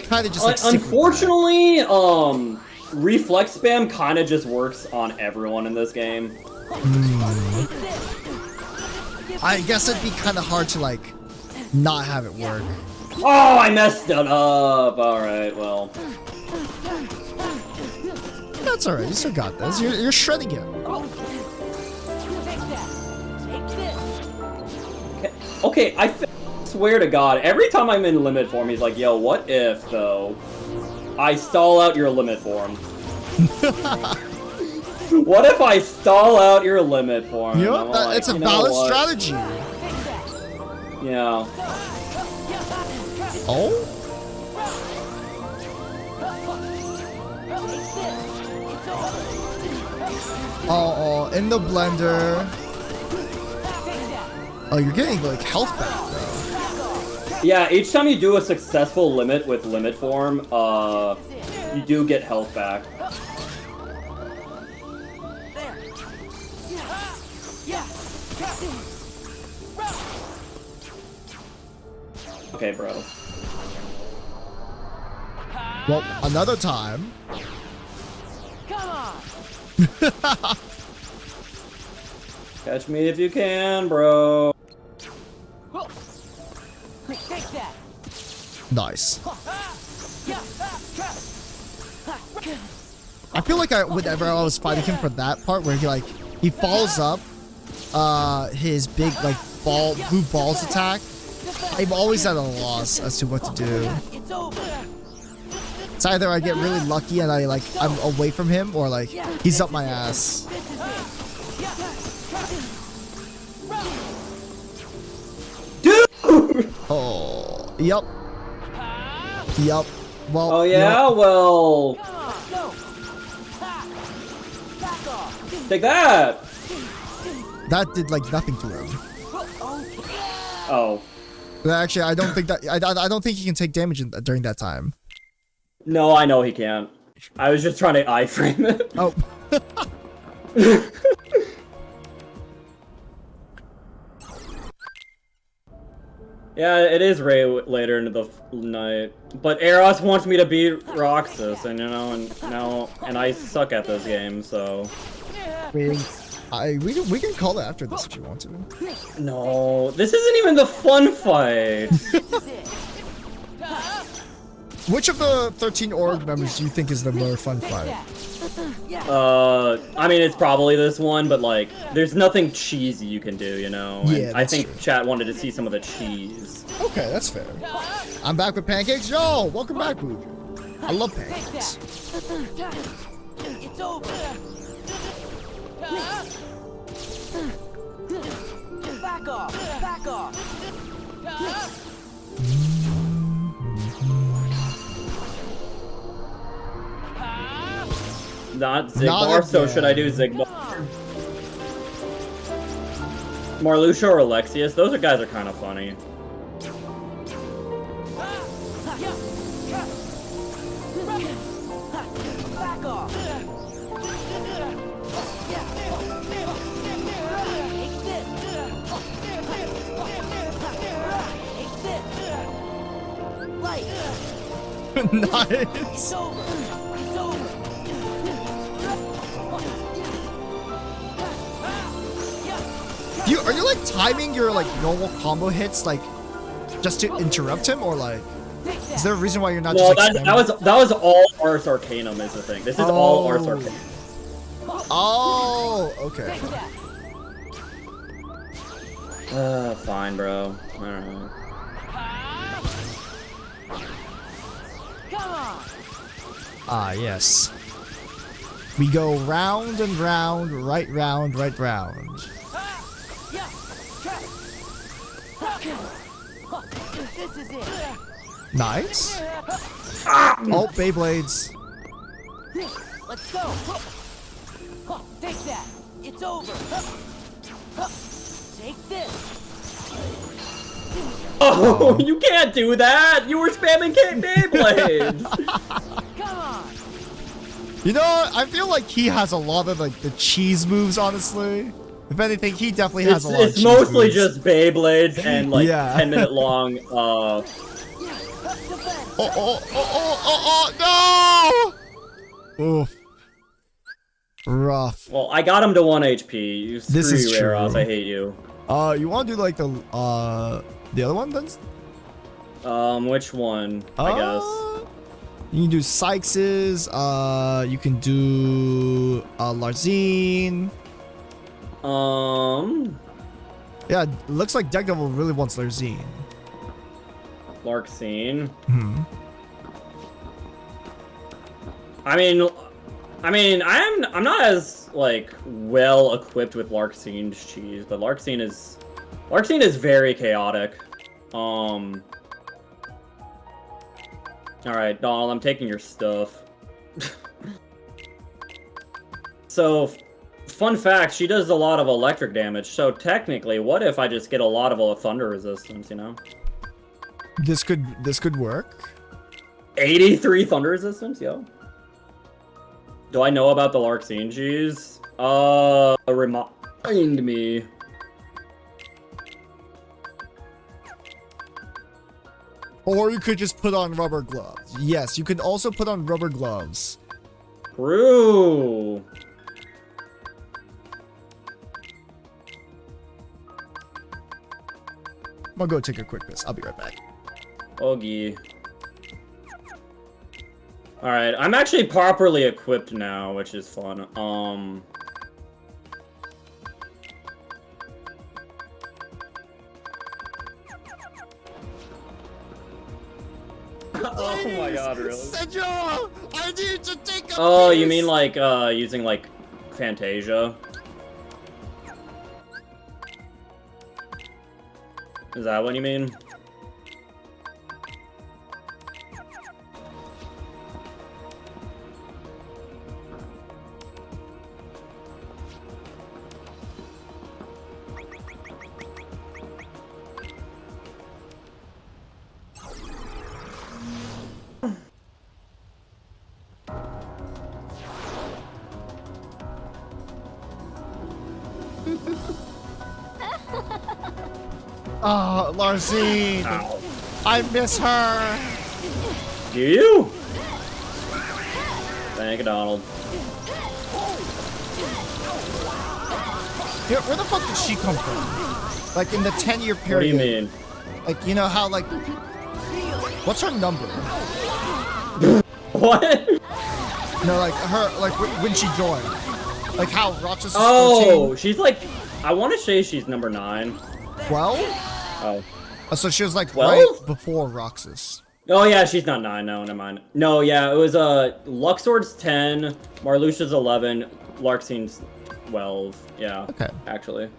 kind of just like stick with unfortunately, reflex spam kind of just works on everyone in this game. that. I guess it'd be kind of hard to like not have it work. Oh, I messed it up. All right, well. That's alright. You still got this. You're shredding it. Okay, I swear to God, every time I'm in limit form, he's like, "Yo, what if though I stall out your limit form?" What if I stall out your limit form? You know, I'm like, it's a you know valid what? strategy. Yeah. Oh? Oh, in the blender. Oh, you're getting like health back though. Yeah, each time you do a successful limit with limit form, you do get health back. Okay, bro. Well, another time. Come on. Catch me if you can, bro. Take that. Nice. I feel like whenever I was fighting him for that part where he follows up his big blue balls attack, I'm always at a loss as to what to do. It's over. It's either I get really lucky and I'm away from him, or he's up my ass. Dude! Oh, yep. Yep. Well. Oh yeah, well. Take that. That did nothing to him. Oh. Actually, I don't think that I don't think he can take damage during that time. No, I know he can't. I was just trying to iframe it. Oh. Yeah, it is later into the night, but Eros wants me to beat Roxas, and and I suck at this game, so. We can call it after this if you want to. No, this isn't even the fun fight. Which of the 13 org members do you think is the more fun fight? I mean, it's probably this one, but there's nothing cheesy you can do, And Yeah, I that's think true. chat wanted to see some of the cheese. Okay, that's fair. I'm back with pancakes. Yo, welcome back, Booger. I love pancakes. It's over. Back off. Back off. Not Zigbar, so should I do Zigbar? Marluxia or Alexius? Those guys are kind of funny. Back off. Nice. Are you timing your normal combo hits just to interrupt him, or is there a reason why you're not Well, just that was all Ars Arcanum is the thing. This is all Ars Arcanum. Oh, okay. Fine, bro. Alright. Ah, yes. We go round and round, right round, right round. This is it. Nice. Oh, Beyblades. Let's go. Take that. It's over. Take this. Oh, you can't do that! You were spamming Beyblades! Come on. You know, I feel like he has a lot of the cheese moves, honestly. If anything, he definitely has a lot of cheese moves. It's mostly just Beyblades and 10-minute long no! Oof. Rough. Well, I got him to 1 HP. You screw This is you, true. Eros. I hate you. You want to do the other one then? Which one? I guess. You can do Sykes's. You can do Larzine. Yeah, looks like Deck Devil really wants Larzine. Larxene. Hmm. I mean, I'm not as well equipped with Larxine's cheese, but Larxene is very chaotic. All right, Donald, I'm taking your stuff. So, fun fact, she does a lot of electric damage. So technically, what if I just get a lot of thunder resistance? This could work. 83 thunder resistance, yo. Do I know about the Larxene cheese? Remind me. Or you could just put on rubber gloves. Yes, you can also put on rubber gloves. True. I'm gonna go take a quick piss. I'll be right back. Oggy. Alright, I'm actually properly equipped now, which is fun. Oh my god, really? Senora, I need to take a Oh, piss. you mean like, using, like, Fantasia? Is that what you mean? Oh, Larzine. Ow. I miss her. Do you? Thank you, Donald. Yeah, where the fuck did she come from? Like in the 10-year What do period. you mean? Like, you know how, like, what's her number? What? No, like her, like when she joined. Like how Rochester. Oh, she's like, I want to say she's number 9. 12? Oh. So she was like 12? right before Roxas. Oh yeah, she's not 9. No, never mind. No, yeah, it was Luxord's 10, Marluxia's 11, Larxine's 12. Yeah. Okay. Actually.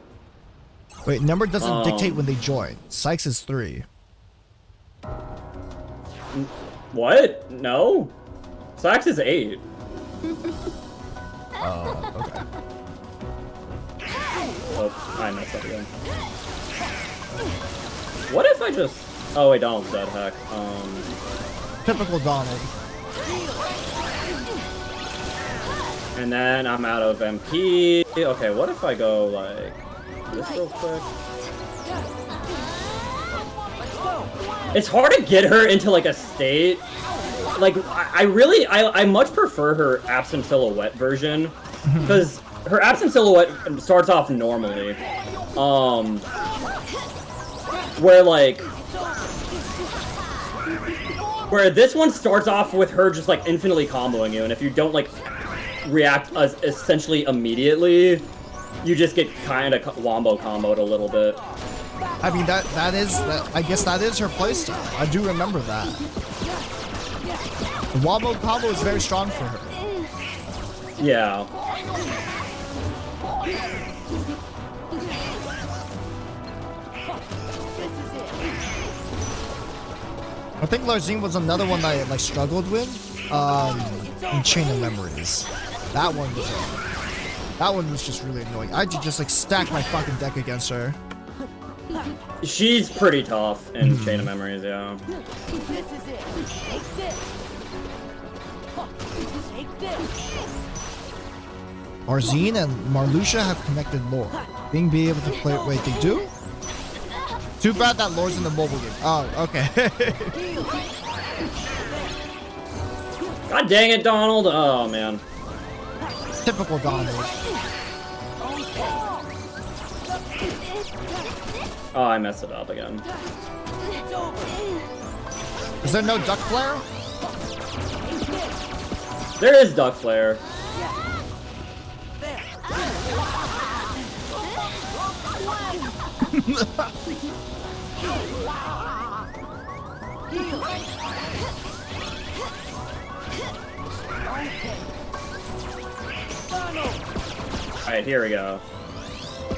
Wait, number doesn't dictate when they join. Sykes is 3. What? No. Sax is 8. Okay. Oh, I messed up again. What if I just... Oh wait, Donald's dead, heck. Typical Donald. And then I'm out of MP. Okay, what if I go like this real quick? It's hard to get her into like a state. Like I much prefer her absent silhouette version because her absent silhouette starts off normally. Where this one starts off with her just like infinitely comboing you, and if you don't like react as essentially immediately, you just get kind of wombo comboed a little bit. I mean that I guess that is her playstyle. I do remember that. The wombo combo is very strong for her. Yeah. I think Larzine was another one that I like struggled with in Chain of Memories. That one was just really annoying. I had to just like stack my fucking deck against her. She's pretty tough in Chain of Memories, yeah. This is it. Take this. Take this. Larzine and Marluxia have connected lore. Being able to play. Wait, they do? Too bad that lore's in the mobile game. Oh, okay. God dang it, Donald. Oh, man. Typical Donald. Oh, I messed it up again. Is there no duck flare? There is duck flare. Alright, here we go.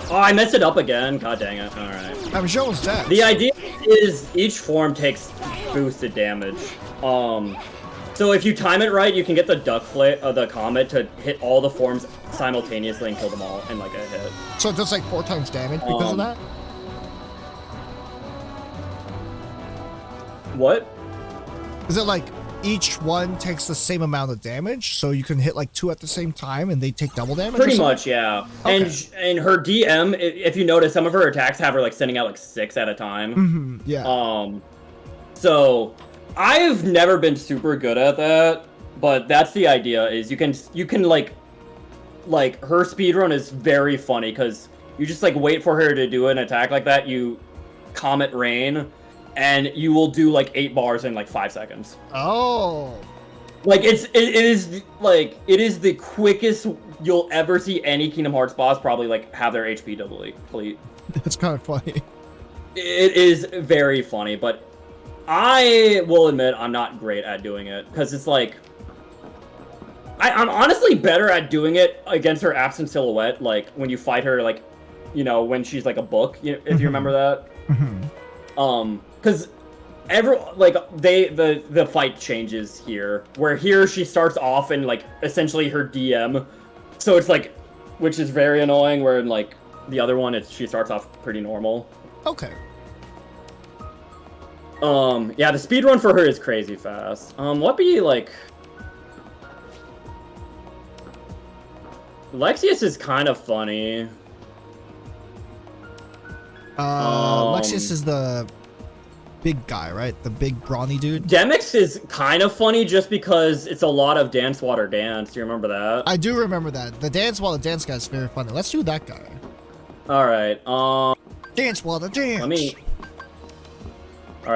Oh, I messed it up again. God dang it. Alright. I'm sure it's dead. The idea is each form takes boosted damage. So if you time it right, you can get the the comet to hit all the forms simultaneously and kill them all in like a hit. So it does like 4 times damage because of that? What? Is it like each one takes the same amount of damage, so you can hit like 2 at the same time and they take double damage? Pretty much, yeah. Okay. And her DM, if you notice, some of her attacks have her like sending out like 6 at a time. Yeah. So I've never been super good at that, but that's the idea. Is you can like her speedrun is very funny because you just like wait for her to do an attack like that. You Comet Rain, and you will do like 8 bars in like 5 seconds. Oh. Like it is the quickest you'll ever see any Kingdom Hearts boss probably like have their HP deplete. That's kind of funny. It is very funny, but I will admit I'm not great at doing it because it's like I'm honestly better at doing it against her absent silhouette, like when you fight her, like when she's like a book, if you remember that. Because the fight changes here, where here she starts off in like essentially her DM, so it's like, which is very annoying. Where in like the other one, she starts off pretty normal. Okay. Yeah, the speedrun for her is crazy fast. What be like? Lexius is kind of funny. Lexius is the big guy, right? The big brawny dude. Demyx is kind of funny just because it's a lot of Dance Water Dance. Do you remember that? I do remember that. The Dance Water Dance guy is very funny. Let's do that guy. All right. Dance Water Dance. Let me. Did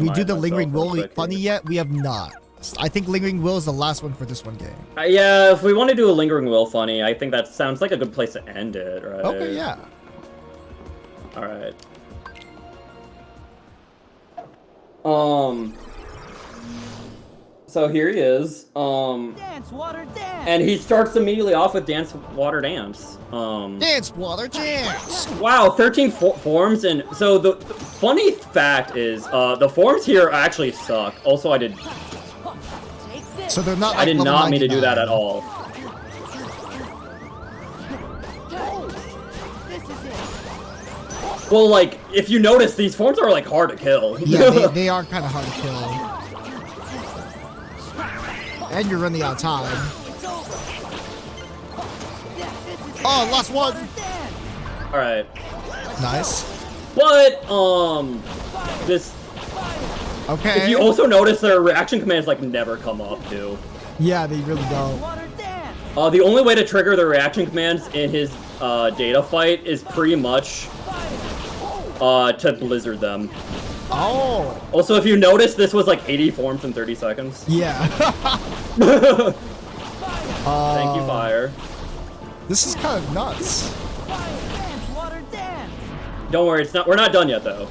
we do the Lingering Will funny yet? We have not. I think Lingering Will is the last one for this one game. Yeah, if we want to do a Lingering Will funny, I think that sounds like a good place to end it, right? Okay, yeah. All right. So here he is. Dance, water, dance. And he starts immediately off with Dance, Water, Dance. Dance, Water, Dance. Wow, 13 forms, and so the funny fact is, the forms here actually suck. Also, I did. So they're not. I did not mean to do that at all. Well, like, if you notice, these forms are, like, hard to kill. Yeah, they are kind of hard to kill. And you're running out of time. Oh, last one! Alright. Nice. But, this... Okay. If you also notice, their reaction commands, like, never come up, too. Yeah, they really don't. The only way to trigger the reaction commands in his, data fight is pretty much... to blizzard them. Oh. Also, if you notice, this was like 80 forms in 30 seconds. Yeah. Thank you, Fire. This is kind of nuts. Don't worry, it's not. We're not done yet, though.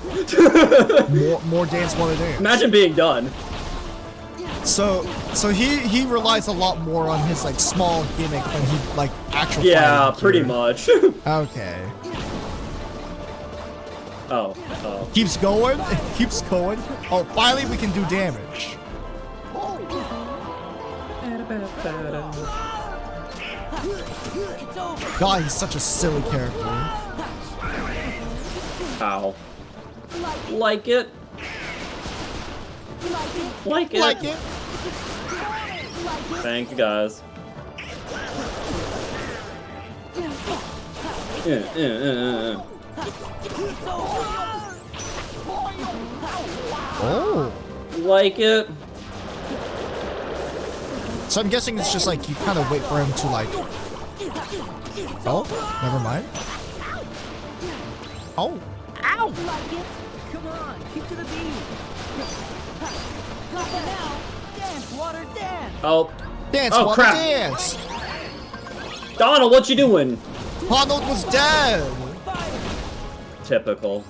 more Dance, Water, Dance. Imagine being done. So he relies a lot more on his like small gimmick than he like actual. Yeah, pretty much. Okay. Oh. Keeps going. Keeps going. Oh, finally we can do damage. God, he's such a silly character. Ow. Like it. Like it. Like it. Thank you, guys. Oh. Like it. So I'm guessing it's just like you kind of wait for him to like. Oh, never mind. Oh. Ow! Like it? Come on, keep to the beat. Got it now. Dance, water, dance. Oh. Dance, oh, water, crap. dance. Donald, what you doing? Donald was dead. Typical.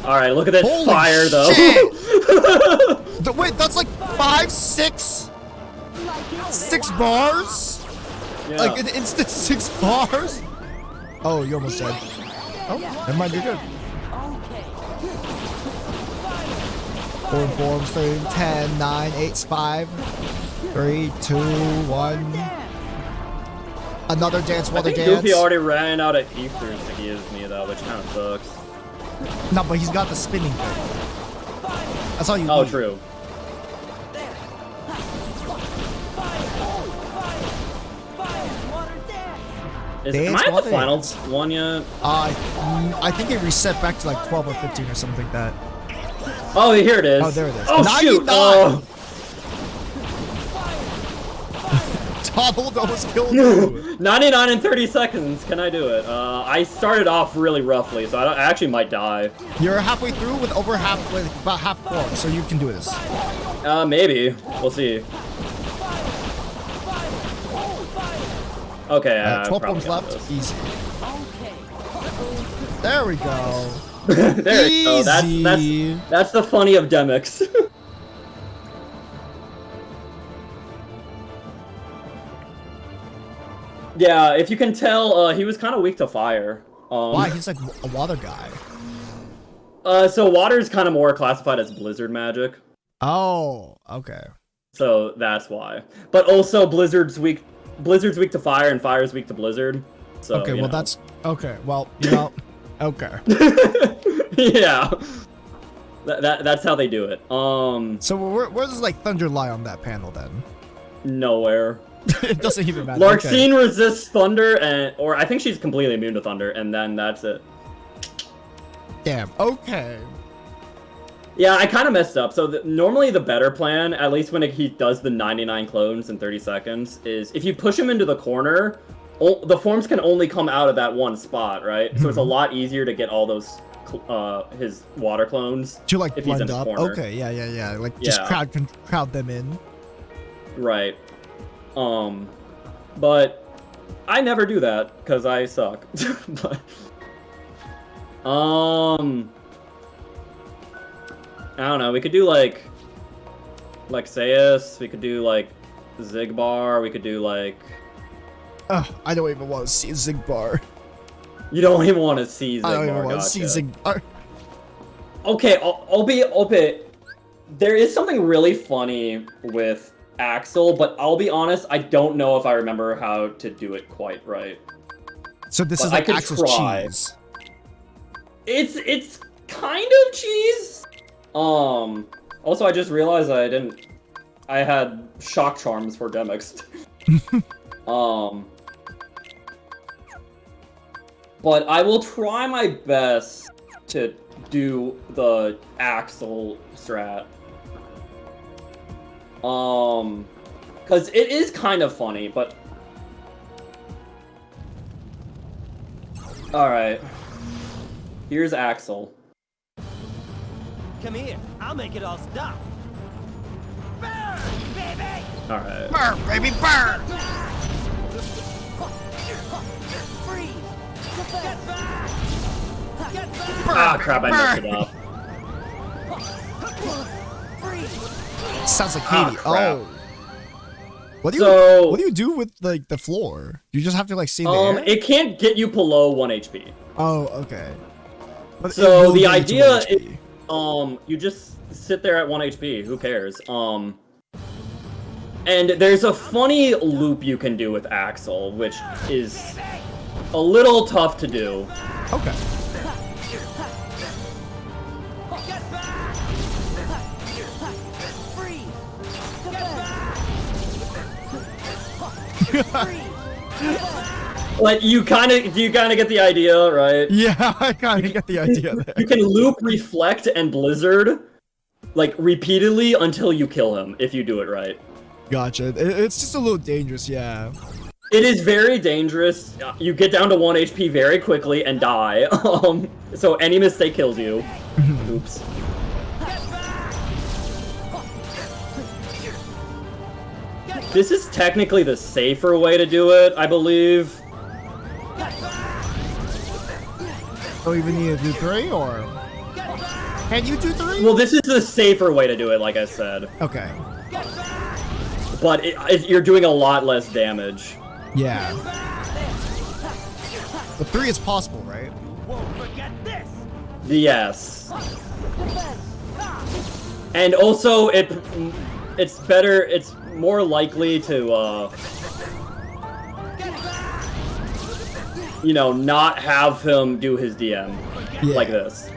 Alright, look at this Holy fire, though. Wait, that's like 5, 6? 6 bars? Yeah. Like an instant 6 bars? Oh, you almost dead. Oh, never mind, you're good. 4 forms, 3, 10, 9, 8, 5, 3, 2, 1. Another Dance, Water, Dance. Goofy already ran out of ethers to give me, though, which kind of sucks. No, but he's got the spinning thing. That's all you need. Oh, true. Am I at the final one yet? I think it reset back to like 12 or 15 or something like that. Oh, here it is. Oh, there it is. Oh, 99! shoot! Oh. Donald almost killed you. 99 in 30 seconds. Can I do it? I started off really roughly, so I actually might die. You're halfway through with about half core, so you can do this. Maybe. We'll see. Okay, 12 bombs left. this. Easy. There we go. There you go. That's the funny of Demyx. Yeah, if you can tell, he was kind of weak to fire. Why? He's like a water guy. So water's kind of more classified as blizzard magic. Oh, okay. So that's why. But also Blizzard's weak to fire and fire's weak to blizzard. So, okay, well that's okay. Well, you know, okay. Yeah. That's how they do it. So where does like thunder lie on that panel then? Nowhere. It doesn't even matter. Larxene resists thunder, or I think she's completely immune to thunder, and then that's it. Damn. Okay. Yeah, I kind of messed up. So normally the better plan, at least when he does the 99 clones in 30 seconds, is if you push him into the corner, the forms can only come out of that one spot, right? So it's a lot easier to get all those his water clones to like if he's in blend the up. corner. Okay, yeah. Like just crowd them in. Right. But I never do that because I suck. But, I don't know. We could do like Lexaeus. We could do like Zigbar. We could do like. I don't even want to see Zigbar. You don't even want to see Zigbar. I don't even want to see Zigbar. Okay, I'll be. There is something really funny with Axel, but I'll be honest, I don't know if I remember how to do it quite right. So this is like Axel's cheese. It's kind of cheese. Also, I just realized I had shock charms for Demyx. But I will try my best to do the Axel strat. Because it is kind of funny, but... Alright. Here's Axel. Come here, I'll make it all stop. Burn, baby! Alright. Burn, baby, burn! Freeze! Get back! Get back! Ah, crap, I messed it up. Sounds like Ah, Katie. crap. Oh. What do you do with like the floor? You just have to like see the air? It can't get you below 1 HP. Oh, okay. But So the idea is, you just sit there at 1 HP. Who cares? And there's a funny loop you can do with Axel, which is a little tough to do. Okay. Like you kind of get the idea, right? Yeah, I kind of get the idea there. You can loop, reflect, and blizzard like repeatedly until you kill him if you do it right. Gotcha. It's just a little dangerous, yeah. It is very dangerous. You get down to 1 HP very quickly and die. So any mistake kills you. Oops. This is technically the safer way to do it, I believe. Oh, you even need to do 3, or can you do 3? Well, this is the safer way to do it, like I said. Okay. But you're doing a lot less damage. Yeah. But 3 is possible, right? Yes. And also, it's better. It's more likely to, you know, not have him do his DM like this.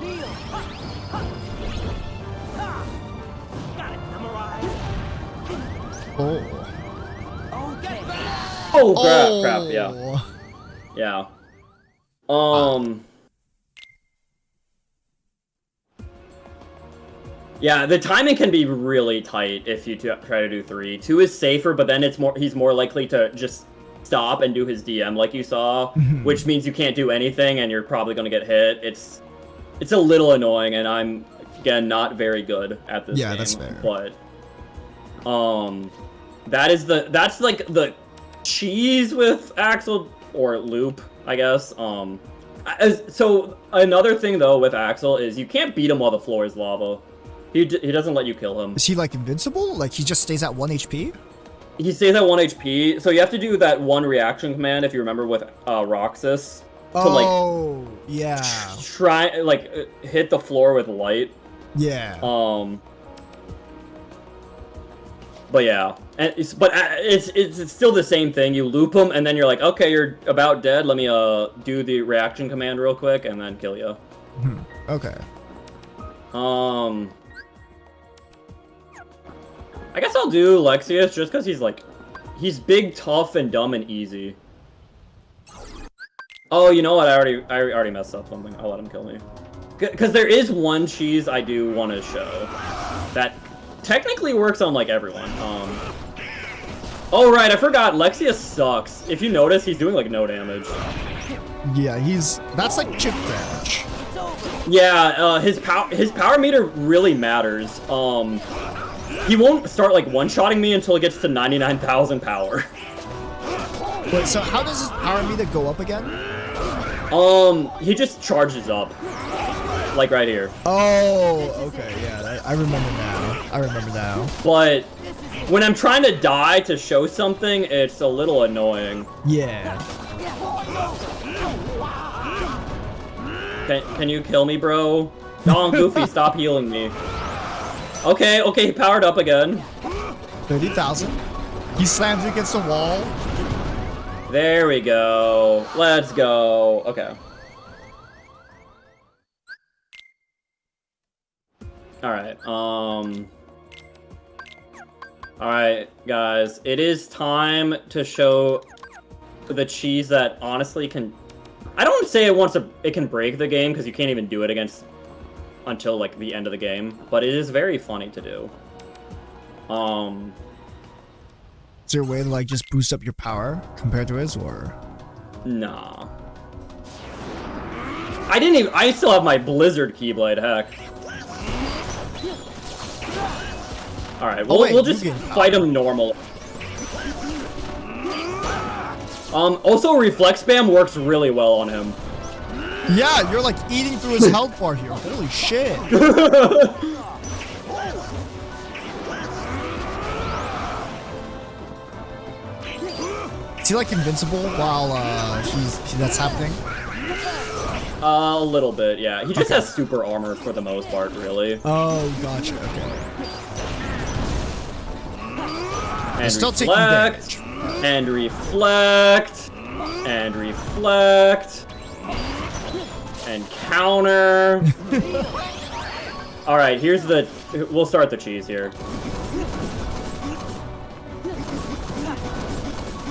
Oh. Oh, crap, yeah. Yeah. Yeah, the timing can be really tight if you try to do 3. 2 is safer, but then he's more likely to just stop and do his DM like you saw, which means you can't do anything and you're probably going to get hit. It's a little annoying, and I'm, again, not very good at this game. Yeah, that's fair. But that's like the cheese with Axel, or Loop, I guess. So another thing though with Axel is you can't beat him while the floor is lava. He doesn't let you kill him. Is he like invincible? Like he just stays at 1 HP? He stays at 1 HP, so you have to do that one reaction command if you remember with Roxas. To yeah. Try hit the floor with light. Yeah. But yeah, it's still the same thing. You loop him, and then you're like, okay, you're about dead. Let me do the reaction command real quick, and then kill you. Okay. I guess I'll do Lexius just because he's big, tough, and dumb and easy. Oh, you know what? I already messed up something. I'll let him kill me. Because there is one cheese I do want to show that technically works on like everyone. Oh right, I forgot. Lexius sucks. If you notice, he's doing like no damage. Yeah, that's like chip damage. Yeah, his power meter really matters. He won't start like one-shotting me until it gets to 99,000 power. Wait, so how does his power meter go up again? He just charges up. Like right here. Oh, okay, yeah, I remember now. But when I'm trying to die to show something, it's a little annoying. Yeah. Can you kill me, bro? No, Goofy, stop healing me. Okay, he powered up again. 30,000. He slams against the wall. There we go. Let's go. Okay. Alright, Alright, guys. It is time to show the cheese that honestly can... I don't say it can break the game, because you can't even do it until, like, the end of the game. But it is very funny to do. Is there a way to, like, just boost up your power compared to his, or...? Nah. I still have my Blizzard Keyblade, heck. Alright, we'll just fight him normal. Also, Reflex Spam works really well on him. Yeah, you're like eating through his health bar here. Holy shit. Is he like invincible while that's happening? A little bit, yeah. He just has super armor for the most part, really. Oh, gotcha, okay. And still taking damage. And reflect. And reflect. And counter. Alright, we'll start the cheese here.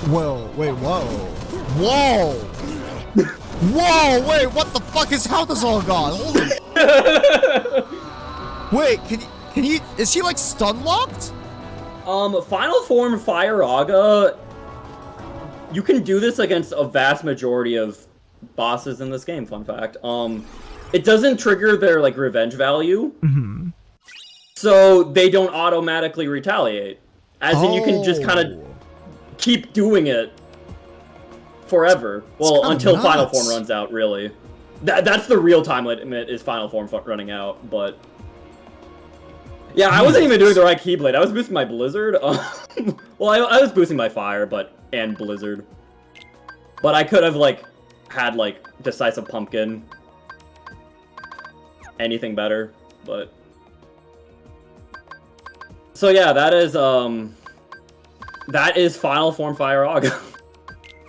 Whoa, wait, whoa. Whoa! Whoa, wait, what the fuck? His health is all gone. Holy. Wait, can he, is he like stun locked? Final Form Firaga, you can do this against a vast majority of bosses in this game, fun fact. It doesn't trigger their, like, revenge value. Mm-hmm. So they don't automatically retaliate. As in, you can just kind of keep doing it forever. Well, until Final Form runs out, really. That's the real time limit, is Final Form running out, but... Yeah, I wasn't even doing the right Keyblade. I was boosting my Blizzard. Well, I was boosting my Fire, and Blizzard. But I could have, like, had, like, Decisive Pumpkin. Anything better, but... So yeah, that is Final Form Firaga.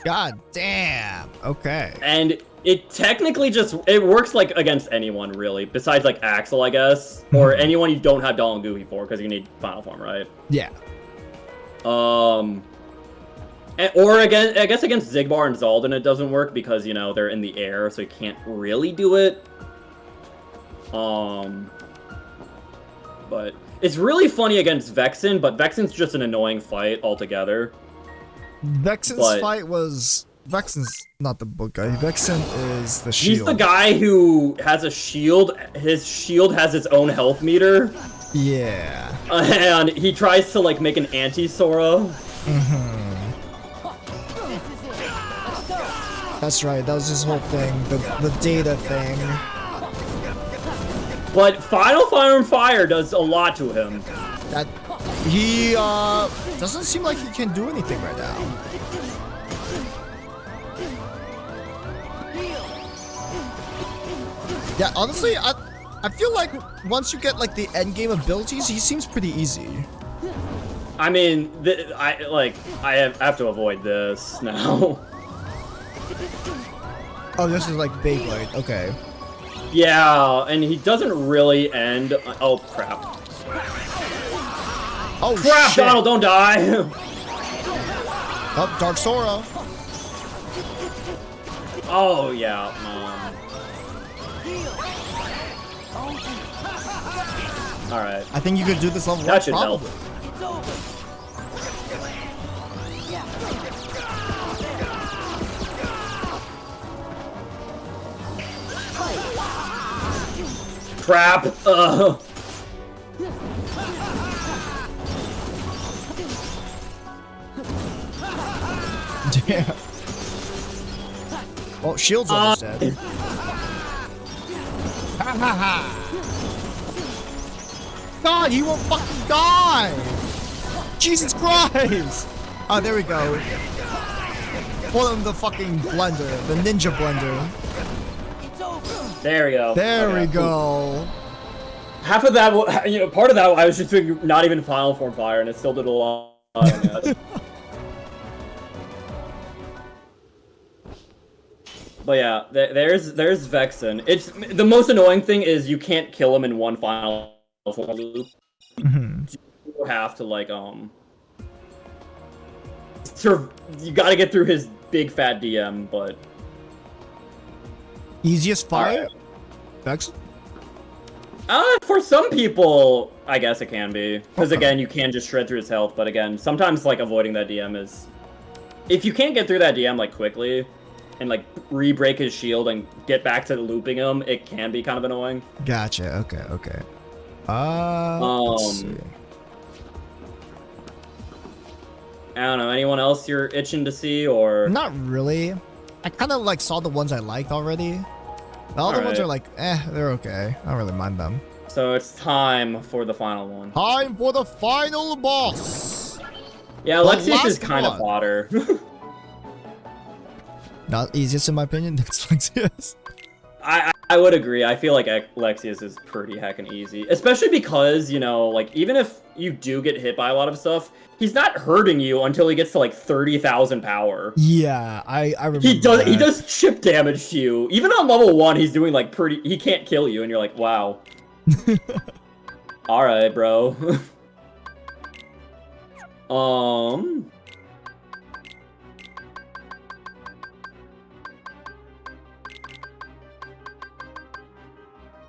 God damn. Okay. And it technically it works like against anyone really, besides like Axel, I guess, or anyone you don't have Doll and Goofy for, because you need Final Form, right? Yeah. Or again, I guess against Zigbar and Zaldin it doesn't work because, you know, they're in the air, so you can't really do it. But it's really funny against Vexen, but Vexen's just an annoying fight altogether. Vexen's fight was... Vexen's not the book guy. Vexen is the shield. He's the guy who has a shield. His shield has its own health meter. Yeah. And he tries to, like, make an anti-Sora. That's right, that was his whole thing, the data thing. But Final Fire does a lot to him. That he doesn't seem like he can do anything right now. Yeah, honestly, I feel like once you get like the end game abilities, he seems pretty easy. I mean, I have to avoid this now. Oh, this is like Beyblade. Okay. Yeah, and he doesn't really end. Oh crap! Oh crap! Shit. Donald, don't die! Oh, Dark Sora. Oh yeah. All right. I think you could do this level. That should help. Crap! Damn. Well, shield's almost dead. Ha ha ha! God, he won't fucking die! Jesus Christ! Oh, there we go. Pull him the fucking blender, the ninja blender. There we go. There we go. Half of that, you know, part of that I was just doing not even Final Form Fire, and it still did a lot. But yeah, there's Vexen. It's the most annoying thing is you can't kill him in one Final Form loop. You have to like you gotta get through his big fat DM, but easiest fight? Vexen? For some people, I guess it can be. Because again, you can just shred through his health, but again, sometimes like avoiding that DM is... If you can't get through that DM like quickly, and like re-break his shield and get back to looping him, it can be kind of annoying. Gotcha, okay. Let's see. I don't know, anyone else you're itching to see, or... Not really. I kind of like saw the ones I liked already. The other ones are like, they're okay. I don't really mind them. So it's time for the final one. Time for the final boss! Yeah, Lexaeus is kind of fodder. Not easiest in my opinion, it's Lexaeus. I would agree. I feel like Lexaeus is pretty heckin' easy. Especially because, you know, like, even if you do get hit by a lot of stuff, he's not hurting you until he gets to, like, 30,000 power. Yeah, I remember He does chip damage to you. Even on level 1, he's doing, like, he can't kill you, and you're like, wow. Alright, bro.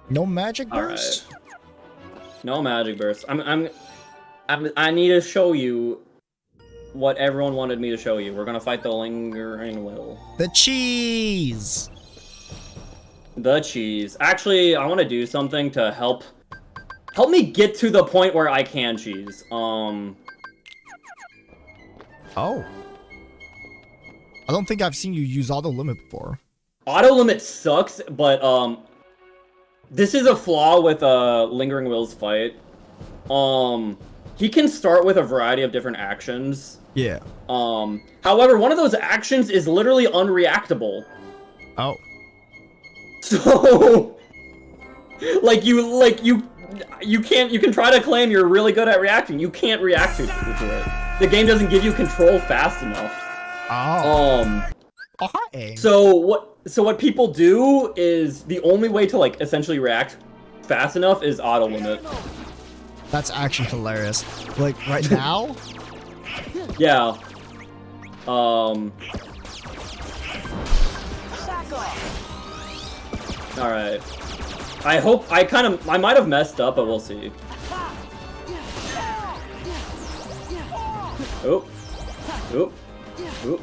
No magic burst? Right. No magic burst. I need to show you what everyone wanted me to show you. We're gonna fight the Lingering Will. The cheese! The cheese. Actually, I want to do something to help me get to the point where I can cheese. Oh. I don't think I've seen you use auto limit before. Auto limit sucks, but this is a flaw with Lingering Will's fight. He can start with a variety of different actions. Yeah. However, one of those actions is literally unreactable. Oh. So, you can try to claim you're really good at reacting. You can't react to it. The game doesn't give you control fast enough. Oh. So what people do is the only way to like essentially react fast enough is auto limit. That's actually hilarious. Like right now? Yeah. Alright. I hope, I might have messed up, but we'll see. Oop. Oop. Whoop.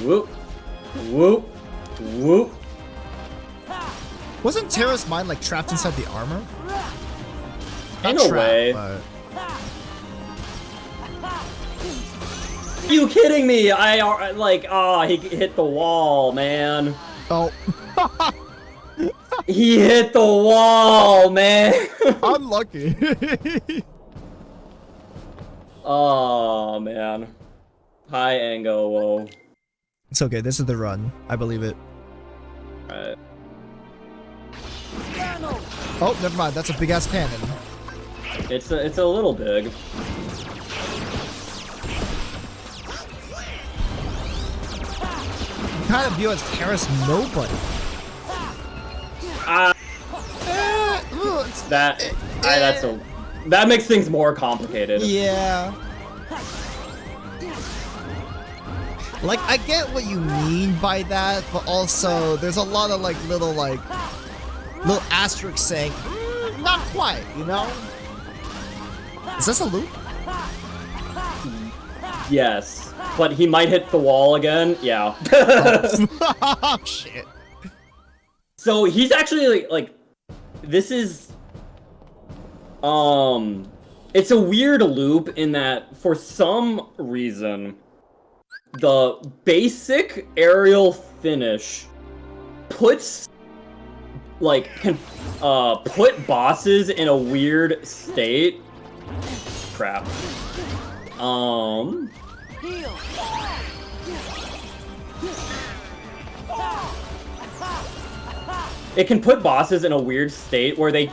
Whoop. Whoop. Whoop. Wasn't Terra's mind like trapped inside the armor? In Not a trapped, way. but- Are you kidding me? I like, he hit the wall, man. Oh. He hit the wall, man. Unlucky. Oh, man. Hi, Ango. Whoa. It's okay. This is the run. I believe it. Alright. Oh, never mind. That's a big ass cannon. It's a little big. You kind of view as Terra's nobody. That makes things more complicated. Yeah. Like, I get what you mean by that, but also there's a lot of like little asterisks saying, not quite, you know? Is this a loop? Yes, but he might hit the wall again. Yeah. Oh, shit. So he's actually like this is it's a weird loop in that for some reason the basic aerial finish puts like can put bosses in a weird state. Crap. It can put bosses in a weird state where they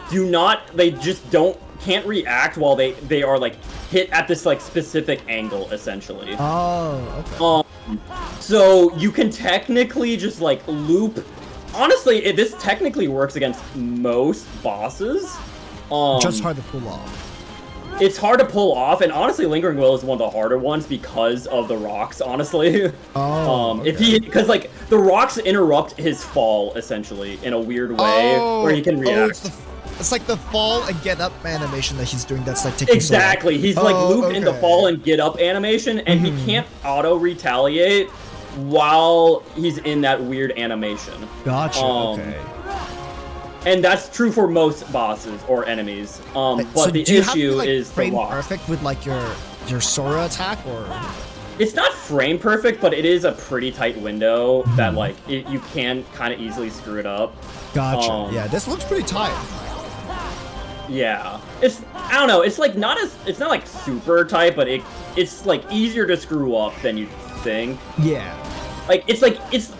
can't react while they are like hit at this like specific angle essentially. Oh, okay. So you can technically just like loop. Honestly, this technically works against most bosses. Just hard to pull off. It's hard to pull off, and honestly, Lingering Will is one of the harder ones because of the rocks, honestly. Oh, okay. Because, like, the rocks interrupt his fall, essentially, in a weird way, where he can react. It's like the fall and get up animation that he's doing that's, like, taking Exactly. so long. He's, like, looped in the fall and get up animation, and he can't auto-retaliate while he's in that weird animation. Gotcha, okay. And that's true for most bosses or enemies. But so the do you have to issue be, like, is the frame rocks. perfect with like your Sora attack, or it's not frame perfect, but it is a pretty tight window that like you can kind of easily screw it up. Gotcha. Yeah, this looks pretty tight. Yeah, I don't know. It's like it's not like super tight, but it's like easier to screw up than you think. Yeah. Like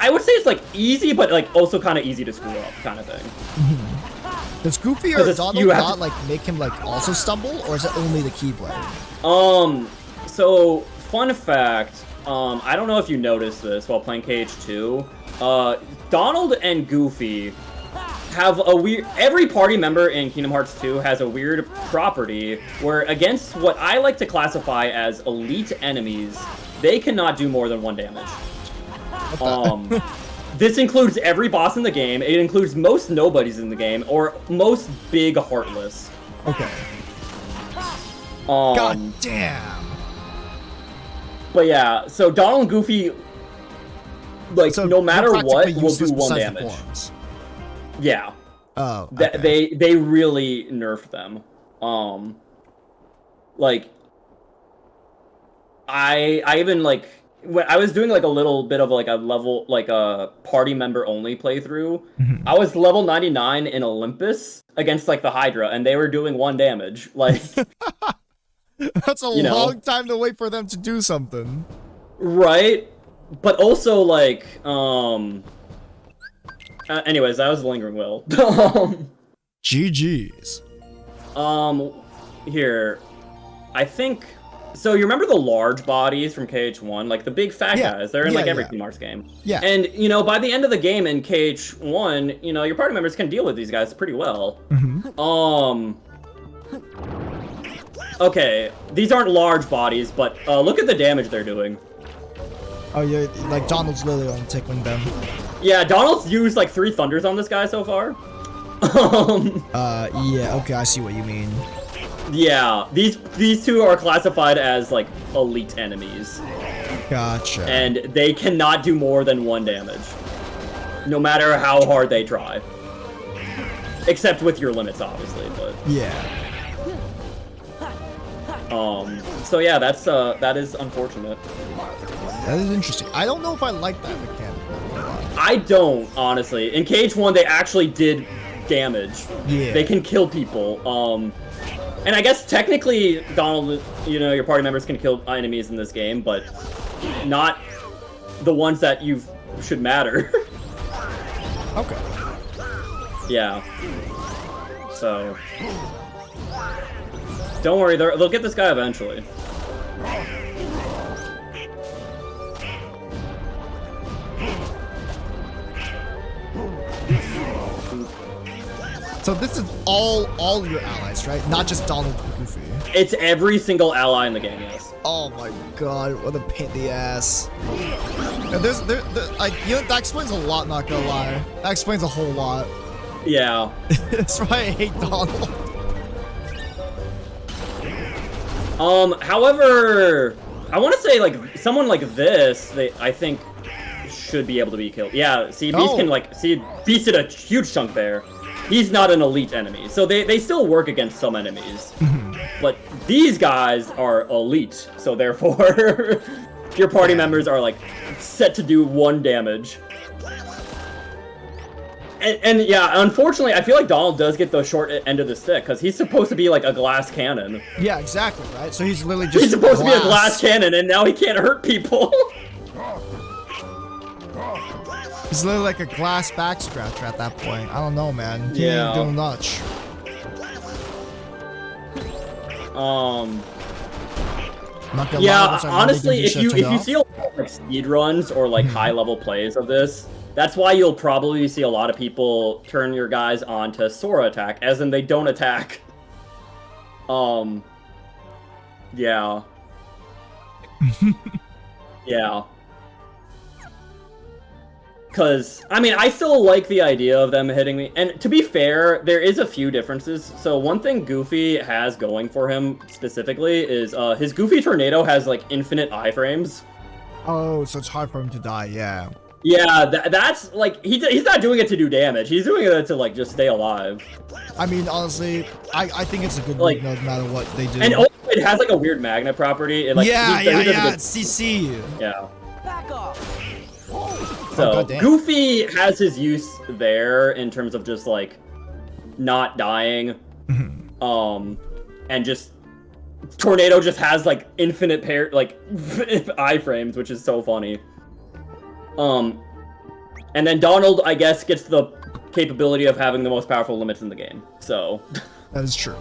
I would say it's like easy, but like also kind of easy to screw up kind of thing. Does Goofy or Donald not like make him like also stumble, or is it only the Keyblade? So fun fact, I don't know if you noticed this while playing KH2. Donald and Goofy have a weird. Every party member in Kingdom Hearts 2 has a weird property where against what I like to classify as elite enemies, they cannot do more than 1 damage. This includes every boss in the game. It includes most nobodies in the game, or most big Heartless. Okay. God damn. But yeah, so Donald and Goofy, like, so no matter what, will do 1 damage. Yeah. Oh. Okay. They really nerfed them. Like, I even like. When I was doing like a little bit of like a level, like a party member only playthrough, I was level 99 in Olympus against like the Hydra, and they were doing 1 damage. Like, that's a long time to wait for them to do something. Right? But also like, anyways, that was Lingering Will. GG's. Here, I think. So you remember the large bodies from KH1, like the big fat guys? They're in like every Kingdom Hearts game. Yeah. And by the end of the game in KH1, your party members can deal with these guys pretty well. Okay, these aren't large bodies, but look at the damage they're doing. Oh yeah, like Donald's literally on tickling them. Yeah, Donald's used like 3 thunders on this guy so far. Yeah, okay, I see what you mean. Yeah, these two are classified as like elite enemies. Gotcha. And they cannot do more than 1 damage. No matter how hard they try. Except with your limits, obviously, but... Yeah. So yeah, that is unfortunate. That is interesting. I don't know if I like that mechanic. I don't, honestly. In Cage 1, they actually did damage. Yeah. They can kill people. And I guess technically, Donald, you know, your party members can kill enemies in this game, but not the ones that you should matter. Okay. Yeah. So... Don't worry, they'll get this guy eventually. So this is all your allies, right? Not just Donald and Goofy. It's every single ally in the game, yes. Oh my god, what a pain in the ass. And like, you know, that explains a lot, not gonna lie. That explains a whole lot. Yeah. That's why I hate Donald. However, I want to say, like, someone like this, I think, should be able to be killed. Yeah, see, Beast can, like, see, Beast did a huge chunk there. He's not an elite enemy, so they still work against some enemies. But these guys are elite, so therefore, your party members are, like, set to do 1 damage. And yeah, unfortunately, I feel like Donald does get the short end of the stick, because he's supposed to be like a glass cannon. Yeah, exactly, right? So he's literally just He's supposed to be a glass cannon, and now he can't hurt people. He's literally like a glass back scratcher at that point. I don't know, man. He ain't doing much. Yeah, honestly, if you see a lot of, like, speed runs or like high level plays of this, that's why you'll probably see a lot of people turn your guys on to Sora attack, as in they don't attack. Yeah. Yeah. Because, I mean, I still like the idea of them hitting me. And to be fair, there is a few differences. So one thing Goofy has going for him specifically is his Goofy Tornado has, like, infinite iframes. Oh, so it's hard for him to die, yeah. Yeah, that's, like, he's not doing it to do damage. He's doing it to, like, just stay alive. I mean, honestly, I think it's a good move no matter what they do. And also, it has, like, a weird magnet property. It, like, yeah, good... it's CC. Yeah. Back off. So, Goofy has his use there in terms of just, like, not dying. And just... Tornado just has, like, infinite iframes, which is so funny. And then Donald, I guess, gets the capability of having the most powerful limits in the game. So... That is true.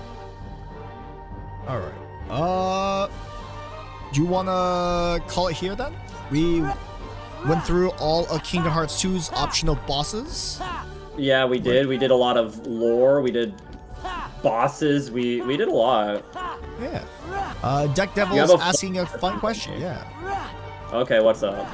Alright. Do you wanna call it here, then? We... went through all of Kingdom Hearts 2's optional bosses. Yeah, we did. We did a lot of lore. We did bosses. We did a lot. Yeah. Deck Devil's asking a fun question. Yeah. Okay, what's up?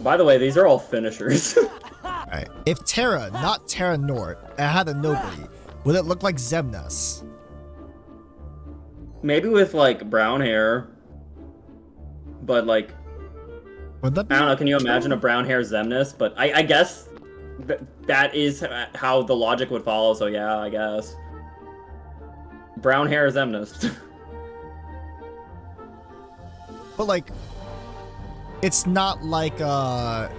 By the way, these are all finishers. Alright. If Terra, not Terra Nort, had a nobody, would it look like Xemnas? Maybe with, like, brown hair. But, like... Would that be? I don't know, can you imagine a brown hair Xemnas? But I guess that is how the logic would follow, so yeah, I guess. Brown hair Xemnas. But, like... It's not like, Well,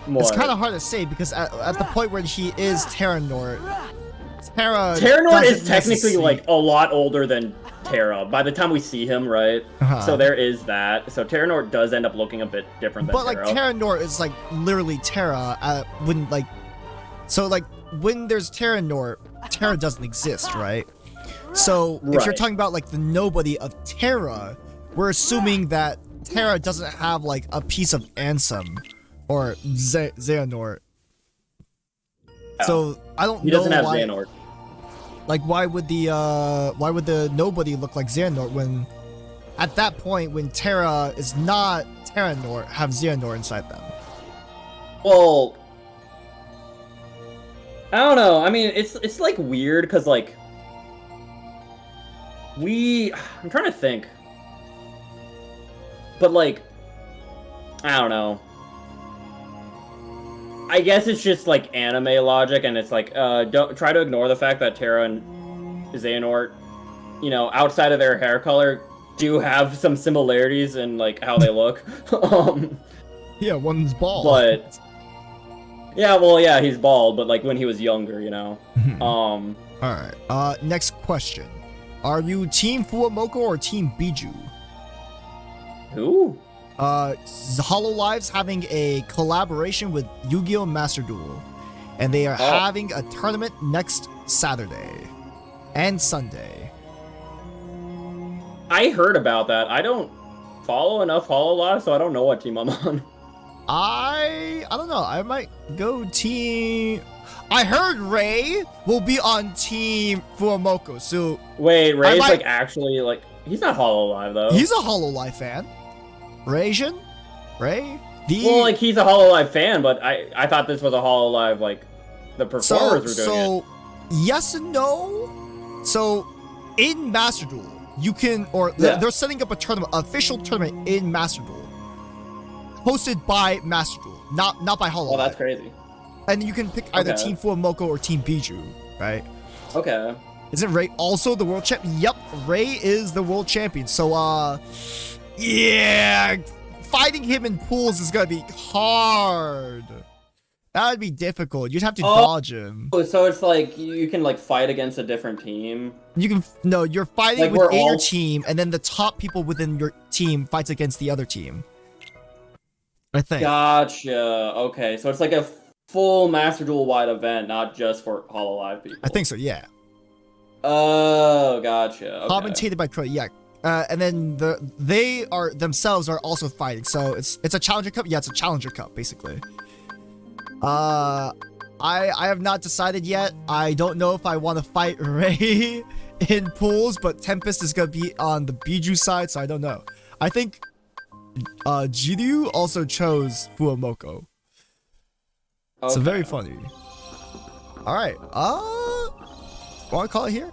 It's kind of hard to say, because at the point where he is Terra Nort... Terra Nort is technically, like, a lot older than Terra by the time we see him, right? So there is that. So Terra Nort does end up looking a bit different than Terra. But, like, Terra Nort is, like, literally Terra when, like... So, like, when there's Terra Nort, Terra doesn't exist, right? So, if you're talking about, like, the nobody of Terra, we're assuming that Terra doesn't have, like, a piece of Ansem or Xehanort. So I don't He know doesn't have why. Xehanort. Like, why would the nobody look like Xehanort when, at that point, when Terra is not Terranort, have Xehanort inside them? Well, I don't know. I mean, it's like weird because like I'm trying to think, but like I don't know. I guess it's just like anime logic, and it's like don't try to ignore the fact that Terra and Xehanort, you know, outside of their hair color, do have some similarities in like how they look. Yeah, one's bald. But yeah, well, yeah, he's bald, but like when he was younger, you know. All right. Next question: are you Team Fuamoko or Team Biju? Who? Hololive's having a collaboration with Yu-Gi-Oh! Master Duel, and they are having a tournament next Saturday and Sunday. I heard about that. I don't follow enough Hololive, so I don't know what team I'm on. I don't know. I might go team. I heard Ray will be on Team Fuamoko. So wait, Ray's like actually like he's not Hololive though. He's a Hololive fan. Raysian? Ray? Well, like he's a Hololive fan, but I thought this was a Hololive like the performers were doing it. Yes and no. So in Master Duel, you can they're setting up a tournament, official tournament in Master Duel, hosted by Master Duel, not by Hololive. Oh, that's crazy. And you can pick either Team Fuamoko or Team Biju, right? Okay. Isn't Ray also the world champ? Yep, Ray is the world champion. So yeah, fighting him in pools is gonna be hard. That would be difficult. You'd have to dodge him. So it's like you can like fight against a different team. You're fighting like within your team, and then the top people within your team fights against the other team. I think. Gotcha. Okay, so it's like a full Master Duel wide event, not just for Hololive people. I think so. Yeah. Oh, gotcha. Okay. Commentated by Crow. Yeah. And then they themselves are also fighting. So it's a Challenger Cup. Yeah, it's a Challenger Cup basically. I have not decided yet. I don't know if I want to fight Ray in pools, but Tempest is gonna be on the Biju side, so I don't know. I think Jiryu also chose Fuamoko. Okay. So very funny. All right. Want to call it here?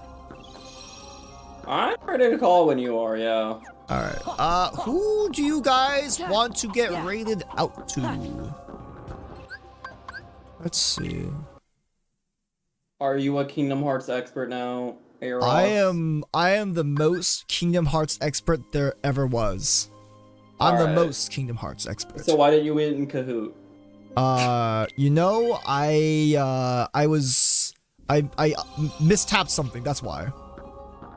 I'm ready to call when you are, yeah. Alright. Who do you guys want to get rated out to? Let's see. Are you a Kingdom Hearts expert now, Aros? I am the most Kingdom Hearts expert there ever was. I'm the most Kingdom Hearts expert. So why didn't you win in Kahoot? You know, I mistapped something, that's why.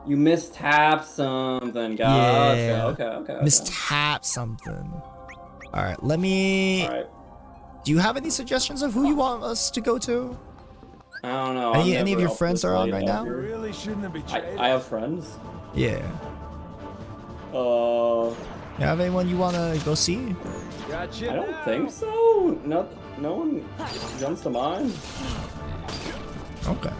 You mistapped something, gotcha. Yeah. Okay. Mistapped something. Alright, let me... Alright. Do you have any suggestions of who you want us to go to? I don't know. Any of your friends are on right now? You really shouldn't have betrayed. I have friends. Yeah. You have anyone you want to go see? Gotcha. I don't think so. No one jumps to mind. Okay.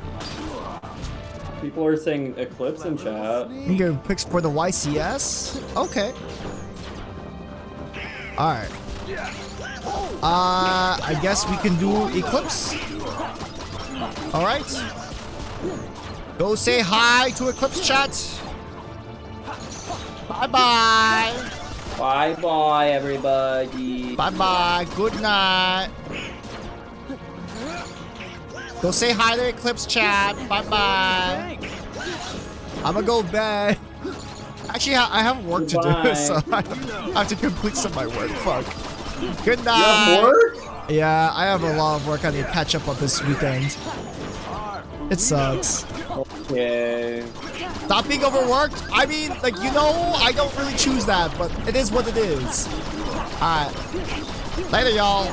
People are saying Eclipse in chat. You can go picks for the YCS? Okay. Alright. I guess we can do Eclipse. Alright. Go say hi to Eclipse chat. Bye-bye. Bye-bye, everybody. Bye-bye. Good night. Go say hi to Eclipse chat. Bye-bye. I'm gonna go bed. Actually, I have work to do, so I have to complete some of my work. Fuck. Good night. You have work? Yeah, I have a lot of work I need to catch up on this weekend. It sucks. Okay. Stop being overworked? I mean, like, you know, I don't really choose that, but it is what it is. Alright. Later, y'all.